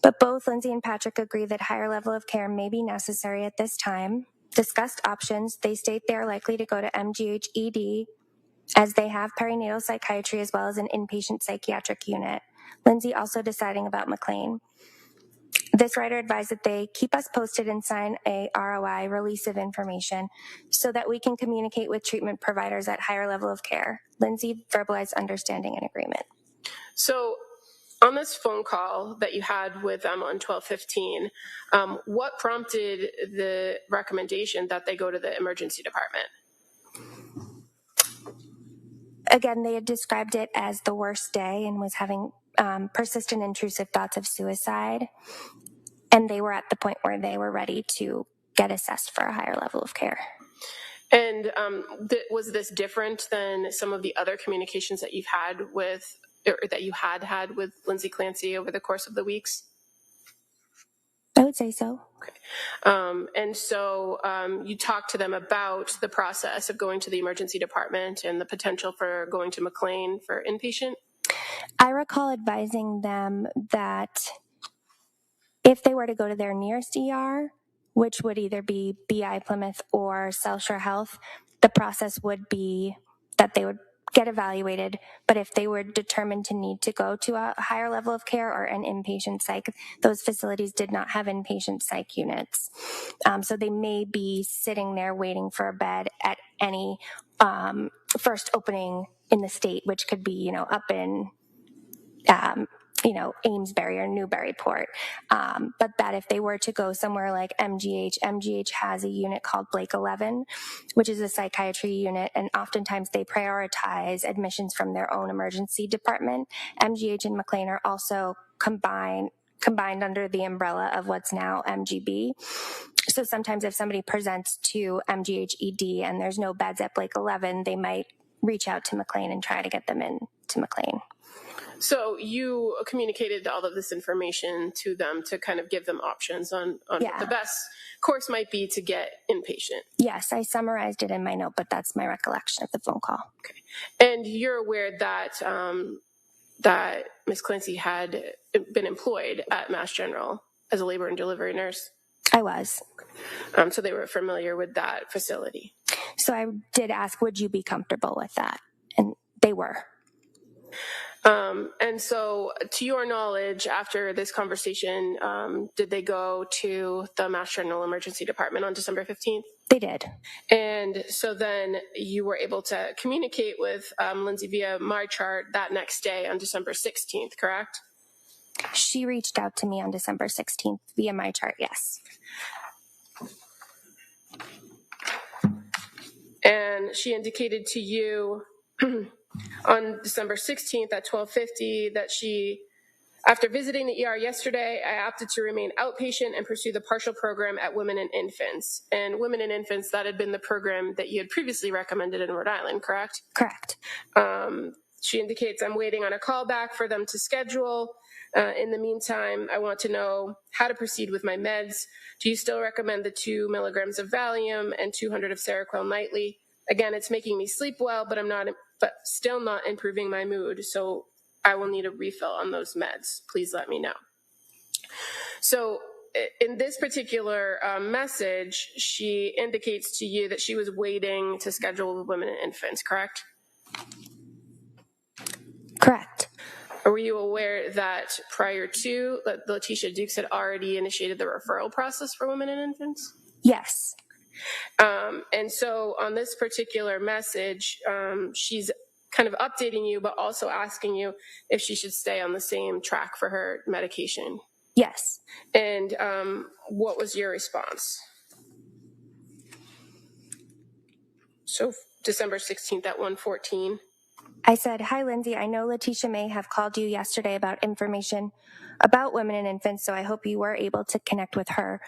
[SPEAKER 10] But both Lindsay and Patrick agree that higher level of care may be necessary at this time. Discussed options, they state they are likely to go to MGH ED, as they have perinatal psychiatry as well as an inpatient psychiatric unit. Lindsay also deciding about McLean. This writer advised that they keep us posted and sign a ROI, release of information, so that we can communicate with treatment providers at higher level of care. Lindsay verbalized understanding and agreement.
[SPEAKER 5] So on this phone call that you had with them on 12:15, what prompted the recommendation that they go to the emergency department?
[SPEAKER 10] Again, they had described it as the worst day and was having persistent intrusive thoughts of suicide. And they were at the point where they were ready to get assessed for a higher level of care.
[SPEAKER 5] And was this different than some of the other communications that you've had with, or that you had with Lindsay Clancy over the course of the weeks?
[SPEAKER 10] I would say so.
[SPEAKER 5] Okay. And so you talked to them about the process of going to the emergency department and the potential for going to McLean for inpatient?
[SPEAKER 10] I recall advising them that if they were to go to their nearest ER, which would either be BI Plymouth or South Shore Health, the process would be that they would get evaluated, but if they were determined to need to go to a higher level of care or an inpatient psych, those facilities did not have inpatient psych units. So they may be sitting there waiting for a bed at any first opening in the state, which could be, up in Amesbury or Newburyport. But that if they were to go somewhere like MGH has a unit called Blake-11, which is a psychiatry unit, and oftentimes they prioritize admissions from their own emergency department. MGH and McLean are also combined combined under the umbrella of what's now MGB. So sometimes if somebody presents to MGH-ED and there's no beds at Blake 11, they might reach out to McLean and try to get them in to McLean.
[SPEAKER 5] So you communicated all of this information to them to kind of give them options on what the best course might be to get inpatient.
[SPEAKER 10] Yes, I summarized it in my note, but that's my recollection of the phone call.
[SPEAKER 5] Okay. And you're aware that that Ms. Clancy had been employed at Mass General as a labor and delivery nurse?
[SPEAKER 10] I was.
[SPEAKER 5] So they were familiar with that facility.
[SPEAKER 10] So I did ask, would you be comfortable with that? And they were.
[SPEAKER 5] And so, to your knowledge, after this conversation, did they go to the Mass General Emergency Department on December 15th?
[SPEAKER 10] They did.
[SPEAKER 5] And so then you were able to communicate with Lindsay via my chart that next day on December 16th, correct?
[SPEAKER 10] She reached out to me on December 16th via my chart, yes.
[SPEAKER 5] And she indicated to you on December 16th at 12:50 that she, after visiting the ER yesterday, I opted to remain outpatient and pursue the partial program at Women and Infants. And Women and Infants, that had been the program that you had previously recommended in Rhode Island, correct?
[SPEAKER 10] Correct.
[SPEAKER 5] She indicates I'm waiting on a call back for them to schedule. In the meantime, I want to know how to proceed with my meds. Do you still recommend the 2 milligrams of Valium and 200 of Seroquel nightly? Again, it's making me sleep well, but still not improving my mood. So I will need a refill on those meds. Please let me know. So in this particular message, she indicates to you that she was waiting to schedule with Women and Infants, correct?
[SPEAKER 10] Correct.
[SPEAKER 5] Or were you aware that prior to that Letitia Dukes had already initiated the referral process for Women and Infants?
[SPEAKER 10] Yes.
[SPEAKER 5] And so on this particular message, she's kind of updating you, but also asking you if she should stay on the same track for her medication.
[SPEAKER 10] Yes.
[SPEAKER 5] And what was your response? So December 16th at 1:14.
[SPEAKER 10] I said, hi, Lindsay. I know Letitia may have called you yesterday about information about Women and Infants, so I hope you were able to connect with her.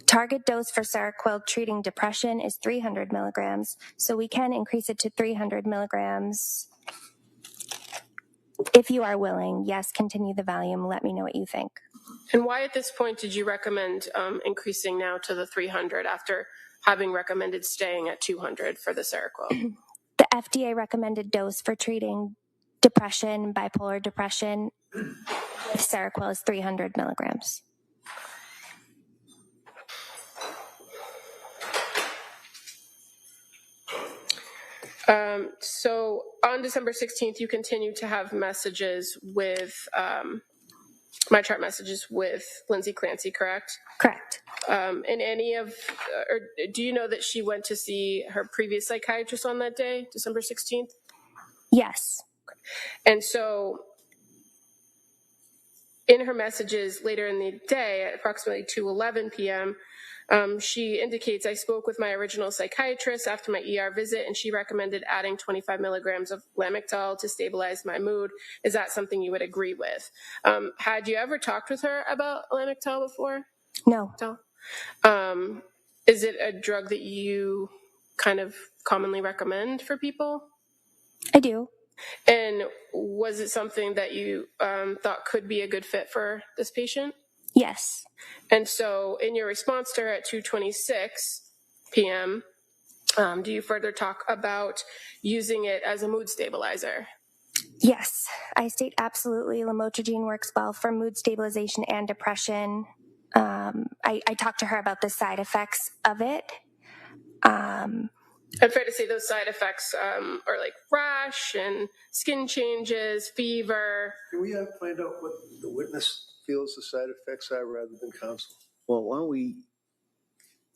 [SPEAKER 10] Target dose for Seroquel treating depression is 300 milligrams, so we can increase it to 300 milligrams. If you are willing, yes, continue the Valium. Let me know what you think.
[SPEAKER 5] And why at this point did you recommend increasing now to the 300 after having recommended staying at 200 for the Seroquel?
[SPEAKER 10] The FDA recommended dose for treating depression, bipolar depression, Seroquel is 300 milligrams.
[SPEAKER 5] So on December 16th, you continue to have messages with, my chart messages with Lindsay Clancy, correct?
[SPEAKER 10] Correct.
[SPEAKER 5] And any of, or do you know that she went to see her previous psychiatrist on that day, December 16th?
[SPEAKER 10] Yes.
[SPEAKER 5] And so in her messages later in the day at approximately 2:11 p.m., she indicates, I spoke with my original psychiatrist after my ER visit, and she recommended adding 25 milligrams of Lamictal to stabilize my mood. Is that something you would agree with? Had you ever talked with her about Lamictal before?
[SPEAKER 10] No.
[SPEAKER 5] Is it a drug that you kind of commonly recommend for people?
[SPEAKER 10] I do.
[SPEAKER 5] And was it something that you thought could be a good fit for this patient?
[SPEAKER 10] Yes.
[SPEAKER 5] And so in your response to her at 2:26 p.m., do you further talk about using it as a mood stabilizer?
[SPEAKER 10] Yes. I state absolutely lamotrigine works well for mood stabilization and depression. I talked to her about the side effects of it.
[SPEAKER 5] I'm fair to say those side effects are like rash and skin changes, fever.
[SPEAKER 4] Can we find out what the witness feels the side effects are rather than counsel?
[SPEAKER 3] Well, why don't we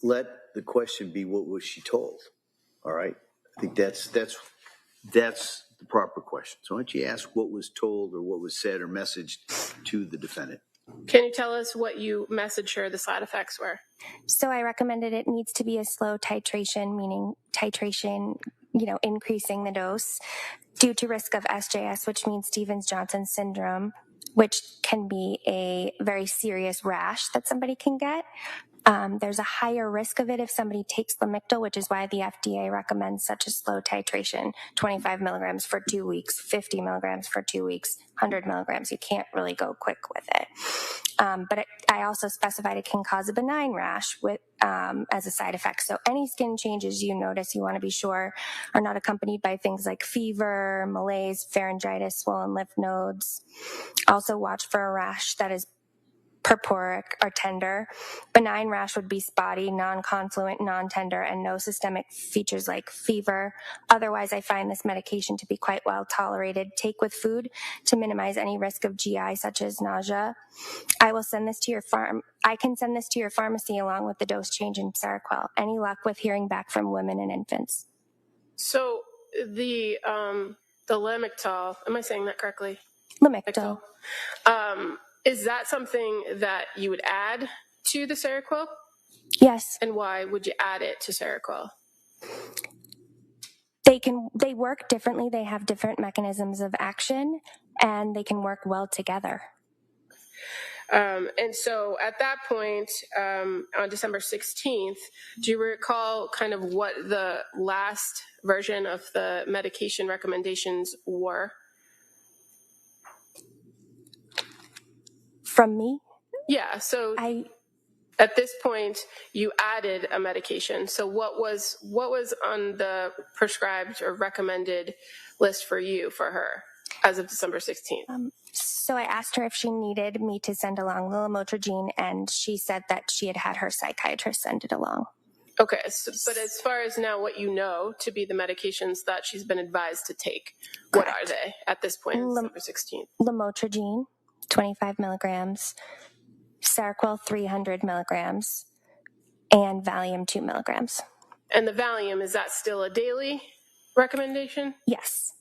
[SPEAKER 3] let the question be, what was she told? All right. I think that's the proper question. So why don't you ask what was told or what was said or messaged to the defendant?
[SPEAKER 5] Can you tell us what you messaged her the side effects were?
[SPEAKER 10] So I recommended it needs to be a slow titration, meaning titration, increasing the dose due to risk of SJS, which means Stevens-Johnson syndrome. which can be a very serious rash that somebody can get. There's a higher risk of it if somebody takes Lamictal, which is why the FDA recommends such a slow titration, 25 milligrams for 2 weeks, 50 milligrams for 2 weeks, 100 milligrams. You can't really go quick with it. But I also specified it can cause a benign rash as a side effect. So any skin changes you notice, you want to be sure are not accompanied by things like fever, malaise, pharyngitis, swollen lymph nodes. Also watch for a rash that is purpuric or tender. Benign rash would be spotty, non-confluent, non-tender, and no systemic features like fever. Otherwise, I find this medication to be quite well tolerated. Take with food to minimize any risk of GI, such as nausea. I can send this to your pharmacy along with the dose change in Seroquel. Any luck with hearing back from women and infants?
[SPEAKER 5] So the Lamictal, am I saying that correctly?
[SPEAKER 10] Lamictal.
[SPEAKER 5] Is that something that you would add to the Seroquel?
[SPEAKER 10] Yes.
[SPEAKER 5] And why would you add it to Seroquel?
[SPEAKER 10] They work differently. They have different mechanisms of action, and they can work well together.
[SPEAKER 5] And so at that point, on December 16th, do you recall kind of what the last version of the medication recommendations were?
[SPEAKER 10] From me?
[SPEAKER 5] Yeah, so at this point, you added a medication. So what was on the prescribed or recommended list for you, for her, as of December 16th?
[SPEAKER 10] So I asked her if she needed me to send along the lamotrigine, and she said that she had her psychiatrist send it along.
[SPEAKER 5] Okay, but as far as now what you know to be the medications that she's been advised to take, Correct. What are they at this point, December 16th?
[SPEAKER 10] Lamotrigine, 25 milligrams, Seroquel, 300 milligrams, and Valium, 2 milligrams.
[SPEAKER 5] And the Valium, is that still a daily recommendation?
[SPEAKER 10] Yes.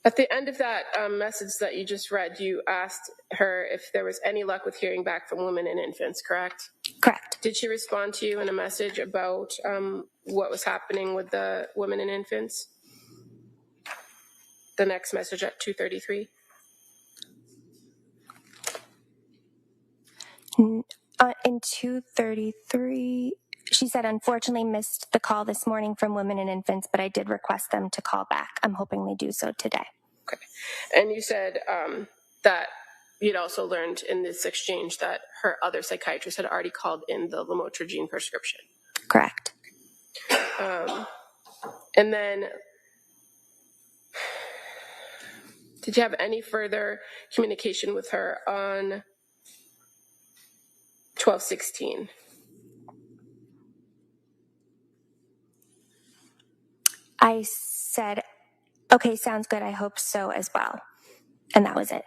[SPEAKER 5] At the end of that message that you just read, you asked her if there was any luck with hearing back from women and infants, correct?
[SPEAKER 10] Correct.
[SPEAKER 5] Did she respond to you in a message about what was happening with the women and infants? The next message at 2:33?
[SPEAKER 10] In 2:33, she said, unfortunately missed the call this morning from women and infants, but I did request them to call back. I'm hoping they do so today.
[SPEAKER 5] Okay. And you said that you'd also learned in this exchange that her other psychiatrist had already called in the lamotrigine prescription.
[SPEAKER 10] Correct.
[SPEAKER 5] And then, did you have any further communication with her on 12/16?
[SPEAKER 10] I said, okay, sounds good. I hope so as well. And that was it.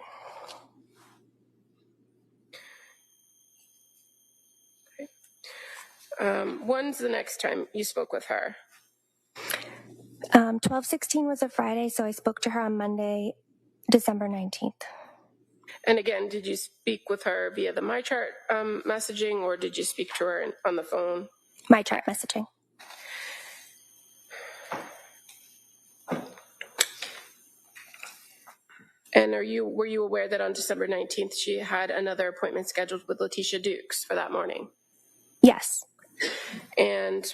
[SPEAKER 5] Okay. When's the next time you spoke with her?
[SPEAKER 10] 12/16 was a Friday, so I spoke to her on Monday, December 19th.
[SPEAKER 5] And again, did you speak with her via the MyChart messaging, or did you speak to her on the phone?
[SPEAKER 10] MyChart messaging.
[SPEAKER 5] And were you aware that on December 19th she had another appointment scheduled with Letitia Dukes for that morning?
[SPEAKER 10] Yes.
[SPEAKER 5] And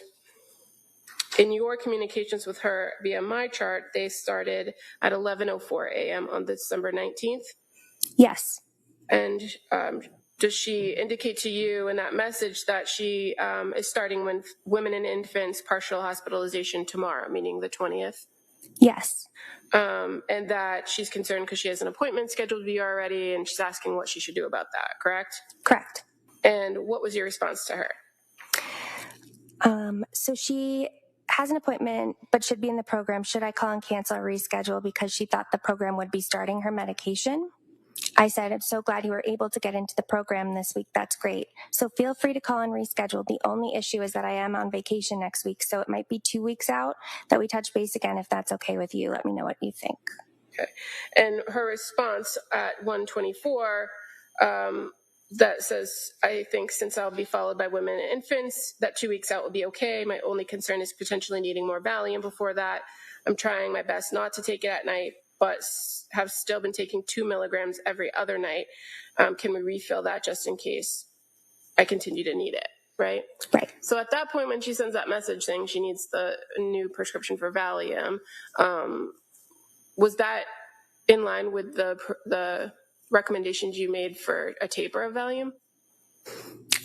[SPEAKER 5] in your communications with her via MyChart, they started at 11:04 a.m. on December 19th?
[SPEAKER 10] Yes.
[SPEAKER 5] And does she indicate to you in that message that she is starting with women and infants partial hospitalization tomorrow, meaning the 20th?
[SPEAKER 10] Yes.
[SPEAKER 5] And that she's concerned because she has an appointment scheduled with you already, and she's asking what she should do about that, correct?
[SPEAKER 10] Correct.
[SPEAKER 5] And what was your response to her?
[SPEAKER 10] So she has an appointment, but should be in the program. Should I call and cancel or reschedule because she thought the program would be starting her medication? I said, I'm so glad you were able to get into the program this week. That's great. So feel free to call and reschedule. The only issue is that I am on vacation next week, so it might be 2 weeks out that we touch base again. If that's okay with you, let me know what you think.
[SPEAKER 5] Okay. And her response at 124, that says, I think since I'll be followed by women and infants, that 2 weeks out will be okay. My only concern is potentially needing more Valium before that. I'm trying my best not to take it at night, but have still been taking 2 milligrams every other night. Can we refill that just in case I continue to need it, right?
[SPEAKER 10] Right.
[SPEAKER 5] So at that point, when she sends that message saying she needs the new prescription for Valium, was that in line with the recommendations you made for a taper of Valium?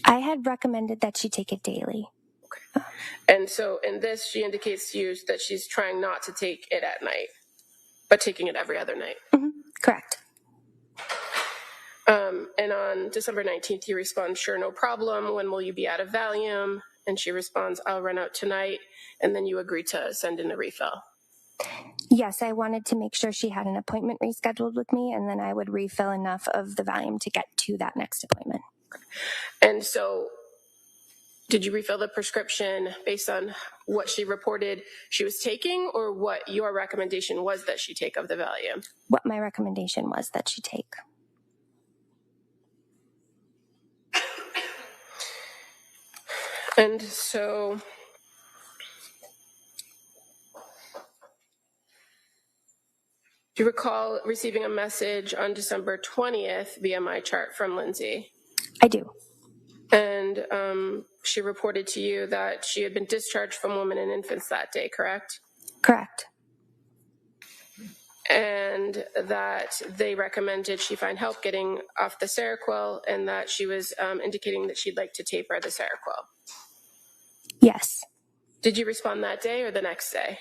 [SPEAKER 10] I had recommended that she take it daily.
[SPEAKER 5] Okay. And so in this, she indicates to you that she's trying not to take it at night, but taking it every other night.
[SPEAKER 10] Mm-hmm. Correct.
[SPEAKER 5] And on December 19th, you respond, sure, no problem. When will you be out of Valium? And she responds, I'll run out tonight. And then you agree to send in a refill.
[SPEAKER 10] Yes, I wanted to make sure she had an appointment rescheduled with me, and then I would refill enough of the Valium to get to that next appointment.
[SPEAKER 5] And so did you refill the prescription based on what she reported she was taking, or what your recommendation was that she take of the Valium?
[SPEAKER 10] What my recommendation was that she take.
[SPEAKER 5] And so do you recall receiving a message on December 20th via my chart from Lindsay?
[SPEAKER 10] I do.
[SPEAKER 5] And she reported to you that she had been discharged from women and infants that day, correct?
[SPEAKER 10] Correct.
[SPEAKER 5] And that they recommended she find help getting off the Seroquel, and that she was indicating that she'd like to taper the Seroquel.
[SPEAKER 10] Yes.
[SPEAKER 5] Did you respond that day or the next day?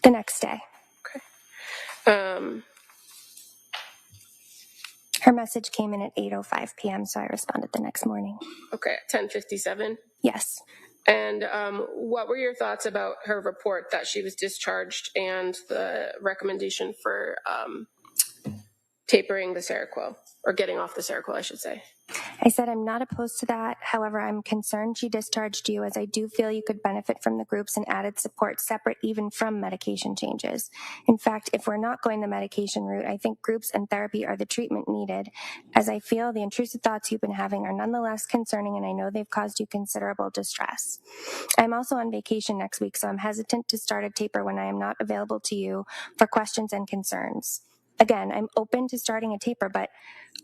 [SPEAKER 10] The next day.
[SPEAKER 5] Okay.
[SPEAKER 10] Her message came in at 8:05 p.m., so I responded the next morning.
[SPEAKER 5] Okay, 10:57?
[SPEAKER 10] Yes.
[SPEAKER 5] And what were your thoughts about her report that she was discharged and the recommendation for tapering the Seroquel, or getting off the Seroquel, I should say?
[SPEAKER 10] I said I'm not opposed to that. However, I'm concerned she discharged you, as I do feel you could benefit from the groups and added support separate even from medication changes. In fact, if we're not going the medication route, I think groups and therapy are the treatment needed, as I feel the intrusive thoughts you've been having are nonetheless concerning, and I know they've caused you considerable distress. I'm also on vacation next week, so I'm hesitant to start a taper when I am not available to you for questions and concerns. Again, I'm open to starting a taper, but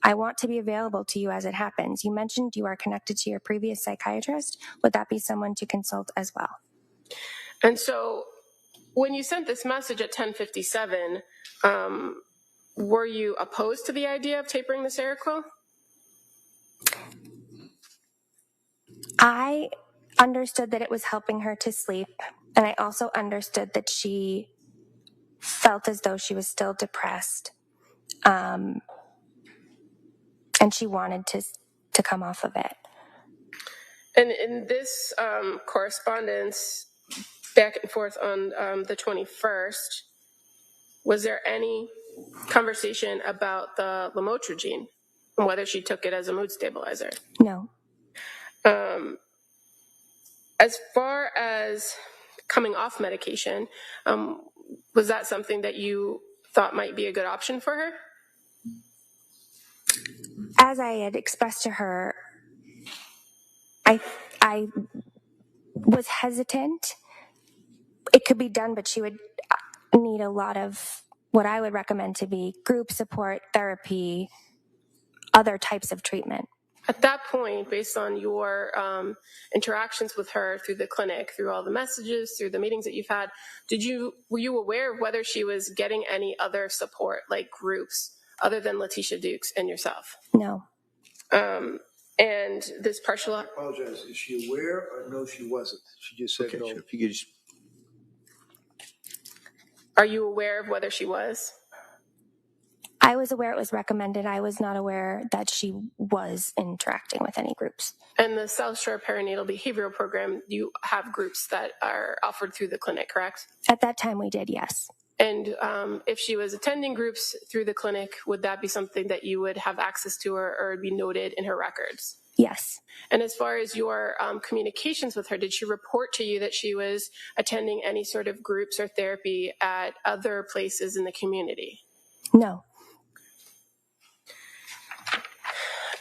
[SPEAKER 10] I want to be available to you as it happens. You mentioned you are connected to your previous psychiatrist. Would that be someone to consult as well?
[SPEAKER 5] And so when you sent this message at 10:57, were you opposed to the idea of tapering the Seroquel?
[SPEAKER 10] I understood that it was helping her to sleep, and I also understood that she felt as though she was still depressed, and she wanted to come off of it.
[SPEAKER 5] And in this correspondence back and forth on the 21st, was there any conversation about the lamotrigine and whether she took it as a mood stabilizer?
[SPEAKER 10] No.
[SPEAKER 5] As far as coming off medication, was that something that you thought might be a good option for her?
[SPEAKER 10] As I had expressed to her, I was hesitant. It could be done, but she would need a lot of what I would recommend to be group support, therapy, other types of treatment.
[SPEAKER 5] At that point, based on your interactions with her through the clinic, through all the messages, through the meetings that you've had, were you aware of whether she was getting any other support, like groups, other than Letitia Dukes and yourself?
[SPEAKER 10] No.
[SPEAKER 5] And this partial...
[SPEAKER 4] I apologize. Is she aware or no, she wasn't? She just said no.
[SPEAKER 3] If you could just...
[SPEAKER 5] Are you aware of whether she was?
[SPEAKER 10] I was aware it was recommended. I was not aware that she was interacting with any groups.
[SPEAKER 5] And the South Shore Perinatal Behavioral Program, you have groups that are offered through the clinic, correct?
[SPEAKER 10] At that time, we did, yes.
[SPEAKER 5] And if she was attending groups through the clinic, would that be something that you would have access to or be noted in her records?
[SPEAKER 10] Yes.
[SPEAKER 5] And as far as your communications with her, did she report to you that she was attending any sort of groups or therapy at other places in the community?
[SPEAKER 10] No.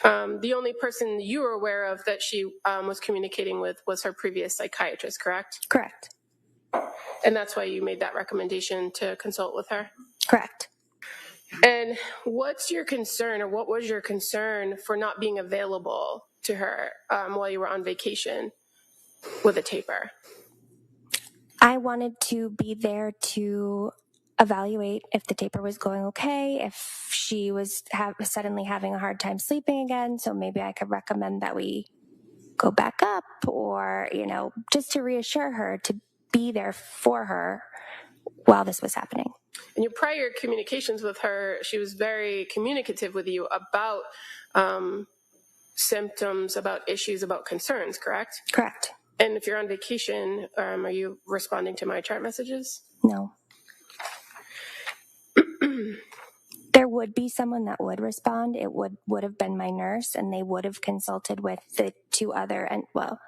[SPEAKER 5] The only person you were aware of that she was communicating with was her previous psychiatrist, correct?
[SPEAKER 10] Correct.
[SPEAKER 5] And that's why you made that recommendation to consult with her?
[SPEAKER 10] Correct.
[SPEAKER 5] And what's your concern, or what was your concern for not being available to her while you were on vacation with a taper?
[SPEAKER 10] I wanted to be there to evaluate if the taper was going okay, if she was suddenly having a hard time sleeping again. So maybe I could recommend that we go back up, or, just to reassure her, to be there for her while this was happening.
[SPEAKER 5] In your prior communications with her, she was very communicative with you about symptoms, about issues, about concerns, correct?
[SPEAKER 10] Correct.
[SPEAKER 5] And if you're on vacation, are you responding to my chart messages?
[SPEAKER 10] No. There would be someone that would respond. It would have been my nurse, and they would have consulted with the two other, and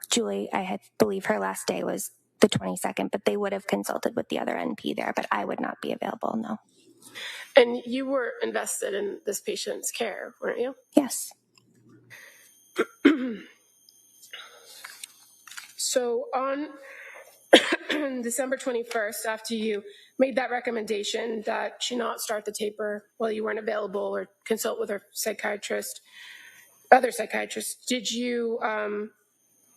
[SPEAKER 10] Julie, I believe her last day was the 22nd, but they would have consulted with the other NP there, but I would not be available, no.
[SPEAKER 5] And you were invested in this patient's care, weren't you?
[SPEAKER 10] Yes.
[SPEAKER 5] So on December 21st, after you made that recommendation that she not start the taper while you weren't available or consult with her other psychiatrist, did you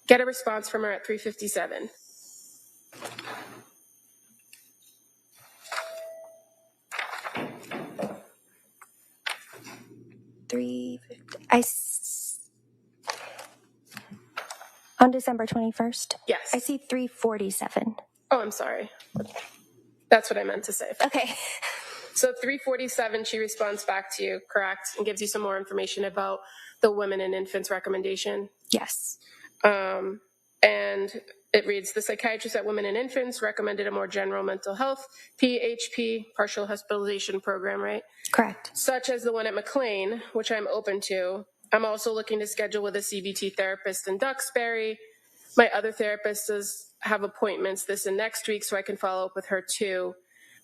[SPEAKER 5] get a response from her at 3:57?
[SPEAKER 10] On December 21st?
[SPEAKER 5] Yes.
[SPEAKER 10] I see 3:47.
[SPEAKER 5] Oh, I'm sorry. That's what I meant to say.
[SPEAKER 10] Okay.
[SPEAKER 5] So 3:47, she responds back to you, correct? And gives you some more information about the women and infants recommendation?
[SPEAKER 10] Yes.
[SPEAKER 5] And it reads, the psychiatrist at Women and Infants recommended a more general mental health, PHP, partial hospitalization program, right?
[SPEAKER 10] Correct.
[SPEAKER 5] Such as the one at McLean, which I'm open to. I'm also looking to schedule with a CBT therapist in Duxbury. My other therapist does have appointments this and next week, so I can follow up with her too.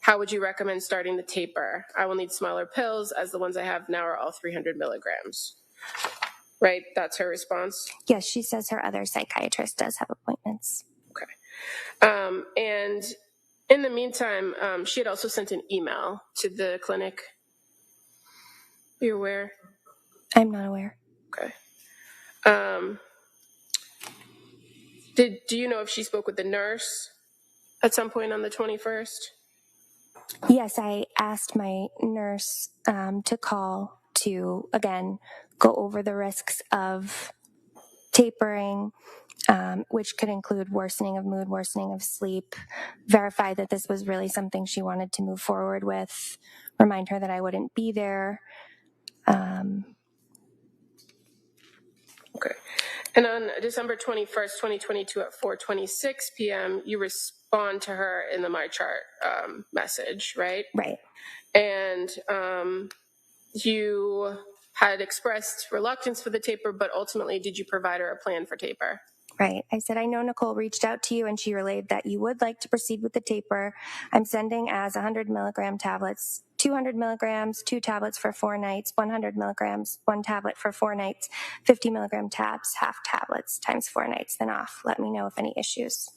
[SPEAKER 5] How would you recommend starting the taper? I will need smaller pills, as the ones I have now are all 300 milligrams. Right? That's her response?
[SPEAKER 10] Yes, she says her other psychiatrist does have appointments.
[SPEAKER 5] Okay. And in the meantime, she had also sent an email to the clinic. Are you aware?
[SPEAKER 10] I'm not aware.
[SPEAKER 5] Okay. Do you know if she spoke with the nurse at some point on the 21st?
[SPEAKER 10] Yes, I asked my nurse to call to, again, go over the risks of tapering, which could include worsening of mood, worsening of sleep, verify that this was really something she wanted to move forward with, remind her that I wouldn't be there.
[SPEAKER 5] Okay. And on December 21st, 2022 at 4:26 p.m., you respond to her in the My Chart message, right?
[SPEAKER 10] Right.
[SPEAKER 5] And you had expressed reluctance for the taper, but ultimately did you provide her a plan for taper?
[SPEAKER 10] Right. I said, I know Nicole reached out to you and she relayed that you would like to proceed with the taper. I'm sending as 100 milligram tablets, 200 milligrams, 2 tablets for 4 nights, 100 milligrams, 1 tablet for 4 nights, 50 milligram tabs, half tablets times 4 nights, then off. Let me know if any issues.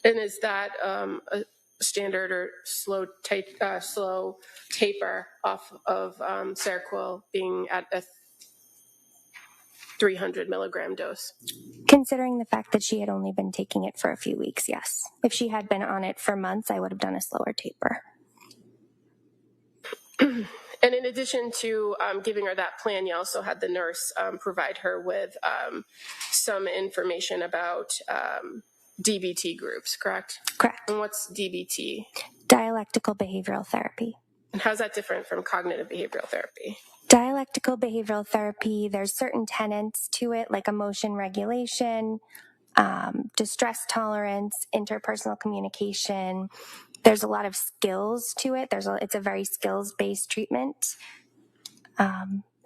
[SPEAKER 5] And is that a standard or slow taper off of Seroquel being at a 300 milligram dose?
[SPEAKER 10] Considering the fact that she had only been taking it for a few weeks, yes. If she had been on it for months, I would have done a slower taper.
[SPEAKER 5] And in addition to giving her that plan, you also had the nurse provide her with some information about DBT groups, correct?
[SPEAKER 10] Correct.
[SPEAKER 5] And what's DBT?
[SPEAKER 10] Dialectical behavioral therapy.
[SPEAKER 5] And how's that different from cognitive behavioral therapy?
[SPEAKER 10] Dialectical behavioral therapy, there's certain tenets to it, like emotion regulation, distress tolerance, interpersonal communication. There's a lot of skills to it. It's a very skills-based treatment.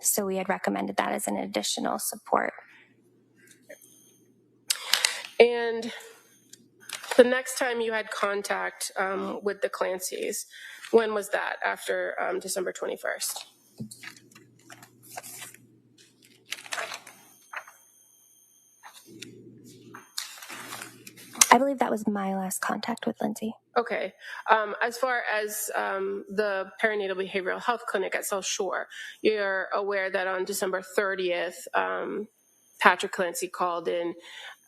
[SPEAKER 10] So we had recommended that as an additional support.
[SPEAKER 5] And the next time you had contact with the Clancys, when was that? After December 21st?
[SPEAKER 10] I believe that was my last contact with Lindsay.
[SPEAKER 5] Okay. As far as the perinatal behavioral health clinic at South Shore, you're aware that on December 30th, Patrick Clancy called in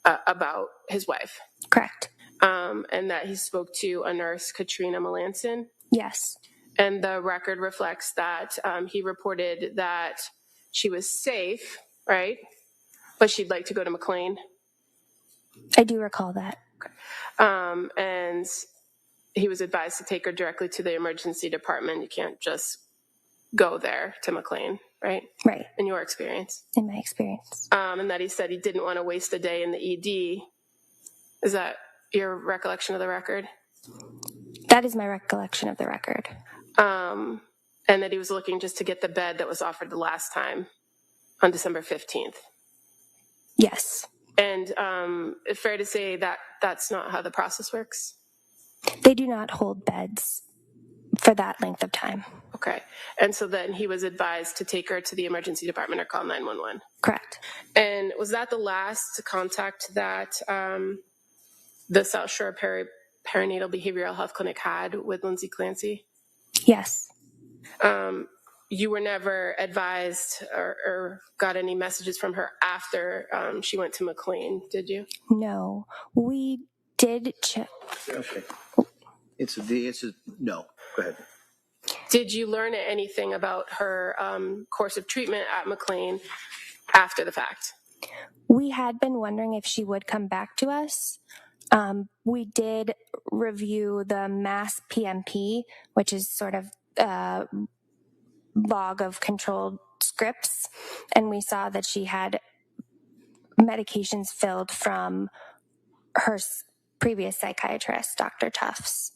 [SPEAKER 5] about his wife.
[SPEAKER 10] Correct.
[SPEAKER 5] And that he spoke to a nurse, Katrina Melanson.
[SPEAKER 10] Yes.
[SPEAKER 5] And the record reflects that he reported that she was safe, right? But she'd like to go to McLean.
[SPEAKER 10] I do recall that.
[SPEAKER 5] And he was advised to take her directly to the emergency department. You can't just go there to McLean, right?
[SPEAKER 10] Right.
[SPEAKER 5] In your experience.
[SPEAKER 10] In my experience.
[SPEAKER 5] And that he said he didn't want to waste a day in the ED. Is that your recollection of the record?
[SPEAKER 10] That is my recollection of the record.
[SPEAKER 5] And that he was looking just to get the bed that was offered the last time on December 15th.
[SPEAKER 10] Yes.
[SPEAKER 5] And it's fair to say that that's not how the process works?
[SPEAKER 10] They do not hold beds for that length of time.
[SPEAKER 5] Okay. And so then he was advised to take her to the emergency department or call 911?
[SPEAKER 10] Correct.
[SPEAKER 5] And was that the last contact that the South Shore Perinatal Behavioral Health Clinic had with Lindsay Clancy?
[SPEAKER 10] Yes.
[SPEAKER 5] You were never advised or got any messages from her after she went to McLean, did you?
[SPEAKER 10] No. We did check.
[SPEAKER 3] Okay. The answer is no. Go ahead.
[SPEAKER 5] Did you learn anything about her course of treatment at McLean after the fact?
[SPEAKER 10] We had been wondering if she would come back to us. We did review the MASS PMP, which is sort of a log of controlled scripts, and we saw that she had medications filled from her previous psychiatrist, Dr. Tufts.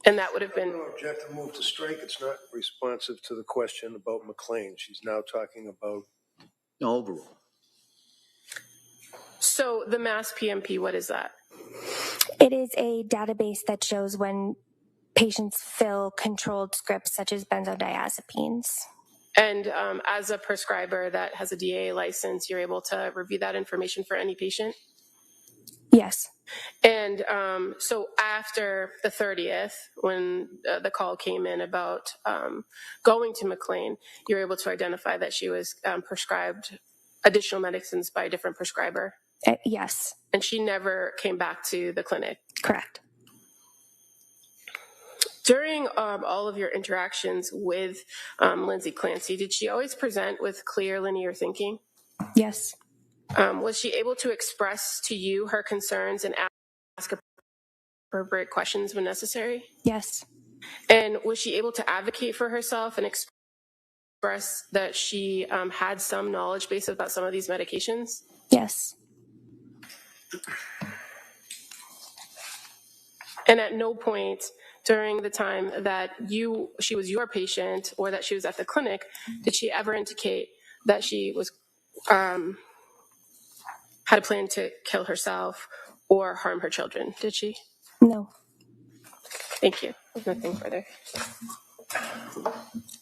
[SPEAKER 5] And that would have been...
[SPEAKER 4] Object to move to strike. It's not responsive to the question about McLean. She's now talking about...
[SPEAKER 3] No, overall.
[SPEAKER 5] So the MASS PMP, what is that?
[SPEAKER 10] It is a database that shows when patients fill controlled scripts such as benzodiazepines.
[SPEAKER 5] And as a prescriber that has a DA license, you're able to review that information for any patient?
[SPEAKER 10] Yes.
[SPEAKER 5] And so after the 30th, when the call came in about going to McLean, you're able to identify that she was prescribed additional medicines by a different prescriber?
[SPEAKER 10] Yes.
[SPEAKER 5] And she never came back to the clinic?
[SPEAKER 10] Correct.
[SPEAKER 5] During all of your interactions with Lindsay Clancy, did she always present with clear linear thinking?
[SPEAKER 10] Yes.
[SPEAKER 5] Was she able to express to you her concerns and ask appropriate questions when necessary?
[SPEAKER 10] Yes.
[SPEAKER 5] And was she able to advocate for herself and express that she had some knowledge base about some of these medications?
[SPEAKER 10] Yes.
[SPEAKER 5] And at no point during the time that she was your patient or that she was at the clinic, did she ever indicate that she was had a plan to kill herself or harm her children, did she?
[SPEAKER 10] No.
[SPEAKER 5] Thank you. Nothing further.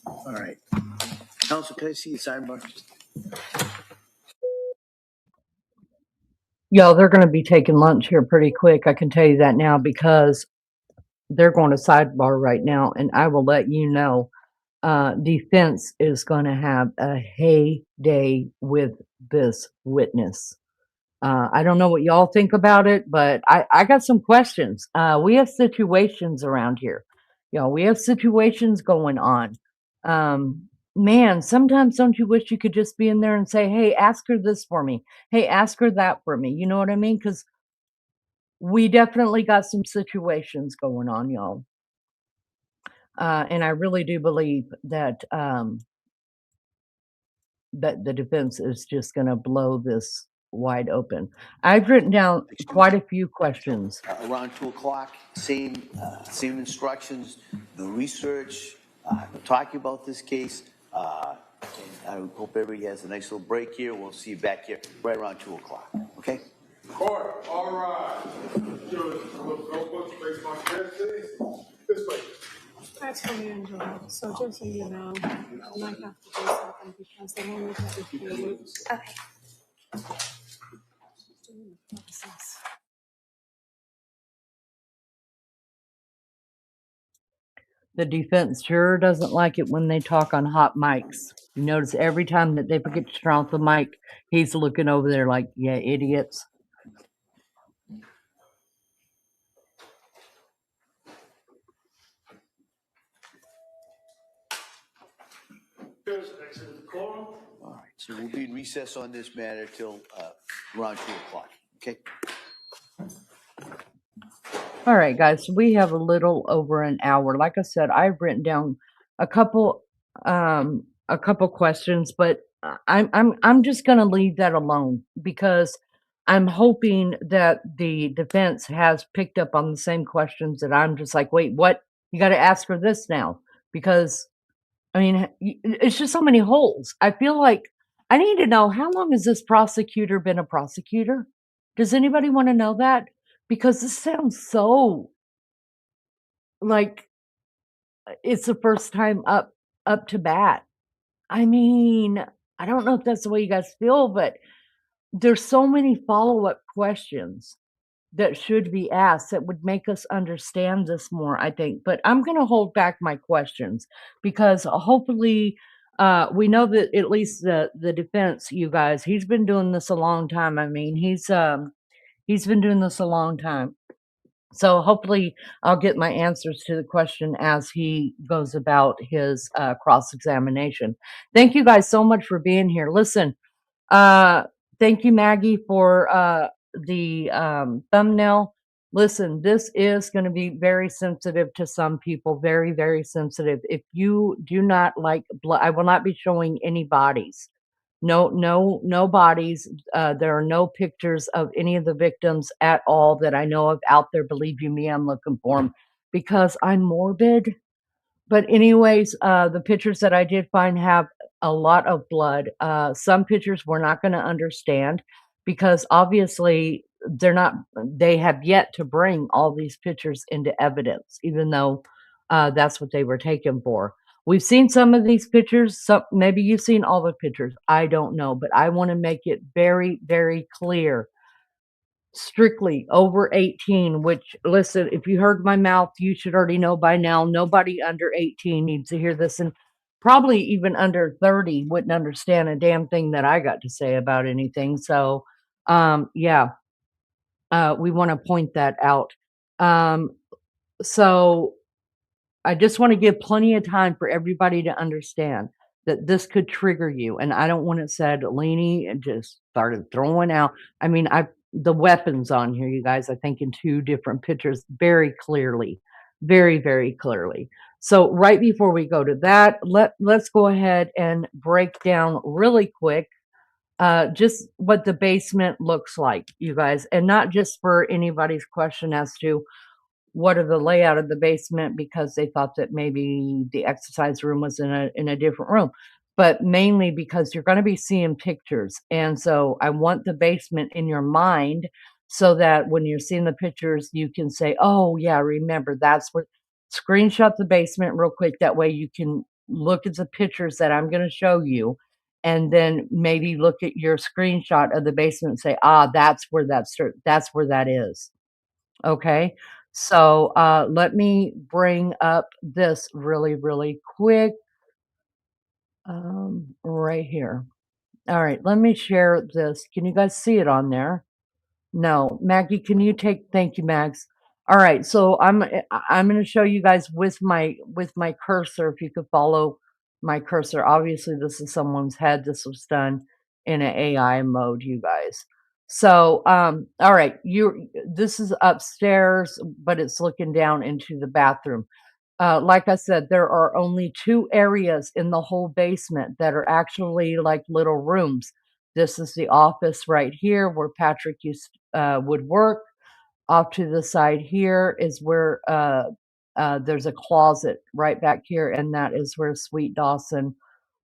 [SPEAKER 3] All right. Counsel, can I see your sidebar?
[SPEAKER 11] Yo, they're going to be taking lunch here pretty quick. I can tell you that now because they're going to sidebar right now, and I will let you know. Defense is going to have a heyday with this witness. I don't know what y'all think about it, but I got some questions. We have situations around here. We have situations going on. Man, sometimes don't you wish you could just be in there and say, hey, ask her this for me. Hey, ask her that for me. You know what I mean? Because we definitely got some situations going on, y'all. And I really do believe that that the defense is just going to blow this wide open. I've written down quite a few questions.
[SPEAKER 3] Around 2 o'clock, same instructions, no research, talking about this case. And I hope everybody has a nice little break here. We'll see you back here right around 2 o'clock. Okay?
[SPEAKER 6] Court, all rise. Judge, look, notebooks, place my chair, please. This way.
[SPEAKER 8] That's from Angela, so just so you know, I might have to do something because they won't look at it for you.
[SPEAKER 10] Okay.
[SPEAKER 8] Doing the process.
[SPEAKER 11] The defense sure doesn't like it when they talk on hot mics. You notice every time that they forget to turn off the mic, he's looking over there like, yeah, idiots.
[SPEAKER 7] Here's the exit of the quorum.
[SPEAKER 3] All right, so we'll be in recess on this matter till around 2 o'clock, okay?
[SPEAKER 11] All right, guys, so we have a little over an hour. Like I said, I've written down a couple questions, but I'm just going to leave that alone because I'm hoping that the defense has picked up on the same questions that I'm just like, wait, what? You got to ask for this now because I mean, it's just so many holes. I feel like I need to know how long has this prosecutor been a prosecutor? Does anybody want to know that? Because this sounds so like it's the first time up to bat. I mean, I don't know if that's the way you guys feel, but there's so many follow-up questions that should be asked that would make us understand this more, I think. But I'm going to hold back my questions because hopefully we know that at least the defense, you guys, he's been doing this a long time. I mean, he's been doing this a long time. So hopefully I'll get my answers to the question as he goes about his cross-examination. Thank you guys so much for being here. Listen, thank you, Maggie, for the thumbnail. Listen, this is going to be very sensitive to some people, very, very sensitive. If you do not like blood, I will not be showing any bodies. No bodies. There are no pictures of any of the victims at all that I know of out there. Believe you me, I'm looking for them because I'm morbid. But anyways, the pictures that I did find have a lot of blood. Some pictures we're not going to understand because obviously they have yet to bring all these pictures into evidence, even though that's what they were taken for. We've seen some of these pictures. Maybe you've seen all the pictures. I don't know, but I want to make it very, very clear. Strictly over 18, which, listen, if you heard my mouth, you should already know by now. Nobody under 18 needs to hear this, and probably even under 30 wouldn't understand a damn thing that I got to say about anything. So, yeah, we want to point that out. So I just want to give plenty of time for everybody to understand that this could trigger you. And I don't want it said, Lainey just started throwing out. I mean, the weapons on here, you guys, I think in 2 different pictures very clearly, very, very clearly. So right before we go to that, let's go ahead and break down really quick just what the basement looks like, you guys, and not just for anybody's question as to what are the layout of the basement because they thought that maybe the exercise room was in a different room, but mainly because you're going to be seeing pictures. And so I want the basement in your mind so that when you're seeing the pictures, you can say, oh yeah, remember that's what, screenshot the basement real quick. That way you can look at the pictures that I'm going to show you. And then maybe look at your screenshot of the basement and say, that's where that is. Okay, so let me bring up this really, really quick right here. All right, let me share this. Can you guys see it on there? No, Maggie, can you thank you, Max. All right, so I'm going to show you guys with my cursor. If you could follow my cursor. Obviously, this is someone's head. This was done in an AI mode, you guys. So, all right, this is upstairs, but it's looking down into the bathroom. Like I said, there are only 2 areas in the whole basement that are actually like little rooms. This is the office right here where Patrick would work. Off to the side here is where there's a closet right back here, and that is where Sweet Dawson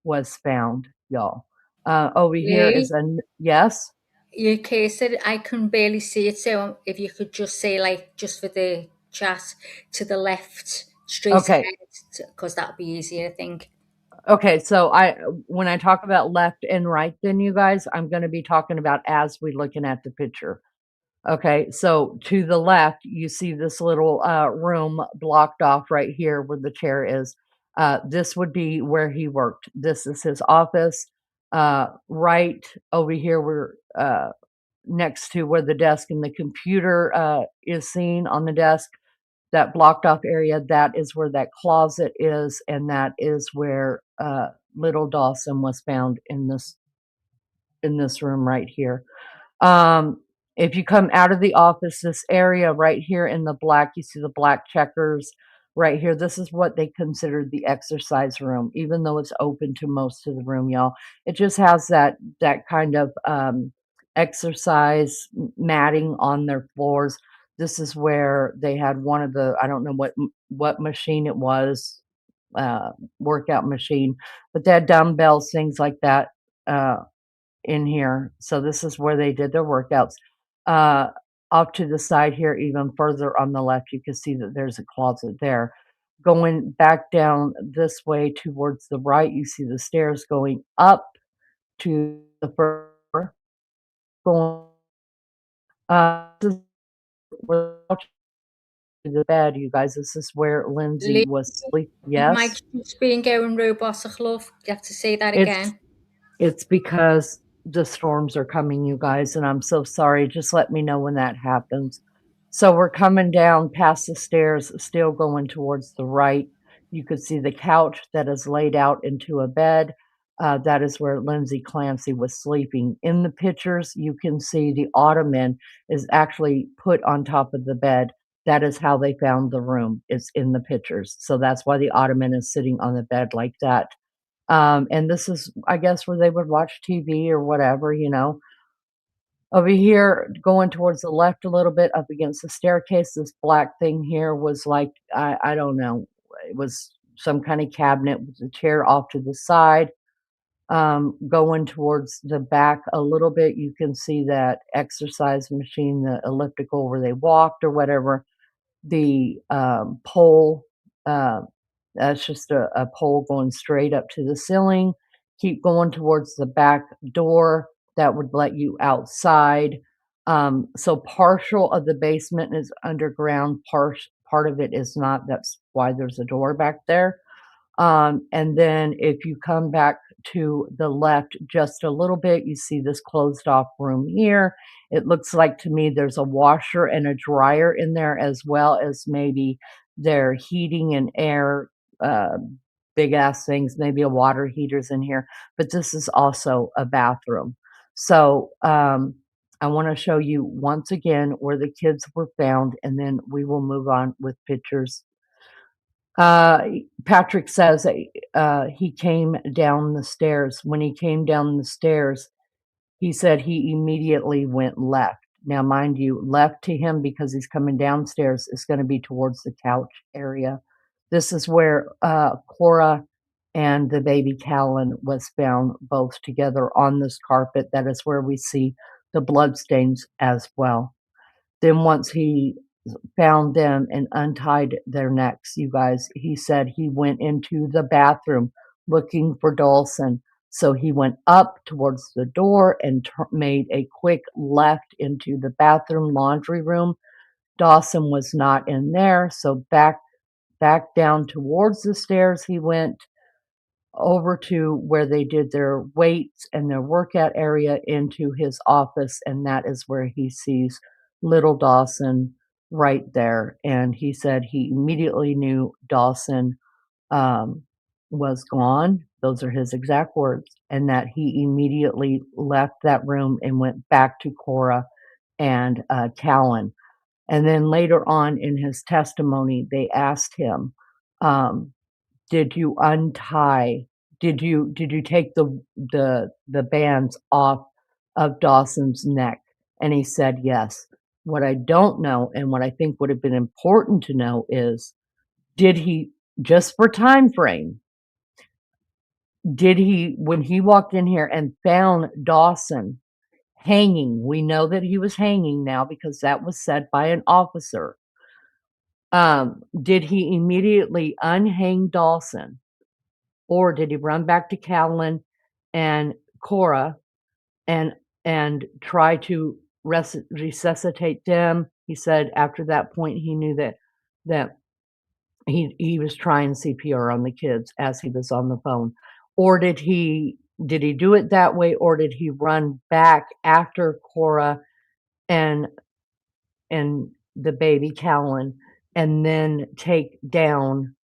[SPEAKER 11] was found, y'all. Over here is yes.
[SPEAKER 2] Your cursor, I can barely see it, so if you could just say, like, just for the chat, to the left, straight
[SPEAKER 11] Okay.
[SPEAKER 2] ahead, because that'll be easier, I think.
[SPEAKER 11] Okay, so when I talk about left and right, then you guys, I'm going to be talking about as we looking at the picture. Okay, so to the left, you see this little room blocked off right here where the chair is. This would be where he worked. This is his office. Right over here, we're next to where the desk and the computer is seen on the desk. That blocked off area, that is where that closet is, and that is where little Dawson was found in this room right here. Um, if you come out of the office, this area right here in the black, you see the black checkers right here. This is what they considered the exercise room, even though it's open to most of the room, y'all. It just has that kind of exercise matting on their floors. This is where they had one of the, I don't know what machine it was, workout machine, but they had dumbbells, things like that. In here. So this is where they did their workouts. Off to the side here, even further on the left, you can see that there's a closet there. Going back down this way towards the right, you see the stairs going up to the first floor. Going this is where to the bed, you guys. This is where Lindsay was sleep.
[SPEAKER 2] Mike's
[SPEAKER 11] Yes,
[SPEAKER 2] just been going robotic, love. You have to say that
[SPEAKER 11] it's
[SPEAKER 2] again.
[SPEAKER 11] it's because the storms are coming, you guys, and I'm so sorry. Just let me know when that happens. So we're coming down past the stairs, still going towards the right. You could see the couch that is laid out into a bed. That is where Lindsay Clancy was sleeping. In the pictures, you can see the ottoman is actually put on top of the bed. That is how they found the room. It's in the pictures. So that's why the ottoman is sitting on the bed like that. And this is, I guess, where they would watch TV or whatever, you know. Over here, going towards the left a little bit, up against the staircase, this black thing here was like, I don't know, it was some kind of cabinet with a chair off to the side. Going towards the back a little bit, you can see that exercise machine, the elliptical where they walked or whatever. The pole, uh, that's just a pole going straight up to the ceiling. Keep going towards the back door. That would let you outside. So partial of the basement is underground. Part of it is not. That's why there's a door back there. And then if you come back to the left just a little bit, you see this closed off room here. It looks like to me there's a washer and a dryer in there, as well as maybe their heating and air, uh, big ass things, maybe a water heater's in here, but this is also a bathroom. So, I want to show you once again where the kids were found, and then we will move on with pictures. Patrick says he came down the stairs. When he came down the stairs, he said he immediately went left. Now, mind you, left to him because he's coming downstairs is going to be towards the couch area. This is where Cora and the baby Callan was found both together on this carpet. That is where we see the bloodstains as well. Then once he found them and untied their necks, you guys, he said he went into the bathroom looking for Dawson. So he went up towards the door and made a quick left into the bathroom laundry room. Dawson was not in there, so back down towards the stairs he went over to where they did their weights and their workout area into his office, and that is where he sees little Dawson right there. And he said he immediately knew Dawson was gone. Those are his exact words, and that he immediately left that room and went back to Cora and Callan. And then later on in his testimony, they asked him, um, did you untie did you take the bands off of Dawson's neck? And he said, "Yes." What I don't know, and what I think would have been important to know is, did he, just for time frame, did he, when he walked in here and found Dawson, hanging. We know that he was hanging now because that was said by an officer. Did he immediately unhang Dawson, or did he run back to Callan and Cora and try to resuscitate them? He said after that point he knew that he was trying CPR on the kids as he was on the phone. Or did he do it that way, or did he run back after Cora and the baby Callan and then take down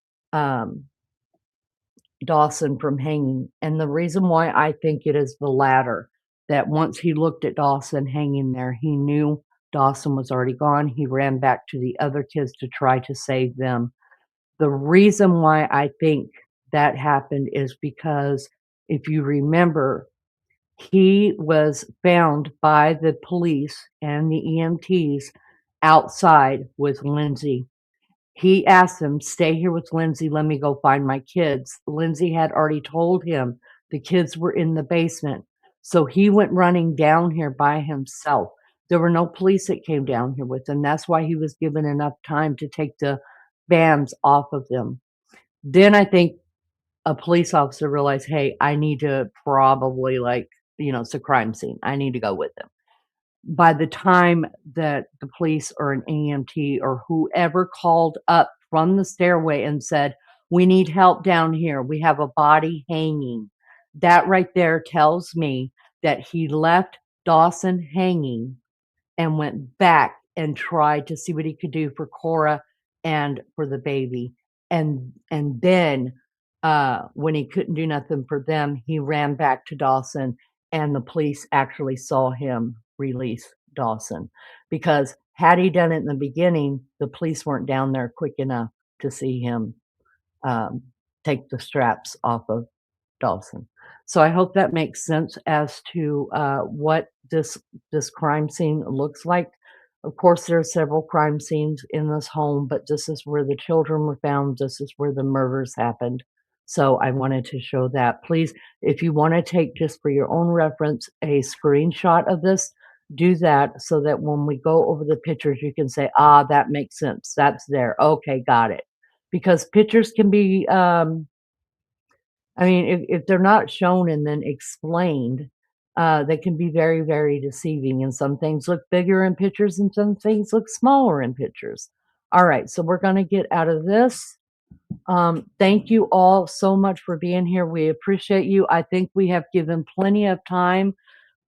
[SPEAKER 11] Dawson from hanging? And the reason why I think it is the latter, that once he looked at Dawson hanging there, he knew Dawson was already gone. He ran back to the other kids to try to save them. The reason why I think that happened is because if you remember, he was found by the police and the EMTs outside with Lindsay. He asked them, "Stay here with Lindsay, let me go find my kids." Lindsay had already told him the kids were in the basement. So he went running down here by himself. There were no police that came down here with him. That's why he was given enough time to take the bands off of them. Then I think a police officer realized, hey, I need to probably, like, it's a crime scene. I need to go with them. By the time that the police or an EMT or whoever called up from the stairway and said, "We need help down here. We have a body hanging," that right there tells me that he left Dawson hanging and went back and tried to see what he could do for Cora and for the baby. And then when he couldn't do nothing for them, he ran back to Dawson, and the police actually saw him release Dawson. Because had he done it in the beginning, the police weren't down there quick enough to see him take the straps off of Dawson. So I hope that makes sense as to what this crime scene looks like. Of course, there are several crime scenes in this home, but this is where the children were found. This is where the murders happened. So I wanted to show that. Please, if you want to take, just for your own reference, a screenshot of this, do that so that when we go over the pictures, you can say, ah, that makes sense. That's there. Okay, got it. Because pictures can be I mean, if they're not shown and then explained, they can be very, very deceiving. And some things look bigger in pictures and some things look smaller in pictures. All right, so we're going to get out of this. Thank you all so much for being here. We appreciate you. I think we have given plenty of time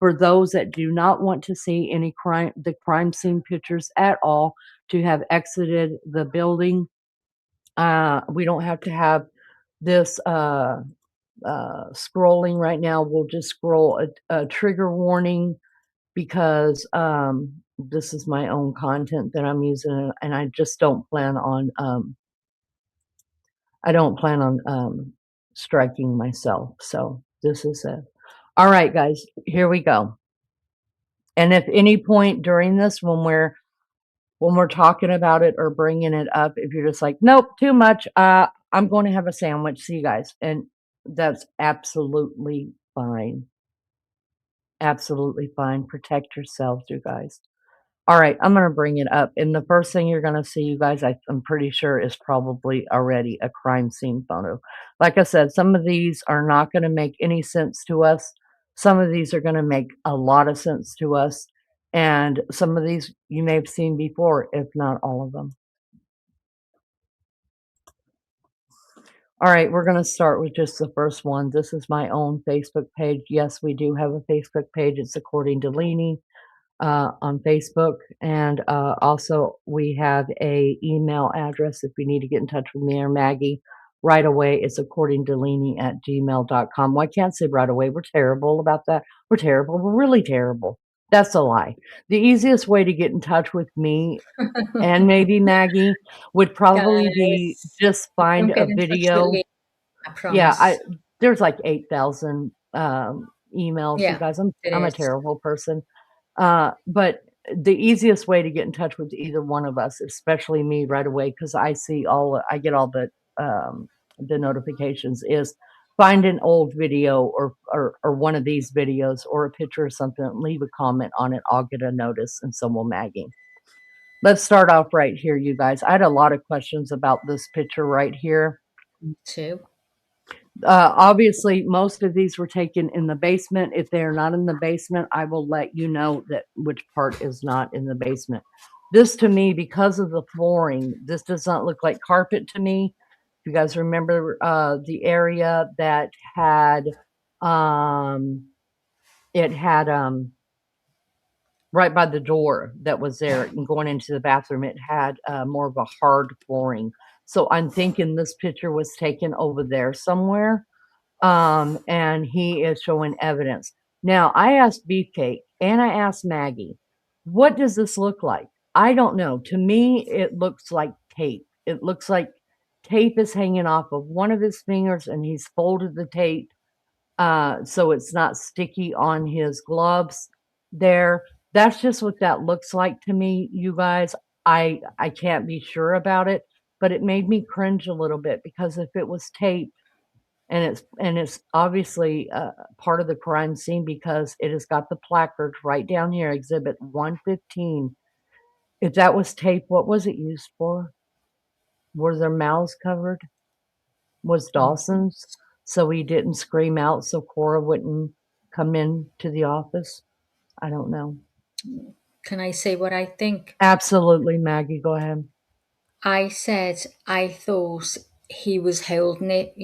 [SPEAKER 11] for those that do not want to see any the crime scene pictures at all, to have exited the building. We don't have to have this scrolling right now. We'll just scroll a trigger warning because this is my own content that I'm using, and I just don't plan on striking myself. So this is it. All right, guys, here we go. And if any point during this, when we're talking about it or bringing it up, if you're just like, nope, too much, I'm going to have a sandwich. See you guys. And that's absolutely fine. Absolutely fine. Protect yourselves, you guys. All right, I'm going to bring it up. And the first thing you're going to see, you guys, I'm pretty sure is probably already a crime scene photo. Like I said, some of these are not going to make any sense to us. Some of these are going to make a lot of sense to us. And some of these you may have seen before, if not all of them. All right, we're going to start with just the first one. This is my own Facebook page. Yes, we do have a Facebook page. It's According to Leanie on Facebook. And also we have a email address if you need to get in touch with me or Maggie right away. It's accordingtoleanie@gmail.com. Well, I can't say right away. We're terrible about that. We're terrible. We're really terrible. That's a lie. The easiest way to get in touch with me and maybe Maggie would probably be just find a video.
[SPEAKER 2] I promise.
[SPEAKER 11] Yeah, there's like 8,000 emails.
[SPEAKER 2] Yeah,
[SPEAKER 11] you guys, I'm a terrible person. But the easiest way to get in touch with either one of us, especially me right away, because I get all the notifications, is find an old video or one of these videos or a picture or something, leave a comment on it. I'll get a notice, and so will Maggie. Let's start off right here, you guys. I had a lot of questions about this picture right here.
[SPEAKER 2] Me too.
[SPEAKER 11] Obviously, most of these were taken in the basement. If they are not in the basement, I will let you know that which part is not in the basement. This, to me, because of the flooring, this does not look like carpet to me. If you guys remember the area that had, it had right by the door that was there and going into the bathroom, it had more of a hard flooring. So I'm thinking this picture was taken over there somewhere, and he is showing evidence. Now, I asked Beefcake and I asked Maggie, what does this look like? I don't know. To me, it looks like tape. It looks like tape is hanging off of one of his fingers and he's folded the tape so it's not sticky on his gloves there. That's just what that looks like to me, you guys. I can't be sure about it, but it made me cringe a little bit because if it was tape, and it's obviously part of the crime scene because it has got the placard right down here, Exhibit 115. If that was tape, what was it used for? Were their mouths covered? Was Dawson's? So he didn't scream out so Cora wouldn't come in to the office? I don't know.
[SPEAKER 2] Can I say what I think?
[SPEAKER 11] Absolutely, Maggie, go ahead.
[SPEAKER 2] I said I thought he was holding it,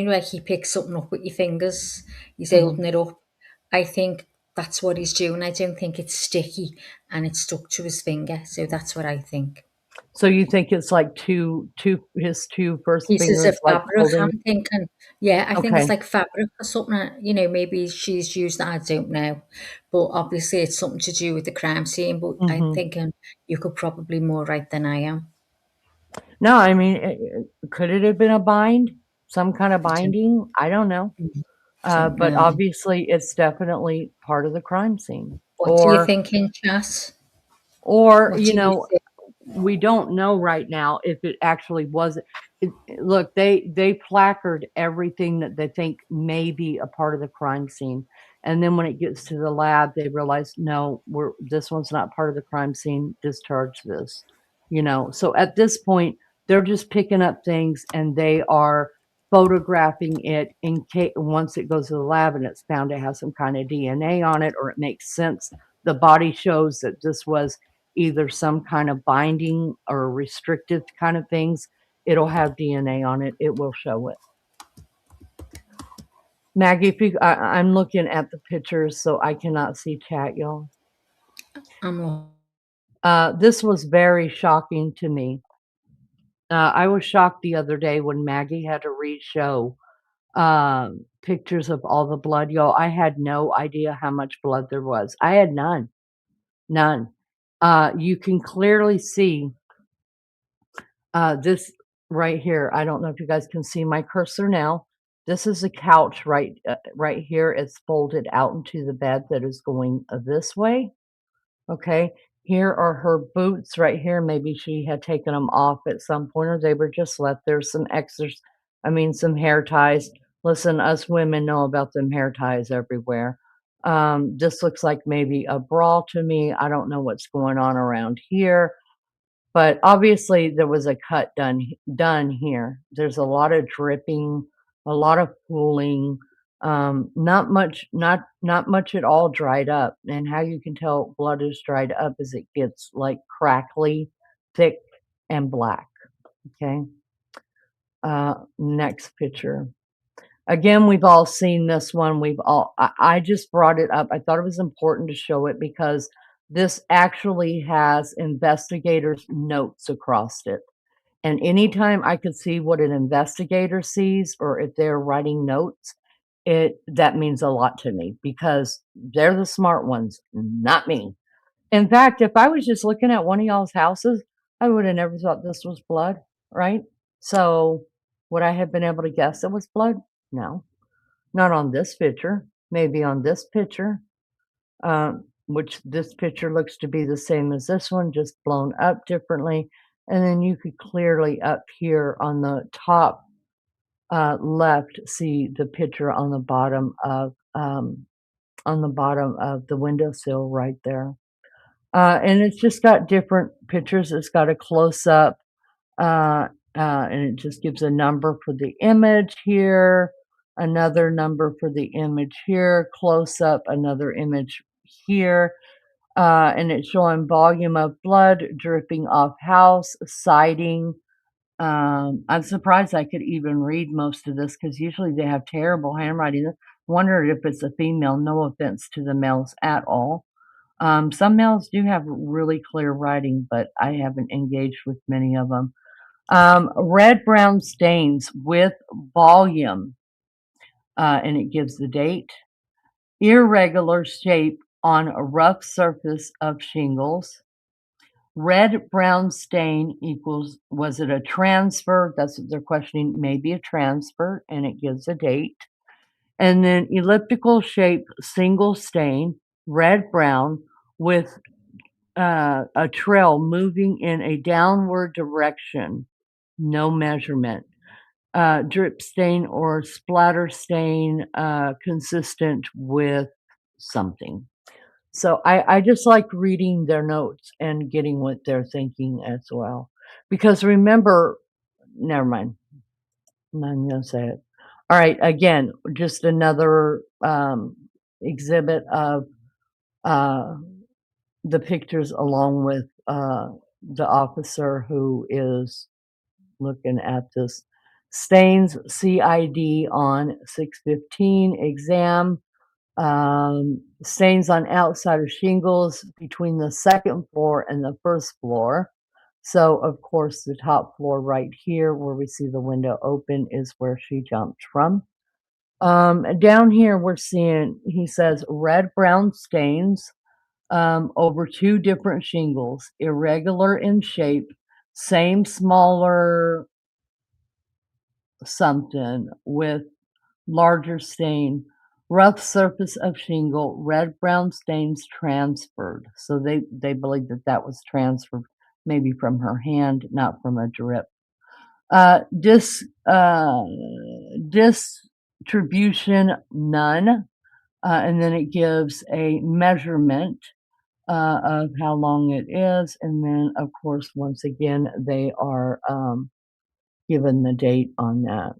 [SPEAKER 2] like he picks something up with your fingers. He's holding it up. I think that's what he's doing. I don't think it's sticky and it's stuck to his finger. So that's what I think.
[SPEAKER 11] So you think it's like his two first
[SPEAKER 2] Pieces
[SPEAKER 11] fingers
[SPEAKER 2] of
[SPEAKER 11] like
[SPEAKER 2] fabric,
[SPEAKER 11] holding?
[SPEAKER 2] I'm thinking. Yeah, I think
[SPEAKER 11] Okay.
[SPEAKER 2] it's like fabric or something. Maybe she's used that. I don't know. But obviously it's something to do with the crime scene. But I'm thinking you could probably more right than I am.
[SPEAKER 11] No, I mean, could it have been a bind? Some kind of binding? I don't know.
[SPEAKER 2] Don't
[SPEAKER 11] But
[SPEAKER 2] know.
[SPEAKER 11] obviously it's definitely part of the crime scene.
[SPEAKER 2] What do you think in chat?
[SPEAKER 11] Or,
[SPEAKER 2] What do you think?
[SPEAKER 11] we don't know right now if it actually was. Look, they placard everything that they think may be a part of the crime scene, and then when it gets to the lab, they realize no, this one's not part of the crime scene. Discharge this, So at this point, they're just picking up things and they are photographing it in case once it goes to the lab and it's found to have some kind of DNA on it or it makes sense. The body shows that this was either some kind of binding or restrictive kind of things. It'll have DNA on it. It will show it. Maggie, I'm looking at the pictures, so I cannot see chat, y'all. This was very shocking to me. I was shocked the other day when Maggie had to re-show pictures of all the blood, y'all. I had no idea how much blood there was. I had none. You can clearly see this right here. I don't know if you guys can see my cursor now. This is a couch right here. It's folded out into the bed that is going this way. Okay. Here are her boots right here. Maybe she had taken them off at some point or they were just left. There's some some hair ties. Listen, us women know about them hair ties everywhere. This looks like maybe a bra to me. I don't know what's going on around here. But obviously there was a cut done here. There's a lot of dripping, a lot of pooling, not much at all dried up. And how you can tell blood is dried up is it gets like crackly, thick, and black. Okay. Next picture. Again, we've all seen this one. I just brought it up. I thought it was important to show it because this actually has investigators' notes across it. And anytime I could see what an investigator sees or if they're writing notes, that means a lot to me because they're the smart ones, not me. In fact, if I was just looking at one of y'all's houses, I would have never thought this was blood, right? So would I have been able to guess it was blood? No, not on this picture. Maybe on this picture, which this picture looks to be the same as this one, just blown up differently. And then you could clearly up here on the top left, see the picture on the bottom of the windowsill right there. And it's just got different pictures. It's got a close up, and it just gives a number for the image here, another number for the image here, close up, another image here. And it's showing volume of blood dripping off house, siding. I'm surprised I could even read most of this because usually they have terrible handwriting. Wondered if it's a female. No offense to the males at all. Some males do have really clear writing, but I haven't engaged with many of them. Red-brown stains with volume, and it gives the date. Irregular shape on a rough surface of shingles. Red-brown stain equals, was it a transfer? That's what they're questioning. Maybe a transfer, and it gives a date. And then elliptical shape single stain, red-brown, with a trail moving in a downward direction, no measurement. Drip stain or splatter stain, consistent with something. So I just like reading their notes and getting what they're thinking as well. Because remember, never mind. I'm not going to say it. All right, again, just another exhibit of the pictures along with the officer who is looking at this. Stains CID on 615 exam. Stains on outside of shingles between the second floor and the first floor. So, of course, the top floor right here where we see the window open is where she jumped from. Down here, we're seeing, he says, red-brown stains over 2 different shingles, irregular in shape, same smaller something with larger stain, rough surface of shingle, red-brown stains transferred. So they believe that that was transferred maybe from her hand, not from a drip. Distribution, none. And then it gives a measurement of how long it is. And then, of course, once again, they are given the date on that.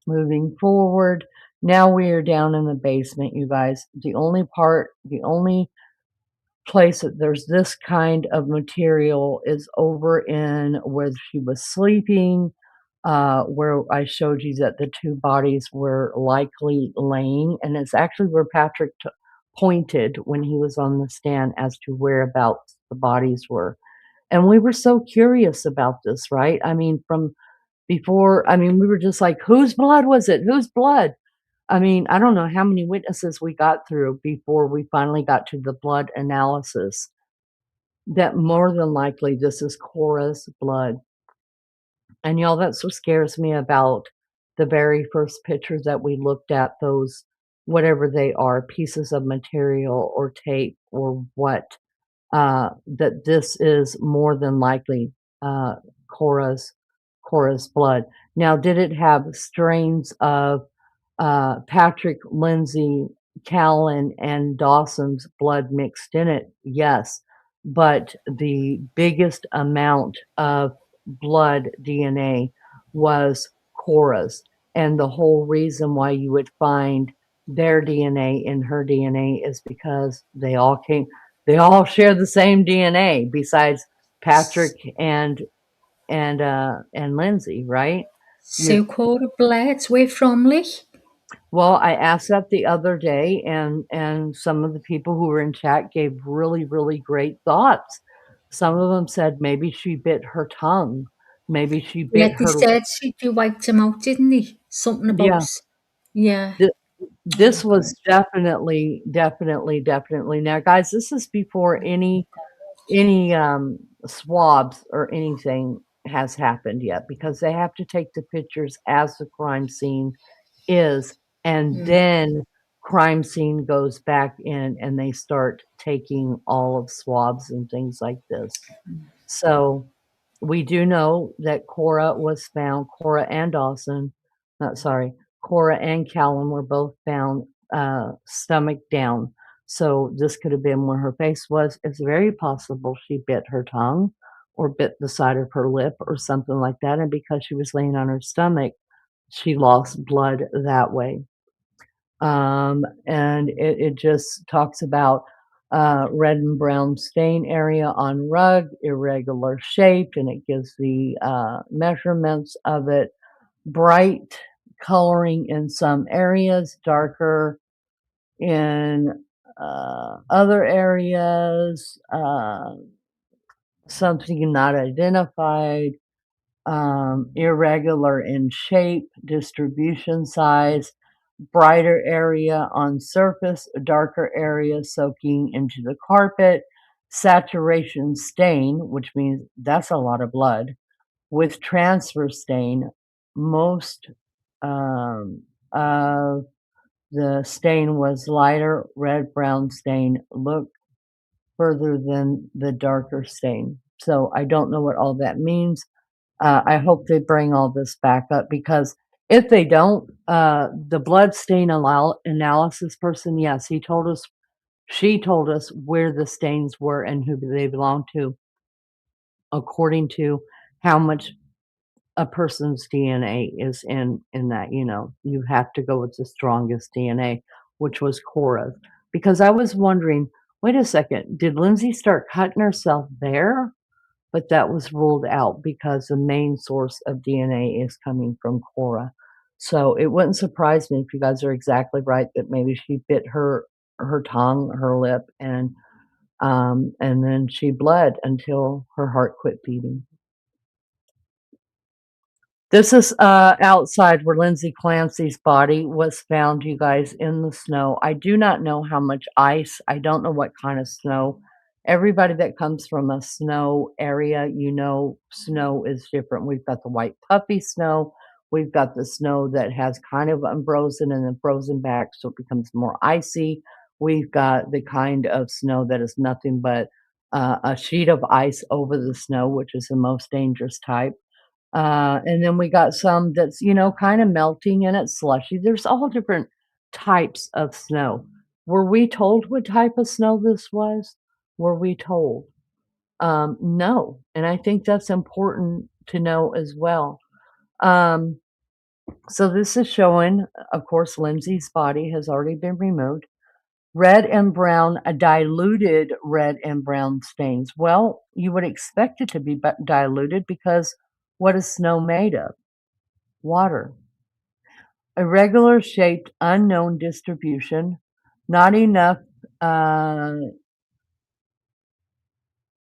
[SPEAKER 11] Moving forward, now we are down in the basement, you guys. The only place that there's this kind of material is over in where she was sleeping, where I showed you that the 2 bodies were likely laying, and it's actually where Patrick pointed when he was on the stand as to whereabouts the bodies were. And we were so curious about this, right? I mean, from before, I mean, we were just like, whose blood was it? Whose blood? I mean, I don't know how many witnesses we got through before we finally got to the blood analysis. That more than likely this is Cora's blood. And y'all, that's what scares me about the very first pictures that we looked at, those, whatever they are, pieces of material or tape or what, that this is more than likely Cora's blood. Now, did it have strains of Patrick, Lindsay, Callan, and Dawson's blood mixed in it? Yes, but the biggest amount of blood DNA was Cora's, and the whole reason why you would find their DNA in her DNA is because they all share the same DNA besides Patrick and Lindsay, right?
[SPEAKER 2] So Cora Blaird's where from, Lee?
[SPEAKER 11] Well, I asked that the other day, and some of the people who were in chat gave really, really great thoughts. Some of them said maybe she bit her tongue, maybe she bit
[SPEAKER 2] Yeah, they
[SPEAKER 11] her.
[SPEAKER 2] said she wiped him out, didn't he? Something about yeah.
[SPEAKER 11] This was definitely. Now, guys, this is before any swabs or anything has happened yet, because they have to take the pictures as the crime scene is, and then crime scene goes back in and they start taking all of swabs and things like this. So we do know that Cora and Dawson Cora and Callum were both found stomach down. So this could have been where her face was. It's very possible she bit her tongue or bit the side of her lip or something like that. And because she was laying on her stomach, she lost blood that way. And it just talks about red and brown stain area on rug, irregular shaped, and it gives the measurements of it. Bright coloring in some areas, darker in other areas, something not identified, irregular in shape, distribution size, brighter area on surface, darker area soaking into the carpet, saturation stain, which means that's a lot of blood, with transfer stain. Most of the stain was lighter red-brown stain. Look further than the darker stain. So I don't know what all that means. I hope they bring all this back up, because if they don't, the blood stain analysis person, yes, she told us where the stains were and who they belong to, according to how much a person's DNA is in that. You have to go with the strongest DNA, which was Cora's. Because I was wondering, wait a second, did Lindsay start cutting herself there? But that was ruled out because the main source of DNA is coming from Cora. So it wouldn't surprise me if you guys are exactly right that maybe she bit her tongue, her lip, and then she bled until her heart quit beating. This is outside where Lindsay Clancy's body was found, you guys, in the snow. I do not know how much ice. I don't know what kind of snow. Everybody that comes from a snow area, snow is different. We've got the white puffy snow. We've got the snow that has kind of unfrozen and then frozen back, so it becomes more icy. We've got the kind of snow that is nothing but a sheet of ice over the snow, which is the most dangerous type. And then we got some that's, kind of melting and it's slushy. There's all different types of snow. Were we told what type of snow this was? Were we told? No. And I think that's important to know as well. So this is showing, of course, Lindsay's body has already been removed. Red and brown, diluted red and brown stains. Well, you would expect it to be diluted because what is snow made of? Water. Irregular shaped, unknown distribution. Not enough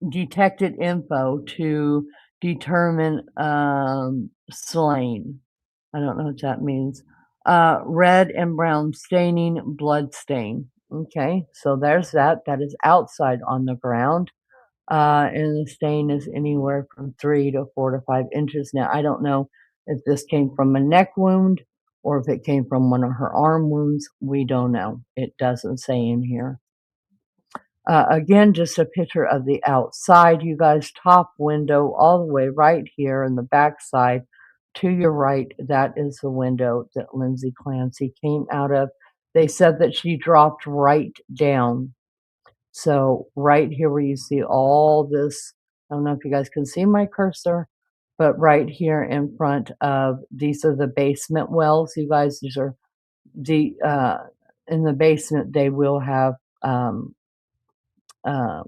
[SPEAKER 11] detected info to determine slain. I don't know what that means. Red and brown staining, blood stain. Okay, so there's that. That is outside on the ground. And the stain is anywhere from 3 to 4 to 5 inches. Now, I don't know if this came from a neck wound or if it came from one of her arm wounds. We don't know. It doesn't say in here. Again, just a picture of the outside, you guys. Top window all the way right here in the back side to your right. That is the window that Lindsay Clancy came out of. They said that she dropped right down. So right here where you see all this, I don't know if you guys can see my cursor, but right here in front of, these are the basement wells, you guys. These are the, in the basement, they will have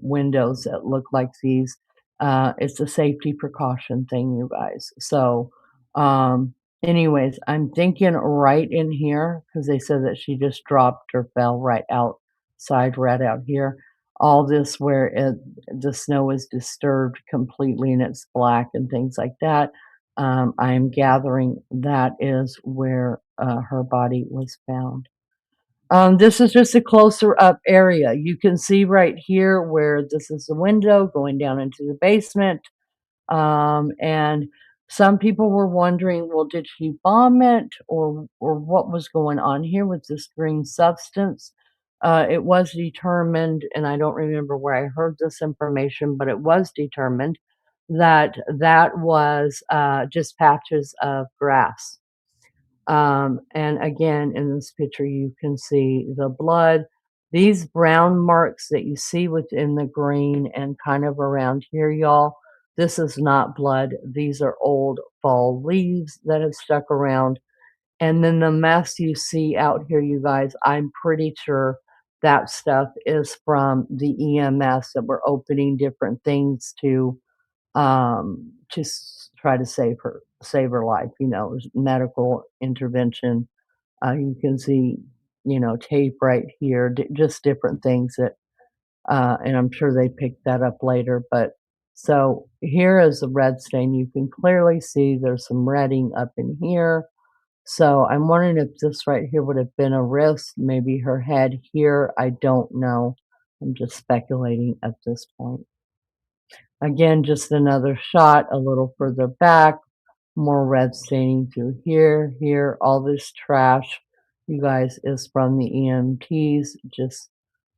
[SPEAKER 11] windows that look like these. It's a safety precaution thing, you guys. So, anyways, I'm thinking right in here, because they said that she just dropped or fell right outside, right out here. All this where the snow is disturbed completely and it's black and things like that. I'm gathering that is where her body was found. This is just a closer up area. You can see right here where this is the window going down into the basement. And some people were wondering, well, did she vomit or what was going on here with this green substance? It was determined, and I don't remember where I heard this information, but it was determined that that was just patches of grass. And again, in this picture, you can see the blood. These brown marks that you see within the green and kind of around here, y'all, this is not blood. These are old fall leaves that have stuck around. And then the mess you see out here, you guys, I'm pretty sure that stuff is from the EMS that were opening different things to try to save her life, medical intervention. You can see, tape right here, just different things that, and I'm sure they picked that up later. But so here is the red stain. You can clearly see there's some redding up in here. So I'm wondering if this right here would have been a wrist, maybe her head here. I don't know. I'm just speculating at this point. Again, just another shot a little further back. More red staining through here. All this trash, you guys, is from the EMTs just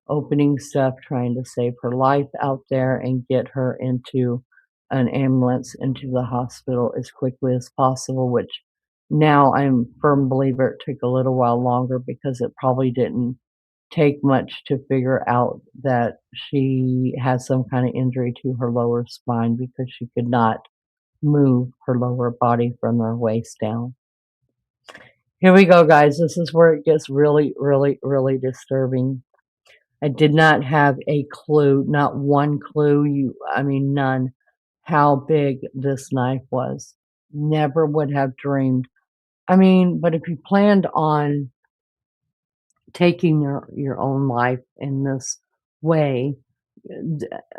[SPEAKER 11] opening stuff, trying to save her life out there and get her into an ambulance into the hospital as quickly as possible, which now I'm a firm believer it took a little while longer because it probably didn't take much to figure out that she has some kind of injury to her lower spine because she could not move her lower body from her waist down. Here we go, guys. This is where it gets really, really, really disturbing. I did not have a clue, not one clue, none, how big this knife was. Never would have dreamed. But if you planned on taking your own life in this way,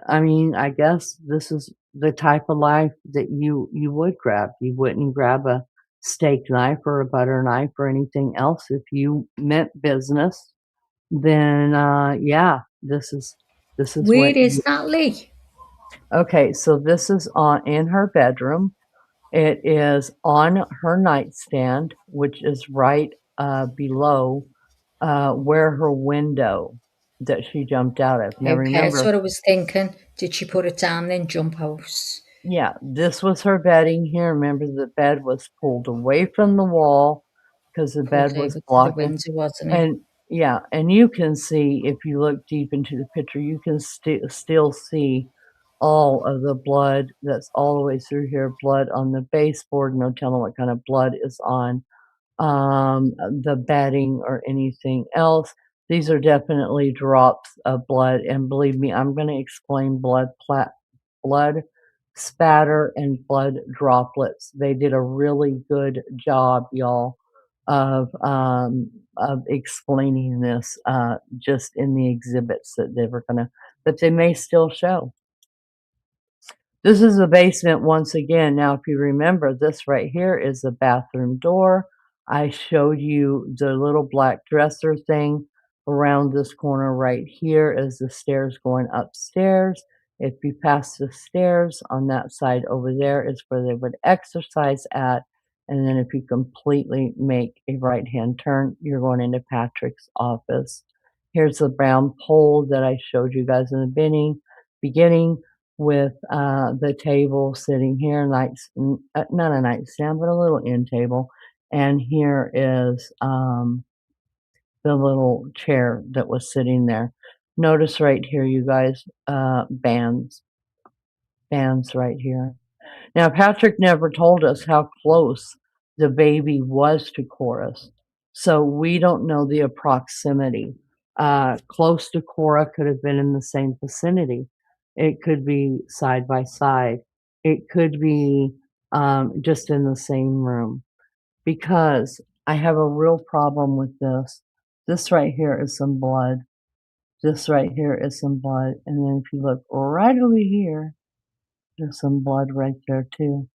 [SPEAKER 11] I guess this is the type of life that you would grab. You wouldn't grab a steak knife or a butter knife or anything else. If you meant business, then yeah, this is
[SPEAKER 2] Where
[SPEAKER 11] what
[SPEAKER 2] is that, Lee?
[SPEAKER 11] okay, so this is in her bedroom. It is on her nightstand, which is right below where her window that she jumped out of. Now
[SPEAKER 2] Okay, that's
[SPEAKER 11] remember,
[SPEAKER 2] what I was thinking. Did she put it down then jump out?
[SPEAKER 11] yeah, this was her bedding here. Remember, the bed was pulled away from the wall because the bed
[SPEAKER 2] Pulled
[SPEAKER 11] was
[SPEAKER 2] over to the
[SPEAKER 11] blocking.
[SPEAKER 2] window, wasn't it?
[SPEAKER 11] And yeah, and you can see if you look deep into the picture, you can still see all of the blood that's all the way through here. Blood on the baseboard. No telling what kind of blood is on the bedding or anything else. These are definitely drops of blood, and believe me, I'm going to explain blood spatter and blood droplets. They did a really good job, y'all, of explaining this just in the exhibits that they may still show. This is the basement once again. Now, if you remember, this right here is the bathroom door. I showed you the little black dresser thing. Around this corner right here is the stairs going upstairs. If you pass the stairs on that side over there is where they would exercise at. And then if you completely make a right-hand turn, you're going into Patrick's office. Here's the brown pole that I showed you guys in the beginning with the table sitting here, not a nightstand, but a little end table. And here is the little chair that was sitting there. Notice right here, you guys, bands right here. Now, Patrick never told us how close the baby was to Chorus, so we don't know the proximity. Close to Cora could have been in the same vicinity. It could be side by side. It could be just in the same room. Because I have a real problem with this. This right here is some blood. This right here is some blood. And then if you look right over here, there's some blood right there too.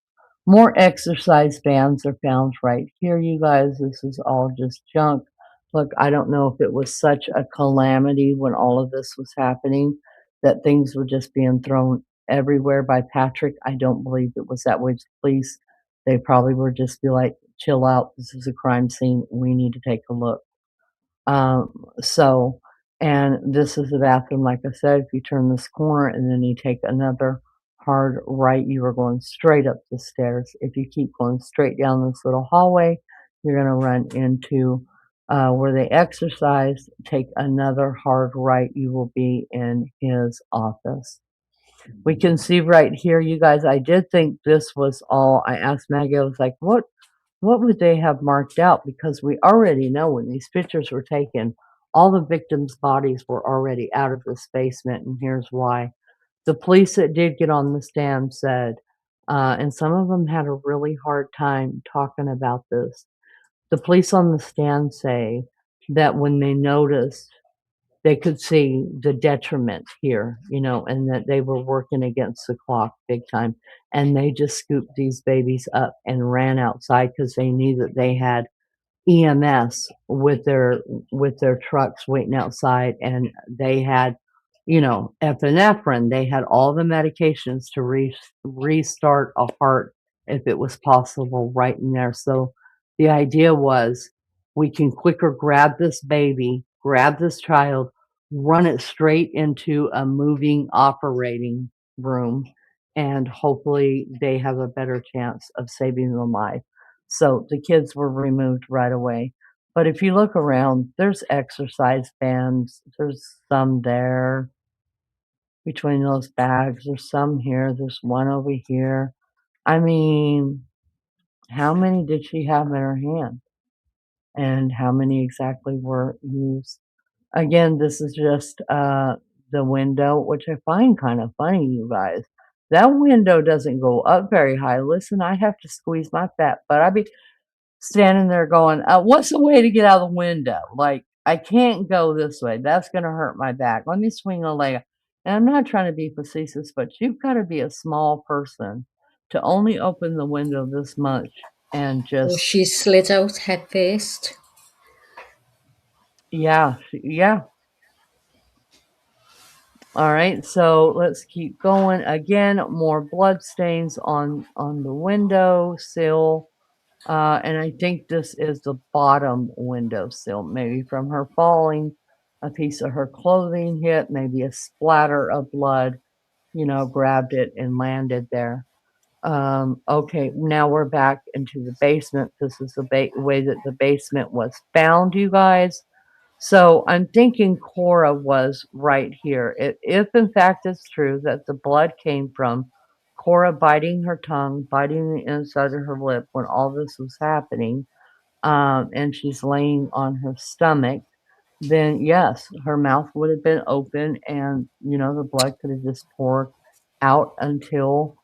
[SPEAKER 11] More exercise bands are found right here, you guys. This is all just junk. Look, I don't know if it was such a calamity when all of this was happening that things were just being thrown everywhere by Patrick. I don't believe it was that way. The police, they probably were just be like, chill out. This is a crime scene. We need to take a look. So, and this is the bathroom, like I said, if you turn this corner and then you take another hard right, you are going straight up the stairs. If you keep going straight down this little hallway, you're going to run into where they exercise. Take another hard right. You will be in his office. We can see right here, you guys, I did think this was all. I asked Maggie, I was like, what would they have marked out? Because we already know when these pictures were taken, all the victims' bodies were already out of this basement, and here's why. The police that did get on the stand said, and some of them had a really hard time talking about this. The police on the stand say that when they noticed, they could see the detriment here, and that they were working against the clock big time. And they just scooped these babies up and ran outside because they knew that they had EMS with their trucks waiting outside, and they had, epinephrine. They had all the medications to restart a heart if it was possible right in there. So the idea was we can quicker grab this baby, grab this child, run it straight into a moving operating room, and hopefully they have a better chance of saving their life. So the kids were removed right away. But if you look around, there's exercise bands. There's some there between those bags. There's some here. There's one over here. I mean, how many did she have in her hand? And how many exactly were used? Again, this is just the window, which I find kind of funny, you guys. That window doesn't go up very high. Listen, I have to squeeze my fat butt. I be standing there going, what's the way to get out of the window? Like, I can't go this way. That's going to hurt my back. Let me swing a leg. And I'm not trying to be facetious, but you've got to be a small person to only open the window this much and
[SPEAKER 2] So
[SPEAKER 11] just,
[SPEAKER 2] she slid out head first.
[SPEAKER 11] yeah. All right, so let's keep going. Again, more blood stains on the window sill. And I think this is the bottom windowsill, maybe from her falling, a piece of her clothing hit, maybe a splatter of blood, grabbed it and landed there. Okay, now we're back into the basement. This is the way that the basement was found, you guys. So I'm thinking Cora was right here. If in fact it's true that the blood came from Cora biting her tongue, biting the inside of her lip when all this was happening, and she's laying on her stomach, then yes, her mouth would have been open, and the blood could have just poured out until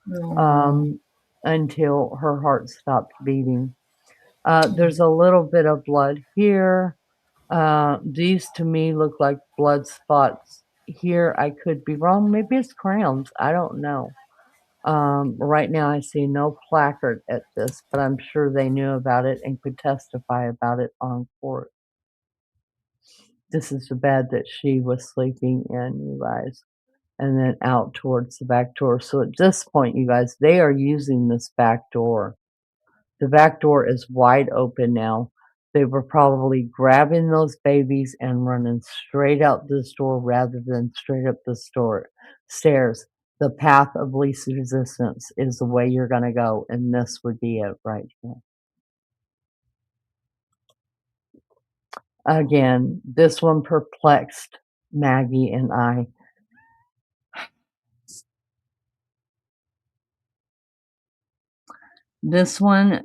[SPEAKER 11] her heart stopped beating. There's a little bit of blood here. These to me look like blood spots here. I could be wrong. Maybe it's crowns. I don't know. Right now I see no placard at this, but I'm sure they knew about it and could testify about it on court. This is the bed that she was sleeping in, you guys, and then out towards the back door. So at this point, you guys, they are using this back door. The back door is wide open now. They were probably grabbing those babies and running straight out this door rather than straight up the stairs. The path of least resistance is the way you're going to go, and this would be it right here. Again, this one perplexed Maggie and I. This one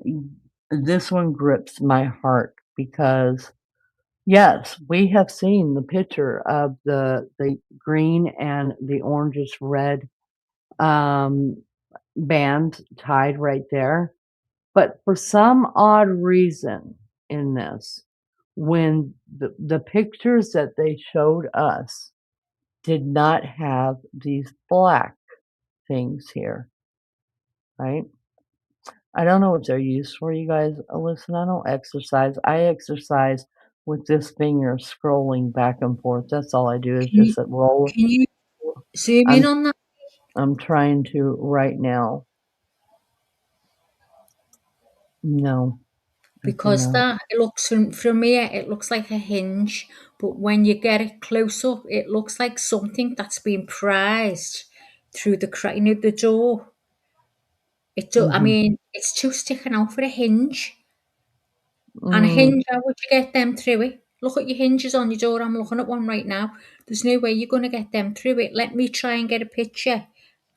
[SPEAKER 11] grips my heart because yes, we have seen the picture of the green and the orangish red band tied right there. But for some odd reason in this, when the pictures that they showed us did not have these black things here, right? I don't know what they're used for, you guys. Listen, I don't exercise. I exercise with this finger scrolling back and forth. That's all I do is just roll.
[SPEAKER 2] Can you zoom in on that?
[SPEAKER 11] I'm trying to right now. No.
[SPEAKER 2] Because that it looks from here, it looks like a hinge, but when you get it close up, it looks like something that's been prized through the crack of the door. I mean, it's just sticking out for a hinge. And a hinge, how would you get them through it? Look at your hinges on your door. I'm looking at one right now. There's no way you're going to get them through it. Let me try and get a picture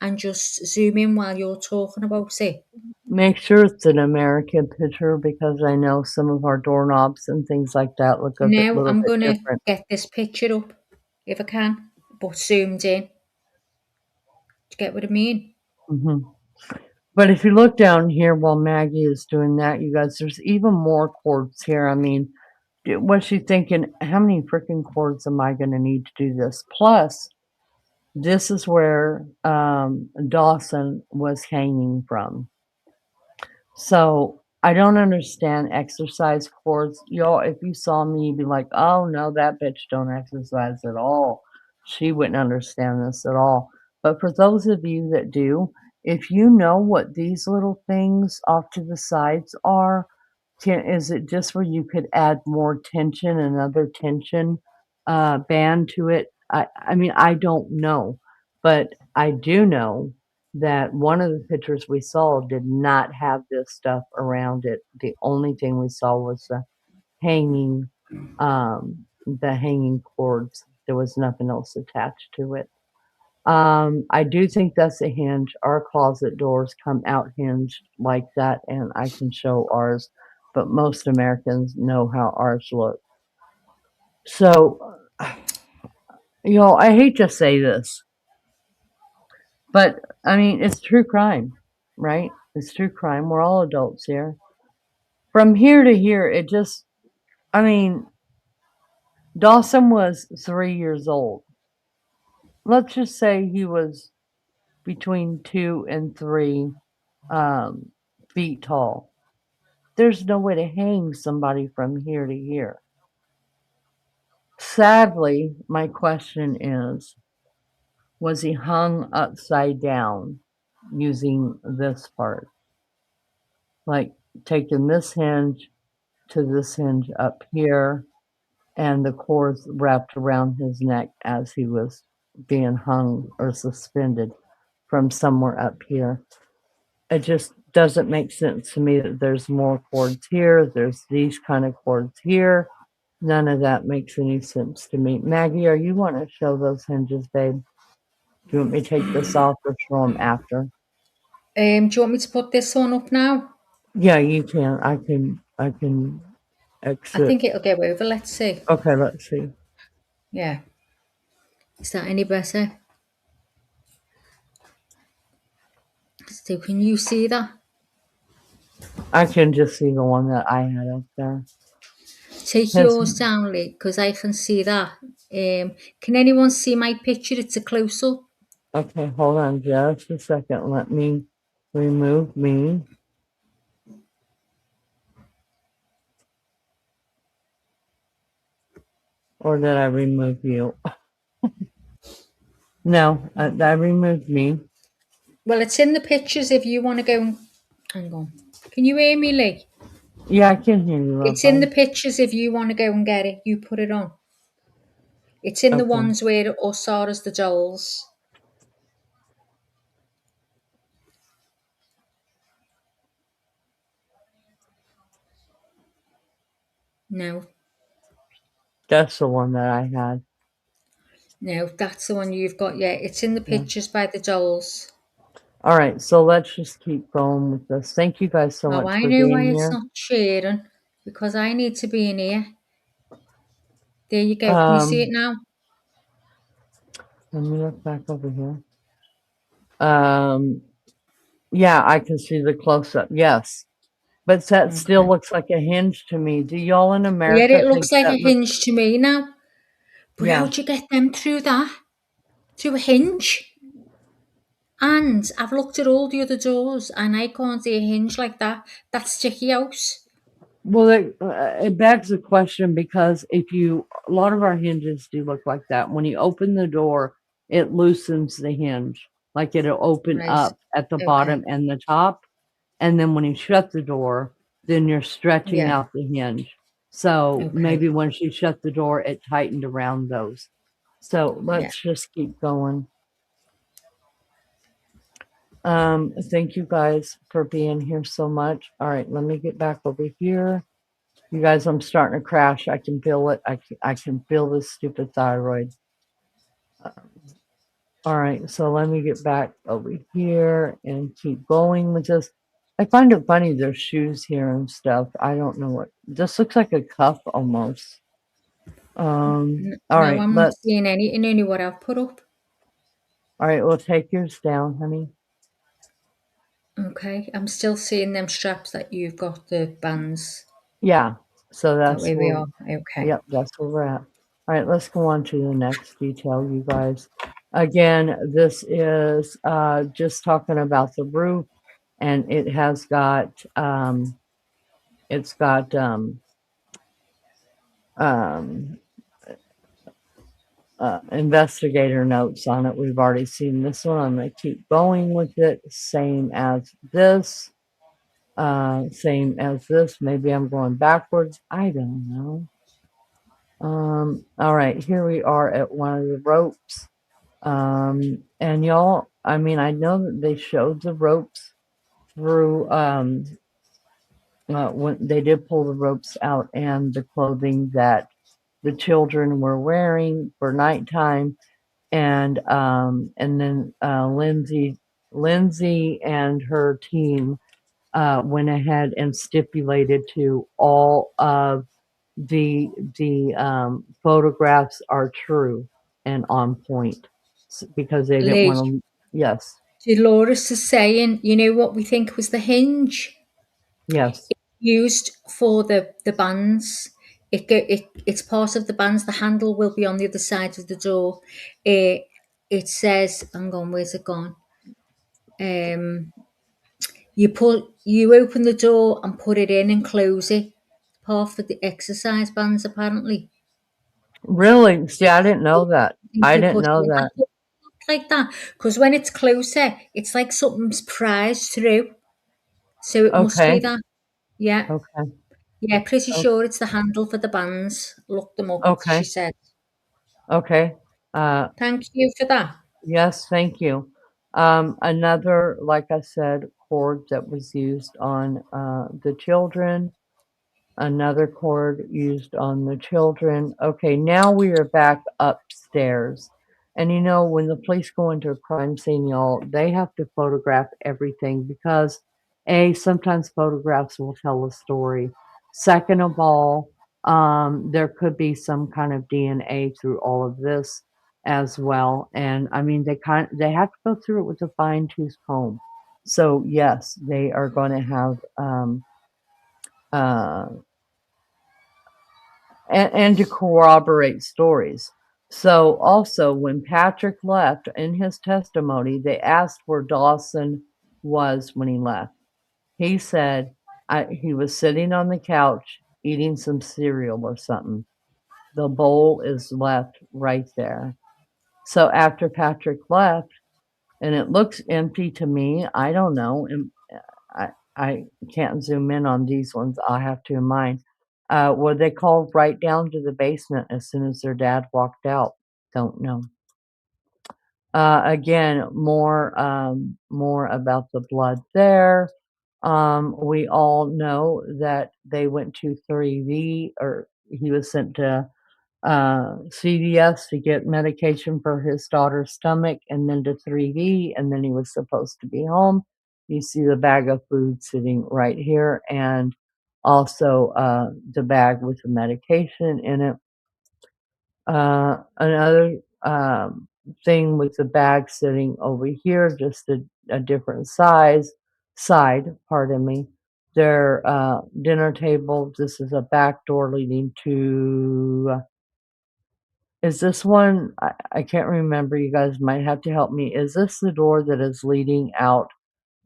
[SPEAKER 2] and just zoom in while you're talking about it.
[SPEAKER 11] Make sure it's an American picture because I know some of our doorknobs and things like that look a
[SPEAKER 2] Now
[SPEAKER 11] little
[SPEAKER 2] I'm
[SPEAKER 11] bit
[SPEAKER 2] going to
[SPEAKER 11] different.
[SPEAKER 2] get this picture up if I can, but zoomed in. Do you get what I mean?
[SPEAKER 11] hmm But if you look down here while Maggie is doing that, you guys, there's even more cords here. I mean, was she thinking, how many freaking cords am I going to need to do this? Plus, this is where Dawson was hanging from. So I don't understand exercise cords. Y'all, if you saw me, you'd be like, oh no, that bitch don't exercise at all. She wouldn't understand this at all. But for those of you that do, if you know what these little things off to the sides are, is it just where you could add more tension, another tension band to it? I mean, I don't know. But I do know that one of the pictures we saw did not have this stuff around it. The only thing we saw was the hanging cords. There was nothing else attached to it. I do think that's a hinge. Our closet doors come out hinged like that, and I can show ours, but most Americans know how ours look. So, y'all, I hate to say this, but I mean, it's true crime, right? It's true crime. We're all adults here. From here to here, it just, I mean, Dawson was 3 years old. Let's just say he was between 2 and 3 feet tall. There's no way to hang somebody from here to here. Sadly, my question is, was he hung upside down using this part? Like taking this hinge to this hinge up here, and the cords wrapped around his neck as he was being hung or suspended from somewhere up here. It just doesn't make sense to me that there's more cords here, there's these kind of cords here. None of that makes any sense to me. Maggie, are you want to show those hinges, babe? Do you want me to take this off or show them after?
[SPEAKER 2] Do you want me to put this one up now?
[SPEAKER 11] Yeah, you can. I can
[SPEAKER 2] I
[SPEAKER 11] exit.
[SPEAKER 2] think it'll go over. Let's see.
[SPEAKER 11] Okay, let's see.
[SPEAKER 2] Yeah. Is that any better? So can you see that?
[SPEAKER 11] I can just see the one that I had up there.
[SPEAKER 2] Take yours down, Lee, because I can see that. Can anyone see my picture? It's a close-up.
[SPEAKER 11] Okay, hold on just a second. Let me remove me. Or did I remove you? No, I removed me.
[SPEAKER 2] Well, it's in the pictures if you want to go and... Hang on. Can you hear me, Lee?
[SPEAKER 11] Yeah, I can hear you.
[SPEAKER 2] It's in the pictures if you want to go and get it. You put it on. It's in the ones where us are as the dolls. No.
[SPEAKER 11] That's the one that I had.
[SPEAKER 2] No, that's the one you've got. Yeah, it's in the pictures by the dolls.
[SPEAKER 11] All right, so let's just keep going with this. Thank you guys so much
[SPEAKER 2] I
[SPEAKER 11] for
[SPEAKER 2] know why
[SPEAKER 11] being
[SPEAKER 2] it's
[SPEAKER 11] here.
[SPEAKER 2] not sharing, because I need to be in here. There you go. Can you see it now?
[SPEAKER 11] Let me look back over here. Yeah, I can see the close-up. Yes. But that still looks like a hinge to me. Do y'all in America
[SPEAKER 2] Yeah, it
[SPEAKER 11] think
[SPEAKER 2] looks like
[SPEAKER 11] that
[SPEAKER 2] a hinge to me now. But
[SPEAKER 11] Yeah.
[SPEAKER 2] how'd you get them through that? Through a hinge? And I've looked at all the other doors and I can't see a hinge like that. That's sticky house.
[SPEAKER 11] Well, it begs the question because a lot of our hinges do look like that. When you open the door, it loosens the hinge, like it'll open
[SPEAKER 2] Right.
[SPEAKER 11] up at the bottom and the top. And then when you shut the door, then you're stretching
[SPEAKER 2] Yeah.
[SPEAKER 11] out the hinge. So maybe when she shut the door, it tightened around those. So let's just keep going. Thank you guys for being here so much. All right, let me get back over here. You guys, I'm starting to crash. I can feel it. I can feel this stupid thyroid. All right, so let me get back over here and keep going with this. I find it funny, there's shoes here and stuff. I don't know what. This looks like a cup almost. All
[SPEAKER 2] No,
[SPEAKER 11] right,
[SPEAKER 2] I'm not seeing anything, only what I've put up.
[SPEAKER 11] all right, we'll take yours down, honey.
[SPEAKER 2] Okay, I'm still seeing them straps that you've got, the bands.
[SPEAKER 11] Yeah, so
[SPEAKER 2] That
[SPEAKER 11] that's
[SPEAKER 2] way we
[SPEAKER 11] where,
[SPEAKER 2] are. Okay.
[SPEAKER 11] yep, that's where we're at. All right, let's go on to the next detail, you guys. Again, this is just talking about the roof, and it has got, it's got, investigator notes on it. We've already seen this one. I'm going to keep going with it. Same as this. Same as this. Maybe I'm going backwards. I don't know. All right, here we are at one of the ropes. And y'all, I mean, I know that they showed the ropes through, when they did pull the ropes out and the clothing that the children were wearing for nighttime. And then Lindsay and her team went ahead and stipulated to all of the photographs are true and on point because they didn't
[SPEAKER 2] Lee,
[SPEAKER 11] want to. Yes,
[SPEAKER 2] Dolores is saying, you know what we think was the hinge
[SPEAKER 11] yes.
[SPEAKER 2] used for the bands. It's part of the bands. The handle will be on the other side of the door. It says, hang on, where's it gone? You open the door and put it in and close it. Part for the exercise bands, apparently.
[SPEAKER 11] Really? See, I didn't know that. I
[SPEAKER 2] They
[SPEAKER 11] didn't
[SPEAKER 2] put
[SPEAKER 11] know
[SPEAKER 2] it
[SPEAKER 11] that.
[SPEAKER 2] like that because when it's closer, it's like something's prized through. So it must be
[SPEAKER 11] Okay.
[SPEAKER 2] that. Yeah.
[SPEAKER 11] Okay.
[SPEAKER 2] Yeah, pretty
[SPEAKER 11] o-
[SPEAKER 2] sure it's the handle for the bands. Look them up, she
[SPEAKER 11] Okay.
[SPEAKER 2] said.
[SPEAKER 11] Okay.
[SPEAKER 2] Thank you for that.
[SPEAKER 11] Yes, thank you. Another, like I said, cord that was used on the children. Another cord used on the children. Okay, now we are back upstairs. And you know, when the police go into a crime scene, y'all, they have to photograph everything because sometimes photographs will tell a story. Second of all, there could be some kind of DNA through all of this as well. And I mean, they have to go through it with a fine tooth comb. So yes, they are going to have uh, and to corroborate stories. So also when Patrick left in his testimony, they asked where Dawson was when he left. He said he was sitting on the couch eating some cereal or something. The bowl is left right there. So after Patrick left, and it looks empty to me, I don't know. I can't zoom in on these ones. I'll have to in mine. Were they called right down to the basement as soon as their dad walked out? Don't know. Again, more about the blood there. We all know that they went to 3V, or he was sent to CVS to get medication for his daughter's stomach, and then to 3D, and then he was supposed to be home. You see the bag of food sitting right here, and also the bag with the medication in it. Another thing with the bag sitting over here, just a different side, pardon me. Their dinner table, this is a back door leading to is this one? I can't remember. You guys might have to help me. Is this the door that is leading out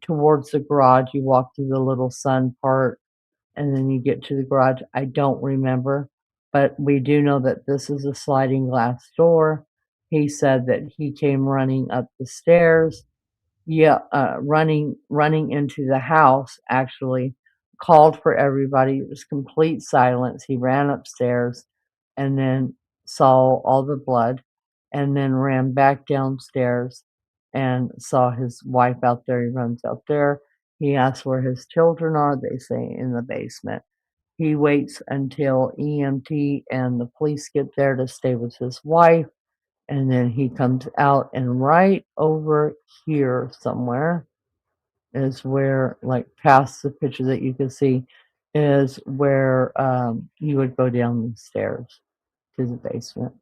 [SPEAKER 11] towards the garage? You walk through the little sun part and then you get to the garage. I don't remember, but we do know that this is a sliding glass door. He said that he came running up the stairs. Yeah, running into the house, actually, called for everybody. It was complete silence. He ran upstairs and then saw all the blood and then ran back downstairs and saw his wife out there. He runs out there. He asks where his children are. They say in the basement. He waits until EMT and the police get there to stay with his wife, and then he comes out, and right over here somewhere is where, like past the picture that you can see, is where you would go down the stairs to the basement.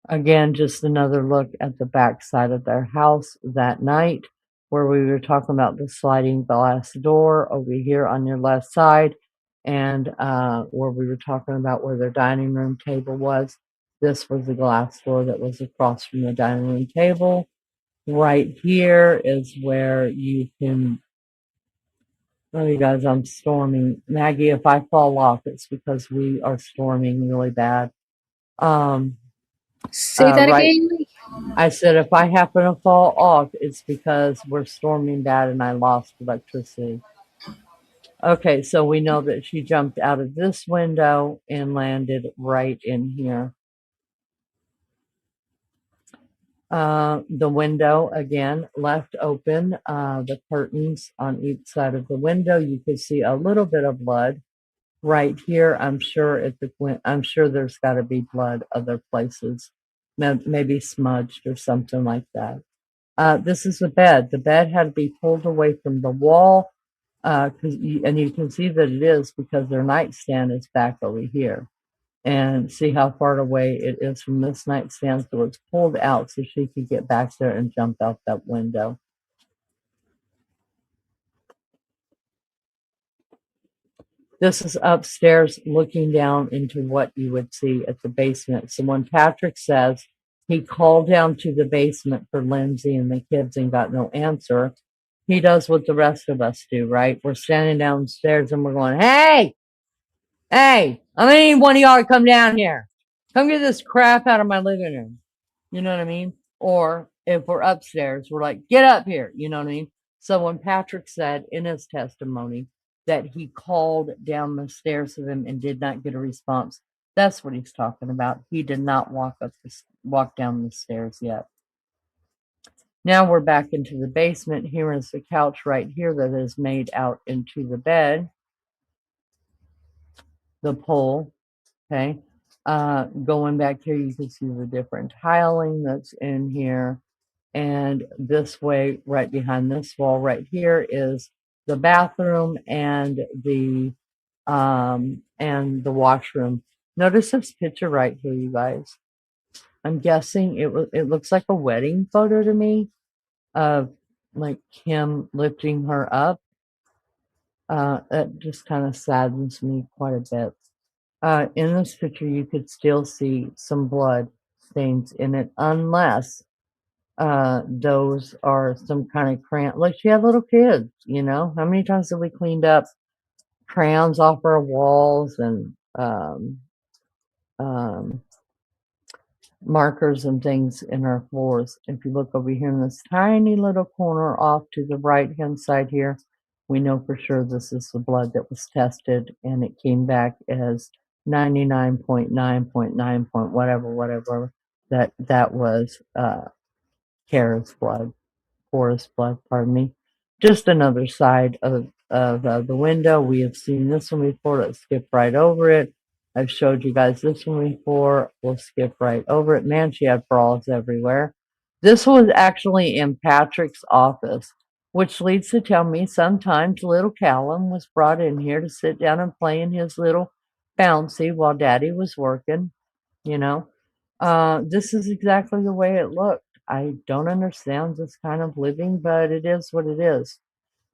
[SPEAKER 11] Again, just another look at the back side of their house that night, where we were talking about the sliding glass door over here on your left side, and where we were talking about where their dining room table was. This was the glass door that was across from the dining room table. Right here is where you can. Oh, you guys, I'm storming. Maggie, if I fall off, it's because we are storming really bad.
[SPEAKER 2] Say that
[SPEAKER 11] Right.
[SPEAKER 2] again.
[SPEAKER 11] I said if I happen to fall off, it's because we're storming bad and I lost electricity. Okay, so we know that she jumped out of this window and landed right in here. The window, again, left open. The curtains on each side of the window, you can see a little bit of blood. Right here, I'm sure there's got to be blood other places, maybe smudged or something like that. This is the bed. The bed had to be pulled away from the wall, and you can see that it is because their nightstand is back over here. And see how far away it is from this nightstand, so it's pulled out so she could get back there and jump out that window. This is upstairs looking down into what you would see at the basement. So when Patrick says he called down to the basement for Lindsay and the kids and got no answer, he does what the rest of us do, right? We're standing downstairs and we're going, hey, I'm gonna need one of y'all to come down here. Come get this crap out of my living room. You know what I mean? Or if we're upstairs, we're like, get up here. You know what I mean? So when Patrick said in his testimony that he called down the stairs to them and did not get a response, that's what he's talking about. He did not walk down the stairs yet. Now we're back into the basement. Here is the couch right here that is made out into the bed. The pole, okay? Going back here, you can see the different tiling that's in here. And this way, right behind this wall right here is the bathroom and the washroom. Notice this picture right here, you guys. I'm guessing it looks like a wedding photo to me of like him lifting her up. That just kind of saddens me quite a bit. In this picture, you could still see some blood stains in it, unless those are some kind of crayon. Like she had little kids, you know. How many times have we cleaned up crayons off our walls and markers and things in our floors? If you look over here in this tiny little corner off to the right hand side here, we know for sure this is the blood that was tested, and it came back as 99.9.9 whatever that was Kara's blood. Forest blood, pardon me. Just another side of the window. We have seen this one before. Let's skip right over it. I've showed you guys this one before. We'll skip right over it. Man, she had bras everywhere. This was actually in Patrick's office, which leads to tell me sometimes little Callum was brought in here to sit down and play in his little bouncy while Daddy was working, you know. This is exactly the way it looked. I don't understand this kind of living, but it is what it is.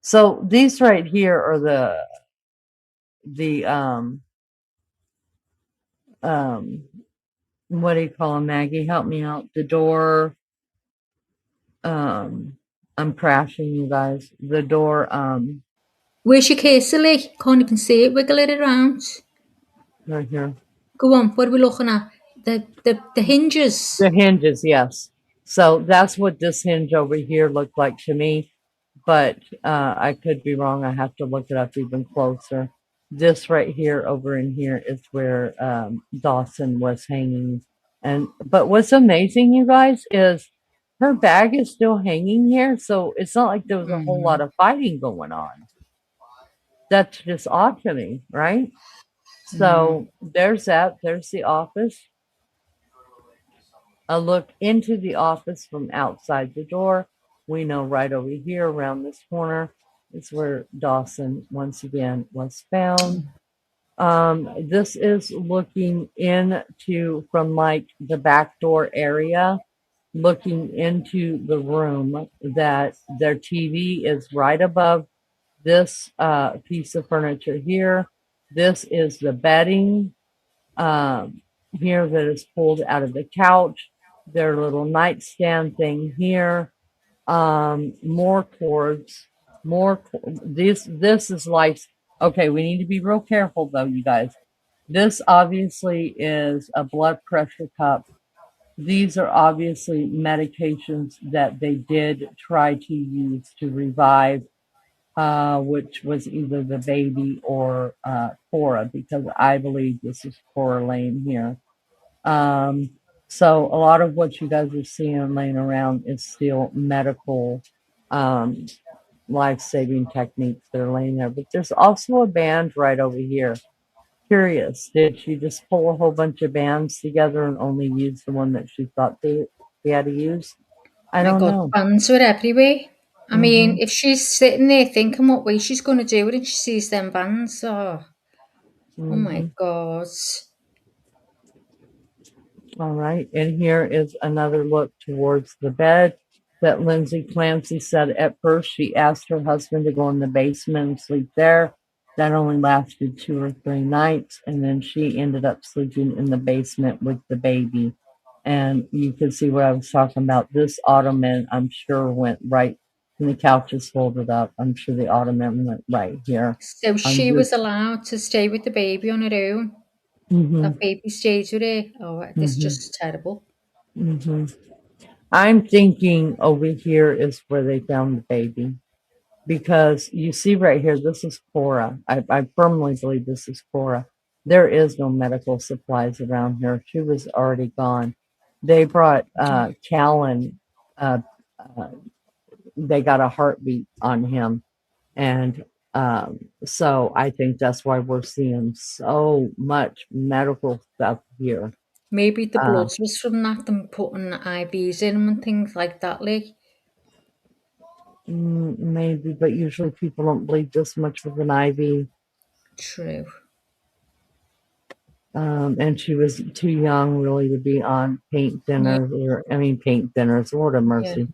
[SPEAKER 11] So these right here are the what do you call them, Maggie? Help me out. The door. I'm crashing, you guys. The door.
[SPEAKER 2] Where's your case, Lee? Can't even see it. Wiggle it around.
[SPEAKER 11] Right here.
[SPEAKER 2] Go on. What are we looking at? The hinges.
[SPEAKER 11] The hinges, yes. So that's what this hinge over here looked like to me. But I could be wrong. I have to look it up even closer. This right here, over in here, is where Dawson was hanging. But what's amazing, you guys, is her bag is still hanging here. So it's not like there was a whole lot of fighting going on. that's just odd to me, right? So there's that. There's the office. A look into the office from outside the door. We know right over here around this corner is where Dawson once again was found. This is looking into from like the back door area, looking into the room that their TV is right above this piece of furniture here. This is the bedding here that is pulled out of the couch. Their little nightstand thing here. More cords. This is life. Okay, we need to be real careful though, you guys. This obviously is a blood pressure cup. These are obviously medications that they did try to use to revive, which was either the baby or Cora, because I believe this is Cora Lane here. So a lot of what you guys are seeing laying around is still medical um, life-saving techniques that are laying there. But there's also a band right over here. Curious, did she just pull a whole bunch of bands together and only use the one that she thought they had to use? I
[SPEAKER 2] My
[SPEAKER 11] don't
[SPEAKER 2] God,
[SPEAKER 11] know.
[SPEAKER 2] bands were everywhere. I mean,
[SPEAKER 11] Mm-hmm.
[SPEAKER 2] if she's sitting there thinking what way she's going to do it and she sees them bands, oh my
[SPEAKER 11] Mm-hmm.
[SPEAKER 2] God.
[SPEAKER 11] All right, and here is another look towards the bed that Lindsay Clancy said at first she asked her husband to go in the basement and sleep there. That only lasted 2 or 3 nights, and then she ended up sleeping in the basement with the baby. And you can see what I was talking about. This ottoman, I'm sure, went right, and the couch is folded up. I'm sure the ottoman went right here
[SPEAKER 2] So
[SPEAKER 11] on
[SPEAKER 2] she was
[SPEAKER 11] this.
[SPEAKER 2] allowed to stay with the baby on her own.
[SPEAKER 11] Mm-hmm,
[SPEAKER 2] That baby stayed with her. Oh, this is
[SPEAKER 11] mm-hmm,
[SPEAKER 2] just terrible.
[SPEAKER 11] mm-hmm. I'm thinking over here is where they found the baby. Because you see right here, this is Cora. I firmly believe this is Cora. There is no medical supplies around here. She was already gone. They brought Callan. Uh, uh, they got a heartbeat on him. And so I think that's why we're seeing so much medical stuff here.
[SPEAKER 2] Maybe the
[SPEAKER 11] Uh,
[SPEAKER 2] blood was from that, them putting IVs in 'em and things like that, like.
[SPEAKER 11] Maybe, but usually people don't bleed this much with an IV.
[SPEAKER 2] True.
[SPEAKER 11] And she was too young really to be on paint
[SPEAKER 2] Yeah,
[SPEAKER 11] thinners paint thinners, Lord have
[SPEAKER 2] yeah.
[SPEAKER 11] mercy,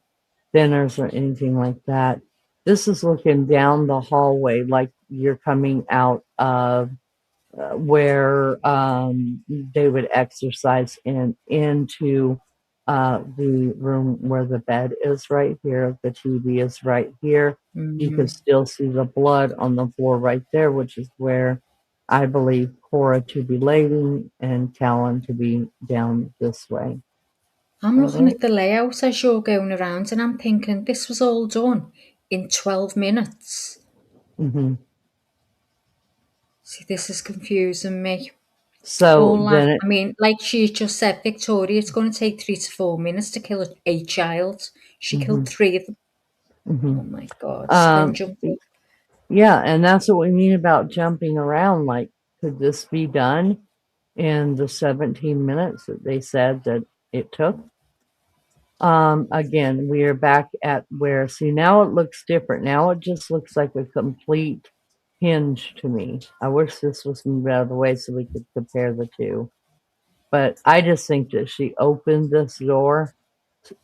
[SPEAKER 11] thinners or anything like that. This is looking down the hallway like you're coming out of where they would exercise into the room where the bed is right here. The TV is right here. You can still see the blood on the floor right there, which is where I believe Cora to be laying and Callan to be down this way.
[SPEAKER 2] I'm
[SPEAKER 11] All
[SPEAKER 2] looking
[SPEAKER 11] right.
[SPEAKER 2] at the layout as you're going around and I'm thinking this was all done in 12 minutes.
[SPEAKER 11] Mm-hmm.
[SPEAKER 2] See, this is confusing me.
[SPEAKER 11] So
[SPEAKER 2] All that,
[SPEAKER 11] then it.
[SPEAKER 2] I mean, like she just said, Victoria, it's going to take 3 to 4 minutes to kill a child. She
[SPEAKER 11] Mm-hmm,
[SPEAKER 2] killed 3 of them.
[SPEAKER 11] mm-hmm.
[SPEAKER 2] Oh my God. Then jumped up.
[SPEAKER 11] Yeah, and that's what we mean about jumping around. Like, could this be done in the 17 minutes that they said that it took? Again, we are back at where, see, now it looks different. Now it just looks like a complete hinge to me. I wish this was moved out of the way so we could compare the two. But I just think that she opened this door,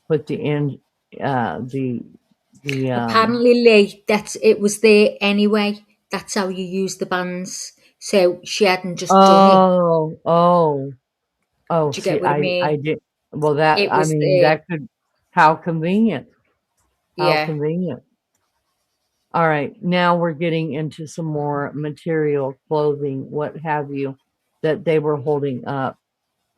[SPEAKER 11] put the end, the
[SPEAKER 2] Apparently, Lee, it was there anyway. That's how you use the bands. So she hadn't just done it.
[SPEAKER 11] oh, oh, oh,
[SPEAKER 2] Do you get
[SPEAKER 11] see,
[SPEAKER 2] what I
[SPEAKER 11] I
[SPEAKER 2] mean?
[SPEAKER 11] did, well, that,
[SPEAKER 2] It
[SPEAKER 11] I
[SPEAKER 2] was
[SPEAKER 11] mean,
[SPEAKER 2] there.
[SPEAKER 11] that could, how convenient, how
[SPEAKER 2] Yeah.
[SPEAKER 11] convenient. All right, now we're getting into some more material, clothing, what have you, that they were holding up.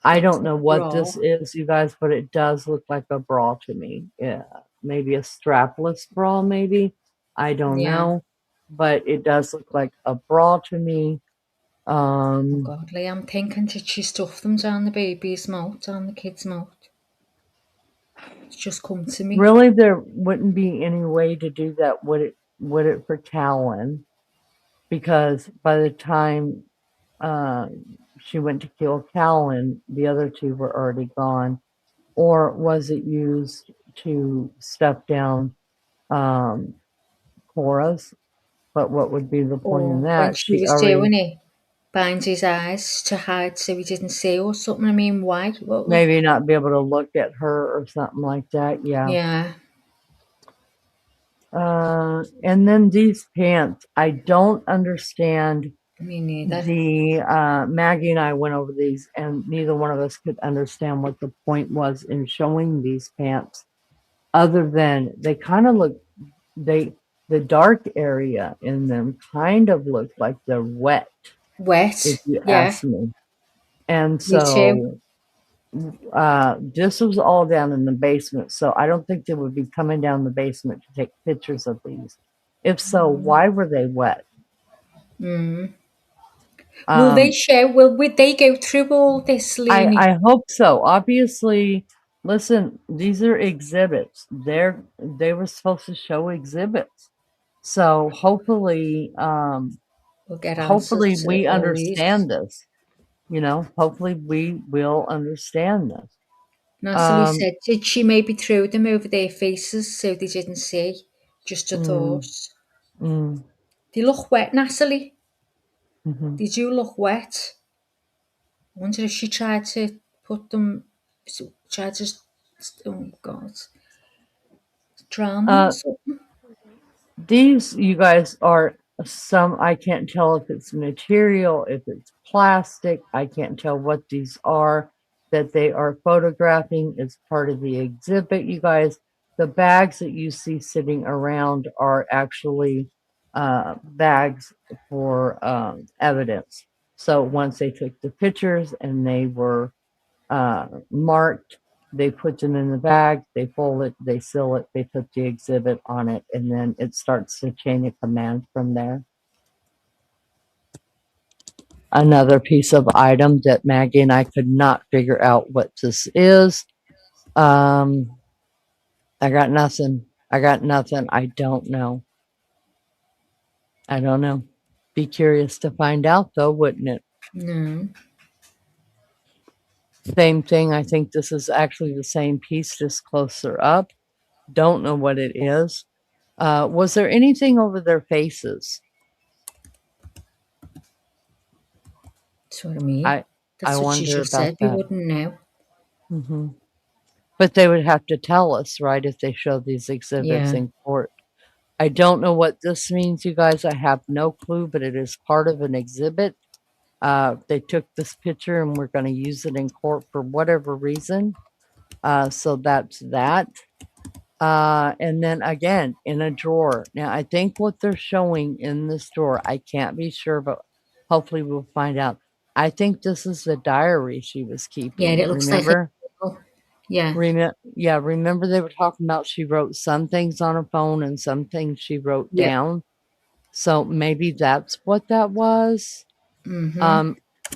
[SPEAKER 11] I
[SPEAKER 2] Looks
[SPEAKER 11] don't
[SPEAKER 2] like
[SPEAKER 11] know
[SPEAKER 2] a
[SPEAKER 11] what
[SPEAKER 2] bra.
[SPEAKER 11] this is, you guys, but it does look like a bra to me. Yeah, maybe a strapless bra, maybe. I don't
[SPEAKER 2] Yeah.
[SPEAKER 11] know, but it does look like a bra to me.
[SPEAKER 2] Oh
[SPEAKER 11] Um,
[SPEAKER 2] God, Lee, I'm thinking did she stuff them down the baby's mouth, down the kid's mouth? It's just come to me.
[SPEAKER 11] Really, there wouldn't be any way to do that, would it for Callan? because by the time she went to kill Callan, the other two were already gone. Or was it used to stuff down Cora's? But what would be the point in
[SPEAKER 2] Or when
[SPEAKER 11] that?
[SPEAKER 2] she
[SPEAKER 11] She
[SPEAKER 2] was
[SPEAKER 11] already
[SPEAKER 2] doing it, bind his eyes to hide so he didn't see or something. I mean, why? What?
[SPEAKER 11] maybe not be able to look at her or something like that. Yeah.
[SPEAKER 2] Yeah,
[SPEAKER 11] And then these pants, I don't understand.
[SPEAKER 2] me neither.
[SPEAKER 11] Maggie and I went over these, and neither one of us could understand what the point was in showing these pants, other than they kind of look the dark area in them kind of looks like they're wet, if
[SPEAKER 2] Wet.
[SPEAKER 11] you
[SPEAKER 2] Yeah,
[SPEAKER 11] ask me. And
[SPEAKER 2] me too.
[SPEAKER 11] so this was all down in the basement, so I don't think they would be coming down the basement to take pictures of these. If so, why were they wet?
[SPEAKER 2] Mm. Will they
[SPEAKER 11] Um,
[SPEAKER 2] show? Would they go through all this, Looney?
[SPEAKER 11] I hope so. Obviously, listen, these are exhibits. They were supposed to show exhibits. So
[SPEAKER 2] We'll get
[SPEAKER 11] hopefully
[SPEAKER 2] answers to
[SPEAKER 11] we
[SPEAKER 2] all these.
[SPEAKER 11] understand this. Hopefully we will understand this.
[SPEAKER 2] Natalie
[SPEAKER 11] Um,
[SPEAKER 2] said, did she maybe throw them over their faces so they didn't see? Just a thought.
[SPEAKER 11] mm, mm,
[SPEAKER 2] They look wet, Natalie.
[SPEAKER 11] mhm.
[SPEAKER 2] They do look wet. I wonder if she tried to put them, tried to, oh God, drown them or
[SPEAKER 11] Uh,
[SPEAKER 2] something.
[SPEAKER 11] These, you guys, are some, I can't tell if it's material, if it's plastic. I can't tell what these are that they are photographing as part of the exhibit, you guys. The bags that you see sitting around are actually bags for evidence. So once they took the pictures and they were marked, they put them in the bag, they fold it, they seal it, they put the exhibit on it, and then it starts the chain of command from there. Another piece of item that Maggie and I could not figure out what this is. I got nothing. I got nothing. I don't know. I don't know. Be curious to find out, though, wouldn't it?
[SPEAKER 2] No.
[SPEAKER 11] Same thing. I think this is actually the same piece, just closer up. Don't know what it is. Was there anything over their faces?
[SPEAKER 2] That's what I mean.
[SPEAKER 11] I
[SPEAKER 2] That's what she
[SPEAKER 11] wonder
[SPEAKER 2] just
[SPEAKER 11] about
[SPEAKER 2] said. We
[SPEAKER 11] that.
[SPEAKER 2] wouldn't know.
[SPEAKER 11] Hmm. But they would have to tell us, right, if they show these exhibits
[SPEAKER 2] Yeah.
[SPEAKER 11] in court. I don't know what this means, you guys. I have no clue, but it is part of an exhibit. They took this picture and we're going to use it in court for whatever reason. So that's that. And then again, in a drawer. Now, I think what they're showing in this drawer, I can't be sure, but hopefully we'll find out. I think this is the diary she was
[SPEAKER 2] Yeah,
[SPEAKER 11] keeping.
[SPEAKER 2] it looks like
[SPEAKER 11] Remember?
[SPEAKER 2] yeah.
[SPEAKER 11] Remember they were talking about she wrote some things on her phone and some things she wrote
[SPEAKER 2] Yeah.
[SPEAKER 11] down. So maybe that's what that was.
[SPEAKER 2] Mm-hmm.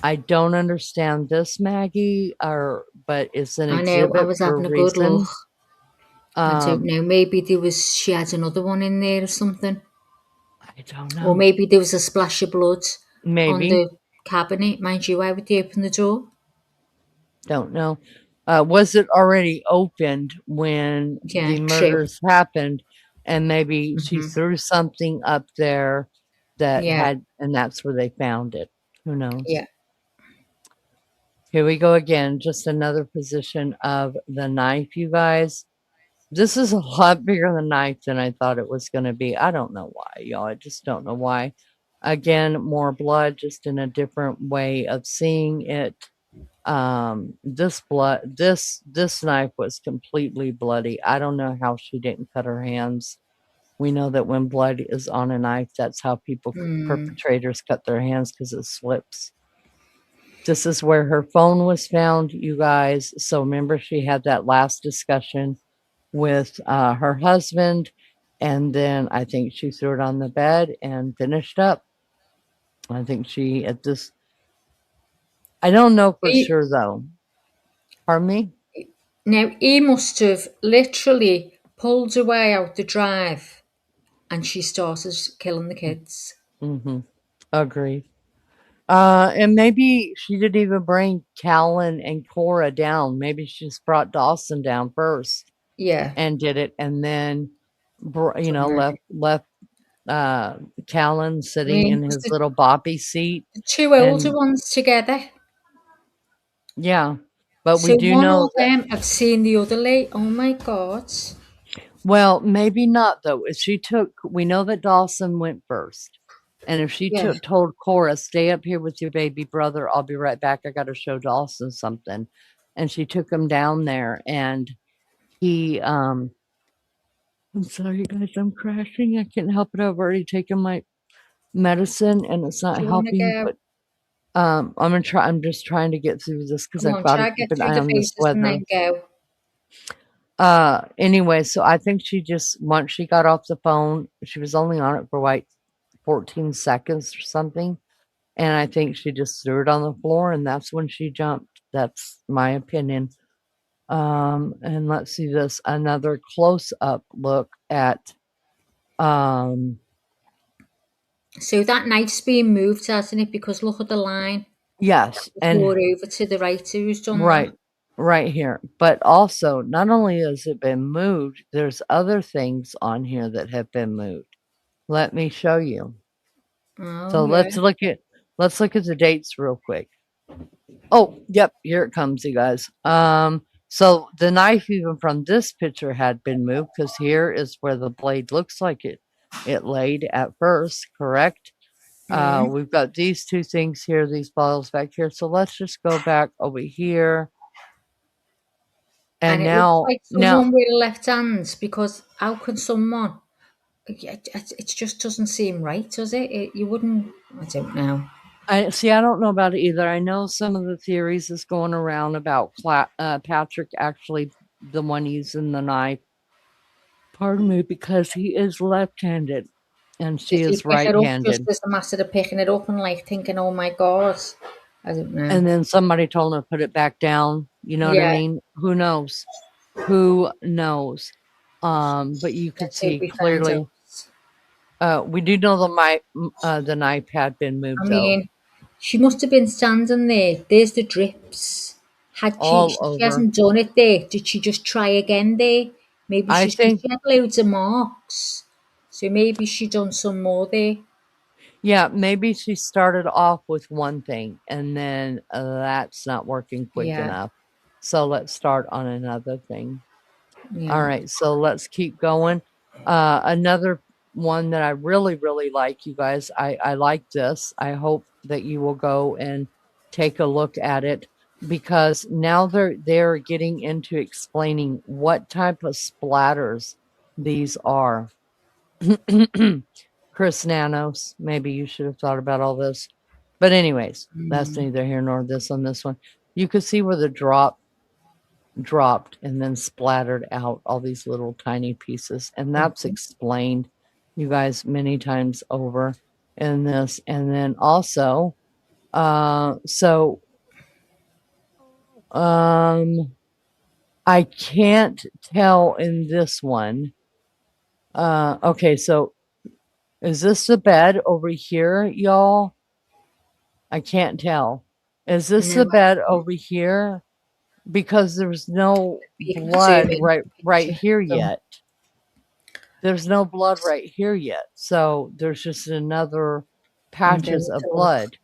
[SPEAKER 11] I don't understand this, Maggie, but it's an
[SPEAKER 2] I know. I
[SPEAKER 11] exhibit
[SPEAKER 2] was
[SPEAKER 11] for a
[SPEAKER 2] having a good look.
[SPEAKER 11] reason.
[SPEAKER 2] I don't
[SPEAKER 11] Um,
[SPEAKER 2] know. Maybe she had another one in there or something.
[SPEAKER 11] I don't
[SPEAKER 2] Or
[SPEAKER 11] know.
[SPEAKER 2] maybe there was a splash of blood on
[SPEAKER 11] Maybe.
[SPEAKER 2] the cabinet. Mind you, why would they open the door?
[SPEAKER 11] Don't know. Was it already opened when
[SPEAKER 2] Yeah,
[SPEAKER 11] the
[SPEAKER 2] true.
[SPEAKER 11] murders happened? And maybe she
[SPEAKER 2] Mm-hmm.
[SPEAKER 11] threw something up there
[SPEAKER 2] Yeah.
[SPEAKER 11] and that's where they found it. Who knows?
[SPEAKER 2] Yeah.
[SPEAKER 11] Here we go again. Just another position of the knife, you guys. This is a lot bigger the knife than I thought it was going to be. I don't know why, y'all. I just don't know why. Again, more blood, just in a different way of seeing it. This knife was completely bloody. I don't know how she didn't cut her hands. We know that when blood is on a knife, that's how perpetrators cut their hands, because it slips. This is where her phone was found, you guys. So remember, she had that last discussion with her husband, and then I think she threw it on the bed and finished up. I think I don't know for
[SPEAKER 2] He,
[SPEAKER 11] sure though. Pardon me?
[SPEAKER 2] now, he must have literally pulled away out the drive and she started killing the kids.
[SPEAKER 11] Mm-hmm. Agreed. And maybe she didn't even bring Callan and Cora down. Maybe she just brought Dawson down first
[SPEAKER 2] Yeah.
[SPEAKER 11] and did it, and then,
[SPEAKER 2] Right.
[SPEAKER 11] left Callan
[SPEAKER 2] I
[SPEAKER 11] sitting
[SPEAKER 2] mean,
[SPEAKER 11] in
[SPEAKER 2] 'cause
[SPEAKER 11] his little boppy seat,
[SPEAKER 2] the two older
[SPEAKER 11] and
[SPEAKER 2] ones together.
[SPEAKER 11] yeah, but we
[SPEAKER 2] So
[SPEAKER 11] do
[SPEAKER 2] one
[SPEAKER 11] know
[SPEAKER 2] of
[SPEAKER 11] that.
[SPEAKER 2] them have seen the other lady. Oh my God.
[SPEAKER 11] Well, maybe not though. If she took, we know that Dawson went first. And if she
[SPEAKER 2] Yeah.
[SPEAKER 11] told Cora, stay up here with your baby brother, I'll be right back. I got to show Dawson something. And she took him down there and he, I'm sorry, guys, I'm crashing. I can't help it. I've already taken my medicine and it's not
[SPEAKER 2] Do you want to
[SPEAKER 11] helping,
[SPEAKER 2] go?
[SPEAKER 11] but, I'm just trying to get through this because
[SPEAKER 2] Come
[SPEAKER 11] I've
[SPEAKER 2] on,
[SPEAKER 11] got to
[SPEAKER 2] try to
[SPEAKER 11] keep
[SPEAKER 2] get
[SPEAKER 11] an
[SPEAKER 2] through
[SPEAKER 11] eye
[SPEAKER 2] the
[SPEAKER 11] on this
[SPEAKER 2] faces and
[SPEAKER 11] weather.
[SPEAKER 2] then go.
[SPEAKER 11] Anyway, so I think she just, once she got off the phone, she was only on it for like 14 seconds or something. And I think she just threw it on the floor and that's when she jumped. That's my opinion. And let's see this, another close up look at, um,
[SPEAKER 2] So that knife's being moved, hasn't it? Because look at the line.
[SPEAKER 11] yes, and
[SPEAKER 2] More over to the right. Who's done that?
[SPEAKER 11] right, right here. But also, not only has it been moved, there's other things on here that have been moved. Let me show you.
[SPEAKER 2] Oh
[SPEAKER 11] So
[SPEAKER 2] yeah.
[SPEAKER 11] let's look at the dates real quick. Oh, yep, here it comes, you guys. So the knife even from this picture had been moved because here is where the blade looks like it laid at first, correct?
[SPEAKER 2] Mm.
[SPEAKER 11] We've got these two things here, these bottles back here. So let's just go back over here.
[SPEAKER 2] And
[SPEAKER 11] And
[SPEAKER 2] it looks
[SPEAKER 11] now,
[SPEAKER 2] like someone with left hands because how can someone? It just doesn't seem right, does it? You wouldn't. I don't know.
[SPEAKER 11] I see. I don't know about it either. I know some of the theories is going around about Patrick actually the one using the knife. Pardon me, because he is left-handed and
[SPEAKER 2] Did
[SPEAKER 11] she
[SPEAKER 2] he
[SPEAKER 11] is
[SPEAKER 2] pick it up just
[SPEAKER 11] right-handed.
[SPEAKER 2] as a matter of picking it up and like thinking, "Oh my God"? I don't know.
[SPEAKER 11] And then somebody told him to put it back down. You know what I
[SPEAKER 2] Yeah.
[SPEAKER 11] mean? Who knows? Who knows? But you could
[SPEAKER 2] Let's hope
[SPEAKER 11] see
[SPEAKER 2] we find out.
[SPEAKER 11] clearly. We do know the knife had been
[SPEAKER 2] I
[SPEAKER 11] moved though,
[SPEAKER 2] mean, she must have been standing there. There's the drips. Had
[SPEAKER 11] all
[SPEAKER 2] she
[SPEAKER 11] over.
[SPEAKER 2] hasn't done it there. Did she just try again there? Maybe
[SPEAKER 11] I
[SPEAKER 2] she
[SPEAKER 11] think,
[SPEAKER 2] had loads of marks. So maybe she done some more there.
[SPEAKER 11] yeah, maybe she started off with one thing and then that's not working quick
[SPEAKER 2] Yeah,
[SPEAKER 11] enough. So let's start on another thing. All
[SPEAKER 2] yeah.
[SPEAKER 11] right, so let's keep going. Another one that I really, really like, you guys. I like this. I hope that you will go and take a look at it because now they're getting into explaining what type of splatters these are. Chris Nanos, maybe you should have thought about all this. But anyways, that's
[SPEAKER 2] Mm,
[SPEAKER 11] neither here nor this on this one. You could see where the dropped and then splattered out all these little tiny pieces. And that's explained, you guys, many times over in this. And then also, so I can't tell in this one. Okay, so is this the bed over here, y'all? I can't tell. Is this
[SPEAKER 2] no,
[SPEAKER 11] the bed over here? Because there's no
[SPEAKER 2] you can zoom
[SPEAKER 11] blood
[SPEAKER 2] in.
[SPEAKER 11] right here
[SPEAKER 2] So,
[SPEAKER 11] yet. There's no blood right here yet. So there's just another
[SPEAKER 2] I'm
[SPEAKER 11] patches
[SPEAKER 2] going
[SPEAKER 11] of
[SPEAKER 2] to look.
[SPEAKER 11] blood.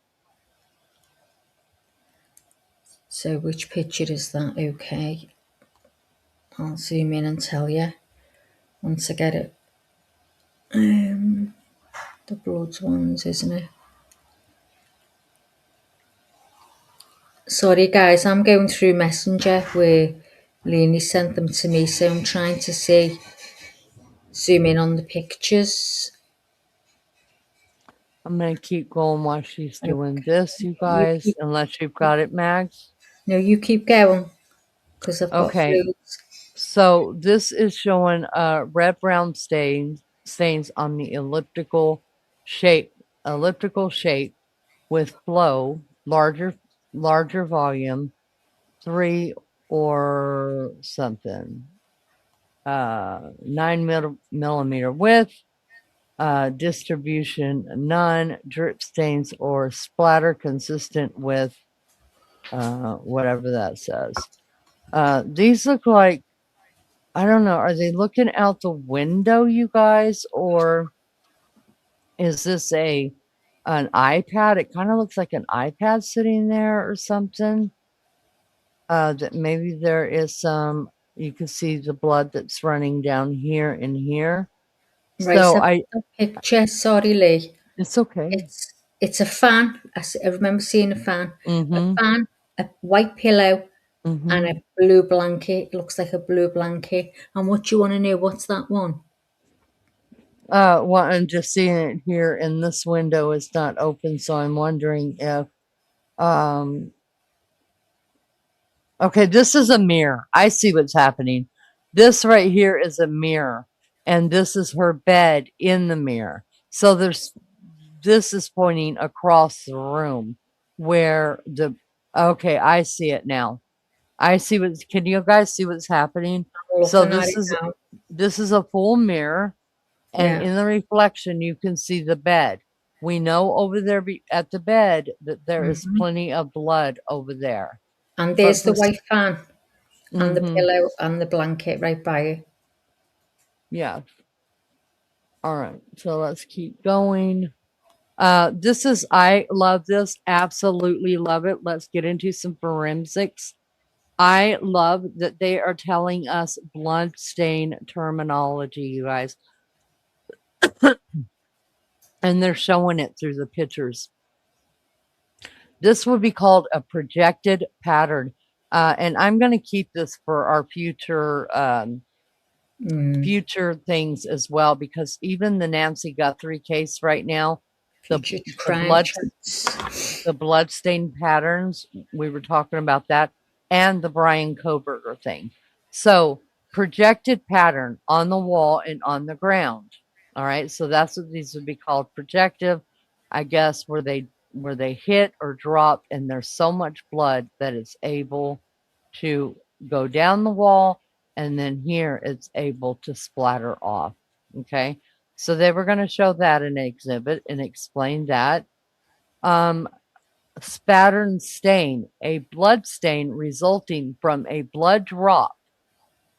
[SPEAKER 2] So which picture is that? Okay. I'll zoom in and tell you once I get it. The blood ones, isn't it? Sorry guys, I'm going through Messenger where Leonie sent them to me, so I'm trying to zoom in on the pictures.
[SPEAKER 11] I'm going to keep going while she's
[SPEAKER 2] Okay.
[SPEAKER 11] doing this, you
[SPEAKER 2] You
[SPEAKER 11] guys,
[SPEAKER 2] keep,
[SPEAKER 11] unless you've got it, Max.
[SPEAKER 2] no, you keep going because I've got
[SPEAKER 11] Okay.
[SPEAKER 2] loads.
[SPEAKER 11] So this is showing red brown stains on the elliptical shape with flow, larger volume, 3 or something. 9 millimeter width, Distribution, none. Drip stains or splatter consistent with whatever that says. These look like, I don't know, are they looking out the window, you guys, or is this an iPad? It kind of looks like an iPad sitting there or something. That maybe there is some, you can see the blood that's running down here and here.
[SPEAKER 2] Right,
[SPEAKER 11] So
[SPEAKER 2] I've got a picture. Sorry, Lee.
[SPEAKER 11] it's okay.
[SPEAKER 2] It's a fan. I remember seeing a fan. A
[SPEAKER 11] Mm-hmm.
[SPEAKER 2] fan, a white pillow,
[SPEAKER 11] Mm-hmm.
[SPEAKER 2] and a blue blanket. It looks like a blue blanket. And what do you want to know? What's that one?
[SPEAKER 11] Well, I'm just seeing it here, and this window is not open, so I'm wondering if, okay, this is a mirror. I see what's happening. This right here is a mirror, and this is her bed in the mirror. So this is pointing across the room where okay, I see it now. I see can you guys see what's happening? So this is a full mirror. And in the reflection, you can see the bed. We know over there at the bed that there is plenty of blood over there.
[SPEAKER 2] And there's the white fan and the pillow and the blanket right by it.
[SPEAKER 11] Yeah. All right. So let's keep going. I love this. Absolutely love it. Let's get into some forensics. I love that they are telling us blood stain terminology, you guys. And they're showing it through the pictures. This would be called a projected pattern. And I'm going to keep this for our future future things as well, because even the Nancy Guthrie case right now, the blood stain patterns, we were talking about that, and the Brian Koberger thing. So projected pattern on the wall and on the ground. All right, so that's what these would be called, projective, I guess, where they hit or drop and there's so much blood that it's able to go down the wall, and then here it's able to splatter off. Okay, so they were going to show that in an exhibit and explain that. Spattern stain, a blood stain resulting from a blood drop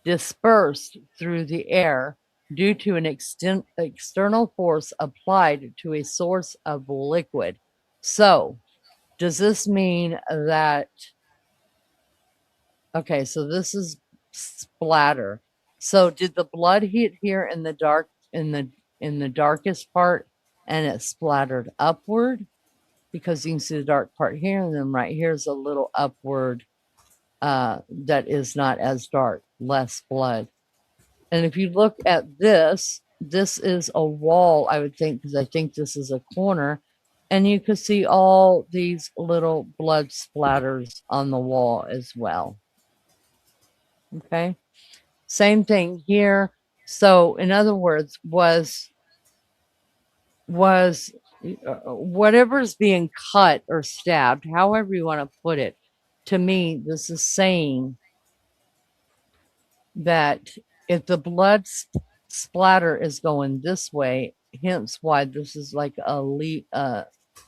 [SPEAKER 11] dispersed through the air due to an external force applied to a source of liquid. So, does this mean that, okay, so this is splatter. So did the blood hit here in the dark, in the darkest part, and it splattered upward? Because you can see the dark part here, and then right here is a little upward that is not as dark, less blood. And if you look at this is a wall, I would think, because I think this is a corner, and you can see all these little blood splatters on the wall as well. Okay, same thing here. So in other words, was whatever's being cut or stabbed, however you want to put it, to me, this is saying that if the blood splatter is going this way, hence why this is like a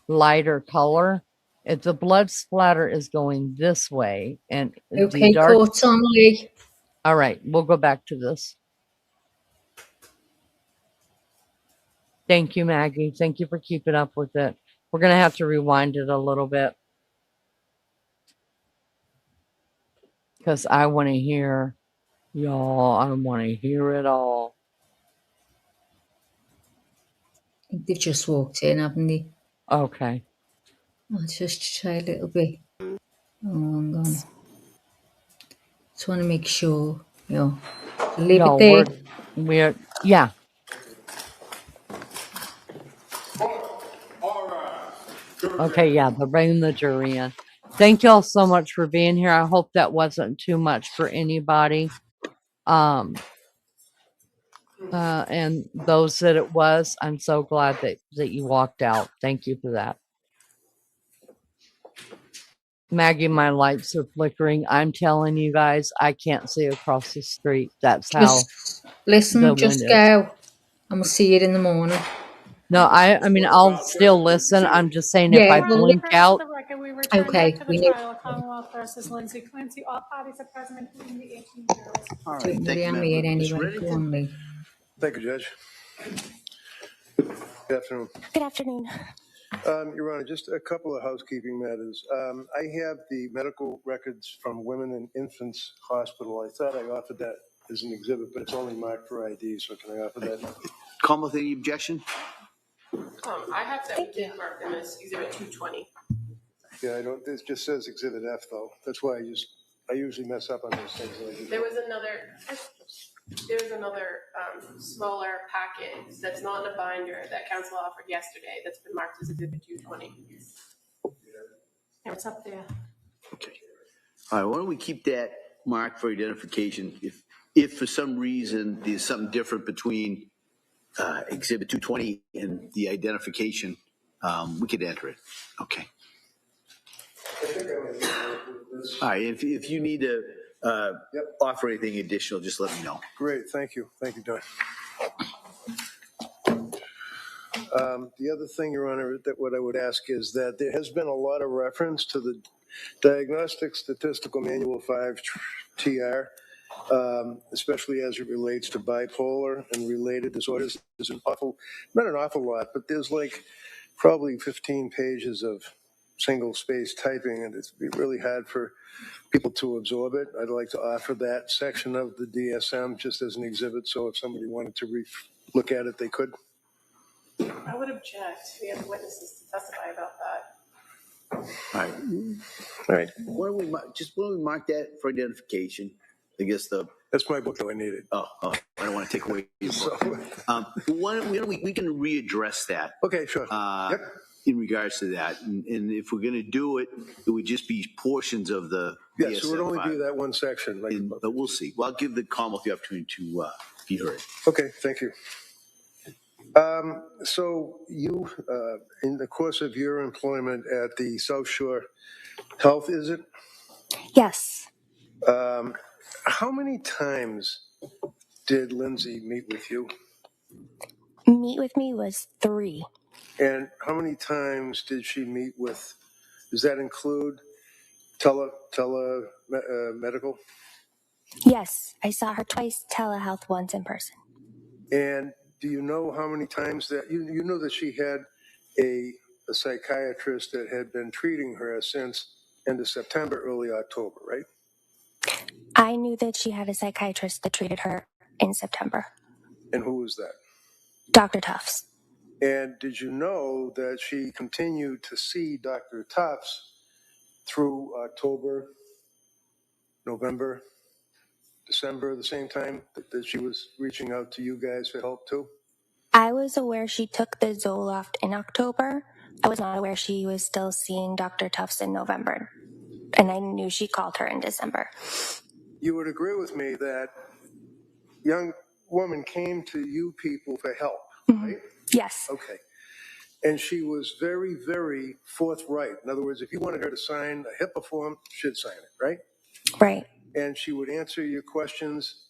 [SPEAKER 11] lighter color. If the blood splatter is going this way and
[SPEAKER 2] okay, coats on, Lee.
[SPEAKER 11] All right, we'll go back to this. Thank you, Maggie. Thank you for keeping up with it. We're going to have to rewind it a little bit, because I want to hear, y'all, I want to hear it all.
[SPEAKER 2] I think they've just walked in, haven't they?
[SPEAKER 11] Okay.
[SPEAKER 2] I'll just try a little bit. Oh, hang on. Just want to make sure, leave it there.
[SPEAKER 11] We're yeah. Okay, yeah, they're bringing the jury in. Thank y'all so much for being here. I hope that wasn't too much for anybody. And those that it was, I'm so glad that you walked out. Thank you for that. Maggie, my lights are flickering. I'm telling you guys, I can't see across the street. That's how.
[SPEAKER 2] Listen, just go. and we'll see you in the morning.
[SPEAKER 11] No, I mean, I'll still listen. I'm just saying if
[SPEAKER 2] Yeah,
[SPEAKER 11] I
[SPEAKER 2] well,
[SPEAKER 11] blink out.
[SPEAKER 8] For the record, we return
[SPEAKER 2] okay,
[SPEAKER 8] back to
[SPEAKER 2] we
[SPEAKER 8] the
[SPEAKER 2] know.
[SPEAKER 8] trial, Commonwealth versus Lindsay Clancy. All parties are present, including the 18 jurors.
[SPEAKER 3] All right,
[SPEAKER 2] Don't
[SPEAKER 3] thank
[SPEAKER 2] worry,
[SPEAKER 3] you,
[SPEAKER 2] I'm
[SPEAKER 3] Madam
[SPEAKER 2] here
[SPEAKER 3] Clerk. Ms.
[SPEAKER 2] anyway. Go
[SPEAKER 3] Reddington?
[SPEAKER 2] on, Lee.
[SPEAKER 4] Thank you, Judge. Good afternoon.
[SPEAKER 10] Good afternoon.
[SPEAKER 4] Your Honor, just a couple of housekeeping matters. I have the medical records from Women and Infants Hospital. I thought I offered that as an exhibit, but it's only marked for ID, so can I offer that?
[SPEAKER 3] Commonwealth, any objection?
[SPEAKER 5] I have that we did mark them as exhibit 220.
[SPEAKER 4] Yeah, I don't, it just says Exhibit F, though. That's why I usually mess up on those things.
[SPEAKER 5] There was another smaller packet that's not in a binder that council offered yesterday that's been marked as exhibit 220.
[SPEAKER 8] Yeah, it's up there.
[SPEAKER 3] Okay. All right, why don't we keep that marked for identification? If for some reason there's something different between exhibit 220 and the identification, we could enter it. Okay. All right, if you need to offer anything additional, just let me know.
[SPEAKER 4] Great, thank you. Thank you, Don. The other thing, Your Honor, that what I would ask is that there has been a lot of reference to the Diagnostic Statistical Manual 5 TR, especially as it relates to bipolar and related disorders. There's not an awful lot, but there's like probably 15 pages of single space typing, and it's really hard for people to absorb it. I'd like to offer that section of the DSM just as an exhibit, so if somebody wanted to look at it, they could.
[SPEAKER 5] I would object. We have witnesses to testify about that.
[SPEAKER 3] All right.
[SPEAKER 4] All right.
[SPEAKER 3] Why don't we mark that for identification? I guess
[SPEAKER 4] that's my book, though. I need it.
[SPEAKER 3] Oh, I don't want to take away your book. Why don't we can readdress that?
[SPEAKER 4] Okay, sure. Yep.
[SPEAKER 3] In regards to that, and if we're going to do it, it would just be portions of the.
[SPEAKER 4] Yes, it would only be that one section.
[SPEAKER 3] But we'll see. Well, I'll give the Commonwealth the opportunity to be heard.
[SPEAKER 4] Okay, thank you. So you, in the course of your employment at the South Shore Health, is it?
[SPEAKER 10] Yes.
[SPEAKER 4] How many times did Lindsay meet with you?
[SPEAKER 10] Meet with me was 3.
[SPEAKER 4] And how many times did she meet with, does that include medical?
[SPEAKER 10] Yes, I saw her twice, telehealth once in person.
[SPEAKER 4] And do you know how many times that, you know that she had a psychiatrist that had been treating her since end of September, early October, right?
[SPEAKER 10] I knew that she had a psychiatrist that treated her in September.
[SPEAKER 4] And who was that?
[SPEAKER 10] Dr. Tufts.
[SPEAKER 4] And did you know that she continued to see Dr. Tufts through October, November, December, the same time that she was reaching out to you guys for help too?
[SPEAKER 10] I was aware she took the Zoloft in October. I was not aware she was still seeing Dr. Tufts in November. And I knew she called her in December.
[SPEAKER 4] You would agree with me that young woman came to you people for help, right?
[SPEAKER 10] Yes.
[SPEAKER 4] Okay. And she was very, very forthright. In other words, if you wanted her to sign a HIPAA form, she'd sign it, right?
[SPEAKER 10] Right.
[SPEAKER 4] And she would answer your questions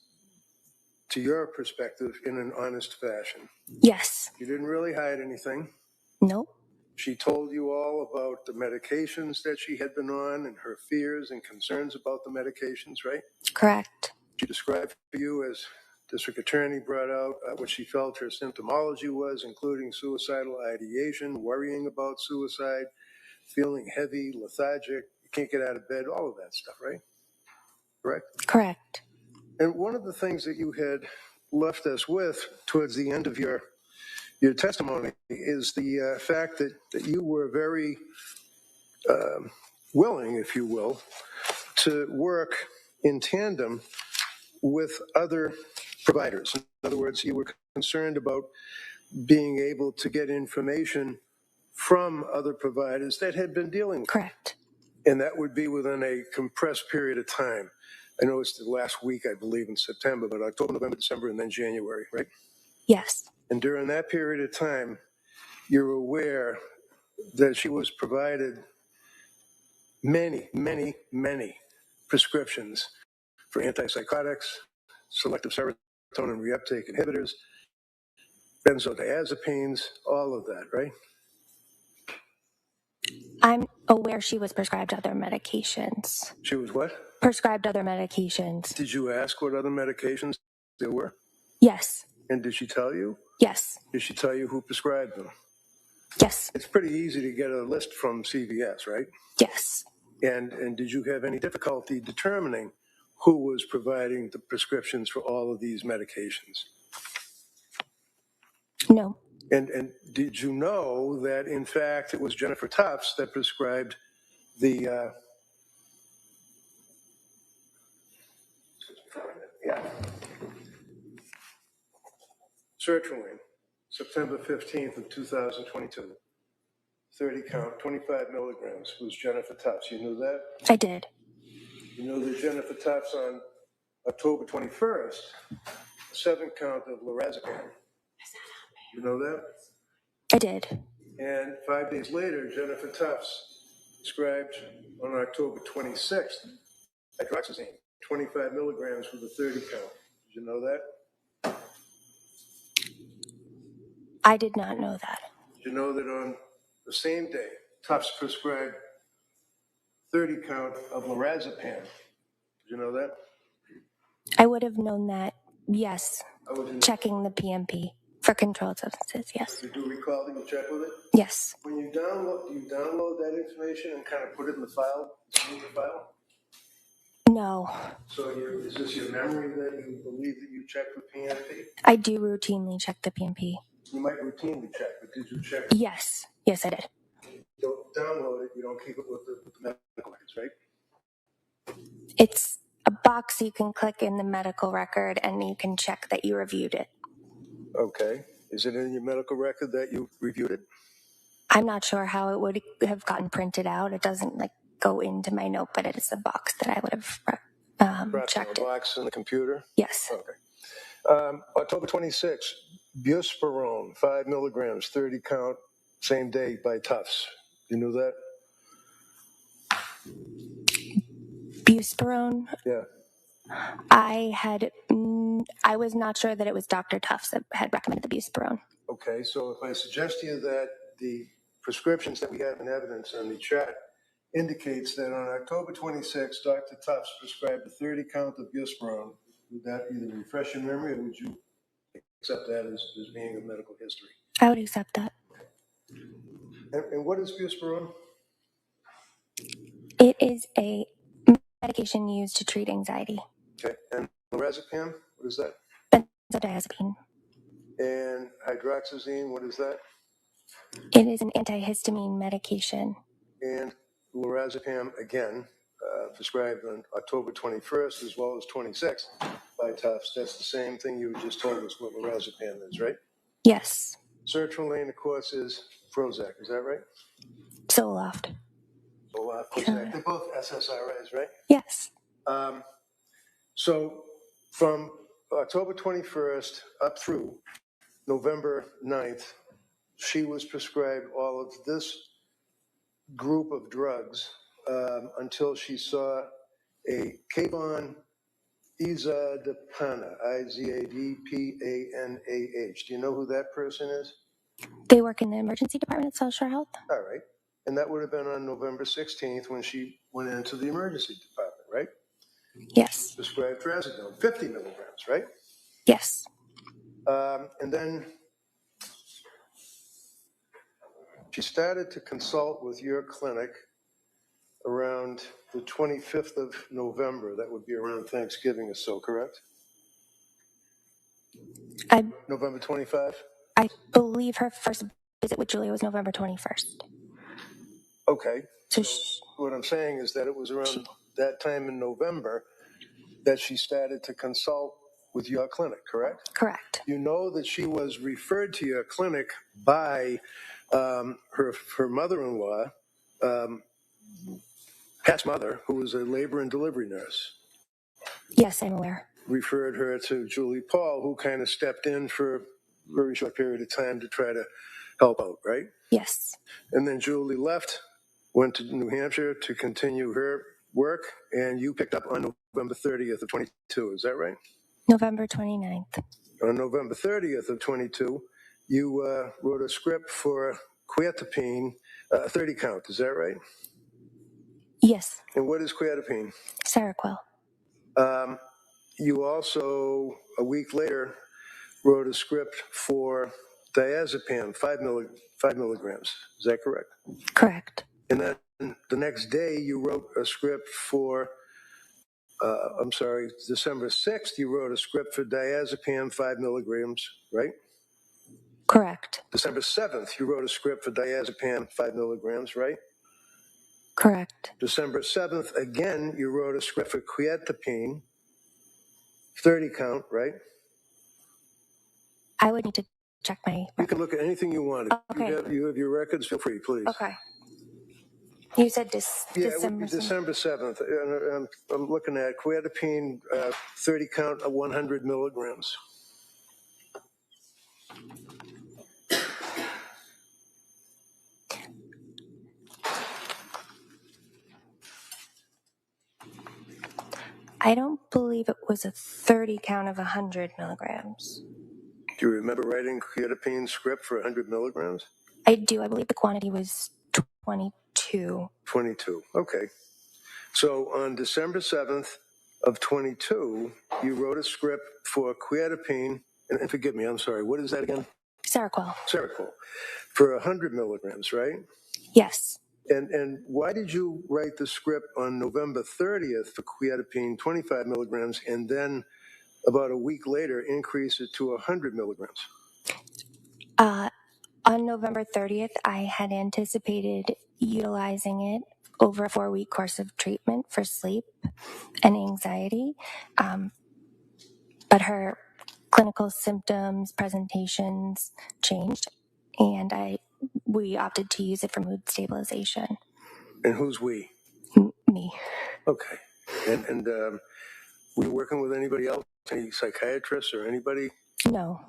[SPEAKER 4] to your perspective in an honest fashion.
[SPEAKER 10] Yes.
[SPEAKER 4] You didn't really hide anything.
[SPEAKER 10] Nope.
[SPEAKER 4] She told you all about the medications that she had been on and her fears and concerns about the medications, right?
[SPEAKER 10] Correct.
[SPEAKER 4] She described for you, as District Attorney brought out, what she felt her symptomology was, including suicidal ideation, worrying about suicide, feeling heavy, lethargic, you can't get out of bed, all of that stuff, right? Correct?
[SPEAKER 10] Correct.
[SPEAKER 4] And one of the things that you had left us with towards the end of your testimony is the fact that you were very willing, if you will, to work in tandem with other providers. In other words, you were concerned about being able to get information from other providers that had been dealing with.
[SPEAKER 10] Correct.
[SPEAKER 4] And that would be within a compressed period of time. I know it's the last week, I believe, in September, but October, November, December, and then January, right?
[SPEAKER 10] Yes.
[SPEAKER 4] And during that period of time, you're aware that she was provided many, many, many prescriptions for antipsychotics, selective serotonin reuptake inhibitors, benzodiazepines, all of that, right?
[SPEAKER 10] I'm aware she was prescribed other medications.
[SPEAKER 4] She was what?
[SPEAKER 10] Prescribed other medications.
[SPEAKER 4] Did you ask what other medications there were?
[SPEAKER 10] Yes.
[SPEAKER 4] And did she tell you?
[SPEAKER 10] Yes.
[SPEAKER 4] Did she tell you who prescribed them?
[SPEAKER 10] Yes.
[SPEAKER 4] It's pretty easy to get a list from CVS, right?
[SPEAKER 10] Yes.
[SPEAKER 4] And did you have any difficulty determining who was providing the prescriptions for all of these medications?
[SPEAKER 10] No.
[SPEAKER 4] And did you know that, in fact, it was Jennifer Tufts that prescribed the sertraline, September 15th of 2022, 30 count, 25 milligrams, was Jennifer Tufts. You knew that?
[SPEAKER 10] I did.
[SPEAKER 4] You know that Jennifer Tufts on October 21st, 7 count of lorazepam. You know that?
[SPEAKER 10] I did.
[SPEAKER 4] And 5 days later, Jennifer Tufts prescribed on October 26th hydroxyzine, 25 milligrams with a 30 count. Did you know that?
[SPEAKER 10] I did not know that.
[SPEAKER 4] Did you know that on the same day, Tufts prescribed 30 count of lorazepam? Did you know that?
[SPEAKER 10] I would have known that, yes.
[SPEAKER 4] I would
[SPEAKER 10] Checking the PMP for controlled substances, yes.
[SPEAKER 4] You do recall that you checked with it?
[SPEAKER 10] Yes.
[SPEAKER 4] When you download, do you download that information and kind of put it in the file, in the file?
[SPEAKER 10] No.
[SPEAKER 4] So is this your memory that you believe that you checked with PMP?
[SPEAKER 10] I do routinely check the PMP.
[SPEAKER 4] You might routinely check, but did you check?
[SPEAKER 10] Yes. Yes, I did.
[SPEAKER 4] You don't download it, you don't keep it with the medical records, right?
[SPEAKER 10] It's a box you can click in the medical record and you can check that you reviewed it.
[SPEAKER 4] Okay. Is it in your medical record that you reviewed it?
[SPEAKER 10] I'm not sure how it would have gotten printed out. It doesn't go into my note, but it is a box that I would have checked.
[SPEAKER 4] A box in the computer?
[SPEAKER 10] Yes.
[SPEAKER 4] Okay. October 26th, buspirone, 5 milligrams, 30 count, same day by Tufts. You knew that?
[SPEAKER 10] Buspirone?
[SPEAKER 4] Yeah.
[SPEAKER 10] I was not sure that it was Dr. Tufts that had recommended the buspirone.
[SPEAKER 4] Okay, so if I suggest to you that the prescriptions that we have in evidence on the chat indicates that on October 26th, Dr. Tufts prescribed a 30 count of buspirone, would that either refresh your memory or would you accept that as being a medical history?
[SPEAKER 10] I would accept that.
[SPEAKER 4] And what is buspirone?
[SPEAKER 10] It is a medication used to treat anxiety.
[SPEAKER 4] Okay, and lorazepam, what is that?
[SPEAKER 10] Benzodiazepine.
[SPEAKER 4] And hydroxyzine, what is that?
[SPEAKER 10] It is an antihistamine medication.
[SPEAKER 4] And lorazepam, again, prescribed on October 21st as well as 26th by Tufts. That's the same thing you just told us what lorazepam is, right?
[SPEAKER 10] Yes.
[SPEAKER 4] Sertraline, of course, is Prozac. Is that right?
[SPEAKER 10] Zoloft.
[SPEAKER 4] Prozac. They're both SSRIs, right?
[SPEAKER 10] Yes.
[SPEAKER 4] So from October 21st up through November 9th, she was prescribed all of this group of drugs until she saw a Kavon Izadapana, Izadpanah. Do you know who that person is?
[SPEAKER 10] They work in the emergency department at South Shore Health.
[SPEAKER 4] All right. And that would have been on November 16th when she went into the emergency department, right?
[SPEAKER 10] Yes.
[SPEAKER 4] Prescribed trazodone, 50 milligrams, right?
[SPEAKER 10] Yes.
[SPEAKER 4] And then she started to consult with your clinic around the 25th of November. That would be around Thanksgiving or so, correct? November 25?
[SPEAKER 10] I believe her first visit with Julia was November 21st.
[SPEAKER 4] Okay. So what I'm saying is that it was around that time in November that she started to consult with your clinic, correct?
[SPEAKER 10] Correct.
[SPEAKER 4] You know that she was referred to your clinic by her mother-in-law, Pat's mother, who was a labor and delivery nurse.
[SPEAKER 10] Yes, I'm aware.
[SPEAKER 4] Referred her to Julie Paul, who kind of stepped in for a very short period of time to try to help out, right?
[SPEAKER 10] Yes.
[SPEAKER 4] And then Julie left, went to New Hampshire to continue her work, and you picked up on November 30th of 22. Is that right?
[SPEAKER 10] November 29th.
[SPEAKER 4] On November 30th of 22, you wrote a script for quetiapine, 30 count. Is that right?
[SPEAKER 10] Yes.
[SPEAKER 4] And what is quetiapine?
[SPEAKER 10] Seroquel.
[SPEAKER 4] You also, a week later, wrote a script for diazepam, 5 milligrams. Is that correct?
[SPEAKER 10] Correct.
[SPEAKER 4] And then the next day, you wrote a script for, December 6th, you wrote a script for diazepam, 5 milligrams, right?
[SPEAKER 10] Correct.
[SPEAKER 4] December 7th, you wrote a script for diazepam, 5 milligrams, right?
[SPEAKER 10] Correct.
[SPEAKER 4] December 7th, again, you wrote a script for quetiapine, 30 count, right?
[SPEAKER 10] I would need to check my...
[SPEAKER 4] You can look at anything you want. If
[SPEAKER 10] Okay.
[SPEAKER 4] you have your records, feel free, please.
[SPEAKER 10] Okay. You said
[SPEAKER 4] Yeah, it would be December 7th. I'm looking at quetiapine, 30 count, 100 milligrams.
[SPEAKER 10] I don't believe it was a 30 count of 100 milligrams.
[SPEAKER 4] Do you remember writing quetiapine script for 100 milligrams?
[SPEAKER 10] I do. I believe the quantity was 22.
[SPEAKER 4] 22. Okay. So on December 7th of 22, you wrote a script for quetiapine, and forgive me, I'm sorry, what is that again?
[SPEAKER 10] Seroquel.
[SPEAKER 4] Seroquel, for 100 milligrams, right?
[SPEAKER 10] Yes.
[SPEAKER 4] And why did you write the script on November 30th for quetiapine, 25 milligrams, and then about a week later increase it to 100 milligrams?
[SPEAKER 10] On November 30th, I had anticipated utilizing it over a 4-week course of treatment for sleep and anxiety. But her clinical symptoms, presentations changed, and we opted to use it for mood stabilization.
[SPEAKER 4] And who's we?
[SPEAKER 10] Me.
[SPEAKER 4] Okay. And were you working with anybody else, any psychiatrists or anybody?
[SPEAKER 10] No.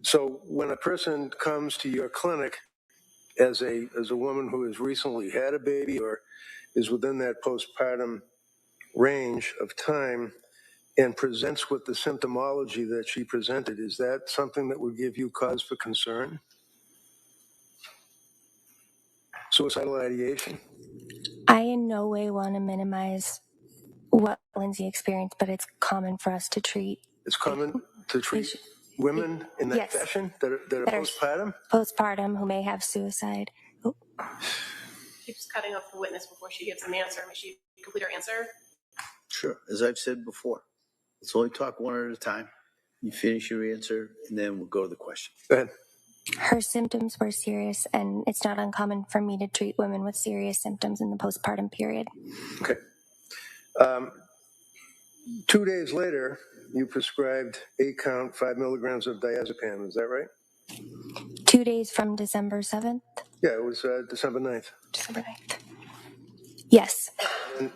[SPEAKER 4] So when a person comes to your clinic as a woman who has recently had a baby or is within that postpartum range of time and presents with the symptomology that she presented, is that something that would give you cause for concern? Suicidal ideation?
[SPEAKER 10] I in no way want to minimize what Lindsay experienced, but it's common for us to treat.
[SPEAKER 4] It's common to treat women in that fashion that are postpartum?
[SPEAKER 10] Postpartum who may have suicide. Oh.
[SPEAKER 5] Keeps cutting off the witness before she gives an answer. May she complete her answer?
[SPEAKER 3] Sure. As I've said before, let's only talk one at a time. You finish your answer, and then we'll go to the question.
[SPEAKER 4] Go ahead.
[SPEAKER 10] Her symptoms were serious, and it's not uncommon for me to treat women with serious symptoms in the postpartum period.
[SPEAKER 4] Okay. 2 days later, you prescribed 8 count, 5 milligrams of diazepam. Is that right?
[SPEAKER 10] 2 days from December 7th?
[SPEAKER 4] Yeah, it was December 9th.
[SPEAKER 10] December 9th. Yes.
[SPEAKER 4] And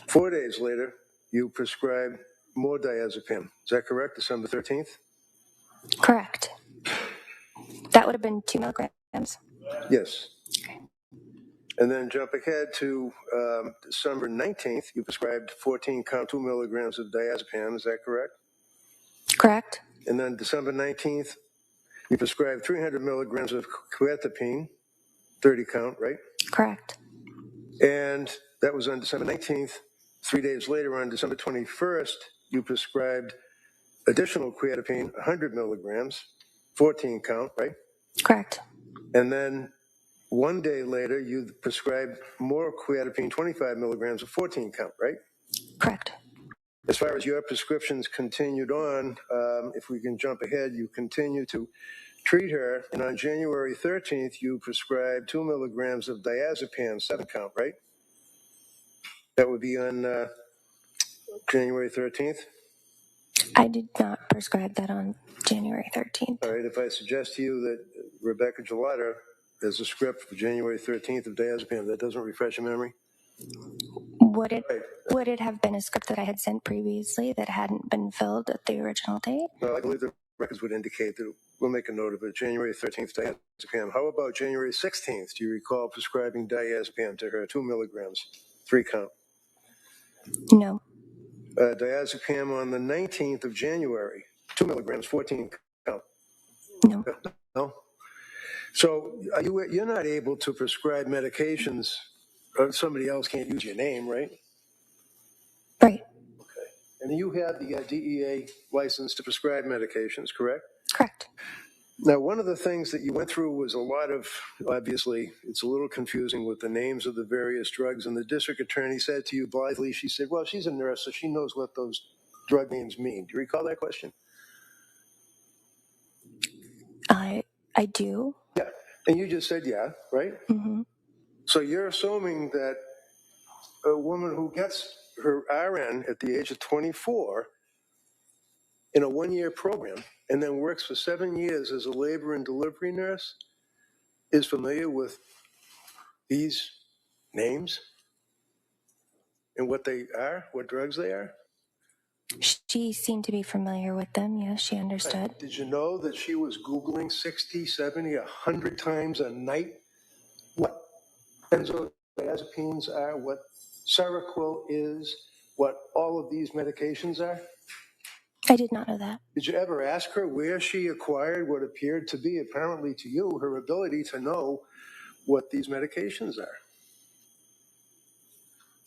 [SPEAKER 4] 4 days later, you prescribed more diazepam. Is that correct? December 13th?
[SPEAKER 10] Correct. That would have been 2 milligrams?
[SPEAKER 4] Yes. Okay. And then jump ahead to December 19th, you prescribed 14 count 2 milligrams of diazepam. Is that correct?
[SPEAKER 10] Correct.
[SPEAKER 4] And then December 19th, you prescribed 300 milligrams of quetiapine, 30 count, right?
[SPEAKER 10] Correct.
[SPEAKER 4] And that was on December 19th. 3 days later, on December 21st, you prescribed additional quetiapine, 100 milligrams, 14 count, right?
[SPEAKER 10] Correct.
[SPEAKER 4] And then 1 day later, you prescribed more quetiapine, 25 milligrams of 14 count, right?
[SPEAKER 10] Correct.
[SPEAKER 4] As far as your prescriptions continued on, if we can jump ahead, you continue to treat her. And on January 13th, you prescribed 2 milligrams of diazepam, 7 count, right? That would be on January 13th?
[SPEAKER 10] I did not prescribe that on January 13th.
[SPEAKER 4] All right, if I suggest to you that Rebecca Gelada has a script for January 13th of diazepam, that doesn't refresh your memory?
[SPEAKER 10] Would it have been a script that I had sent previously that hadn't been filled at the original date?
[SPEAKER 4] Well, I believe the records would indicate that we'll make a note of it. January 13th, diazepam. How about January 16th? Do you recall prescribing diazepam to her, 2 milligrams, 3 count?
[SPEAKER 10] No.
[SPEAKER 4] Diazepam on the 19th of January, 2 milligrams, 14 count.
[SPEAKER 10] No.
[SPEAKER 4] No? So you're not able to prescribe medications, or somebody else can't use your name, right?
[SPEAKER 10] Right.
[SPEAKER 4] Okay. And you have the DEA license to prescribe medications, correct?
[SPEAKER 10] Correct.
[SPEAKER 4] Now, one of the things that you went through was a lot of, obviously, it's a little confusing with the names of the various drugs. And the district attorney said to you blithely, she said, well, she's a nurse, so she knows what those drug names mean. Do you recall that question?
[SPEAKER 10] I do.
[SPEAKER 4] Yeah. And you just said, yeah, right?
[SPEAKER 10] Mm-hmm.
[SPEAKER 4] So you're assuming that a woman who gets her RN at the age of 24 in a one-year program and then works for 7 years as a labor and delivery nurse is familiar with these names and what they are, what drugs they are?
[SPEAKER 10] She seemed to be familiar with them. Yes, she understood.
[SPEAKER 4] Right. Did you know that she was Googling 60, 70, 100 times a night what benzodiazepines are, what Seroquel is, what all of these medications are?
[SPEAKER 10] I did not know that.
[SPEAKER 4] Did you ever ask her where she acquired what appeared to be, apparently to you, her ability to know what these medications are?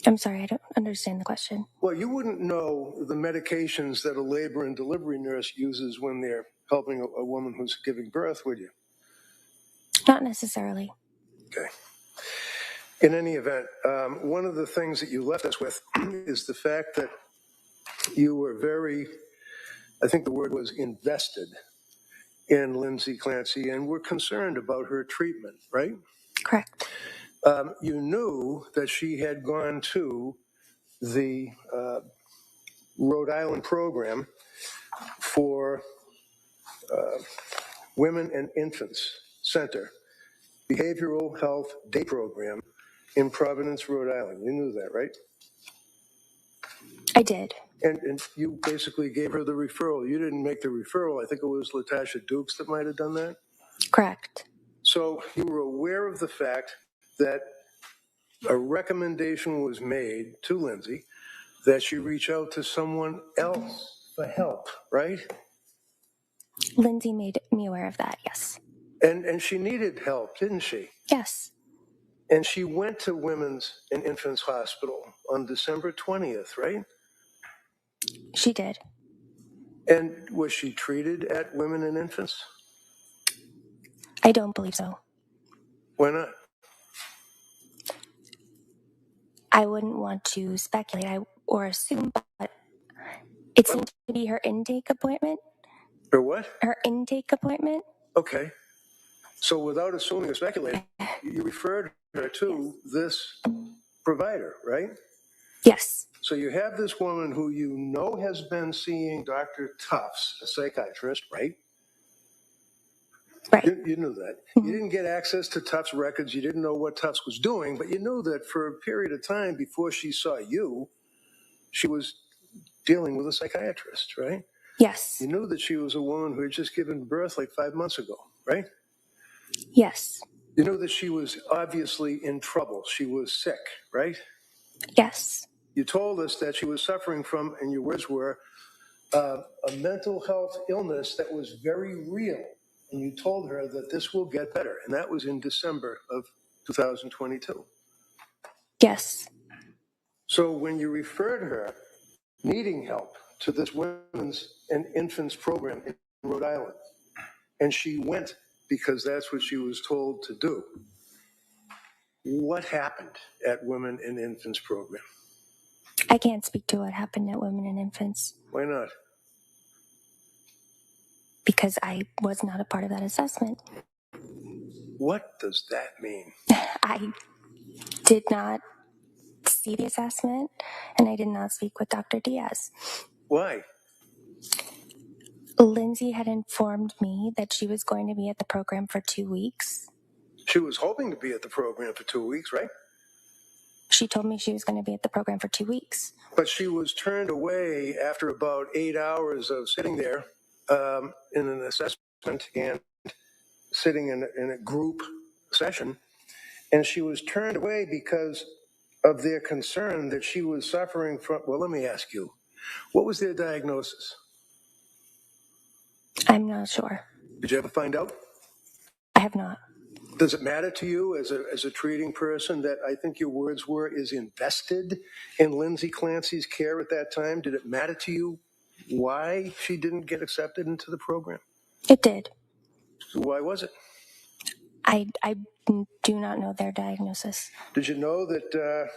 [SPEAKER 10] I'm sorry, I don't understand the question.
[SPEAKER 4] Well, you wouldn't know the medications that a labor and delivery nurse uses when they're helping a woman who's giving birth, would you?
[SPEAKER 10] Not necessarily.
[SPEAKER 4] Okay. In any event, one of the things that you left us with is the fact that you were very, I think the word was invested in Lindsay Clancy and were concerned about her treatment, right?
[SPEAKER 10] Correct.
[SPEAKER 4] You knew that she had gone to the Rhode Island program for Women and Infants Center, Behavioral Health Day Program in Providence, Rhode Island. You knew that, right?
[SPEAKER 10] I did.
[SPEAKER 4] And you basically gave her the referral. You didn't make the referral. I think it was Latasha Dukes that might have done that.
[SPEAKER 10] Correct.
[SPEAKER 4] So you were aware of the fact that a recommendation was made to Lindsay that she reach out to someone else for help, right?
[SPEAKER 10] Lindsay made me aware of that, yes.
[SPEAKER 4] And she needed help, didn't she?
[SPEAKER 10] Yes.
[SPEAKER 4] And she went to Women's and Infants Hospital on December 20th, right?
[SPEAKER 10] She did.
[SPEAKER 4] And was she treated at Women and Infants?
[SPEAKER 10] I don't believe so.
[SPEAKER 4] Why not?
[SPEAKER 10] I wouldn't want to speculate or assume, but it seemed to be her intake appointment.
[SPEAKER 4] Or what?
[SPEAKER 10] Her intake appointment.
[SPEAKER 4] Okay. So without assuming or speculating, you referred her to this provider, right?
[SPEAKER 10] Yes.
[SPEAKER 4] So you have this woman who you know has been seeing Dr. Tufts, a psychiatrist, right?
[SPEAKER 10] Right.
[SPEAKER 4] You knew that.
[SPEAKER 10] Mm-hmm.
[SPEAKER 4] You didn't get access to Tufts records. You didn't know what Tufts was doing, but you knew that for a period of time before she saw you, she was dealing with a psychiatrist, right?
[SPEAKER 10] Yes.
[SPEAKER 4] You knew that she was a woman who had just given birth like 5 months ago, right?
[SPEAKER 10] Yes.
[SPEAKER 4] You knew that she was obviously in trouble. She was sick, right?
[SPEAKER 10] Yes.
[SPEAKER 4] You told us that she was suffering from, and your words were, a mental health illness that was very real. And you told her that this will get better. And that was in December of 2022.
[SPEAKER 10] Yes.
[SPEAKER 4] So when you referred her needing help to this Women's and Infants program in Rhode Island, and she went because that's what she was told to do, what happened at Women and Infants program?
[SPEAKER 10] I can't speak to what happened at Women and Infants.
[SPEAKER 4] Why not?
[SPEAKER 10] Because I was not a part of that assessment.
[SPEAKER 4] What does that mean?
[SPEAKER 10] I did not see the assessment, and I did not speak with Dr. Diaz.
[SPEAKER 4] Why?
[SPEAKER 10] Lindsay had informed me that she was going to be at the program for 2 weeks.
[SPEAKER 4] She was hoping to be at the program for 2 weeks, right?
[SPEAKER 10] She told me she was going to be at the program for 2 weeks.
[SPEAKER 4] But she was turned away after about 8 hours of sitting there in an assessment and sitting in a group session. And she was turned away because of their concern that she was suffering from, well, let me ask you, what was their diagnosis?
[SPEAKER 10] I'm not sure.
[SPEAKER 4] Did you ever find out?
[SPEAKER 10] I have not.
[SPEAKER 4] Does it matter to you as a treating person that I think your words were is invested in Lindsay Clancy's care at that time? Did it matter to you why she didn't get accepted into the program?
[SPEAKER 10] It did.
[SPEAKER 4] So why was it?
[SPEAKER 10] I do not know their diagnosis.
[SPEAKER 4] Did you know that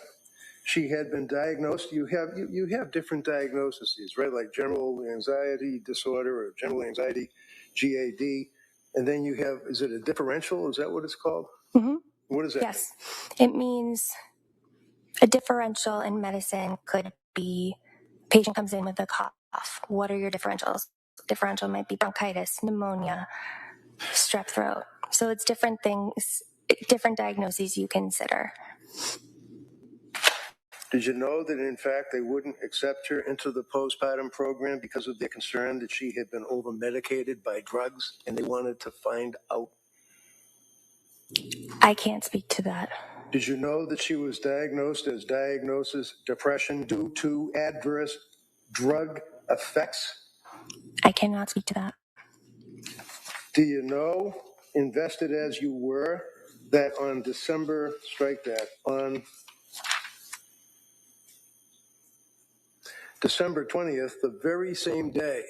[SPEAKER 4] she had been diagnosed? You have different diagnoses, right? Like general anxiety disorder or general anxiety, GAD. And then you have, is it a differential? Is that what it's called?
[SPEAKER 10] Mm-hmm.
[SPEAKER 4] What does that mean?
[SPEAKER 10] Yes. It means a differential in medicine could be patient comes in with a cough. What are your differentials? Differential might be bronchitis, pneumonia, strep throat. So it's different things, different diagnoses you consider.
[SPEAKER 4] Did you know that, in fact, they wouldn't accept her into the postpartum program because of their concern that she had been over-medicated by drugs, and they wanted to find out?
[SPEAKER 10] I can't speak to that.
[SPEAKER 4] Did you know that she was diagnosed as depression due to adverse drug effects?
[SPEAKER 10] I cannot speak to that.
[SPEAKER 4] Do you know, invested as you were, that on December 20th, the very same day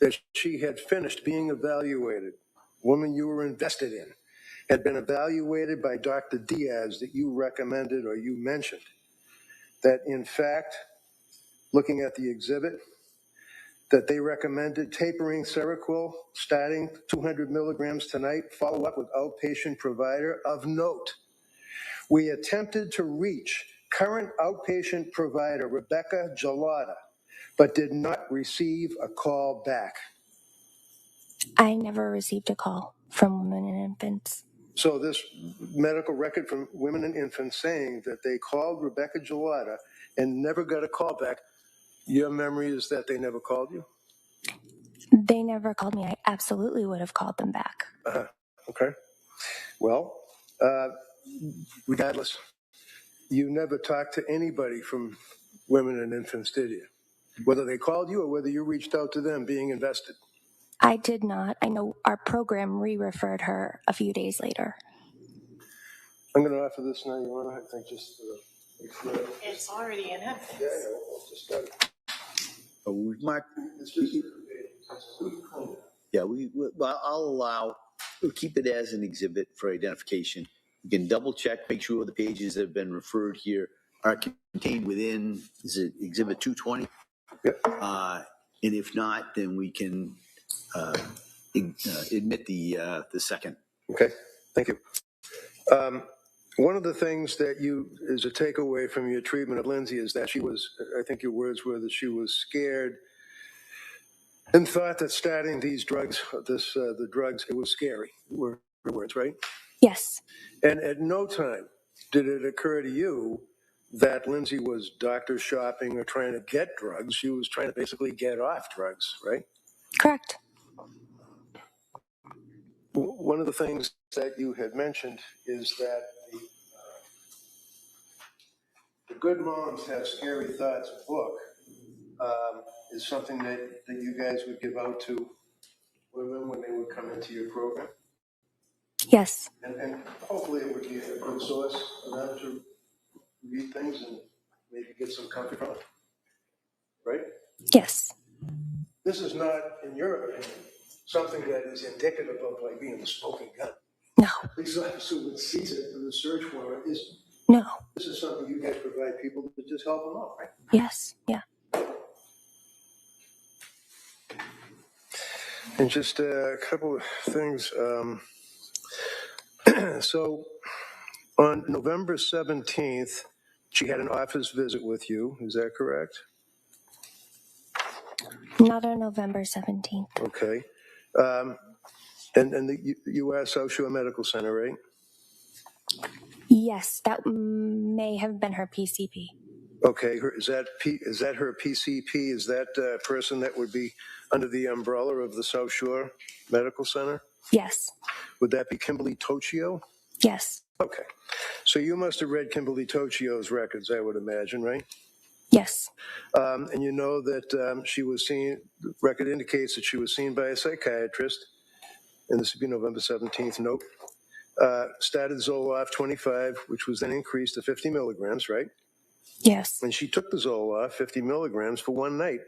[SPEAKER 4] that she had finished being evaluated, woman you were invested in, had been evaluated by Dr. Diaz that you recommended or you mentioned, that in fact, looking at the exhibit, that they recommended tapering Seroquel, starting 200 milligrams tonight, follow up with outpatient provider of note. We attempted to reach current outpatient provider Rebecca Gelada, but did not receive a call back.
[SPEAKER 10] I never received a call from Women and Infants.
[SPEAKER 4] So this medical record from Women and Infants saying that they called Rebecca Gelada and never got a call back, your memory is that they never called you?
[SPEAKER 10] They never called me. I absolutely would have called them back.
[SPEAKER 4] Okay. Well, regardless, you never talked to anybody from Women and Infants, did you? Whether they called you or whether you reached out to them being invested?
[SPEAKER 10] I did not. I know our program re-referred her a few days later.
[SPEAKER 4] I'm going to offer this now. You want to, I think, just...
[SPEAKER 8] It's already in it.
[SPEAKER 4] Yeah, we'll just start.
[SPEAKER 3] Mark, yeah, well, we'll keep it as an exhibit for identification. You can double check, make sure the pages that have been referred here are contained within, is it exhibit 220?
[SPEAKER 4] Yep.
[SPEAKER 3] And if not, then we can admit the second.
[SPEAKER 4] Okay, thank you. One of the things that is a takeaway from your treatment of Lindsay is that she was, I think your words were that she was scared and thought that starting these drugs, the drugs, it was scary, were your words, right?
[SPEAKER 10] Yes.
[SPEAKER 4] And at no time did it occur to you that Lindsay was doctor shopping or trying to get drugs. She was trying to basically get off drugs, right?
[SPEAKER 10] Correct.
[SPEAKER 4] One of the things that you had mentioned is that the Good Moms Have Scary Thoughts book is something that you guys would give out to women when they would come into your program.
[SPEAKER 10] Yes.
[SPEAKER 4] And hopefully it would be a good source for them to read things and maybe get some comfort from it. Right?
[SPEAKER 10] Yes.
[SPEAKER 4] This is not, in your opinion, something that is indicative of like being a smoking gun.
[SPEAKER 10] No.
[SPEAKER 4] Police officer would seize it and the search warrant is.
[SPEAKER 10] No.
[SPEAKER 4] This is something you guys provide people to just help them out, right?
[SPEAKER 10] Yes. Yeah.
[SPEAKER 4] And just a couple of things. So on November 17th, she had an office visit with you. Is that correct?
[SPEAKER 10] Not on November 17th.
[SPEAKER 4] Okay. And the U.S. South Shore Medical Center, right?
[SPEAKER 10] Yes, that may have been her PCP.
[SPEAKER 4] Okay. Is that her PCP? Is that person that would be under the umbrella of the South Shore Medical Center?
[SPEAKER 10] Yes.
[SPEAKER 4] Would that be Kimberly Tocchio?
[SPEAKER 10] Yes.
[SPEAKER 4] Okay. So you must have read Kimberly Tocchio's records, I would imagine, right?
[SPEAKER 10] Yes.
[SPEAKER 4] And you know that she was seen, the record indicates that she was seen by a psychiatrist and this would be November 17th note, started Zoloft 25, which was then increased to 50 milligrams, right?
[SPEAKER 10] Yes.
[SPEAKER 4] And she took the Zoloft 50 milligrams for one night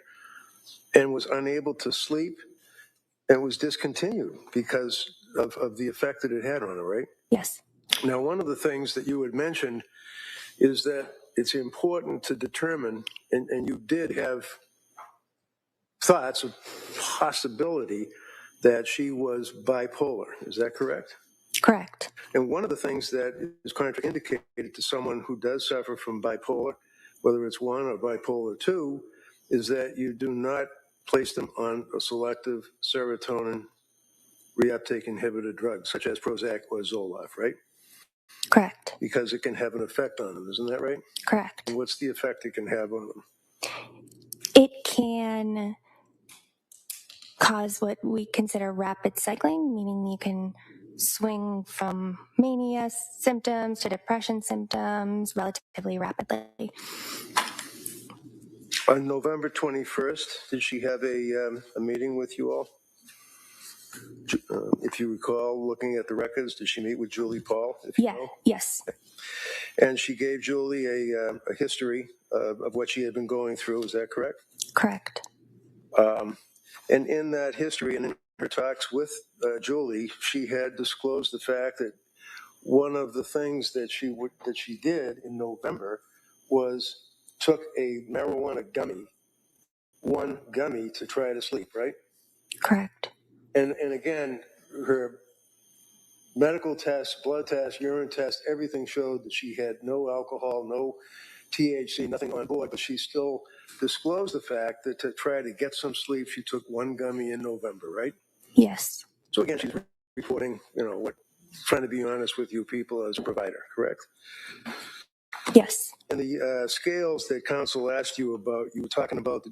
[SPEAKER 4] and was unable to sleep and was discontinued because of the effect that it had on her, right?
[SPEAKER 10] Yes.
[SPEAKER 4] Now, one of the things that you had mentioned is that it's important to determine, and you did have thoughts of possibility that she was bipolar. Is that correct?
[SPEAKER 10] Correct.
[SPEAKER 4] And one of the things that is contraindicated to someone who does suffer from bipolar, whether it's 1 or bipolar 2, is that you do not place them on a selective serotonin reuptake inhibitor drug, such as Prozac or Zoloft, right?
[SPEAKER 10] Correct.
[SPEAKER 4] Because it can have an effect on them, isn't that right?
[SPEAKER 10] Correct.
[SPEAKER 4] And what's the effect it can have on them?
[SPEAKER 10] It can cause what we consider rapid cycling, meaning you can swing from mania symptoms to depression symptoms relatively rapidly.
[SPEAKER 4] On November 21st, did she have a meeting with you all? If you recall, looking at the records, did she meet with Julie Paul?
[SPEAKER 10] Yes.
[SPEAKER 4] And she gave Julie a history of what she had been going through. Is that correct?
[SPEAKER 10] Correct.
[SPEAKER 4] And in that history and in her talks with Julie, she had disclosed the fact that one of the things that she did in November was took a marijuana gummy, one gummy, to try to sleep, right?
[SPEAKER 10] Correct.
[SPEAKER 4] And again, her medical tests, blood tests, urine tests, everything showed that she had no alcohol, no THC, nothing on board, but she still disclosed the fact that to try to get some sleep, she took one gummy in November, right?
[SPEAKER 10] Yes.
[SPEAKER 4] So again, she's reporting, trying to be honest with you people as a provider, correct?
[SPEAKER 10] Yes.
[SPEAKER 4] And the scales that counsel asked you about, you were talking about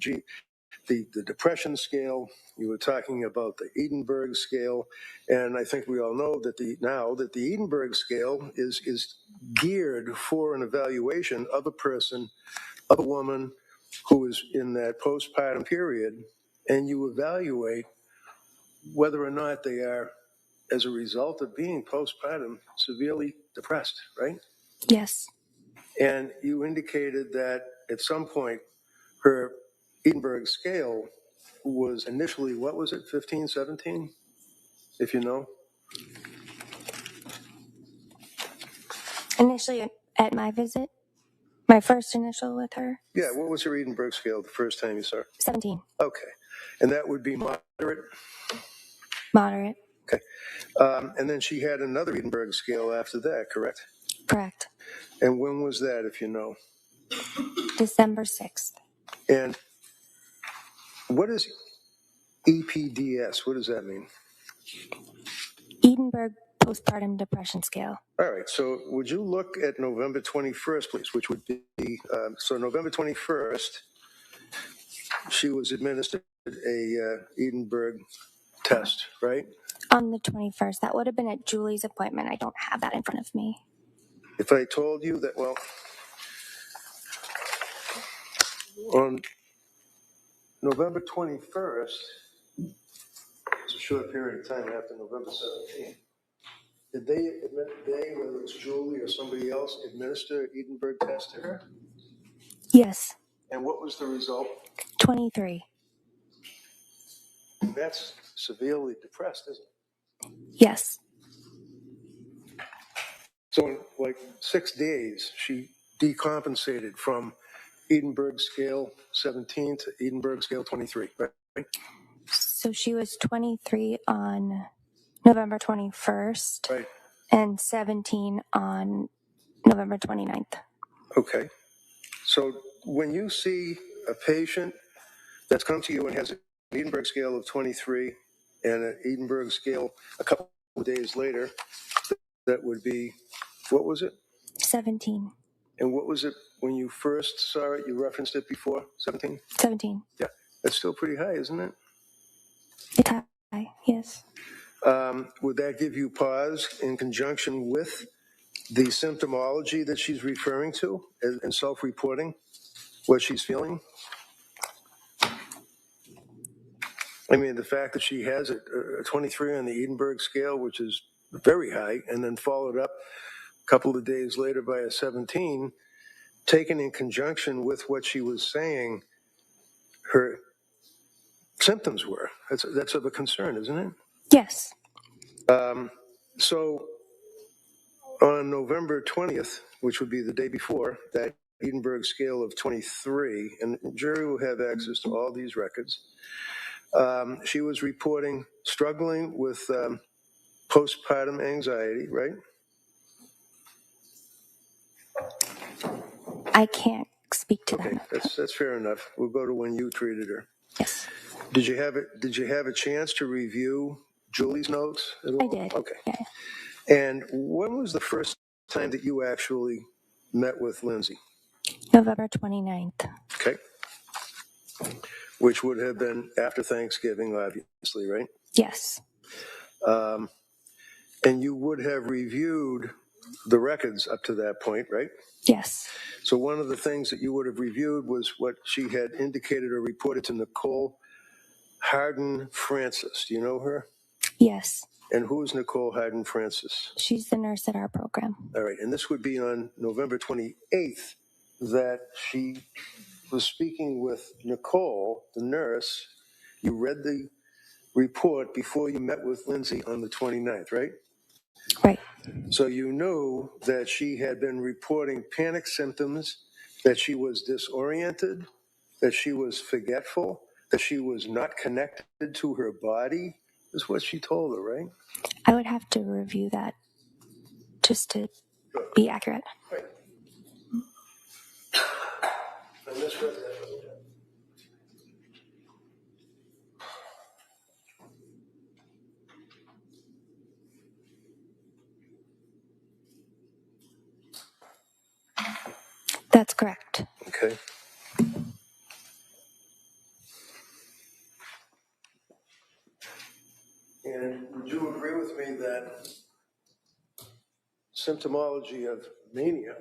[SPEAKER 4] the depression scale, you were talking about the Edinburgh scale, and I think we all know that the Edinburgh scale is geared for an evaluation of a person, of a woman who is in that postpartum period, and you evaluate whether or not they are, as a result of being postpartum, severely depressed, right?
[SPEAKER 10] Yes.
[SPEAKER 4] And you indicated that at some point her Edinburgh scale was initially, what was it, 15, 17, if you know?
[SPEAKER 10] Initially at my visit, my first initial with her.
[SPEAKER 4] Yeah, what was her Edinburgh scale the first time you saw her?
[SPEAKER 10] 17.
[SPEAKER 4] Okay. And that would be moderate?
[SPEAKER 10] Moderate.
[SPEAKER 4] Okay. And then she had another Edinburgh scale after that, correct?
[SPEAKER 10] Correct.
[SPEAKER 4] And when was that, if you know?
[SPEAKER 10] December 6th.
[SPEAKER 4] And what is EPDS? What does that mean?
[SPEAKER 10] Edinburgh Postpartum Depression Scale.
[SPEAKER 4] All right, so would you look at November 21st, please, which would be, so November 21st, she was administered a Edinburgh test, right?
[SPEAKER 10] On the 21st. That would have been at Julie's appointment. I don't have that in front of me.
[SPEAKER 4] If I told you that, well, on November 21st, it's a short period of time after November 17th, did they, whether it's Julie or somebody else, administer Edinburgh test to her?
[SPEAKER 10] Yes.
[SPEAKER 4] And what was the result?
[SPEAKER 10] 23.
[SPEAKER 4] And that's severely depressed, isn't it?
[SPEAKER 10] Yes.
[SPEAKER 4] So in like 6 days, she decompensated from Edinburgh scale 17 to Edinburgh scale 23, right?
[SPEAKER 10] So she was 23 on November 21st.
[SPEAKER 4] Right.
[SPEAKER 10] And 17 on November 29th.
[SPEAKER 4] Okay. So when you see a patient that's come to you and has an Edinburgh scale of 23 and an Edinburgh scale a couple of days later, that would be, what was it?
[SPEAKER 10] 17.
[SPEAKER 4] And what was it when you first saw it? You referenced it before, 17?
[SPEAKER 10] 17.
[SPEAKER 4] Yeah, that's still pretty high, isn't it?
[SPEAKER 10] It's high, yes.
[SPEAKER 4] Would that give you pause in conjunction with the symptomology that she's referring to and self-reporting what she's feeling? I mean, the fact that she has a 23 on the Edinburgh scale, which is very high, and then followed up a couple of days later by a 17, taken in conjunction with what she was saying her symptoms were. That's of a concern, isn't it?
[SPEAKER 10] Yes.
[SPEAKER 4] So on November 20th, which would be the day before, that Edinburgh scale of 23, and the jury will have access to all these records, she was reporting struggling with postpartum anxiety, right?
[SPEAKER 10] I can't speak to
[SPEAKER 4] Okay,
[SPEAKER 10] that.
[SPEAKER 4] that's fair enough. We'll go to when you treated her.
[SPEAKER 10] Yes.
[SPEAKER 4] Did you have a chance to review Julie's notes at all?
[SPEAKER 10] I did.
[SPEAKER 4] Okay.
[SPEAKER 10] Yeah.
[SPEAKER 4] And when was the first time that you actually met with Lindsay?
[SPEAKER 10] November 29th.
[SPEAKER 4] Okay. Which would have been after Thanksgiving, obviously, right?
[SPEAKER 10] Yes.
[SPEAKER 4] And you would have reviewed the records up to that point, right?
[SPEAKER 10] Yes.
[SPEAKER 4] So one of the things that you would have reviewed was what she had indicated or reported to Nicole Harden Francis. Do you know her?
[SPEAKER 10] Yes.
[SPEAKER 4] And who is Nicole Harden Francis?
[SPEAKER 10] She's the nurse at our program.
[SPEAKER 4] All right. And this would be on November 28th that she was speaking with Nicole, the nurse. You read the report before you met with Lindsay on the 29th, right?
[SPEAKER 10] Right.
[SPEAKER 4] So you knew that she had been reporting panic symptoms, that she was disoriented, that she was forgetful, that she was not connected to her body, is what she told her, right?
[SPEAKER 10] I would have to review that just to be accurate.
[SPEAKER 4] Right. And this was it.
[SPEAKER 10] That's correct.
[SPEAKER 4] Okay. And would you agree with me that symptomology of mania,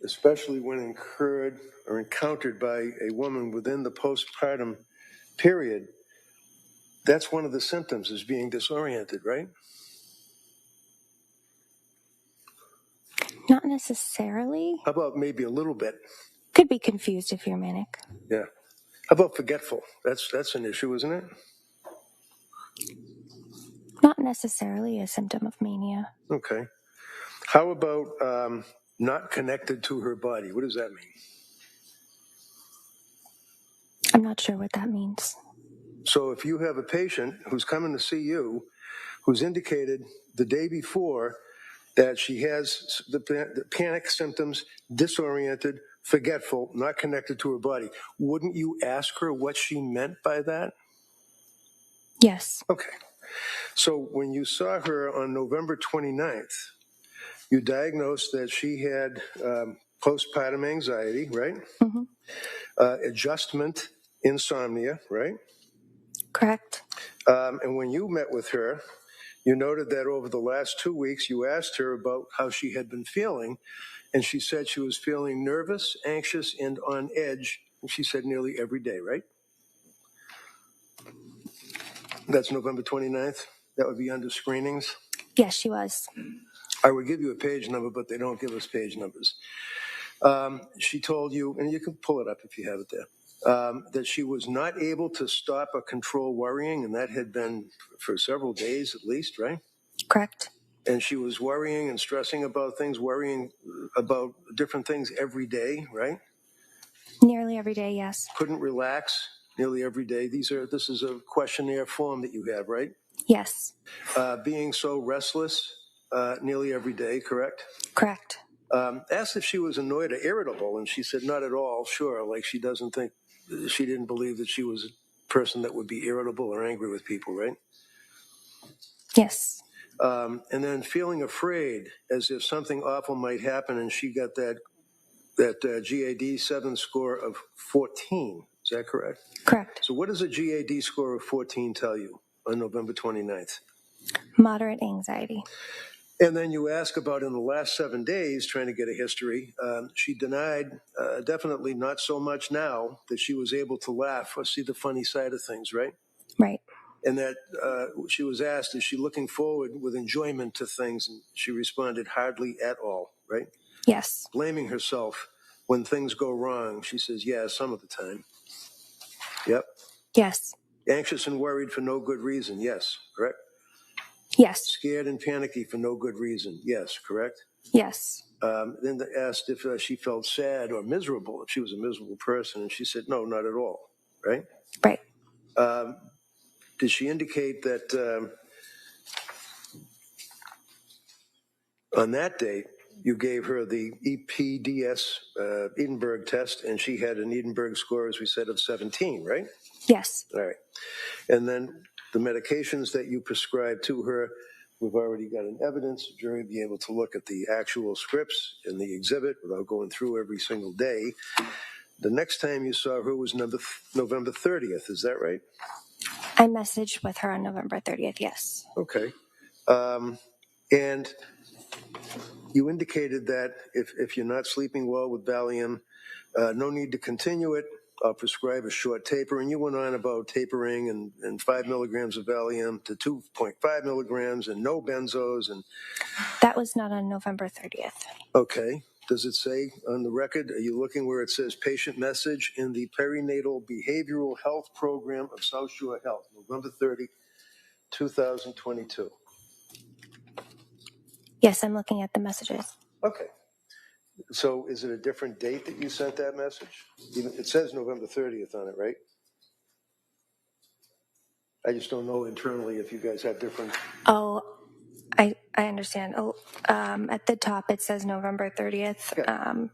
[SPEAKER 4] especially when incurred or encountered by a woman within the postpartum period, that's one of the symptoms, is being disoriented, right?
[SPEAKER 10] Not necessarily.
[SPEAKER 4] How about maybe a little bit?
[SPEAKER 10] Could be confused if you're manic.
[SPEAKER 4] Yeah. How about forgetful? That's an issue, isn't it?
[SPEAKER 10] Not necessarily a symptom of mania.
[SPEAKER 4] Okay. How about not connected to her body? What does that mean?
[SPEAKER 10] I'm not sure what that means.
[SPEAKER 4] So if you have a patient who's coming to see you, who's indicated the day before that she has the panic symptoms, disoriented, forgetful, not connected to her body, wouldn't you ask her what she meant by that?
[SPEAKER 10] Yes.
[SPEAKER 4] Okay. So when you saw her on November 29th, you diagnosed that she had postpartum anxiety, right?
[SPEAKER 10] Mm-hmm.
[SPEAKER 4] Adjustment insomnia, right?
[SPEAKER 10] Correct.
[SPEAKER 4] And when you met with her, you noted that over the last 2 weeks, you asked her about how she had been feeling, and she said she was feeling nervous, anxious, and on edge, and she said nearly every day, right? That's November 29th. That would be under screenings.
[SPEAKER 10] Yes, she was.
[SPEAKER 4] I would give you a page number, but they don't give us page numbers. She told you, and you can pull it up if you have it there, that she was not able to stop or control worrying, and that had been for several days at least, right?
[SPEAKER 10] Correct.
[SPEAKER 4] And she was worrying and stressing about things, worrying about different things every day, right?
[SPEAKER 10] Nearly every day, yes.
[SPEAKER 4] Couldn't relax nearly every day. This is a questionnaire form that you have, right?
[SPEAKER 10] Yes.
[SPEAKER 4] Being so restless nearly every day, correct?
[SPEAKER 10] Correct.
[SPEAKER 4] Asked if she was annoyed or irritable, and she said not at all, sure, like she didn't believe that she was a person that would be irritable or angry with people, right?
[SPEAKER 10] Yes.
[SPEAKER 4] And then feeling afraid as if something awful might happen, and she got that GAD-7 score of 14. Is that correct?
[SPEAKER 10] Correct.
[SPEAKER 4] So what does a GAD score of 14 tell you on November 29th?
[SPEAKER 10] Moderate anxiety.
[SPEAKER 4] And then you ask about in the last 7 days, trying to get a history. She denied, definitely not so much now, that she was able to laugh or see the funny side of things, right?
[SPEAKER 10] Right.
[SPEAKER 4] And that she was asked, is she looking forward with enjoyment to things? And she responded, hardly at all, right?
[SPEAKER 10] Yes.
[SPEAKER 4] Blaming herself when things go wrong, she says, yeah, some of the time. Yep.
[SPEAKER 10] Yes.
[SPEAKER 4] Anxious and worried for no good reason, yes, correct?
[SPEAKER 10] Yes.
[SPEAKER 4] Scared and panicky for no good reason, yes, correct?
[SPEAKER 10] Yes.
[SPEAKER 4] Then they asked if she felt sad or miserable, if she was a miserable person, and she said, no, not at all, right?
[SPEAKER 10] Right.
[SPEAKER 4] Did she indicate that on that date, you gave her the EPDS Edinburgh test, and she had an Edinburgh score, as we said, of 17, right?
[SPEAKER 10] Yes.
[SPEAKER 4] All right. And then the medications that you prescribed to her, we've already got an evidence. The jury will be able to look at the actual scripts in the exhibit without going through every single day. The next time you saw her was November 30th. Is that right?
[SPEAKER 10] I messaged with her on November 30th, yes.
[SPEAKER 4] Okay. And you indicated that if you're not sleeping well with Valium, no need to continue it. I'll prescribe a short taper. And you went on about tapering and 5 milligrams of Valium to 2.5 milligrams and no benzos. And
[SPEAKER 10] That was not on November 30th.
[SPEAKER 4] okay. Does it say on the record, are you looking where it says patient message in the perinatal behavioral health program of South Shore Health, November 30, 2022?
[SPEAKER 10] Yes, I'm looking at the messages.
[SPEAKER 4] Okay. So is it a different date that you sent that message? It says November 30th on it, right? I just don't know internally if you guys have different.
[SPEAKER 10] Oh, I understand. Oh, at the top it says November 30th.
[SPEAKER 4] Okay.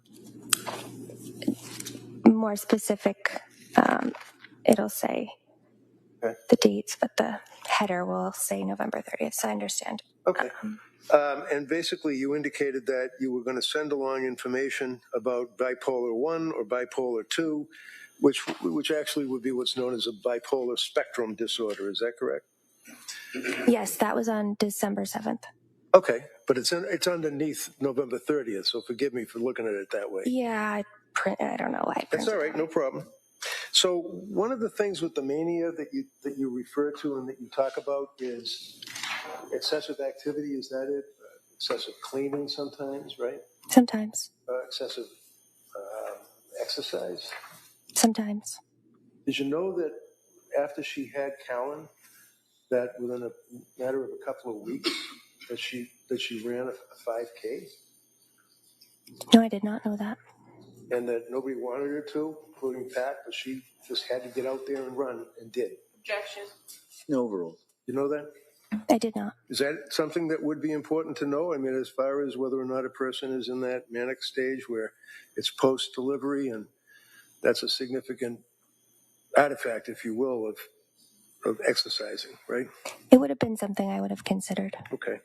[SPEAKER 10] More specific, it'll say the dates, but the header will say November 30th. So I understand.
[SPEAKER 4] Okay. And basically, you indicated that you were going to send along information about bipolar 1 or bipolar 2, which actually would be what's known as a bipolar spectrum disorder. Is that correct?
[SPEAKER 10] Yes, that was on December 7th.
[SPEAKER 4] Okay, but it's underneath November 30th, so forgive me for looking at it that way.
[SPEAKER 10] Yeah, I don't know why I printed
[SPEAKER 4] That's all right, no problem. So one of the things with the mania that you refer to and that you talk about is excessive activity. Is that it? Excessive cleaning sometimes, right?
[SPEAKER 10] Sometimes.
[SPEAKER 4] Excessive exercise.
[SPEAKER 10] Sometimes.
[SPEAKER 4] Did you know that after she had Callan, that within a matter of a couple of weeks, that she ran a 5K?
[SPEAKER 10] No, I did not know that.
[SPEAKER 4] And that nobody wanted her to, including Pat, but she just had to get out there and run and did.
[SPEAKER 5] Objection.
[SPEAKER 3] No overrule.
[SPEAKER 4] You know that?
[SPEAKER 10] I did not.
[SPEAKER 4] Is that something that would be important to know? I mean, as far as whether or not a person is in that manic stage where it's post-delivery, and that's a significant artifact, if you will, of exercising, right?
[SPEAKER 10] It would have been something I would have considered.
[SPEAKER 4] Okay.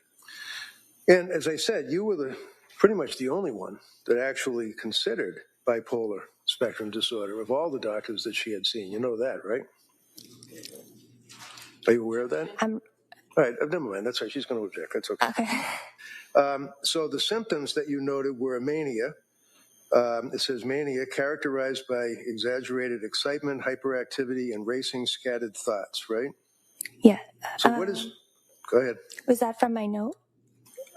[SPEAKER 4] And as I said, you were pretty much the only one that actually considered bipolar spectrum disorder of all the doctors that she had seen. You know that, right? Are you aware of that? All right, never mind. That's right. She's going to object. That's okay.
[SPEAKER 10] Okay.
[SPEAKER 4] So the symptoms that you noted were a mania. It says mania characterized by exaggerated excitement, hyperactivity, and racing scattered thoughts, right?
[SPEAKER 10] Yeah.
[SPEAKER 4] So what is... Go ahead.
[SPEAKER 10] Was that from my note?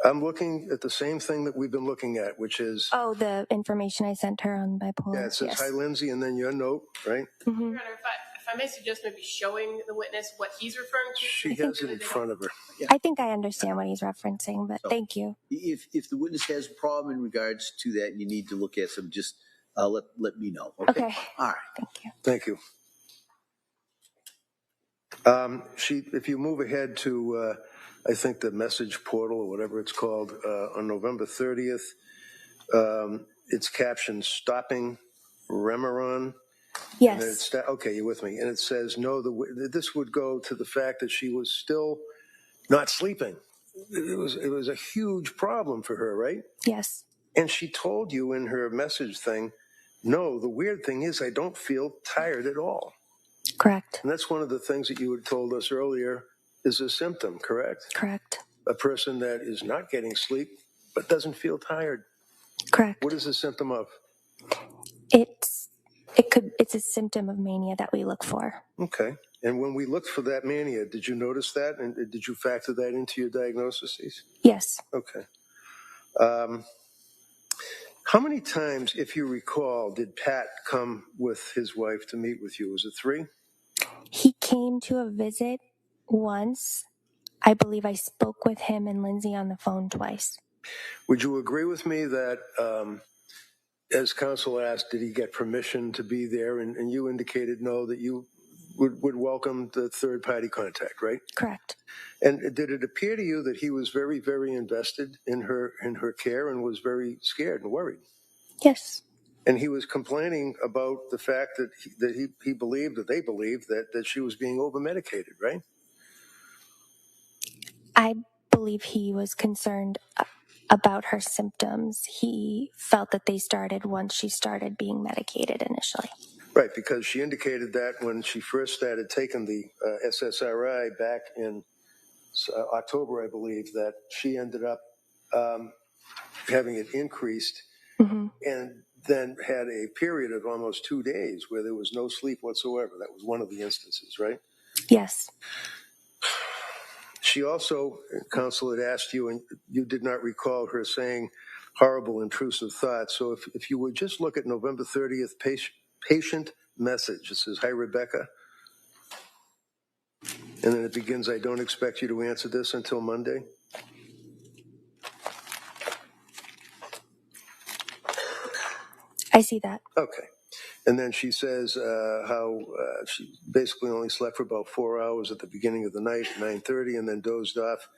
[SPEAKER 4] I'm looking at the same thing that we've been looking at, which is...
[SPEAKER 10] Oh, the information I sent her on bipolar.
[SPEAKER 4] Yeah, it says,
[SPEAKER 10] yes.
[SPEAKER 4] Hi, Lindsay, and then your note, right?
[SPEAKER 10] Mm-hmm.
[SPEAKER 5] Your Honor, if I may suggest maybe showing the witness what he's referring to.
[SPEAKER 4] She has it in front of her.
[SPEAKER 3] Yeah.
[SPEAKER 10] I think I understand what he's referencing, but thank you.
[SPEAKER 3] If the witness has a problem in regards to that, and you need to look at some, just let me know.
[SPEAKER 10] Okay.
[SPEAKER 3] All right.
[SPEAKER 10] Thank you.
[SPEAKER 4] Thank you. If you move ahead to, I think, the message portal or whatever it's called, on November 30th, it's captioned "Stopping Remeron."
[SPEAKER 10] Yes.
[SPEAKER 4] And it's okay, you're with me. And it says, no, this would go to the fact that she was still not sleeping. It was a huge problem for her, right?
[SPEAKER 10] Yes.
[SPEAKER 4] And she told you in her message thing, no, the weird thing is I don't feel tired at all.
[SPEAKER 10] Correct.
[SPEAKER 4] And that's one of the things that you had told us earlier is a symptom, correct?
[SPEAKER 10] Correct.
[SPEAKER 4] a person that is not getting sleep but doesn't feel tired.
[SPEAKER 10] Correct.
[SPEAKER 4] What is the symptom of?
[SPEAKER 10] It's a symptom of mania that we look for.
[SPEAKER 4] Okay. And when we looked for that mania, did you notice that? And did you factor that into your diagnosis?
[SPEAKER 10] Yes.
[SPEAKER 4] Okay. How many times, if you recall, did Pat come with his wife to meet with you? Was it 3?
[SPEAKER 10] He came to a visit once. I believe I spoke with him and Lindsay on the phone twice.
[SPEAKER 4] Would you agree with me that, as counsel asked, did he get permission to be there? And you indicated no, that you would welcome the third-party contact, right?
[SPEAKER 10] Correct.
[SPEAKER 4] And did it appear to you that he was very, very invested in her care and was very scared and worried?
[SPEAKER 10] Yes.
[SPEAKER 4] And he was complaining about the fact that he believed, that they believed, that she was being over-medicated, right?
[SPEAKER 10] I believe he was concerned about her symptoms. He felt that they started once she started being medicated initially.
[SPEAKER 4] Right, because she indicated that when she first started taking the SSRI back in October, I believe, that she ended up having it increased and then had a period of almost 2 days where there was no sleep whatsoever. That was one of the instances, right?
[SPEAKER 10] Yes.
[SPEAKER 4] She also, counsel had asked you, and you did not recall her saying horrible, intrusive thoughts. So if you would just look at November 30th patient message. It says, "Hi, Rebecca." And then it begins, "I don't expect you to answer this until Monday."
[SPEAKER 10] I see that.
[SPEAKER 4] Okay. And then she says how she basically only slept for about 4 hours at the beginning of the night, 9:30, and then dozed off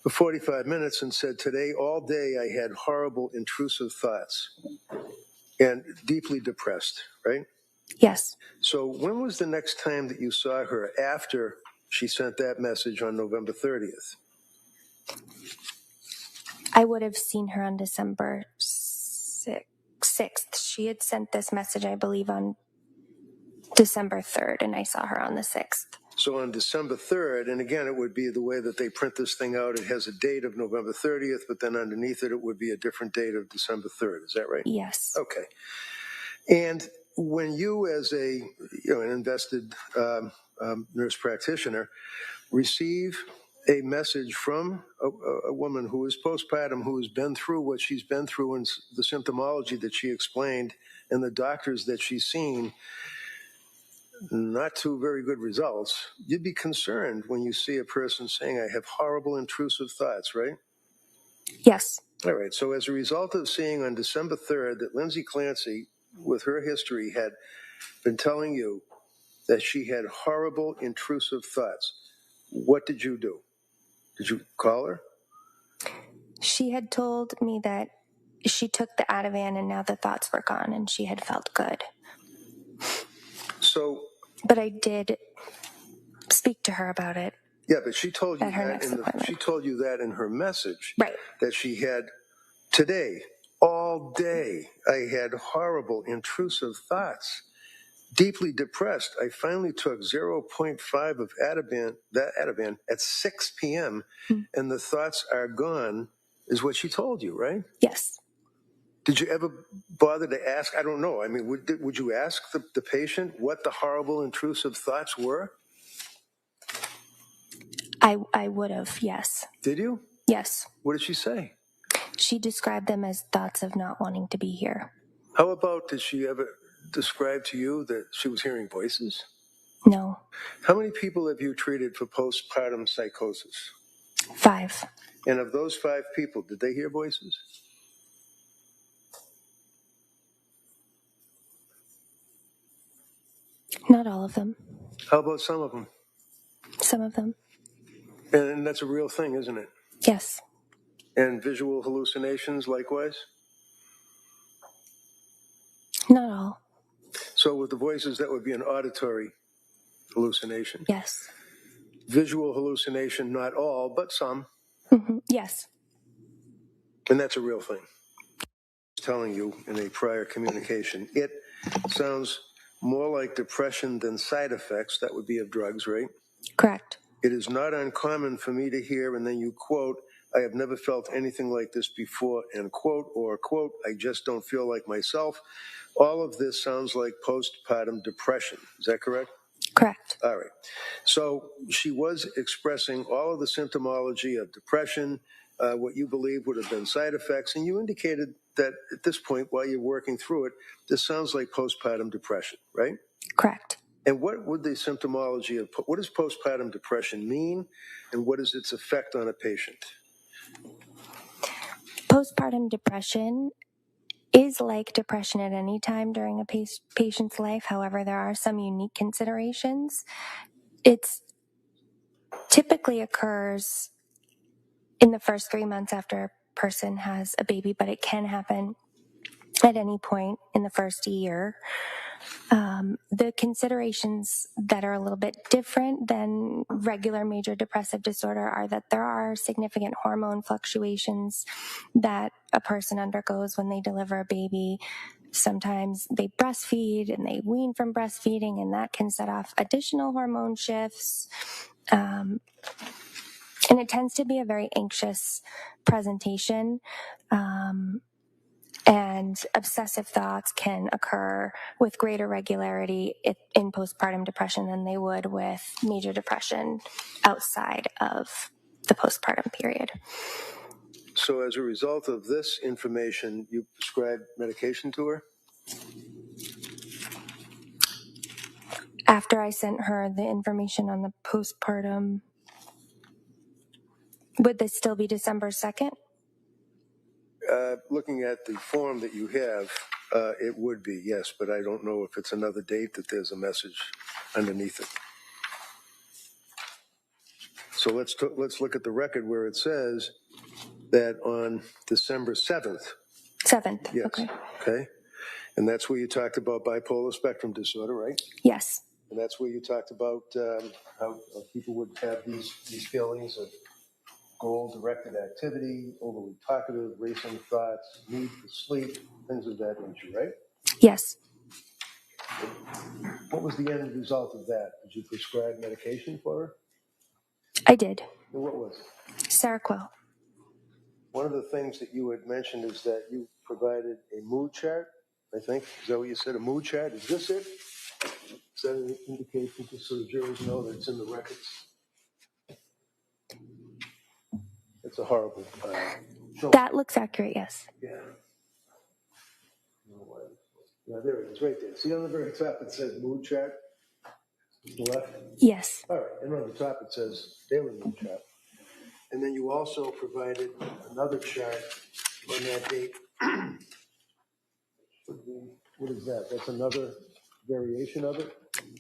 [SPEAKER 4] for 45 minutes and said, "Today, all day, I had horrible, intrusive thoughts and deeply depressed," right?
[SPEAKER 10] Yes.
[SPEAKER 4] So when was the next time that you saw her after she sent that message on November 30th?
[SPEAKER 10] I would have seen her on December 6th. She had sent this message, I believe, on December 3rd, and I saw her on the 6th.
[SPEAKER 4] So on December 3rd, and again, it would be the way that they print this thing out. It has a date of November 30th, but then underneath it, it would be a different date of December 3rd. Is that right?
[SPEAKER 10] Yes.
[SPEAKER 4] Okay. And when you, as an invested nurse practitioner, receive a message from a woman who is postpartum, who has been through what she's been through and the symptomology that she explained and the doctors that she's seen, not too very good results, you'd be concerned when you see a person saying, "I have horrible, intrusive thoughts," right?
[SPEAKER 10] Yes.
[SPEAKER 4] All right. So as a result of seeing on December 3rd that Lindsay Clancy, with her history, had been telling you that she had horrible, intrusive thoughts, what did you do? Did you call her?
[SPEAKER 10] She had told me that she took the Ativan and now the thoughts were gone and she had felt good.
[SPEAKER 4] So,
[SPEAKER 10] but I did speak to her about it.
[SPEAKER 4] Yeah, but she told you
[SPEAKER 10] that
[SPEAKER 4] she told you that in her message,
[SPEAKER 10] right?
[SPEAKER 4] That she had today, all day, I had horrible, intrusive thoughts, deeply depressed. I finally took 0.5 of Ativan at 6 p.m. And the thoughts are gone, is what she told you, right?
[SPEAKER 10] Yes.
[SPEAKER 4] Did you ever bother to ask? I don't know. I mean, would you ask the patient what the horrible, intrusive thoughts were?
[SPEAKER 10] I would have, yes.
[SPEAKER 4] Did you?
[SPEAKER 10] Yes.
[SPEAKER 4] What did she say?
[SPEAKER 10] She described them as thoughts of not wanting to be here.
[SPEAKER 4] How about, did she ever describe to you that she was hearing voices?
[SPEAKER 10] No.
[SPEAKER 4] How many people have you treated for postpartum psychosis?
[SPEAKER 10] 5.
[SPEAKER 4] And of those 5 people, did they hear voices?
[SPEAKER 10] Not all of them.
[SPEAKER 4] How about some of them?
[SPEAKER 10] Some of them.
[SPEAKER 4] And that's a real thing, isn't it?
[SPEAKER 10] Yes.
[SPEAKER 4] And visual hallucinations likewise?
[SPEAKER 10] Not all.
[SPEAKER 4] So with the voices, that would be an auditory hallucination?
[SPEAKER 10] Yes.
[SPEAKER 4] Visual hallucination, not all, but some?
[SPEAKER 10] Mm-hmm. Yes.
[SPEAKER 4] And that's a real thing. Telling you in a prior communication, it sounds more like depression than side effects. That would be of drugs, right?
[SPEAKER 10] Correct.
[SPEAKER 4] It is not uncommon for me to hear, and then you quote, I have never felt anything like this before, end quote, or quote, I just don't feel like myself. All of this sounds like postpartum depression. Is that correct?
[SPEAKER 10] Correct.
[SPEAKER 4] All right. So she was expressing all of the symptomology of depression, what you believe would have been side effects, and you indicated that at this point, while you're working through it, this sounds like postpartum depression, right?
[SPEAKER 10] Correct.
[SPEAKER 4] And what would the symptomology of, what does postpartum depression mean, and what is its effect on a patient?
[SPEAKER 10] Postpartum depression is like depression at any time during a patient's life. However, there are some unique considerations. It's typically occurs in the first 3 months after a person has a baby, but it can happen at any point in the first year. The considerations that are a little bit different than regular major depressive disorder are that there are significant hormone fluctuations that a person undergoes when they deliver a baby. Sometimes they breastfeed and they wean from breastfeeding, and that can set off additional hormone shifts. And it tends to be a very anxious presentation. And obsessive thoughts can occur with greater regularity in postpartum depression than they would with major depression outside of the postpartum period.
[SPEAKER 4] So as a result of this information, you prescribed medication to her?
[SPEAKER 10] After I sent her the information on the postpartum, would this still be December 2nd?
[SPEAKER 4] Looking at the form that you have, it would be, yes, but I don't know if it's another date that there's a message underneath it. So let's look at the record where it says that on December 7th.
[SPEAKER 10] 7th,
[SPEAKER 4] Yes. Okay. And that's where you talked about bipolar spectrum disorder, right?
[SPEAKER 10] Yes.
[SPEAKER 4] And that's where you talked about how people would have these feelings of goal-directed activity, overly talkative, racing thoughts, need for sleep, things of that nature, right?
[SPEAKER 10] Yes.
[SPEAKER 4] What was the end result of that? Did you prescribe medication for her?
[SPEAKER 10] I did.
[SPEAKER 4] And what was it?
[SPEAKER 10] Seroquel.
[SPEAKER 4] One of the things that you had mentioned is that you provided a mood chart, I think. Is that what you said, a mood chart? Is this it? Is that an indication just so the jurors know that it's in the records? It's a horrible
[SPEAKER 10] That looks accurate, yes.
[SPEAKER 4] Yeah. Yeah, there it is, right there. See on the very top it says mood chart? To the left?
[SPEAKER 10] Yes.
[SPEAKER 4] All right, and on the top it says daily mood chart. And then you also provided another chart on that date. What is that? That's another variation of it?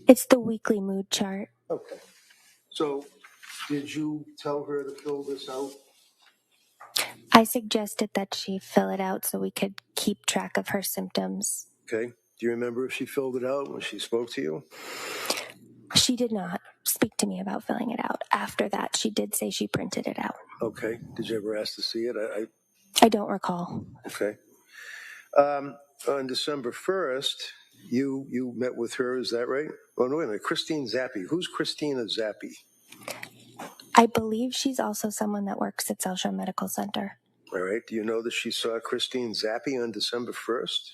[SPEAKER 10] It's the weekly mood chart.
[SPEAKER 4] Okay. So did you tell her to fill this out?
[SPEAKER 10] I suggested that she fill it out so we could keep track of her symptoms.
[SPEAKER 4] Okay. Do you remember if she filled it out when she spoke to you?
[SPEAKER 10] She did not speak to me about filling it out. After that, she did say she printed it out.
[SPEAKER 4] Okay. Did you ever ask to see it?
[SPEAKER 10] I don't recall.
[SPEAKER 4] Okay. On December 1st, you met with her, is that right? Oh, no, wait a minute. Christine Zappi. Who's Christina Zappi?
[SPEAKER 10] I believe she's also someone that works at South Shore Medical Center.
[SPEAKER 4] All right. Do you know that she saw Christine Zappi on December 1st?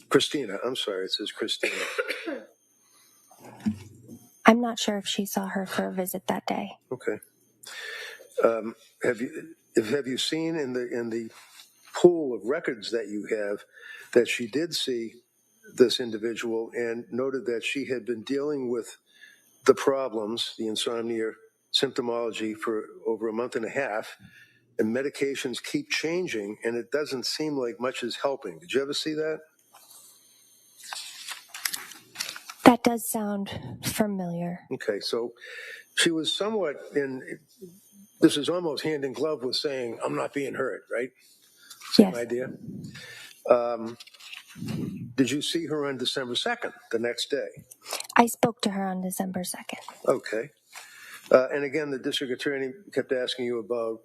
[SPEAKER 4] Christina. I'm sorry. It says Christina.
[SPEAKER 10] I'm not sure if she saw her for a visit that day.
[SPEAKER 4] Okay. Have you seen in the pool of records that you have that she did see this individual and noted that she had been dealing with the problems, the insomnia symptomology, for over a month and a half, and medications keep changing, and it doesn't seem like much is helping. Did you ever see that?
[SPEAKER 10] That does sound familiar.
[SPEAKER 4] Okay, so she was somewhat this is almost hand in glove with saying, I'm not being hurt, right? Same
[SPEAKER 10] yes.
[SPEAKER 4] idea. Did you see her on December 2nd, the next day?
[SPEAKER 10] I spoke to her on December 2nd.
[SPEAKER 4] Okay. And again, the district attorney kept asking you about,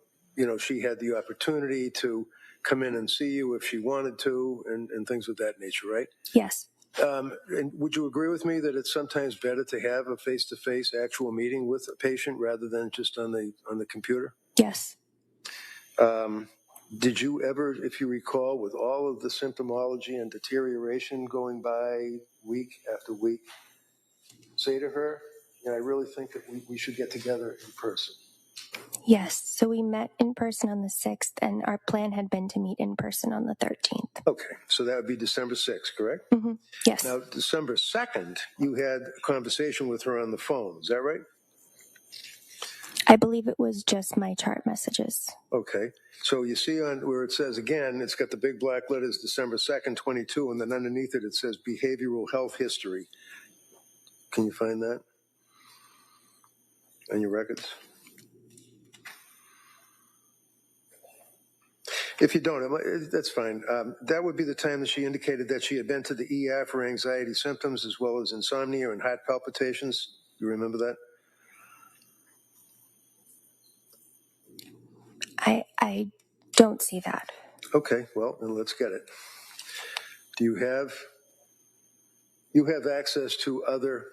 [SPEAKER 4] she had the opportunity to come in and see you if she wanted to, and things of that nature, right?
[SPEAKER 10] Yes.
[SPEAKER 4] And would you agree with me that it's sometimes better to have a face-to-face actual meeting with a patient rather than just on the computer?
[SPEAKER 10] Yes.
[SPEAKER 4] Did you ever, if you recall, with all of the symptomology and deterioration going by week after week, say to her, I really think that we should get together in person?
[SPEAKER 10] Yes. So we met in person on the 6th, and our plan had been to meet in person on the 13th.
[SPEAKER 4] Okay, so that would be December 6th, correct?
[SPEAKER 10] Mm-hmm. Yes.
[SPEAKER 4] Now, December 2nd, you had a conversation with her on the phone. Is that right?
[SPEAKER 10] I believe it was just my chart messages.
[SPEAKER 4] Okay. So you see on where it says, again, it's got the big black letters, December 2nd, 22, and then underneath it, it says behavioral health history. Can you find that on your records? If you don't, that's fine. That would be the time that she indicated that she had been to the ER for anxiety symptoms as well as insomnia and heart palpitations. You remember that?
[SPEAKER 10] I don't see that.
[SPEAKER 4] Okay, well, then let's get it. Do you have access to other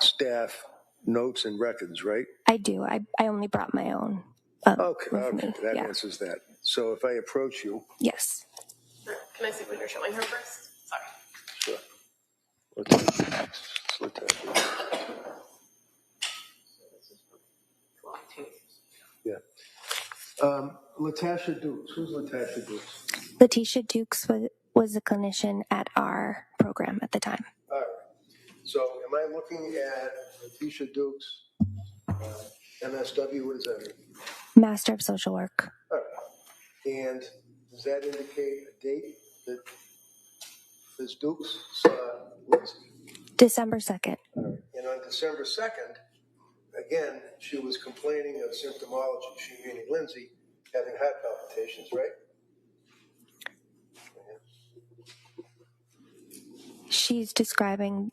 [SPEAKER 4] staff notes and records, right?
[SPEAKER 10] I do. I only brought my own.
[SPEAKER 4] Okay,
[SPEAKER 10] Me.
[SPEAKER 4] that
[SPEAKER 10] Yeah.
[SPEAKER 4] answers that. So if I approach you.
[SPEAKER 10] Yes.
[SPEAKER 5] Can I see what you're showing her first? Sorry.
[SPEAKER 4] Sure. Let's yeah. Latasha Dukes. Who's Latasha Dukes?
[SPEAKER 10] Letitia Dukes was a clinician at our program at the time.
[SPEAKER 4] All right. So am I looking at Letitia Dukes, MSW? What does that mean?
[SPEAKER 10] Master of Social Work.
[SPEAKER 4] All right. And does that indicate a date that Ms. Dukes saw Lindsay?
[SPEAKER 10] December 2nd.
[SPEAKER 4] All right. And on December 2nd, again, she was complaining of symptomology, she meaning Lindsay, having heart palpitations, right?
[SPEAKER 10] She's describing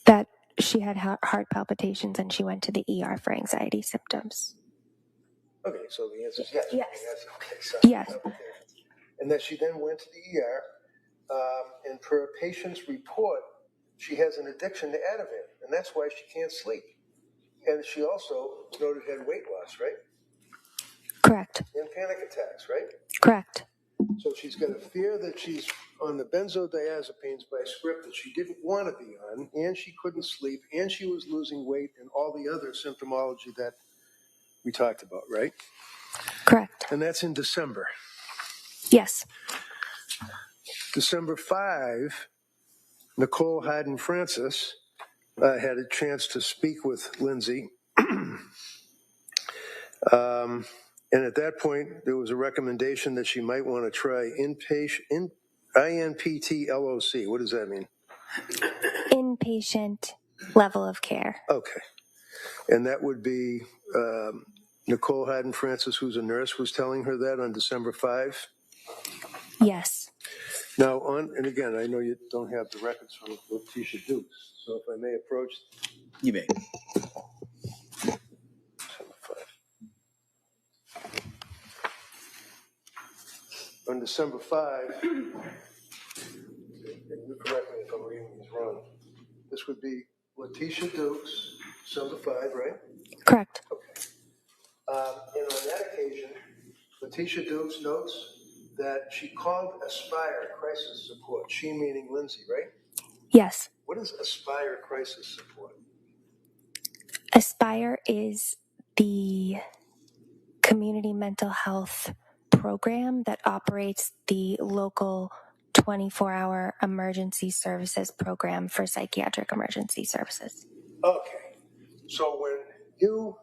[SPEAKER 10] that she had heart palpitations and she went to the ER for anxiety symptoms.
[SPEAKER 4] Okay, so the answer is yes.
[SPEAKER 10] Yes.
[SPEAKER 4] Okay, so
[SPEAKER 10] yes.
[SPEAKER 4] And that she then went to the ER, and per a patient's report, she has an addiction to Ativan, and that's why she can't sleep. And she also noted had weight loss, right?
[SPEAKER 10] Correct.
[SPEAKER 4] And panic attacks, right?
[SPEAKER 10] Correct.
[SPEAKER 4] So she's got a fear that she's on the benzodiazepines by script that she didn't want to be on, and she couldn't sleep, and she was losing weight, and all the other symptomology that we talked about, right?
[SPEAKER 10] Correct.
[SPEAKER 4] And that's in December.
[SPEAKER 10] Yes.
[SPEAKER 4] December 5, Nicole Hayden-Francis had a chance to speak with Lindsay. And at that point, there was a recommendation that she might want to try INPT LOC. What does that mean?
[SPEAKER 10] Inpatient level of care.
[SPEAKER 4] Okay. And that would be Nicole Hayden-Francis, who's a nurse, was telling her that on December 5?
[SPEAKER 10] Yes.
[SPEAKER 4] Now, and again, I know you don't have the records from Letitia Dukes, so if I may approach.
[SPEAKER 3] You may.
[SPEAKER 4] On December 5, and you correct me if I'm reading these wrong, this would be Letitia Dukes, December 5, right?
[SPEAKER 10] Correct.
[SPEAKER 4] Okay. And on that occasion, Letitia Dukes notes that she called Aspire Crisis Support, she meaning Lindsay, right?
[SPEAKER 10] Yes.
[SPEAKER 4] What is Aspire Crisis Support?
[SPEAKER 10] Aspire is the community mental health program that operates the local 24-hour emergency services program for psychiatric emergency services.
[SPEAKER 4] Okay. So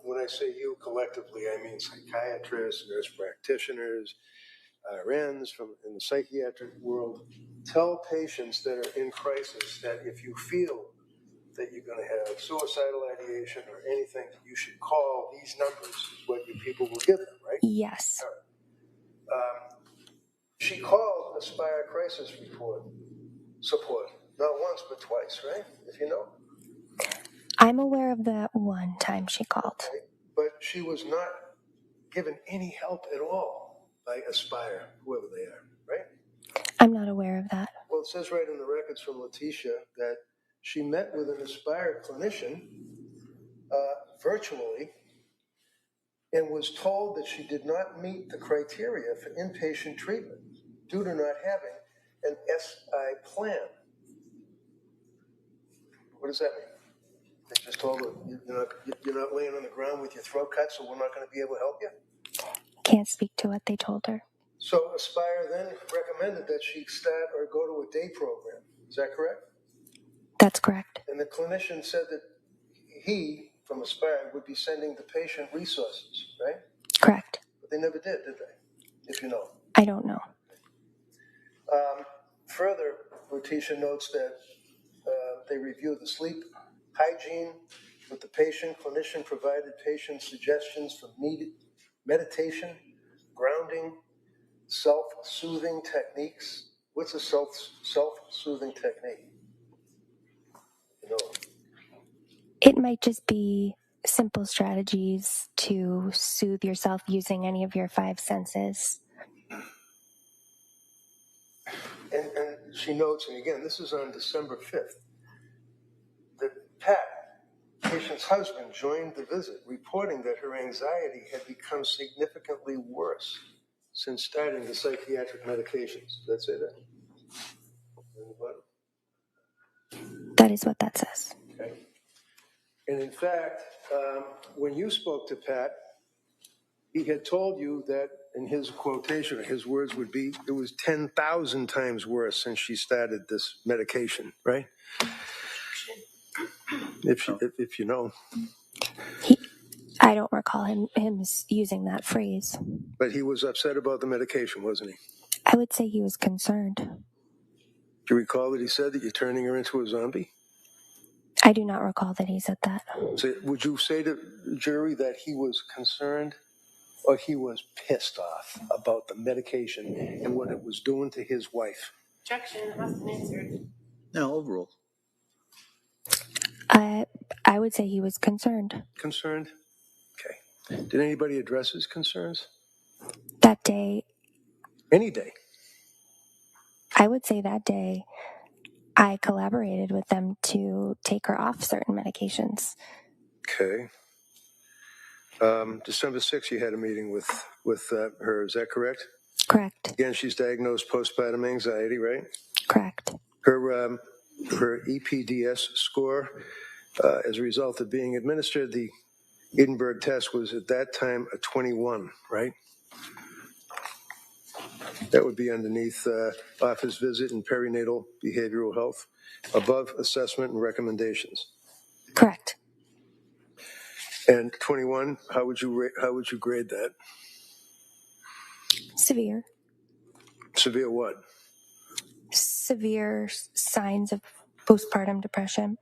[SPEAKER 4] when I say you collectively, I mean psychiatrists, nurse practitioners, RNs in the psychiatric world, tell patients that are in crisis that if you feel that you're going to have suicidal ideation or anything, you should call these numbers, is what you people will give them, right?
[SPEAKER 10] Yes.
[SPEAKER 4] All right. She called Aspire Crisis Support, not once, but twice, right? If you know.
[SPEAKER 10] I'm aware of that one time she called.
[SPEAKER 4] Okay. But she was not given any help at all by Aspire, whoever they are, right?
[SPEAKER 10] I'm not aware of that.
[SPEAKER 4] Well, Well, it says right in the records from Letitia that she met with an Aspire clinician virtually and was told that she did not meet the criteria for inpatient treatment due to not having an SI plan. What does that mean? They just told her you're not laying on the ground with your throat cut, so we're not going to be able to help you?
[SPEAKER 10] Can't speak to what they told her.
[SPEAKER 4] So Aspire then recommended that she start or go to a day program. Is that correct?
[SPEAKER 10] That's correct.
[SPEAKER 4] And the clinician said that he, from Aspire, would be sending the patient resources, right?
[SPEAKER 10] Correct.
[SPEAKER 4] But they never did they? If you know.
[SPEAKER 10] I don't know.
[SPEAKER 4] Further, Letitia notes that they reviewed the sleep hygiene with the patient. Clinician provided patient suggestions for meditation, grounding, self-soothing techniques. What's a self-soothing technique? You know.
[SPEAKER 10] It might just be simple strategies to soothe yourself using any of your 5 senses.
[SPEAKER 4] And she notes, and again, this is on December 5th, that Pat, patient's husband, joined the visit, reporting that her anxiety had become significantly worse since starting the psychiatric medications. Did that say that?
[SPEAKER 10] That is what that says.
[SPEAKER 4] Okay. And in fact, when you spoke to Pat, he had told you that, in his quotation, his words would be, it was 10,000 times worse since she started this medication, right? If you know.
[SPEAKER 10] I don't recall him using that phrase.
[SPEAKER 4] But he was upset about the medication, wasn't he?
[SPEAKER 10] I would say he was concerned.
[SPEAKER 4] Do you recall that he said that you're turning her into a zombie?
[SPEAKER 10] I do not recall that he said that.
[SPEAKER 4] So would you say to the jury that he was concerned or he was pissed off about the medication and what it was doing to his wife?
[SPEAKER 5] Objection has been answered.
[SPEAKER 3] No, overall.
[SPEAKER 10] I would say he was concerned.
[SPEAKER 4] Concerned? Okay. Did anybody address his concerns?
[SPEAKER 10] That day.
[SPEAKER 4] Any day?
[SPEAKER 10] I would say that day I collaborated with them to take her off certain medications.
[SPEAKER 4] Okay. December 6th, you had a meeting with her. Is that correct?
[SPEAKER 10] Correct.
[SPEAKER 4] Again, she's diagnosed postpartum anxiety, right?
[SPEAKER 10] Correct.
[SPEAKER 4] Her EPDS score, as a result of being administered, the Edinburgh test was at that time a 21, right? That would be underneath office visit and perinatal behavioral health, above assessment and recommendations.
[SPEAKER 10] Correct.
[SPEAKER 4] And 21, how would you grade that?
[SPEAKER 10] Severe.
[SPEAKER 4] Severe what?
[SPEAKER 10] Severe signs of postpartum depression.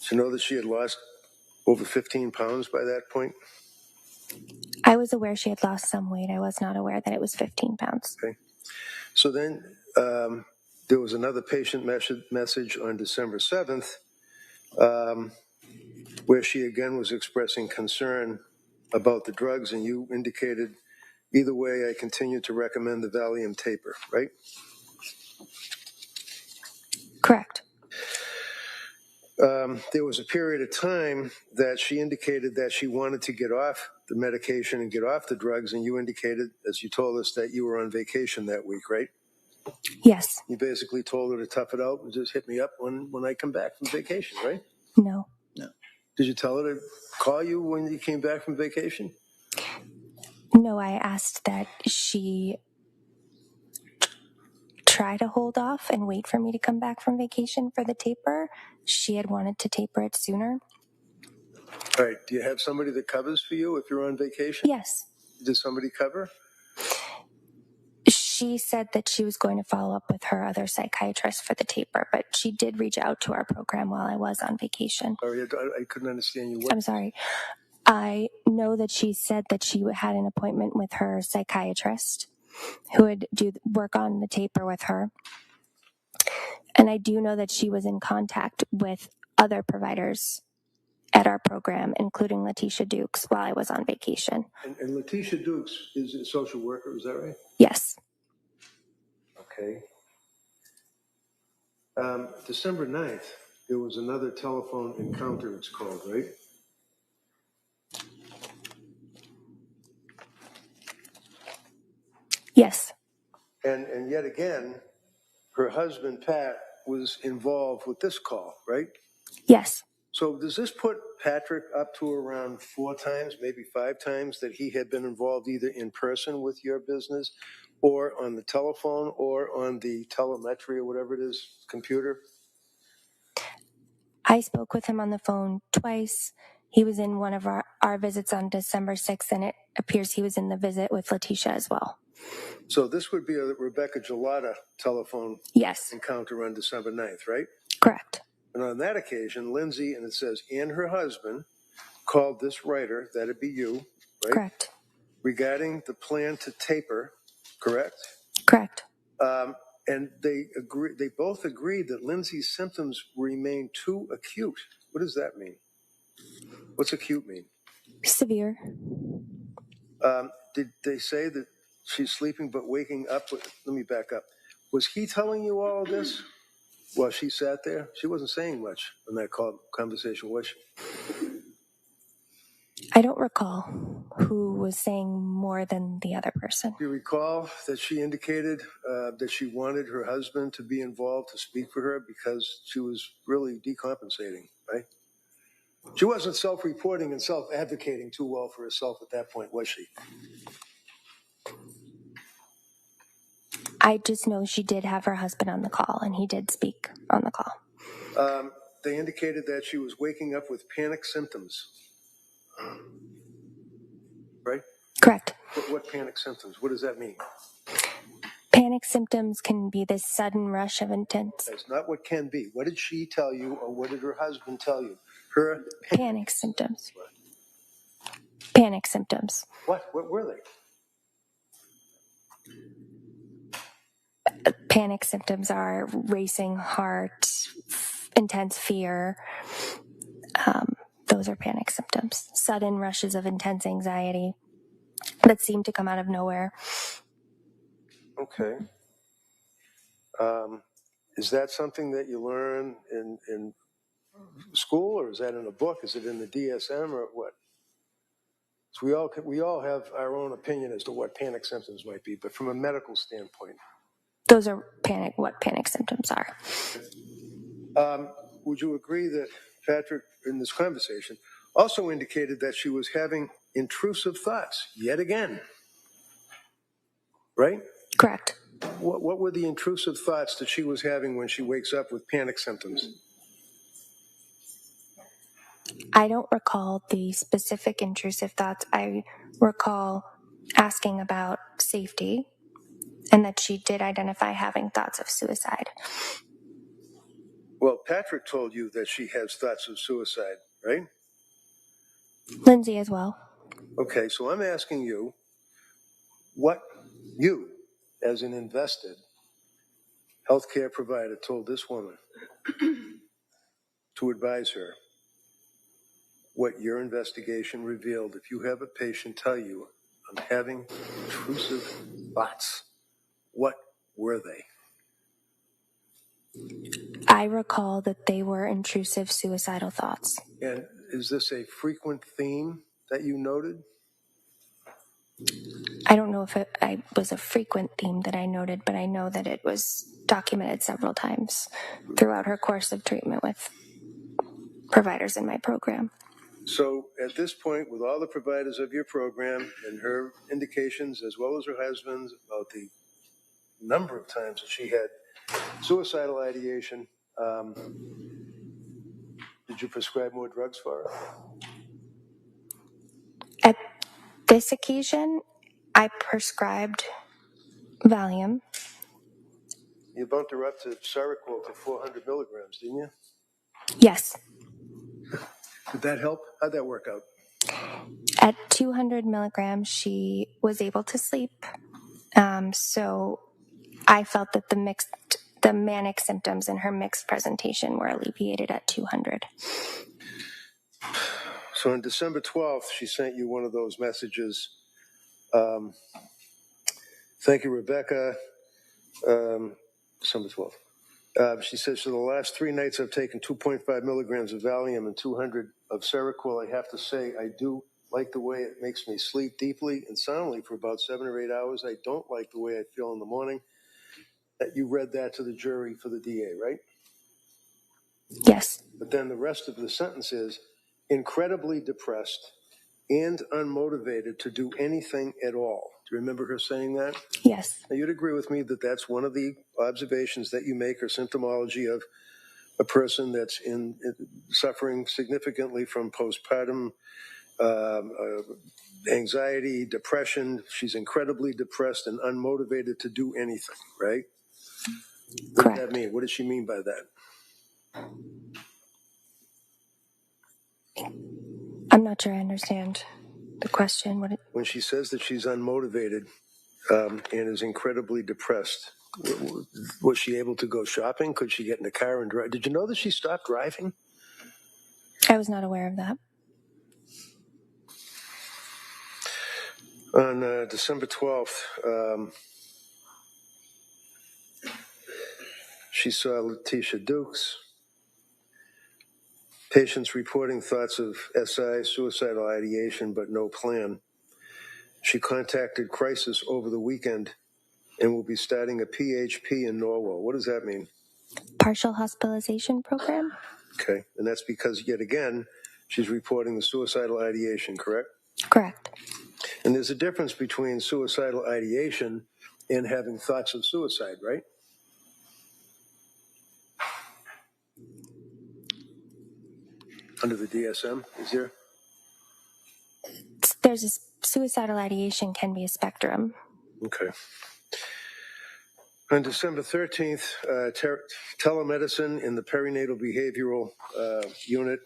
[SPEAKER 4] To know that she had lost over 15 pounds by that point?
[SPEAKER 10] I was aware she had lost some weight. I was not aware that it was 15 pounds.
[SPEAKER 4] Okay. So then there was another patient message on December 7th where she again was expressing concern about the drugs, and you indicated, either way, I continue to recommend the Valium taper, right?
[SPEAKER 10] Correct.
[SPEAKER 4] There was a period of time that she indicated that she wanted to get off the medication and get off the drugs, and you indicated, as you told us, that you were on vacation that week, right?
[SPEAKER 10] Yes.
[SPEAKER 4] You basically told her to tough it out and just hit me up when I come back from vacation, right?
[SPEAKER 10] No.
[SPEAKER 4] Did you tell her to call you when you came back from vacation?
[SPEAKER 10] No, I asked that she try to hold off and wait for me to come back from vacation for the taper. She had wanted to taper it sooner.
[SPEAKER 4] All right. Do you have somebody that covers for you if you're on vacation?
[SPEAKER 10] Yes.
[SPEAKER 4] Does somebody cover?
[SPEAKER 10] She said that she was going to follow up with her other psychiatrist for the taper, but she did reach out to our program while I was on vacation.
[SPEAKER 4] Sorry, I couldn't understand you.
[SPEAKER 10] I'm sorry. I know that she said that she had an appointment with her psychiatrist who would work on the taper with her. And I do know that she was in contact with other providers at our program, including Letitia Dukes, while I was on vacation.
[SPEAKER 4] And Letitia Dukes is a social worker, is that right?
[SPEAKER 10] Yes.
[SPEAKER 4] Okay. December 9th, there was another telephone encounter, it's called, right?
[SPEAKER 10] Yes.
[SPEAKER 4] And yet again, her husband, Pat, was involved with this call, right?
[SPEAKER 10] Yes.
[SPEAKER 4] So does this put Patrick up to around 4 times, maybe 5 times that he had been involved either in person with your business or on the telephone or on the telemetry or whatever it is, computer?
[SPEAKER 10] I spoke with him on the phone twice. He was in one of our visits on December 6th, and it appears he was in the visit with Letitia as well.
[SPEAKER 4] So this would be a Rebecca Gelada telephone
[SPEAKER 10] Yes.
[SPEAKER 4] encounter on December 9th, right?
[SPEAKER 10] Correct.
[SPEAKER 4] And on that occasion, Lindsay, and it says, and her husband called this writer, that'd be you, right?
[SPEAKER 10] Correct.
[SPEAKER 4] Regarding the plan to taper, correct?
[SPEAKER 10] Correct.
[SPEAKER 4] And they both agreed that Lindsay's symptoms remain too acute. What does that mean? What's acute mean?
[SPEAKER 10] Severe.
[SPEAKER 4] Did they say that she's sleeping but waking up? Let me back up. Was he telling you all of this while she sat there? She wasn't saying much in that conversation, was she?
[SPEAKER 10] I don't recall who was saying more than the other person.
[SPEAKER 4] Do you recall that she indicated that she wanted her husband to be involved to speak for her because she was really decompensating, right? She wasn't self-reporting and self-advocating too well for herself at that point, was she?
[SPEAKER 10] I just know she did have her husband on the call, and he did speak on the call.
[SPEAKER 4] They indicated that she was waking up with panic symptoms, right?
[SPEAKER 10] Correct.
[SPEAKER 4] What panic symptoms? What does that mean?
[SPEAKER 10] Panic symptoms can be this sudden rush of intense.
[SPEAKER 4] That's not what can be. What did she tell you, or what did her husband tell you? Her
[SPEAKER 10] panic symptoms. Panic symptoms.
[SPEAKER 4] What were they?
[SPEAKER 10] Panic symptoms are racing heart, intense fear. Those are panic symptoms. Sudden rushes of intense anxiety that seem to come out of nowhere.
[SPEAKER 4] Okay. Is that something that you learn in school, or is that in a book? Is it in the DSM, or what? So we all have our own opinion as to what panic symptoms might be, but from a medical standpoint.
[SPEAKER 10] Those are what panic symptoms are.
[SPEAKER 4] Would you agree that Patrick, in this conversation, also indicated that she was having intrusive thoughts yet again? Right?
[SPEAKER 10] Correct.
[SPEAKER 4] What were the intrusive thoughts that she was having when she wakes up with panic symptoms?
[SPEAKER 10] I don't recall the specific intrusive thoughts. I recall asking about safety and that she did identify having thoughts of suicide.
[SPEAKER 4] Well, Patrick told you that she has thoughts of suicide, right?
[SPEAKER 10] Lindsay as well.
[SPEAKER 4] Okay, so I'm asking you what you, as an invested healthcare provider, told this woman to advise her what your investigation revealed. If you have a patient tell you, I'm having intrusive thoughts, what were they?
[SPEAKER 10] I recall that they were intrusive suicidal thoughts.
[SPEAKER 4] And is this a frequent theme that you noted?
[SPEAKER 10] I don't know if it was a frequent theme that I noted, but I know that it was documented several times throughout her course of treatment with providers in my program.
[SPEAKER 4] So at this point, with all the providers of your program and her indications, as well as her husband's, about the number of times that she had suicidal ideation, did you prescribe more drugs for her?
[SPEAKER 10] At this occasion, I prescribed Valium.
[SPEAKER 4] You bumped her up to Seroquel to 400 milligrams, didn't you?
[SPEAKER 10] Yes.
[SPEAKER 4] Did that help? How'd that work out?
[SPEAKER 10] At 200 milligrams, she was able to sleep. So I felt that the manic symptoms in her mixed presentation were alleviated at 200.
[SPEAKER 4] So on December 12th, she sent you one of those messages. Thank you, Rebecca. December 12th. She says, for the last 3 nights, I've taken 2.5 milligrams of Valium and 200 of Seroquel. I have to say, I do like the way it makes me sleep deeply and soundly for about 7 or 8 hours. I don't like the way I feel in the morning. That you read that to the jury for the DA, right?
[SPEAKER 10] Yes.
[SPEAKER 4] But then the rest of the sentence is incredibly depressed and unmotivated to do anything at all. Do you remember her saying that?
[SPEAKER 10] Yes.
[SPEAKER 4] Now, you'd agree with me that that's one of the observations that you make or symptomology of a person that's suffering significantly from postpartum anxiety, depression. She's incredibly depressed and unmotivated to do anything, right? What
[SPEAKER 10] Correct.
[SPEAKER 4] does that mean? What does she mean by that?
[SPEAKER 10] I'm not sure I understand the question.
[SPEAKER 4] When she says that she's unmotivated and is incredibly depressed, was she able to go shopping? Could she get in the car and drive? Did you know that she stopped driving?
[SPEAKER 10] I was not aware of that.
[SPEAKER 4] On December 12th, she saw Letitia Dukes. Patients reporting thoughts of SI, suicidal ideation, but no plan. She contacted Crisis over the weekend and will be starting a PHP in Norwell. What does that mean?
[SPEAKER 10] Partial hospitalization program?
[SPEAKER 4] Okay, and that's because, yet again, she's reporting the suicidal ideation, correct?
[SPEAKER 10] Correct.
[SPEAKER 4] And there's a difference between suicidal ideation and having thoughts of suicide, right? Under the DSM, is there?
[SPEAKER 10] There's a suicidal ideation can be a spectrum.
[SPEAKER 4] Okay. On December 13th, telemedicine in the perinatal behavioral unit.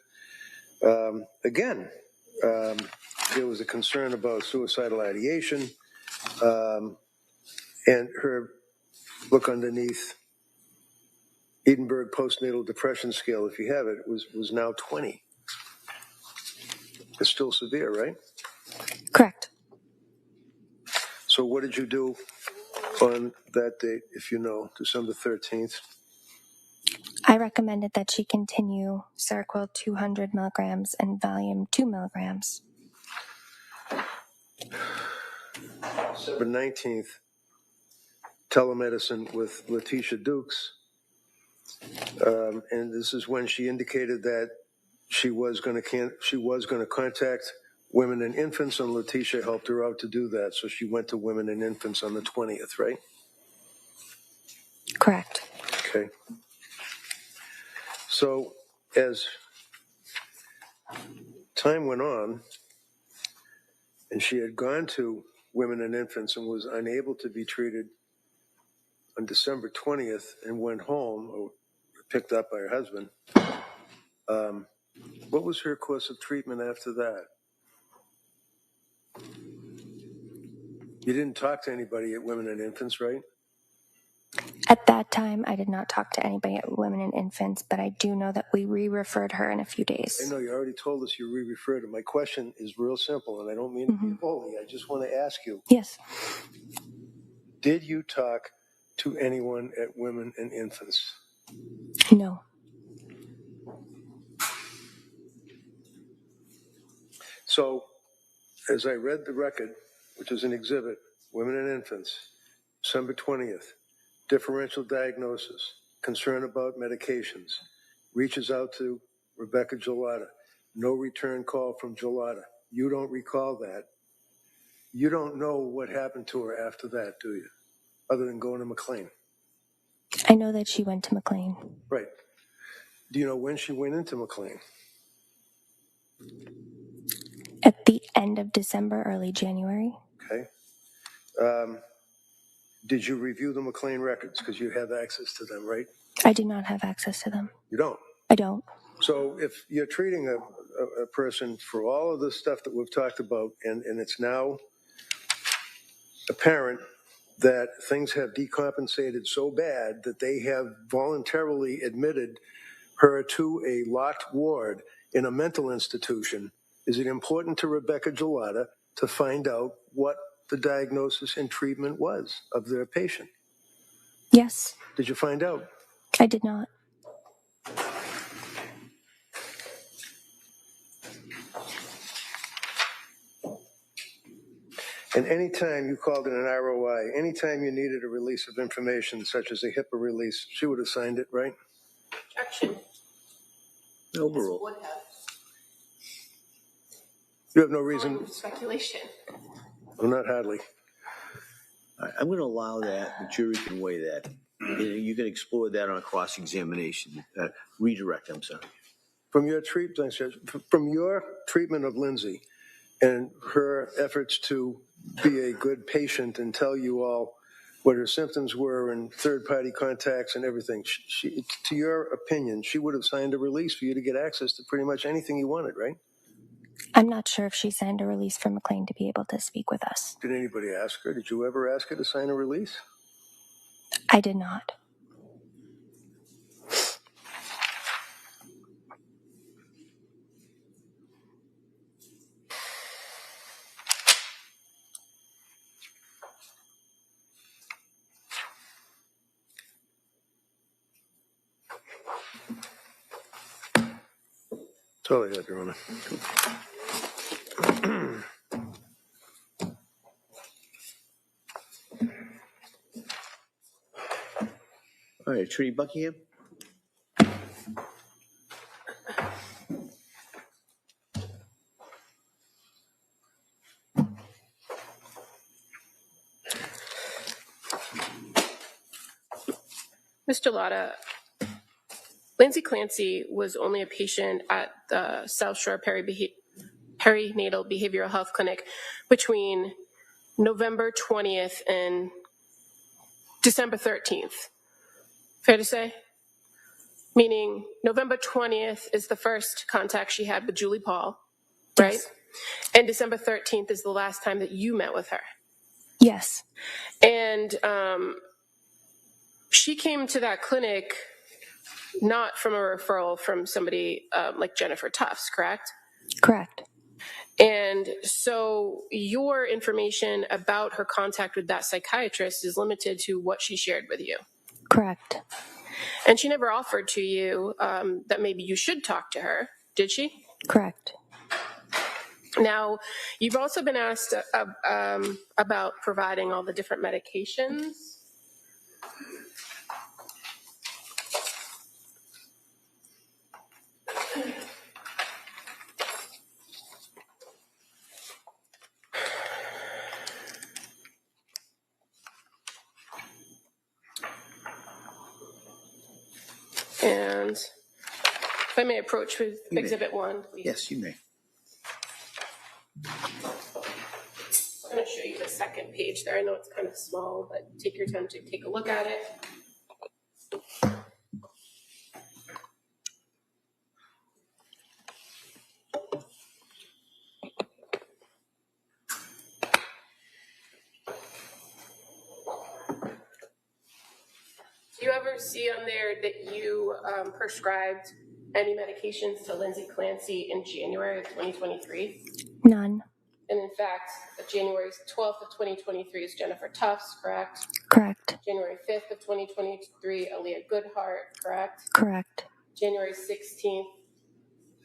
[SPEAKER 4] Again, there was a concern about suicidal ideation, and her look underneath Edinburgh postnatal depression scale, if you have it, was now 20. It's still severe, right?
[SPEAKER 10] Correct.
[SPEAKER 4] So what did you do on that date, if you know, December 13th?
[SPEAKER 10] I recommended that she continue Seroquel 200 milligrams and Valium 2 milligrams.
[SPEAKER 4] December 19th, telemedicine with Letitia Dukes. And this is when she indicated that she was going to contact women and infants, and Letitia helped her out to do that. So she went to women and infants on the 20th, right?
[SPEAKER 10] Correct.
[SPEAKER 4] Okay. So as time went on, and she had gone to women and infants and was unable to be treated on December 20th and went home, or picked up by her husband, what was her course of treatment after that? You didn't talk to anybody at Women and Infants, right?
[SPEAKER 10] At that time, I did not talk to anybody at Women and Infants, but I do know that we re-referred her in a few days.
[SPEAKER 4] I know you already told us you re-referred her. My question is real simple, and I don't mean to be bully. I just want to ask you.
[SPEAKER 10] Yes.
[SPEAKER 4] Did you talk to anyone at Women and Infants?
[SPEAKER 10] No.
[SPEAKER 4] So, as I read the record, which is an exhibit, Women and Infants, December 20th, differential diagnosis, concern about medications, reaches out to Rebecca Gelada, no return call from Gelada. You don't recall that. You don't know what happened to her after that, do you? Other than going to McLean.
[SPEAKER 10] I know that she went to McLean.
[SPEAKER 4] Right. Do you know when she went into McLean?
[SPEAKER 10] At the end of December, early January.
[SPEAKER 4] Okay. Did you review the McLean records? Because you have access to them, right?
[SPEAKER 10] I do not have access to them.
[SPEAKER 4] You don't?
[SPEAKER 10] I don't.
[SPEAKER 4] So if you're treating a person for all of the stuff that we've talked about, and it's now apparent that things have decompensated so bad that they have voluntarily admitted her to a locked ward in a mental institution, is it important to Rebecca Gelada to find out what the diagnosis and treatment was of their patient?
[SPEAKER 10] Yes.
[SPEAKER 4] Did you find out?
[SPEAKER 10] I did not.
[SPEAKER 4] And anytime you called in an ROI, anytime you needed a release of information, such as a HIPAA release, she would have signed it, right?
[SPEAKER 5] Objection.
[SPEAKER 3] Overruled.
[SPEAKER 5] Would have.
[SPEAKER 4] You have no reason.
[SPEAKER 5] Speculation.
[SPEAKER 4] Well, not hardly.
[SPEAKER 3] I'm going to allow that. The jury can weigh that. You can explore that on cross-examination. Redirect, I'm sorry.
[SPEAKER 4] From your treatment of Lindsay and her efforts to be a good patient and tell you all what her symptoms were and third-party contacts and everything, to your opinion, she would have signed a release for you to get access to pretty much anything you wanted, right?
[SPEAKER 10] I'm not sure if she signed a release for McLean to be able to speak with us.
[SPEAKER 4] Did anybody ask her? Did you ever ask her to sign a release?
[SPEAKER 10] I did not.
[SPEAKER 4] That's all I had, Your Honor.
[SPEAKER 3] All right, Attorney Buckingham.
[SPEAKER 5] Mr. Lotta, Lindsay Clancy was only a patient at the South Shore Perinatal Behavioral Health Clinic between November 20th and December 13th. Fair to say? Meaning November 20th is the first contact she had with Julie Paul, right?
[SPEAKER 10] Yes.
[SPEAKER 5] And December 13th is the last time that you met with her.
[SPEAKER 10] Yes.
[SPEAKER 5] And she came to that clinic not from a referral from somebody like Jennifer Tufts, correct?
[SPEAKER 10] Correct.
[SPEAKER 5] And so your information about her contact with that psychiatrist is limited to what she shared with you.
[SPEAKER 10] Correct.
[SPEAKER 5] And she never offered to you that maybe you should talk to her, did she?
[SPEAKER 10] Correct.
[SPEAKER 5] Now, you've also been asked about providing all the different medications. And if I may approach with Exhibit 1, please.
[SPEAKER 3] Yes, you may.
[SPEAKER 5] I'm going to show you the second page there. I know it's kind of small, but take your time to take a look at it. Do you ever see on there that you prescribed any medications to Lindsay Clancy in January of 2023?
[SPEAKER 10] None.
[SPEAKER 5] And in fact, January 12th of 2023 is Jennifer Tufts, correct?
[SPEAKER 10] Correct.
[SPEAKER 5] January 5th of 2023, Aaliyah Goodhart, correct?
[SPEAKER 10] Correct.
[SPEAKER 5] January 16th,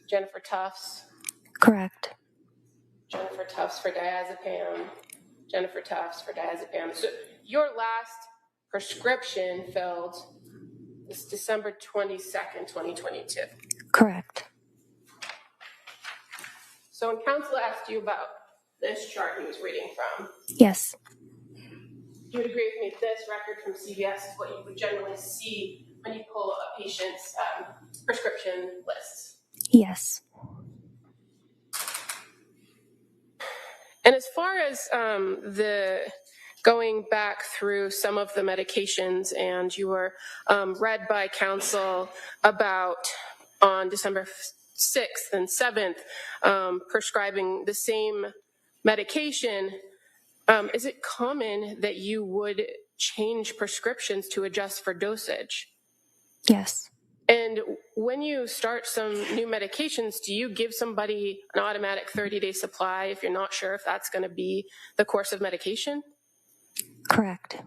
[SPEAKER 5] Jennifer Tufts.
[SPEAKER 10] Correct.
[SPEAKER 5] Jennifer Tufts for diazepam. Jennifer Tufts for diazepam. So your last prescription filled is December 22nd, 2022.
[SPEAKER 10] Correct.
[SPEAKER 5] So when counsel asked you about this chart he was reading from,
[SPEAKER 10] Yes.
[SPEAKER 5] you would agree with me this record from CVS is what you would generally see when you pull a patient's prescription lists.
[SPEAKER 10] Yes.
[SPEAKER 5] And as far as the going back through some of the medications, and you were read by counsel about on December 6th and 7th prescribing the same medication, is it common that you would change prescriptions to adjust for dosage?
[SPEAKER 10] Yes.
[SPEAKER 5] And when you start some new medications, do you give somebody an automatic 30-day supply if you're not sure if that's going to be the course of medication?
[SPEAKER 10] Correct.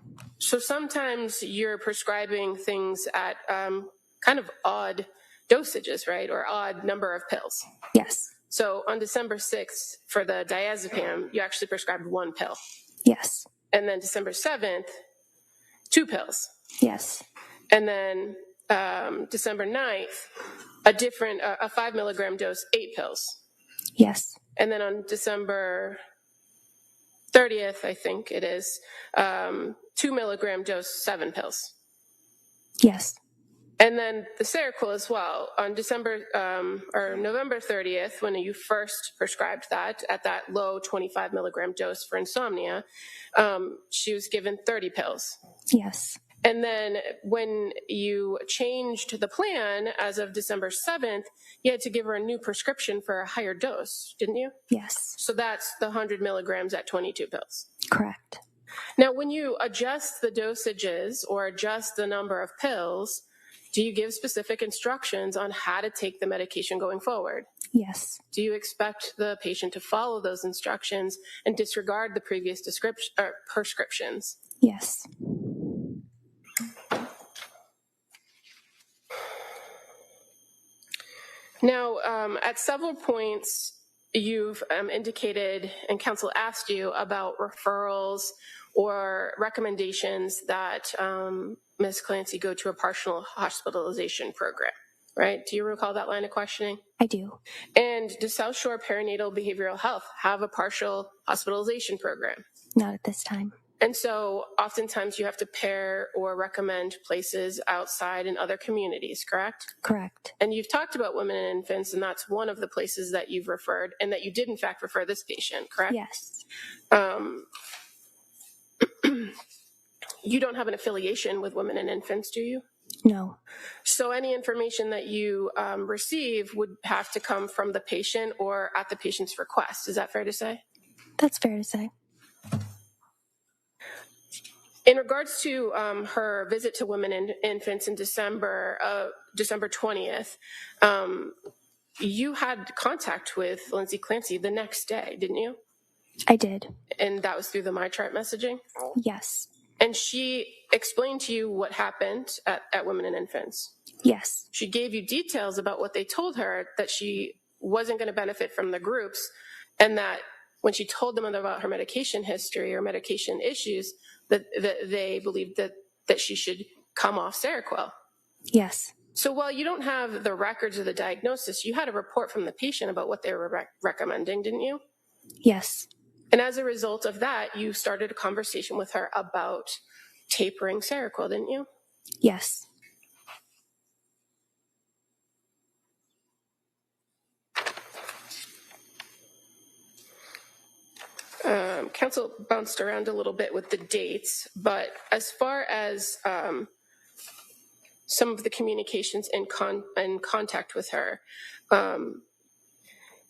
[SPEAKER 5] So sometimes you're prescribing things at kind of odd dosages, right? Or odd number of pills.
[SPEAKER 10] Yes.
[SPEAKER 5] So on December 6th, for the diazepam, you actually prescribed 1 pill.
[SPEAKER 10] Yes.
[SPEAKER 5] And then December 7th, 2 pills.
[SPEAKER 10] Yes.
[SPEAKER 5] And then December 9th, a 5 milligram dose, 8 pills.
[SPEAKER 10] Yes.
[SPEAKER 5] And then on December 30th, I think it is, 2 milligram dose, 7 pills.
[SPEAKER 10] Yes.
[SPEAKER 5] And then the Seroquel as well. On November 30th, when you first prescribed that at that low 25 milligram dose for insomnia, she was given 30 pills.
[SPEAKER 10] Yes.
[SPEAKER 5] And then when you changed the plan as of December 7th, you had to give her a new prescription for a higher dose, didn't you?
[SPEAKER 10] Yes.
[SPEAKER 5] So that's the 100 milligrams at 22 pills.
[SPEAKER 10] Correct.
[SPEAKER 5] Now, when you adjust the dosages or adjust the number of pills, do you give specific instructions on how to take the medication going forward?
[SPEAKER 10] Yes.
[SPEAKER 5] Do you expect the patient to follow those instructions and disregard the previous prescriptions?
[SPEAKER 10] Yes.
[SPEAKER 5] Now, at several points, you've indicated and counsel asked you about referrals or recommendations that Ms. Clancy go to a partial hospitalization program, right? Do you recall that line of questioning?
[SPEAKER 10] I do.
[SPEAKER 5] And does South Shore Perinatal Behavioral Health have a partial hospitalization program?
[SPEAKER 10] Not at this time.
[SPEAKER 5] And so oftentimes you have to pair or recommend places outside in other communities, correct?
[SPEAKER 10] Correct.
[SPEAKER 5] And you've talked about women and infants, and that's one of the places that you've referred and that you did in fact refer this patient, correct?
[SPEAKER 10] Yes.
[SPEAKER 5] You don't have an affiliation with women and infants, do you?
[SPEAKER 10] No.
[SPEAKER 5] So any information that you receive would have to come from the patient or at the patient's request. Is that fair to say?
[SPEAKER 10] That's fair to say.
[SPEAKER 5] In regards to her visit to women and infants in December 20th, you had contact with Lindsay Clancy the next day, didn't you?
[SPEAKER 10] I did.
[SPEAKER 5] And that was through the MyChart messaging?
[SPEAKER 10] Yes.
[SPEAKER 5] And she explained to you what happened at Women and Infants?
[SPEAKER 10] Yes.
[SPEAKER 5] She gave you details about what they told her, that she wasn't going to benefit from the groups, and that when she told them about her medication history or medication issues, that they believed that she should come off Seroquel.
[SPEAKER 10] Yes.
[SPEAKER 5] So while you don't have the records of the diagnosis, you had a report from the patient about what they were recommending, didn't you?
[SPEAKER 10] Yes.
[SPEAKER 5] And as a result of that, you started a conversation with her about tapering Seroquel, didn't you?
[SPEAKER 10] Yes.
[SPEAKER 5] Council bounced around a little bit with the dates, but as far as some of the communications and contact with her,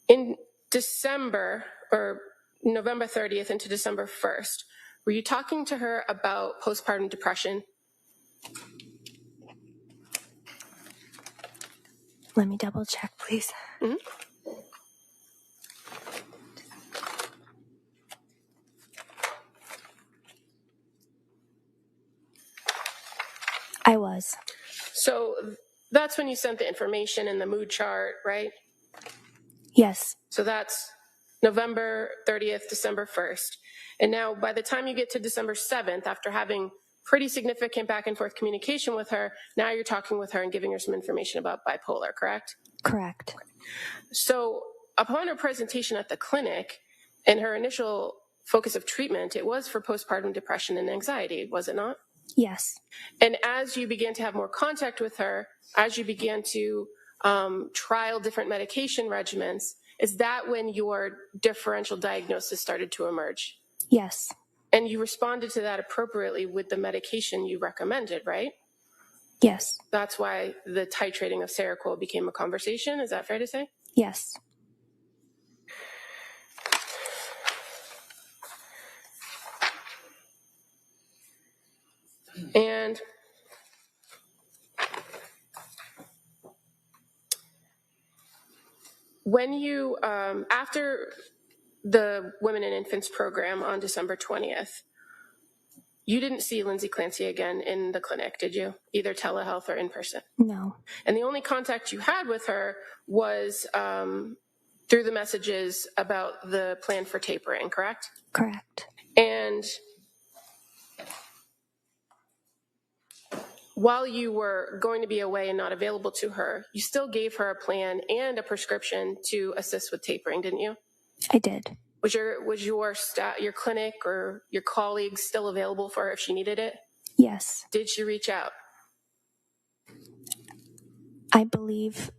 [SPEAKER 5] in December or November 30th into December 1st, were you talking to her about postpartum depression?
[SPEAKER 10] Let me double check, please.
[SPEAKER 5] Mm-hmm.
[SPEAKER 10] I was.
[SPEAKER 5] So that's when you sent the information in the mood chart, right?
[SPEAKER 10] Yes.
[SPEAKER 5] So that's November 30th, December 1st. And now by the time you get to December 7th, after having pretty significant back and forth communication with her, now you're talking with her and giving her some information about bipolar, correct?
[SPEAKER 10] Correct.
[SPEAKER 5] So upon her presentation at the clinic and her initial focus of treatment, it was for postpartum depression and anxiety, was it not?
[SPEAKER 10] Yes.
[SPEAKER 5] And as you began to have more contact with her, as you began to trial different medication regimens, is that when your differential diagnosis started to emerge?
[SPEAKER 10] Yes.
[SPEAKER 5] And you responded to that appropriately with the medication you recommended, right?
[SPEAKER 10] Yes.
[SPEAKER 5] That's why the titrating of Seroquel became a conversation. Is that fair to say?
[SPEAKER 10] Yes.
[SPEAKER 5] And when you, after the Women and Infants program on December 20th, You didn't see Lindsay Clancy again in the clinic, did you? Either telehealth or in person?
[SPEAKER 10] No.
[SPEAKER 5] And the only contact you had with her was through the messages about the plan for tapering, correct?
[SPEAKER 10] Correct.
[SPEAKER 5] And while you were going to be away and not available to her, you still gave her a plan and a prescription to assist with tapering, didn't you?
[SPEAKER 10] I did.
[SPEAKER 5] Was your clinic or your colleagues still available for her if she needed it?
[SPEAKER 10] Yes.
[SPEAKER 5] Did she reach out?
[SPEAKER 10] I believe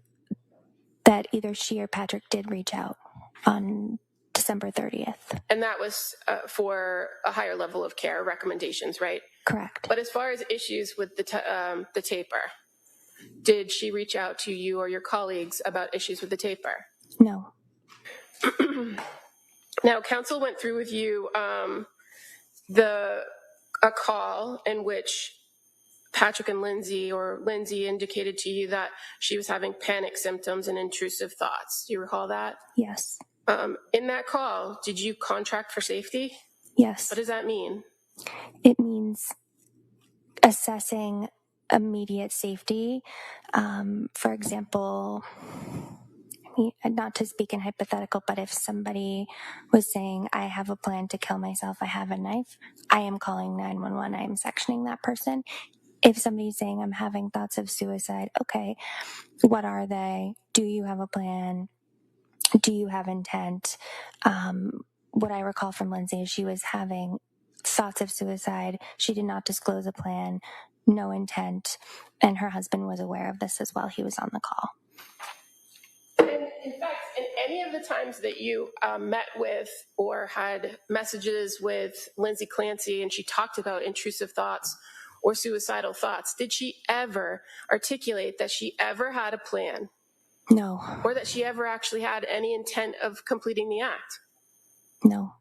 [SPEAKER 10] that either she or Patrick did reach out on December 30th.
[SPEAKER 5] And that was for a higher level of care recommendations, right?
[SPEAKER 10] Correct.
[SPEAKER 5] But as far as issues with the taper, did she reach out to you or your colleagues about issues with the taper?
[SPEAKER 10] No.
[SPEAKER 5] Now, counsel went through with you a call in which Patrick and Lindsay, or Lindsay indicated to you that she was having panic symptoms and intrusive thoughts. Do you recall that?
[SPEAKER 10] Yes.
[SPEAKER 5] In that call, did you contract for safety?
[SPEAKER 10] Yes.
[SPEAKER 5] What does that mean?
[SPEAKER 10] It means assessing immediate safety. For example, not to speak in hypothetical, but if somebody was saying, I have a plan to kill myself, I have a knife, I am calling 911, I am sectioning that person. If somebody's saying, I'm having thoughts of suicide, okay, what are they? Do you have a plan? Do you have intent? What I recall from Lindsay is she was having thoughts of suicide. She did not disclose a plan, no intent, and her husband was aware of this as well. He was on the call.
[SPEAKER 5] And in fact, in any of the times that you met with or had messages with Lindsay Clancy and she talked about intrusive thoughts or suicidal thoughts, did she ever articulate that she ever had a plan?
[SPEAKER 10] No.
[SPEAKER 5] Or that she ever actually had any intent of completing the act?
[SPEAKER 10] No.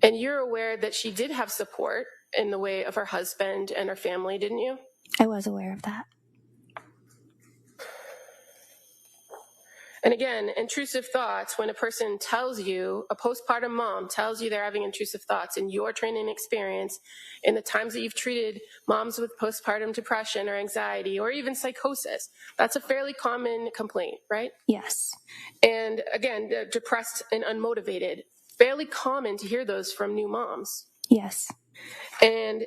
[SPEAKER 5] And you're aware that she did have support in the way of her husband and her family, didn't you?
[SPEAKER 10] I was aware of that.
[SPEAKER 5] And again, intrusive thoughts, when a person tells you, a postpartum mom tells you they're having intrusive thoughts in your training experience, in the times that you've treated moms with postpartum depression or anxiety or even psychosis, that's a fairly common complaint, right?
[SPEAKER 10] Yes.
[SPEAKER 5] And again, depressed and unmotivated, fairly common to hear those from new moms.
[SPEAKER 10] Yes.
[SPEAKER 5] And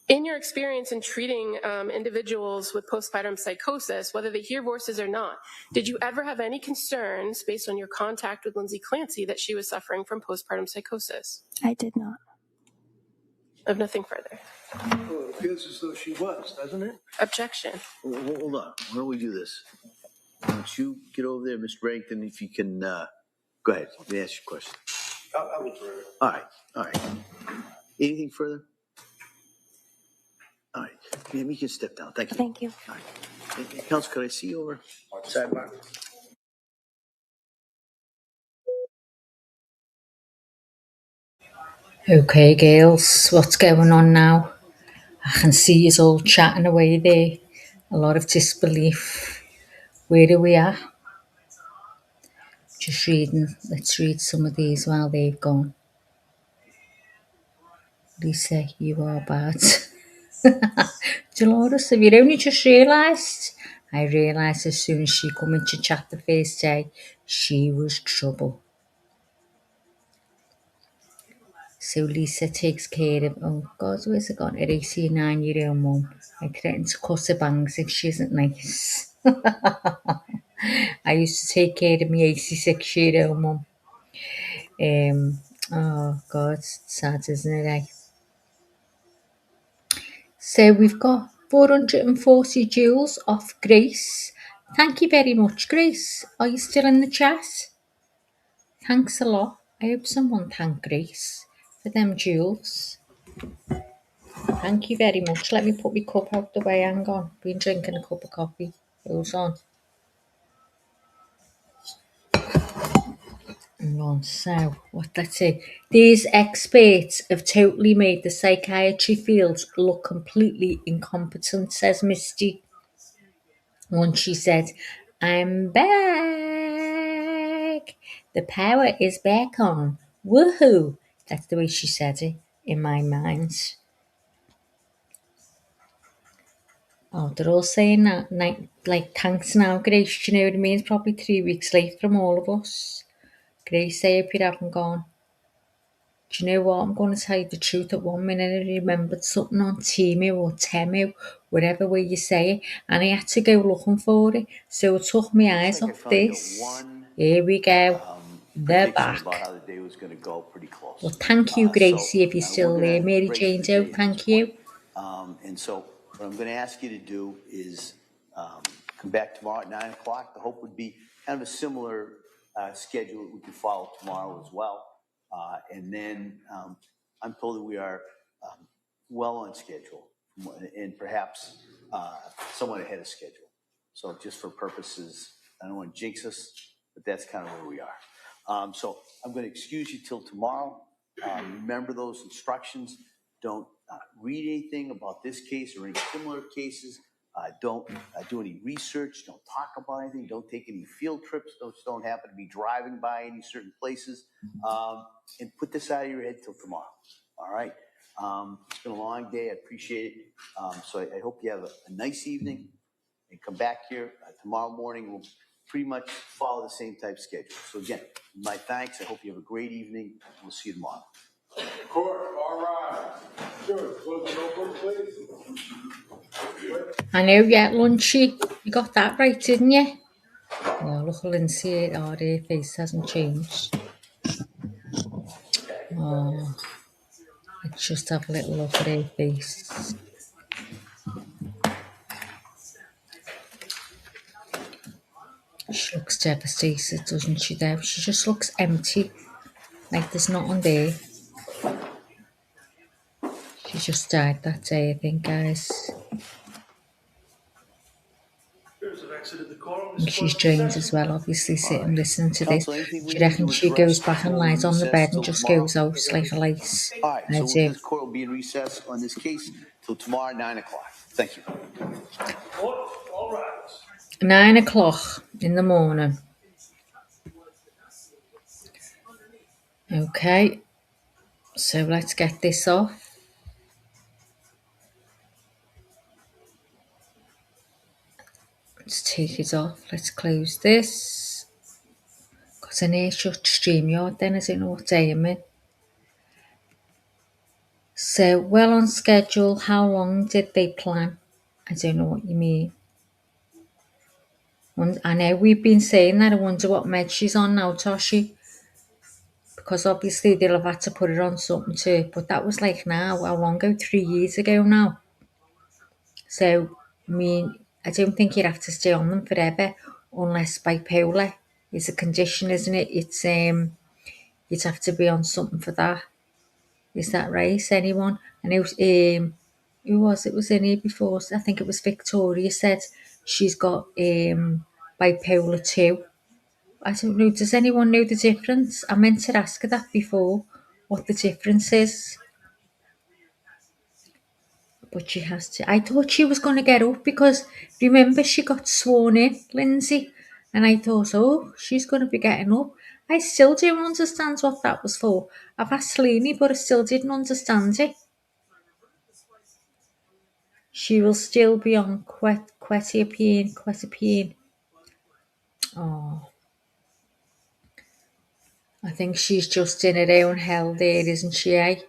[SPEAKER 5] in your experience in treating individuals with postpartum psychosis, whether they hear voices or not, did you ever have any concerns based on your contact with Lindsay Clancy that she was suffering from postpartum psychosis?
[SPEAKER 10] I did not.
[SPEAKER 5] I have nothing further.
[SPEAKER 4] Well, it appears as though she was, doesn't it?
[SPEAKER 5] Objection.
[SPEAKER 3] Hold on. Why don't we do this? Why don't you get over there, Mr. Barrington, if you can, go ahead. Let me ask you a question.
[SPEAKER 4] I will try it.
[SPEAKER 3] All right. Anything further? All right. Ma'am, you can step down. Thank you.
[SPEAKER 10] Thank you.
[SPEAKER 3] All right. Counsel, could I see you over sidebar?
[SPEAKER 2] Okay, girls, what's going on now? I can see you all chatting away there. A lot of disbelief. Where are we at? Just reading. Let's read some of these while they've gone. Lisa, you are bad. Dolores, have you only just realised? I realised as soon as she come into chat the first day, she was trouble. So Lisa takes care of, oh God, where's it gone? Her 89-year-old mum. I threatened to cut her bangs if she isn't nice. I used to take care of my 86-year-old mum. Oh God, it's sad, isn't it, eh? So we've got 440 joules off Grace. Thank you very much, Grace. Are you still in the chat? Thanks a lot. I hope someone thanked Grace for them joules. Thank you very much. Let me put my cup out the way. Hang on. Been drinking a cup of coffee. Goes on. Hang on. So, let's see. These experts have totally made the psychiatry field look completely incompetent, says Misty. Once she said, I'm back. The power is back on. Woohoo. That's the way she said it in my mind. Oh, they're all saying that, like, thanks now, Grace. Do you know what I mean? It's probably 3 weeks late from all of us. Grace, I hope you haven't gone. Do you know what? I'm going to tell you the truth. At 1 minute, I remembered something on Timu or Temu, whatever way you say it, and I had to go looking for it. So it took my eyes
[SPEAKER 3] Looks like I
[SPEAKER 2] off
[SPEAKER 3] finally got
[SPEAKER 2] this.
[SPEAKER 3] one
[SPEAKER 2] Here we go. They're
[SPEAKER 3] prediction about
[SPEAKER 2] back.
[SPEAKER 3] how the day was going to go. Pretty close.
[SPEAKER 2] Well, thank you, Gracie, if you're
[SPEAKER 3] We're
[SPEAKER 2] still
[SPEAKER 3] going
[SPEAKER 2] there.
[SPEAKER 3] to
[SPEAKER 2] Mary
[SPEAKER 3] break
[SPEAKER 2] Jane
[SPEAKER 3] the
[SPEAKER 2] Joe,
[SPEAKER 3] day at this
[SPEAKER 2] thank
[SPEAKER 3] point.
[SPEAKER 2] you.
[SPEAKER 3] And so what I'm going to ask you to do is come back tomorrow at 9 o'clock. The hope would be kind of a similar schedule that we can follow tomorrow as well. And then I'm told that we are well on schedule and perhaps somewhat ahead of schedule. So just for purposes, I don't want to jinx us, but that's kind of where we are. So I'm going to excuse you till tomorrow. Remember those instructions. Don't read anything about this case or any similar cases. Don't do any research. Don't talk about anything. Don't take any field trips. Don't happen to be driving by any certain places. And put this out of your head till tomorrow. All right. It's been a long day. I appreciate it. So I hope you have a nice evening and come back here tomorrow morning. We'll pretty much follow the same type schedule. So again, my thanks. I hope you have a great evening. We'll see you tomorrow.
[SPEAKER 6] Court, all right. Sure, close the notebook, please.
[SPEAKER 2] I know you had lunchy. You got that right, didn't you? Oh, look at Lindsay. Oh, her face hasn't changed. Oh, let's just have a little look at her face. She looks devastated, doesn't she, Deb? She just looks empty, like there's nothing there. She just died that day, I think, guys. And she's drained as well, obviously, sitting listening to this.
[SPEAKER 3] Counsel, anything
[SPEAKER 2] Do
[SPEAKER 3] we
[SPEAKER 2] you
[SPEAKER 3] need
[SPEAKER 2] reckon
[SPEAKER 3] to
[SPEAKER 2] she
[SPEAKER 3] address
[SPEAKER 2] goes back and
[SPEAKER 3] before we
[SPEAKER 2] lies on the
[SPEAKER 3] recess
[SPEAKER 2] bed and
[SPEAKER 3] till
[SPEAKER 2] just
[SPEAKER 3] tomorrow?
[SPEAKER 2] goes out like a lice?
[SPEAKER 3] All right,
[SPEAKER 2] I
[SPEAKER 3] so
[SPEAKER 2] do.
[SPEAKER 3] this court will be in recess on this case till tomorrow at 9 o'clock. Thank you.
[SPEAKER 7] All right.
[SPEAKER 2] 9 o'clock in the morning. Okay, so let's get this off. Let's take it off. Let's close this. Because I need to shut StreamYard then, I don't know what day I'm in. So, well on schedule, how long did they plan? I don't know what you mean. I know we've been saying that. I wonder what med she's on now, Toshi. Because obviously they'll have had to put it on something too. But that was like now, how long ago? 3 years ago now. So, I mean, I don't think you'd have to stay on them forever unless bipolar is a condition, isn't it? It's you'd have to be on something for that. Is that right? Anyone? I know who was it was in here before? I think it was Victoria said she's got bipolar 2. I don't know. Does anyone know the difference? I meant to ask her that before, what the difference is. But she has to. I thought she was going to get up because remember she got sworn in, Lindsay, and I thought, oh, she's going to be getting up. I still don't understand what that was for. I've asked Lenny, but I still didn't understand it. She will still be on quetiapine. Oh, I think she's just in her own hell there, isn't she, eh?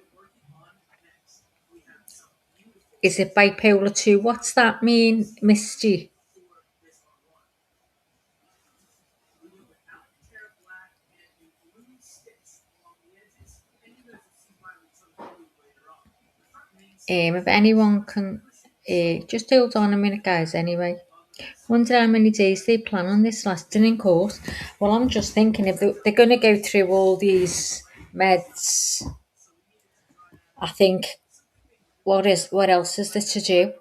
[SPEAKER 2] Is it bipolar 2? What's that mean, Misty? If anyone can, just hold on a minute, guys, anyway. Wonder how many days they plan on this lasting in court. Well, I'm just thinking if they're going to go through all these meds, I think, what else is there to do?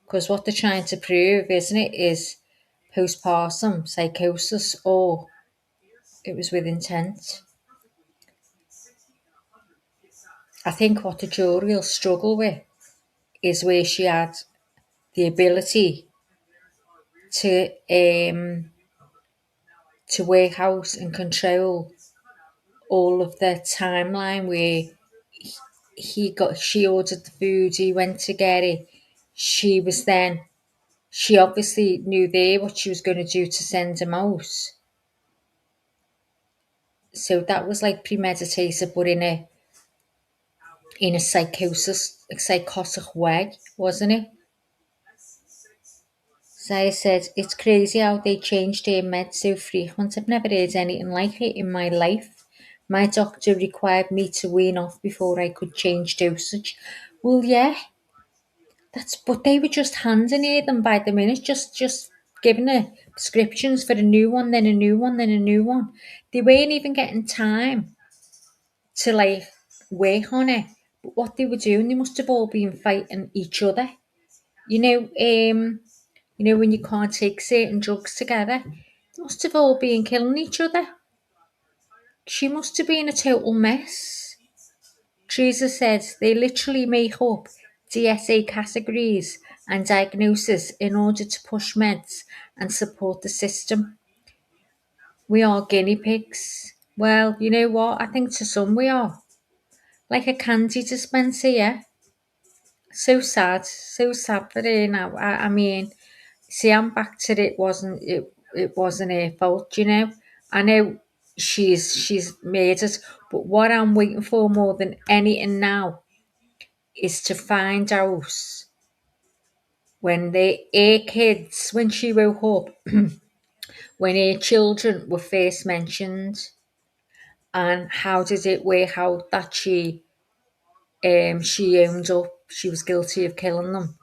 [SPEAKER 2] Because what they're trying to prove, isn't it, is postpartum psychosis or it was with intent. I think what the jury will struggle with is where she had the ability to work out and control all of the timeline where she ordered the food, he went to get it, she was then she obviously knew there what she was going to do to send him out. So that was like premeditated, but in a psychotic way, wasn't it? So I said, it's crazy how they changed their meds so frequent. I've never heard anything like it in my life. My doctor required me to wean off before I could change dosage. Well, yeah, but they were just handing her them by the minute, just giving her prescriptions for a new one, then a new one, then a new one. They weren't even getting time to like work on it. But what they were doing, they must have all been fighting each other. You know, when you can't take certain drugs together, they must have all been killing each other. She must have been a total mess. Teresa said they literally make up DSA categories and diagnoses in order to push meds and support the system. We are guinea pigs. Well, you know what? I think to some we are. Like a candy dispenser, yeah? So sad for her now. I mean, see, I'm back to it wasn't her fault, you know. I know she's made it, but what I'm waiting for more than anything now is to find out when her kids, when she woke up, when her children were first mentioned, and how did it work out that she owned up she was guilty of killing them.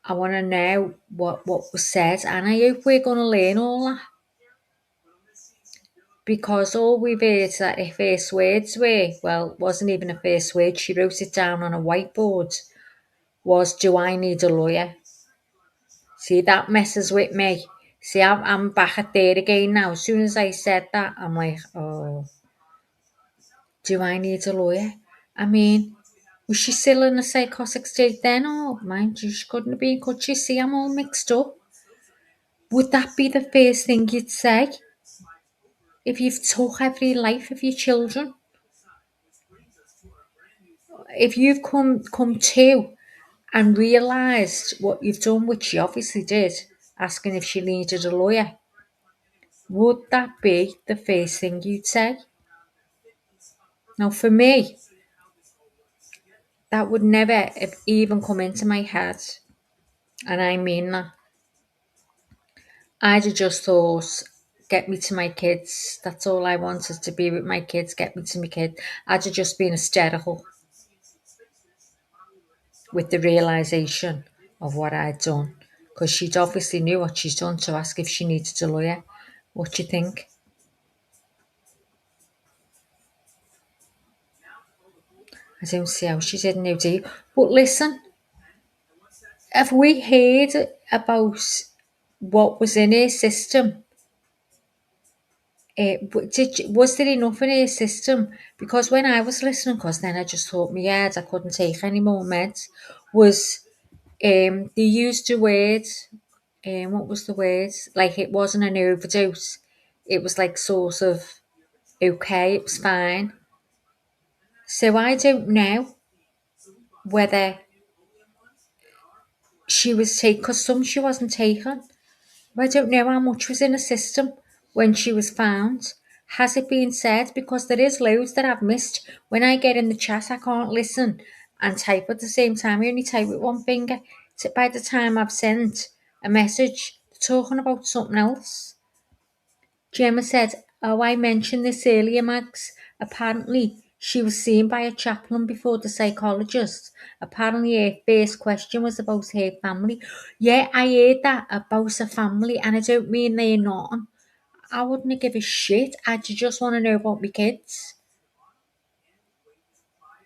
[SPEAKER 2] I want to know what was said, and I hope we're going to learn all that. Because all we've heard is that her first words were, well, it wasn't even a first word, she wrote it down on a whiteboard, was, do I need a lawyer? See, that messes with me. See, I'm back at there again now. As soon as I said that, I'm like, oh, do I need a lawyer? I mean, was she still in a psychotic state then? Oh, mind you, she couldn't have been, could she? See, I'm all mixed up. Would that be the first thing you'd say if you've took every life of your children? If you've come to and realised what you've done, which she obviously did, asking if she needed a lawyer, would that be the first thing you'd say? Now, for me, that would never have even come into my head. And I mean that. I'd have just thought, get me to my kids. That's all I wanted, to be with my kids, get me to my kids. I'd have just been hysterical with the realisation of what I'd done. Because she'd obviously knew what she's done to ask if she needed a lawyer. What do you think? I don't see how she didn't know, do you? But listen, have we heard about what was in her system? Was there enough in her system? Because when I was listening, because then I just thought my head, I couldn't take any more meds, was they used the word, what was the word? Like it wasn't an overdose. It was like sort of okay, it was fine. So I don't know whether she was taken, because some she wasn't taken. I don't know how much was in the system when she was found. Has it been said? Because there is loads that I've missed. When I get in the chat, I can't listen and type at the same time. I only type with one finger. So by the time I've sent a message, talking about something else. Gemma said, oh, I mentioned this earlier, Max. Apparently, she was seen by a chaplain before the psychologist. Apparently, her first question was about her family. Yeah, I heard that about her family, and I don't mean they're not. I wouldn't give a shit. I just want to know about my kids.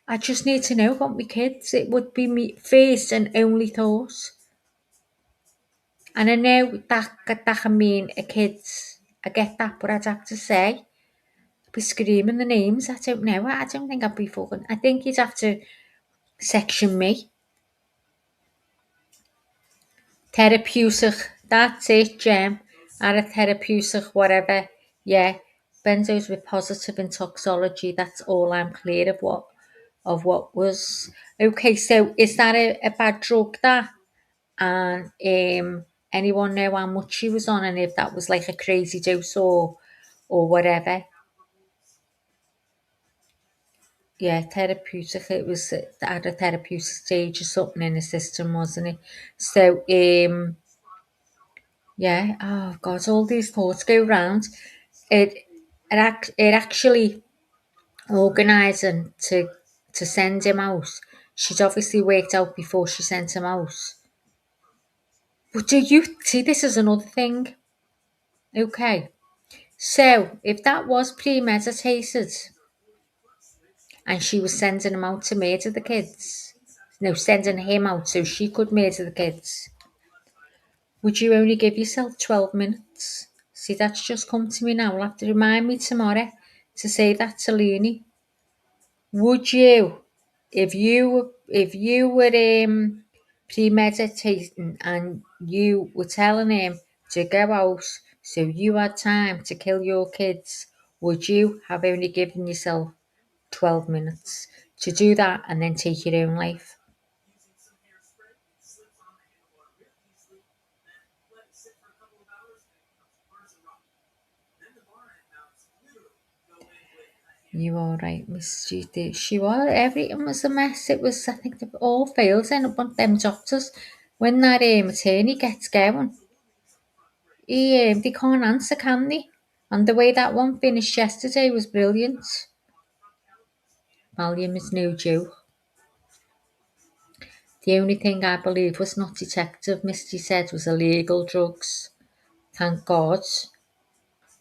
[SPEAKER 2] I just need to know about my kids. It would be my first and only thought. And I know that can mean a kids. I get that, but I'd have to say, be screaming the names. I don't know. I don't think I'd be fucking. I think you'd have to section me. Therapeutic. That's it, Jem. At a therapeutic, whatever. Yeah. Benzos with positive in toxology. That's all I'm clear of what was. Okay, so is that a bad drug, that? And anyone know how much she was on and if that was like a crazy dose or whatever? Yeah, therapeutic. It was at a therapeutic stage or something in the system, wasn't it? So, yeah. Oh God, all these thoughts go round. It actually organising to send him out. She'd obviously worked out before she sent him out. But do you see? This is another thing. Okay, so if that was premeditated and she was sending him out to murder the kids, no, sending him out so she could murder the kids, would you only give yourself 12 minutes? See, that's just come to me now. You'll have to remind me tomorrow to say that to Leonie. Would you, if you were premeditating and you were telling him to go out so you had time to kill your kids, would you have only given yourself 12 minutes to do that and then take your own life? You all right, Miss Judy? She was. Everything was a mess. It was. I think they all failed. Then up them doctors. When that attorney gets going, they can't answer, can they? And the way that one finished yesterday was brilliant. Valium is no joke. The only thing I believe was not detective, Misty said, was illegal drugs. Thank God,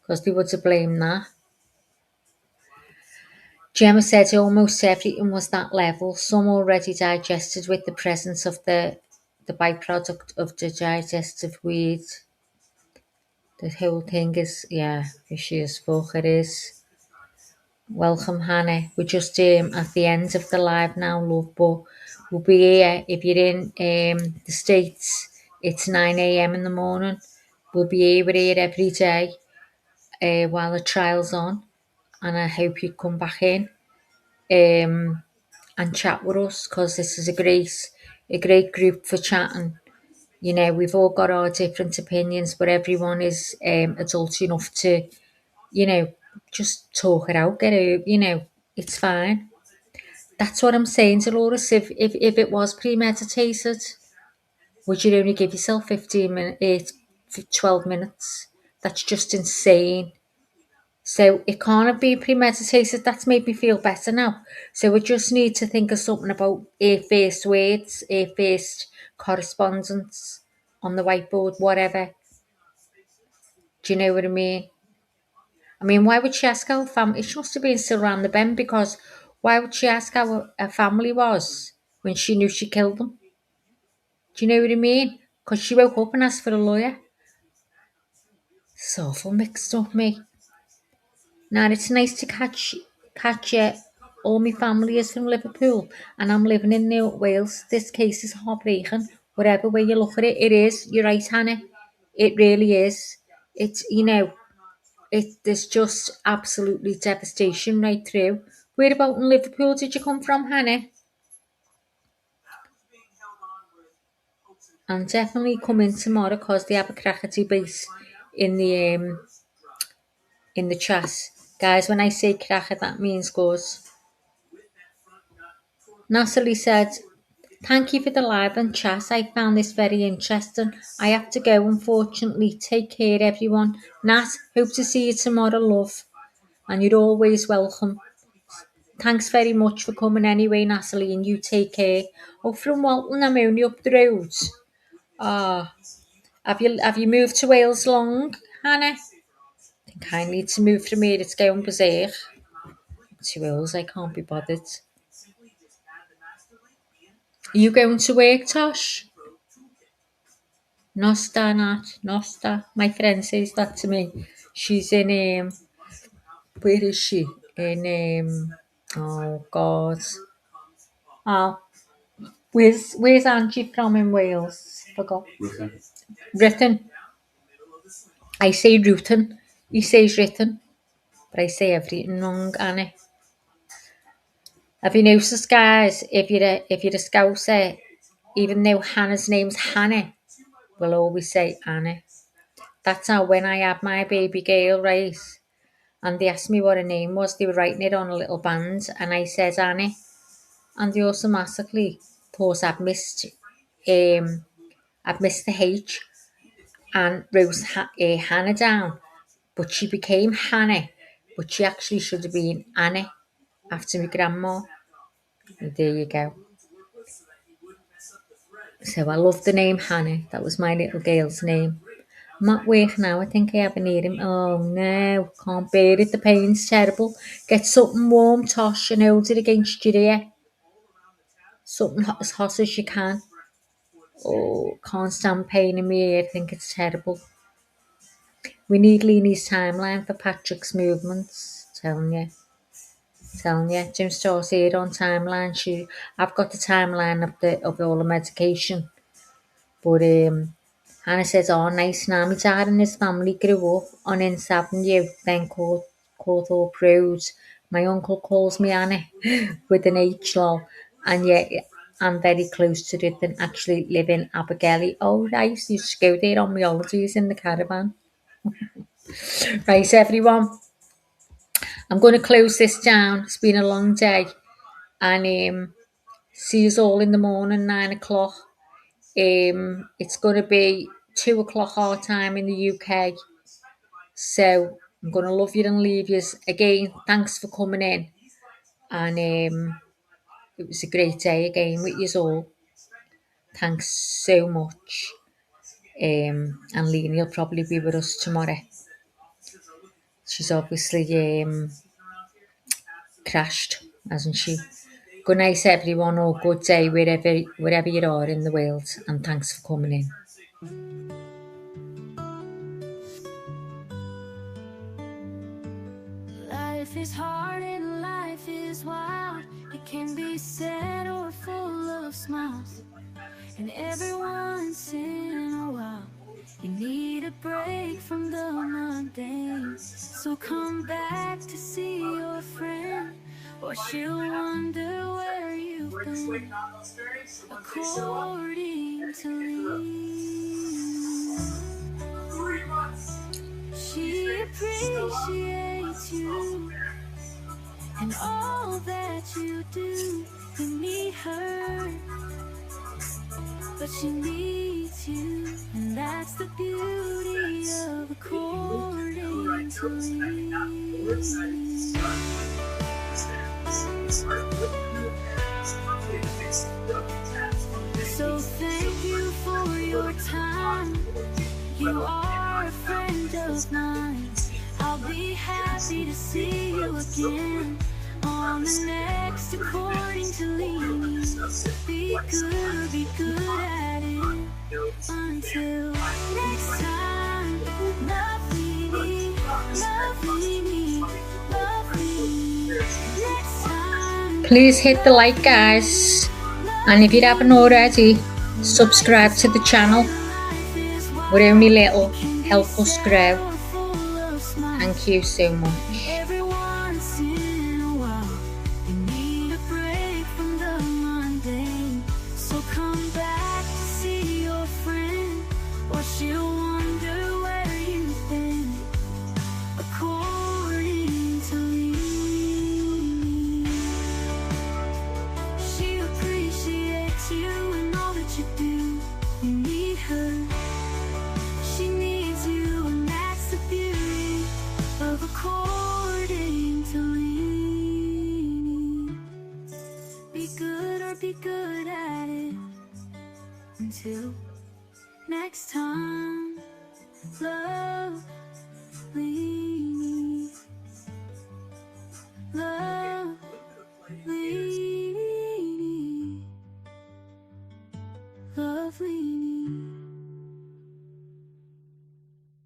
[SPEAKER 2] because they would have blamed that. Gemma said almost everything was that level, some already digested with the presence of the byproduct of the digestive weed. The whole thing is, yeah, fishy as fuck it is. Welcome, Hannah. We're just at the end of the live now, love, but we'll be here. If you're in the States, it's 9 a.m. in the morning. We'll be here, we're here every day while the trial's on, and I hope you come back in and chat with us, because this is a great group for chatting. You know, we've all got our different opinions, but everyone is adult enough to, you know, just talk it out, get it, you know, it's fine. That's what I'm saying, Dolores. If it was premeditated, would you only give yourself 12 minutes? That's just insane. So it can't be premeditated. That's made me feel better now. So we just need to think of something about first words, first correspondence on the whiteboard, whatever. Do you know what I mean? I mean, why would she ask our family? She must have been still around the bend, because why would she ask how her family was when she knew she killed them? Do you know what I mean? Because she woke up and asked for a lawyer. It's awful mixed up, me. Now, it's nice to catch you. All my family is from Liverpool and I'm living in New Wales. This case is heartbreaking. Whatever way you look at it, it is. You're right, Hannah. It really is. It's, you know, there's just absolutely devastation right through. Where about in Liverpool did you come from, Hannah? And definitely come in tomorrow, because they have a crackety base in the chat. Guys, when I say cracker, that means goes. Natalie said, thank you for the live and chat. I found this very interesting. I have to go, unfortunately. Take care, everyone. Nat, hope to see you tomorrow, love. And you're always welcome. Thanks very much for coming anyway, Natalie, and you take care. Oh, from Walton, I'm only up the road. Have you moved to Wales long, Hannah? I think I need to move from here. It's going berserk. To Wales, I can't be bothered. Are you going to work, Tosh? Nosta, Nat, Nosta. My friend says that to me. She's in, where is she? In, oh God. Oh, where's Angie from in Wales? Forgot. Written. I say Rutan. He says written. But I say everything wrong, Annie. Have you noticed, guys, if you're a Scouser, even though Hannah's name's Hannah, we'll always say Annie. That's how when I had my baby girl, right, and they asked me what her name was, they were writing it on a little band, and I said Annie, and they automatically thought I'd missed the H and wrote Hannah down, but she became Hannah, but she actually should have been Annie after my grandma. And there you go. So I love the name Hannah. That was my little girl's name. I'm at work now. I think I have an earring. Oh no, can't bear it. The pain's terrible. Get something warm, Tosh, and hold it against your ear. Something as hot as you can. Oh, can't stand pain in my ear. I think it's terrible. We need Leanie's timeline for Patrick's movements. Telling you. Jim Starr's here on timeline. I've got the timeline of all the medication. But Hannah says, oh, nice now. My dad and his family grew up on Ince Avenue, then Cawthorpe Road. My uncle calls me Annie with an H, lol. And yet I'm very close to it and actually live in Abergele. Oh, I used to go there on my holidays in the caravan. Right, everyone. I'm going to close this down. It's been a long day. And see us all in the morning, 9 o'clock. It's going to be 2 o'clock our time in the UK. So I'm going to love you and leave you. Again, thanks for coming in. And it was a great day again with you all. Thanks so much. And Leanie will probably be with us tomorrow. She's obviously crashed, hasn't she? Good night, everyone, or good day wherever you are in the world. And thanks for coming in.
[SPEAKER 1] Life is hard and life is wild. It can be sad or full of smiles. And every once in a while, you need a break from the mundane. So come back to see your friend, or she'll wonder where you've been. According to Lee, she appreciates you and all that you do. You need her, but she needs you, and that's the beauty of according to Lee. So thank you for your time. You are a friend of mine. I'll be happy to see you again on the next According to Lee. Be good at it. Until next time, love me. Next time.
[SPEAKER 2] Please hit the like, guys. And if you haven't already, subscribe to the channel. We're only little. Help us grow. Thank you so much.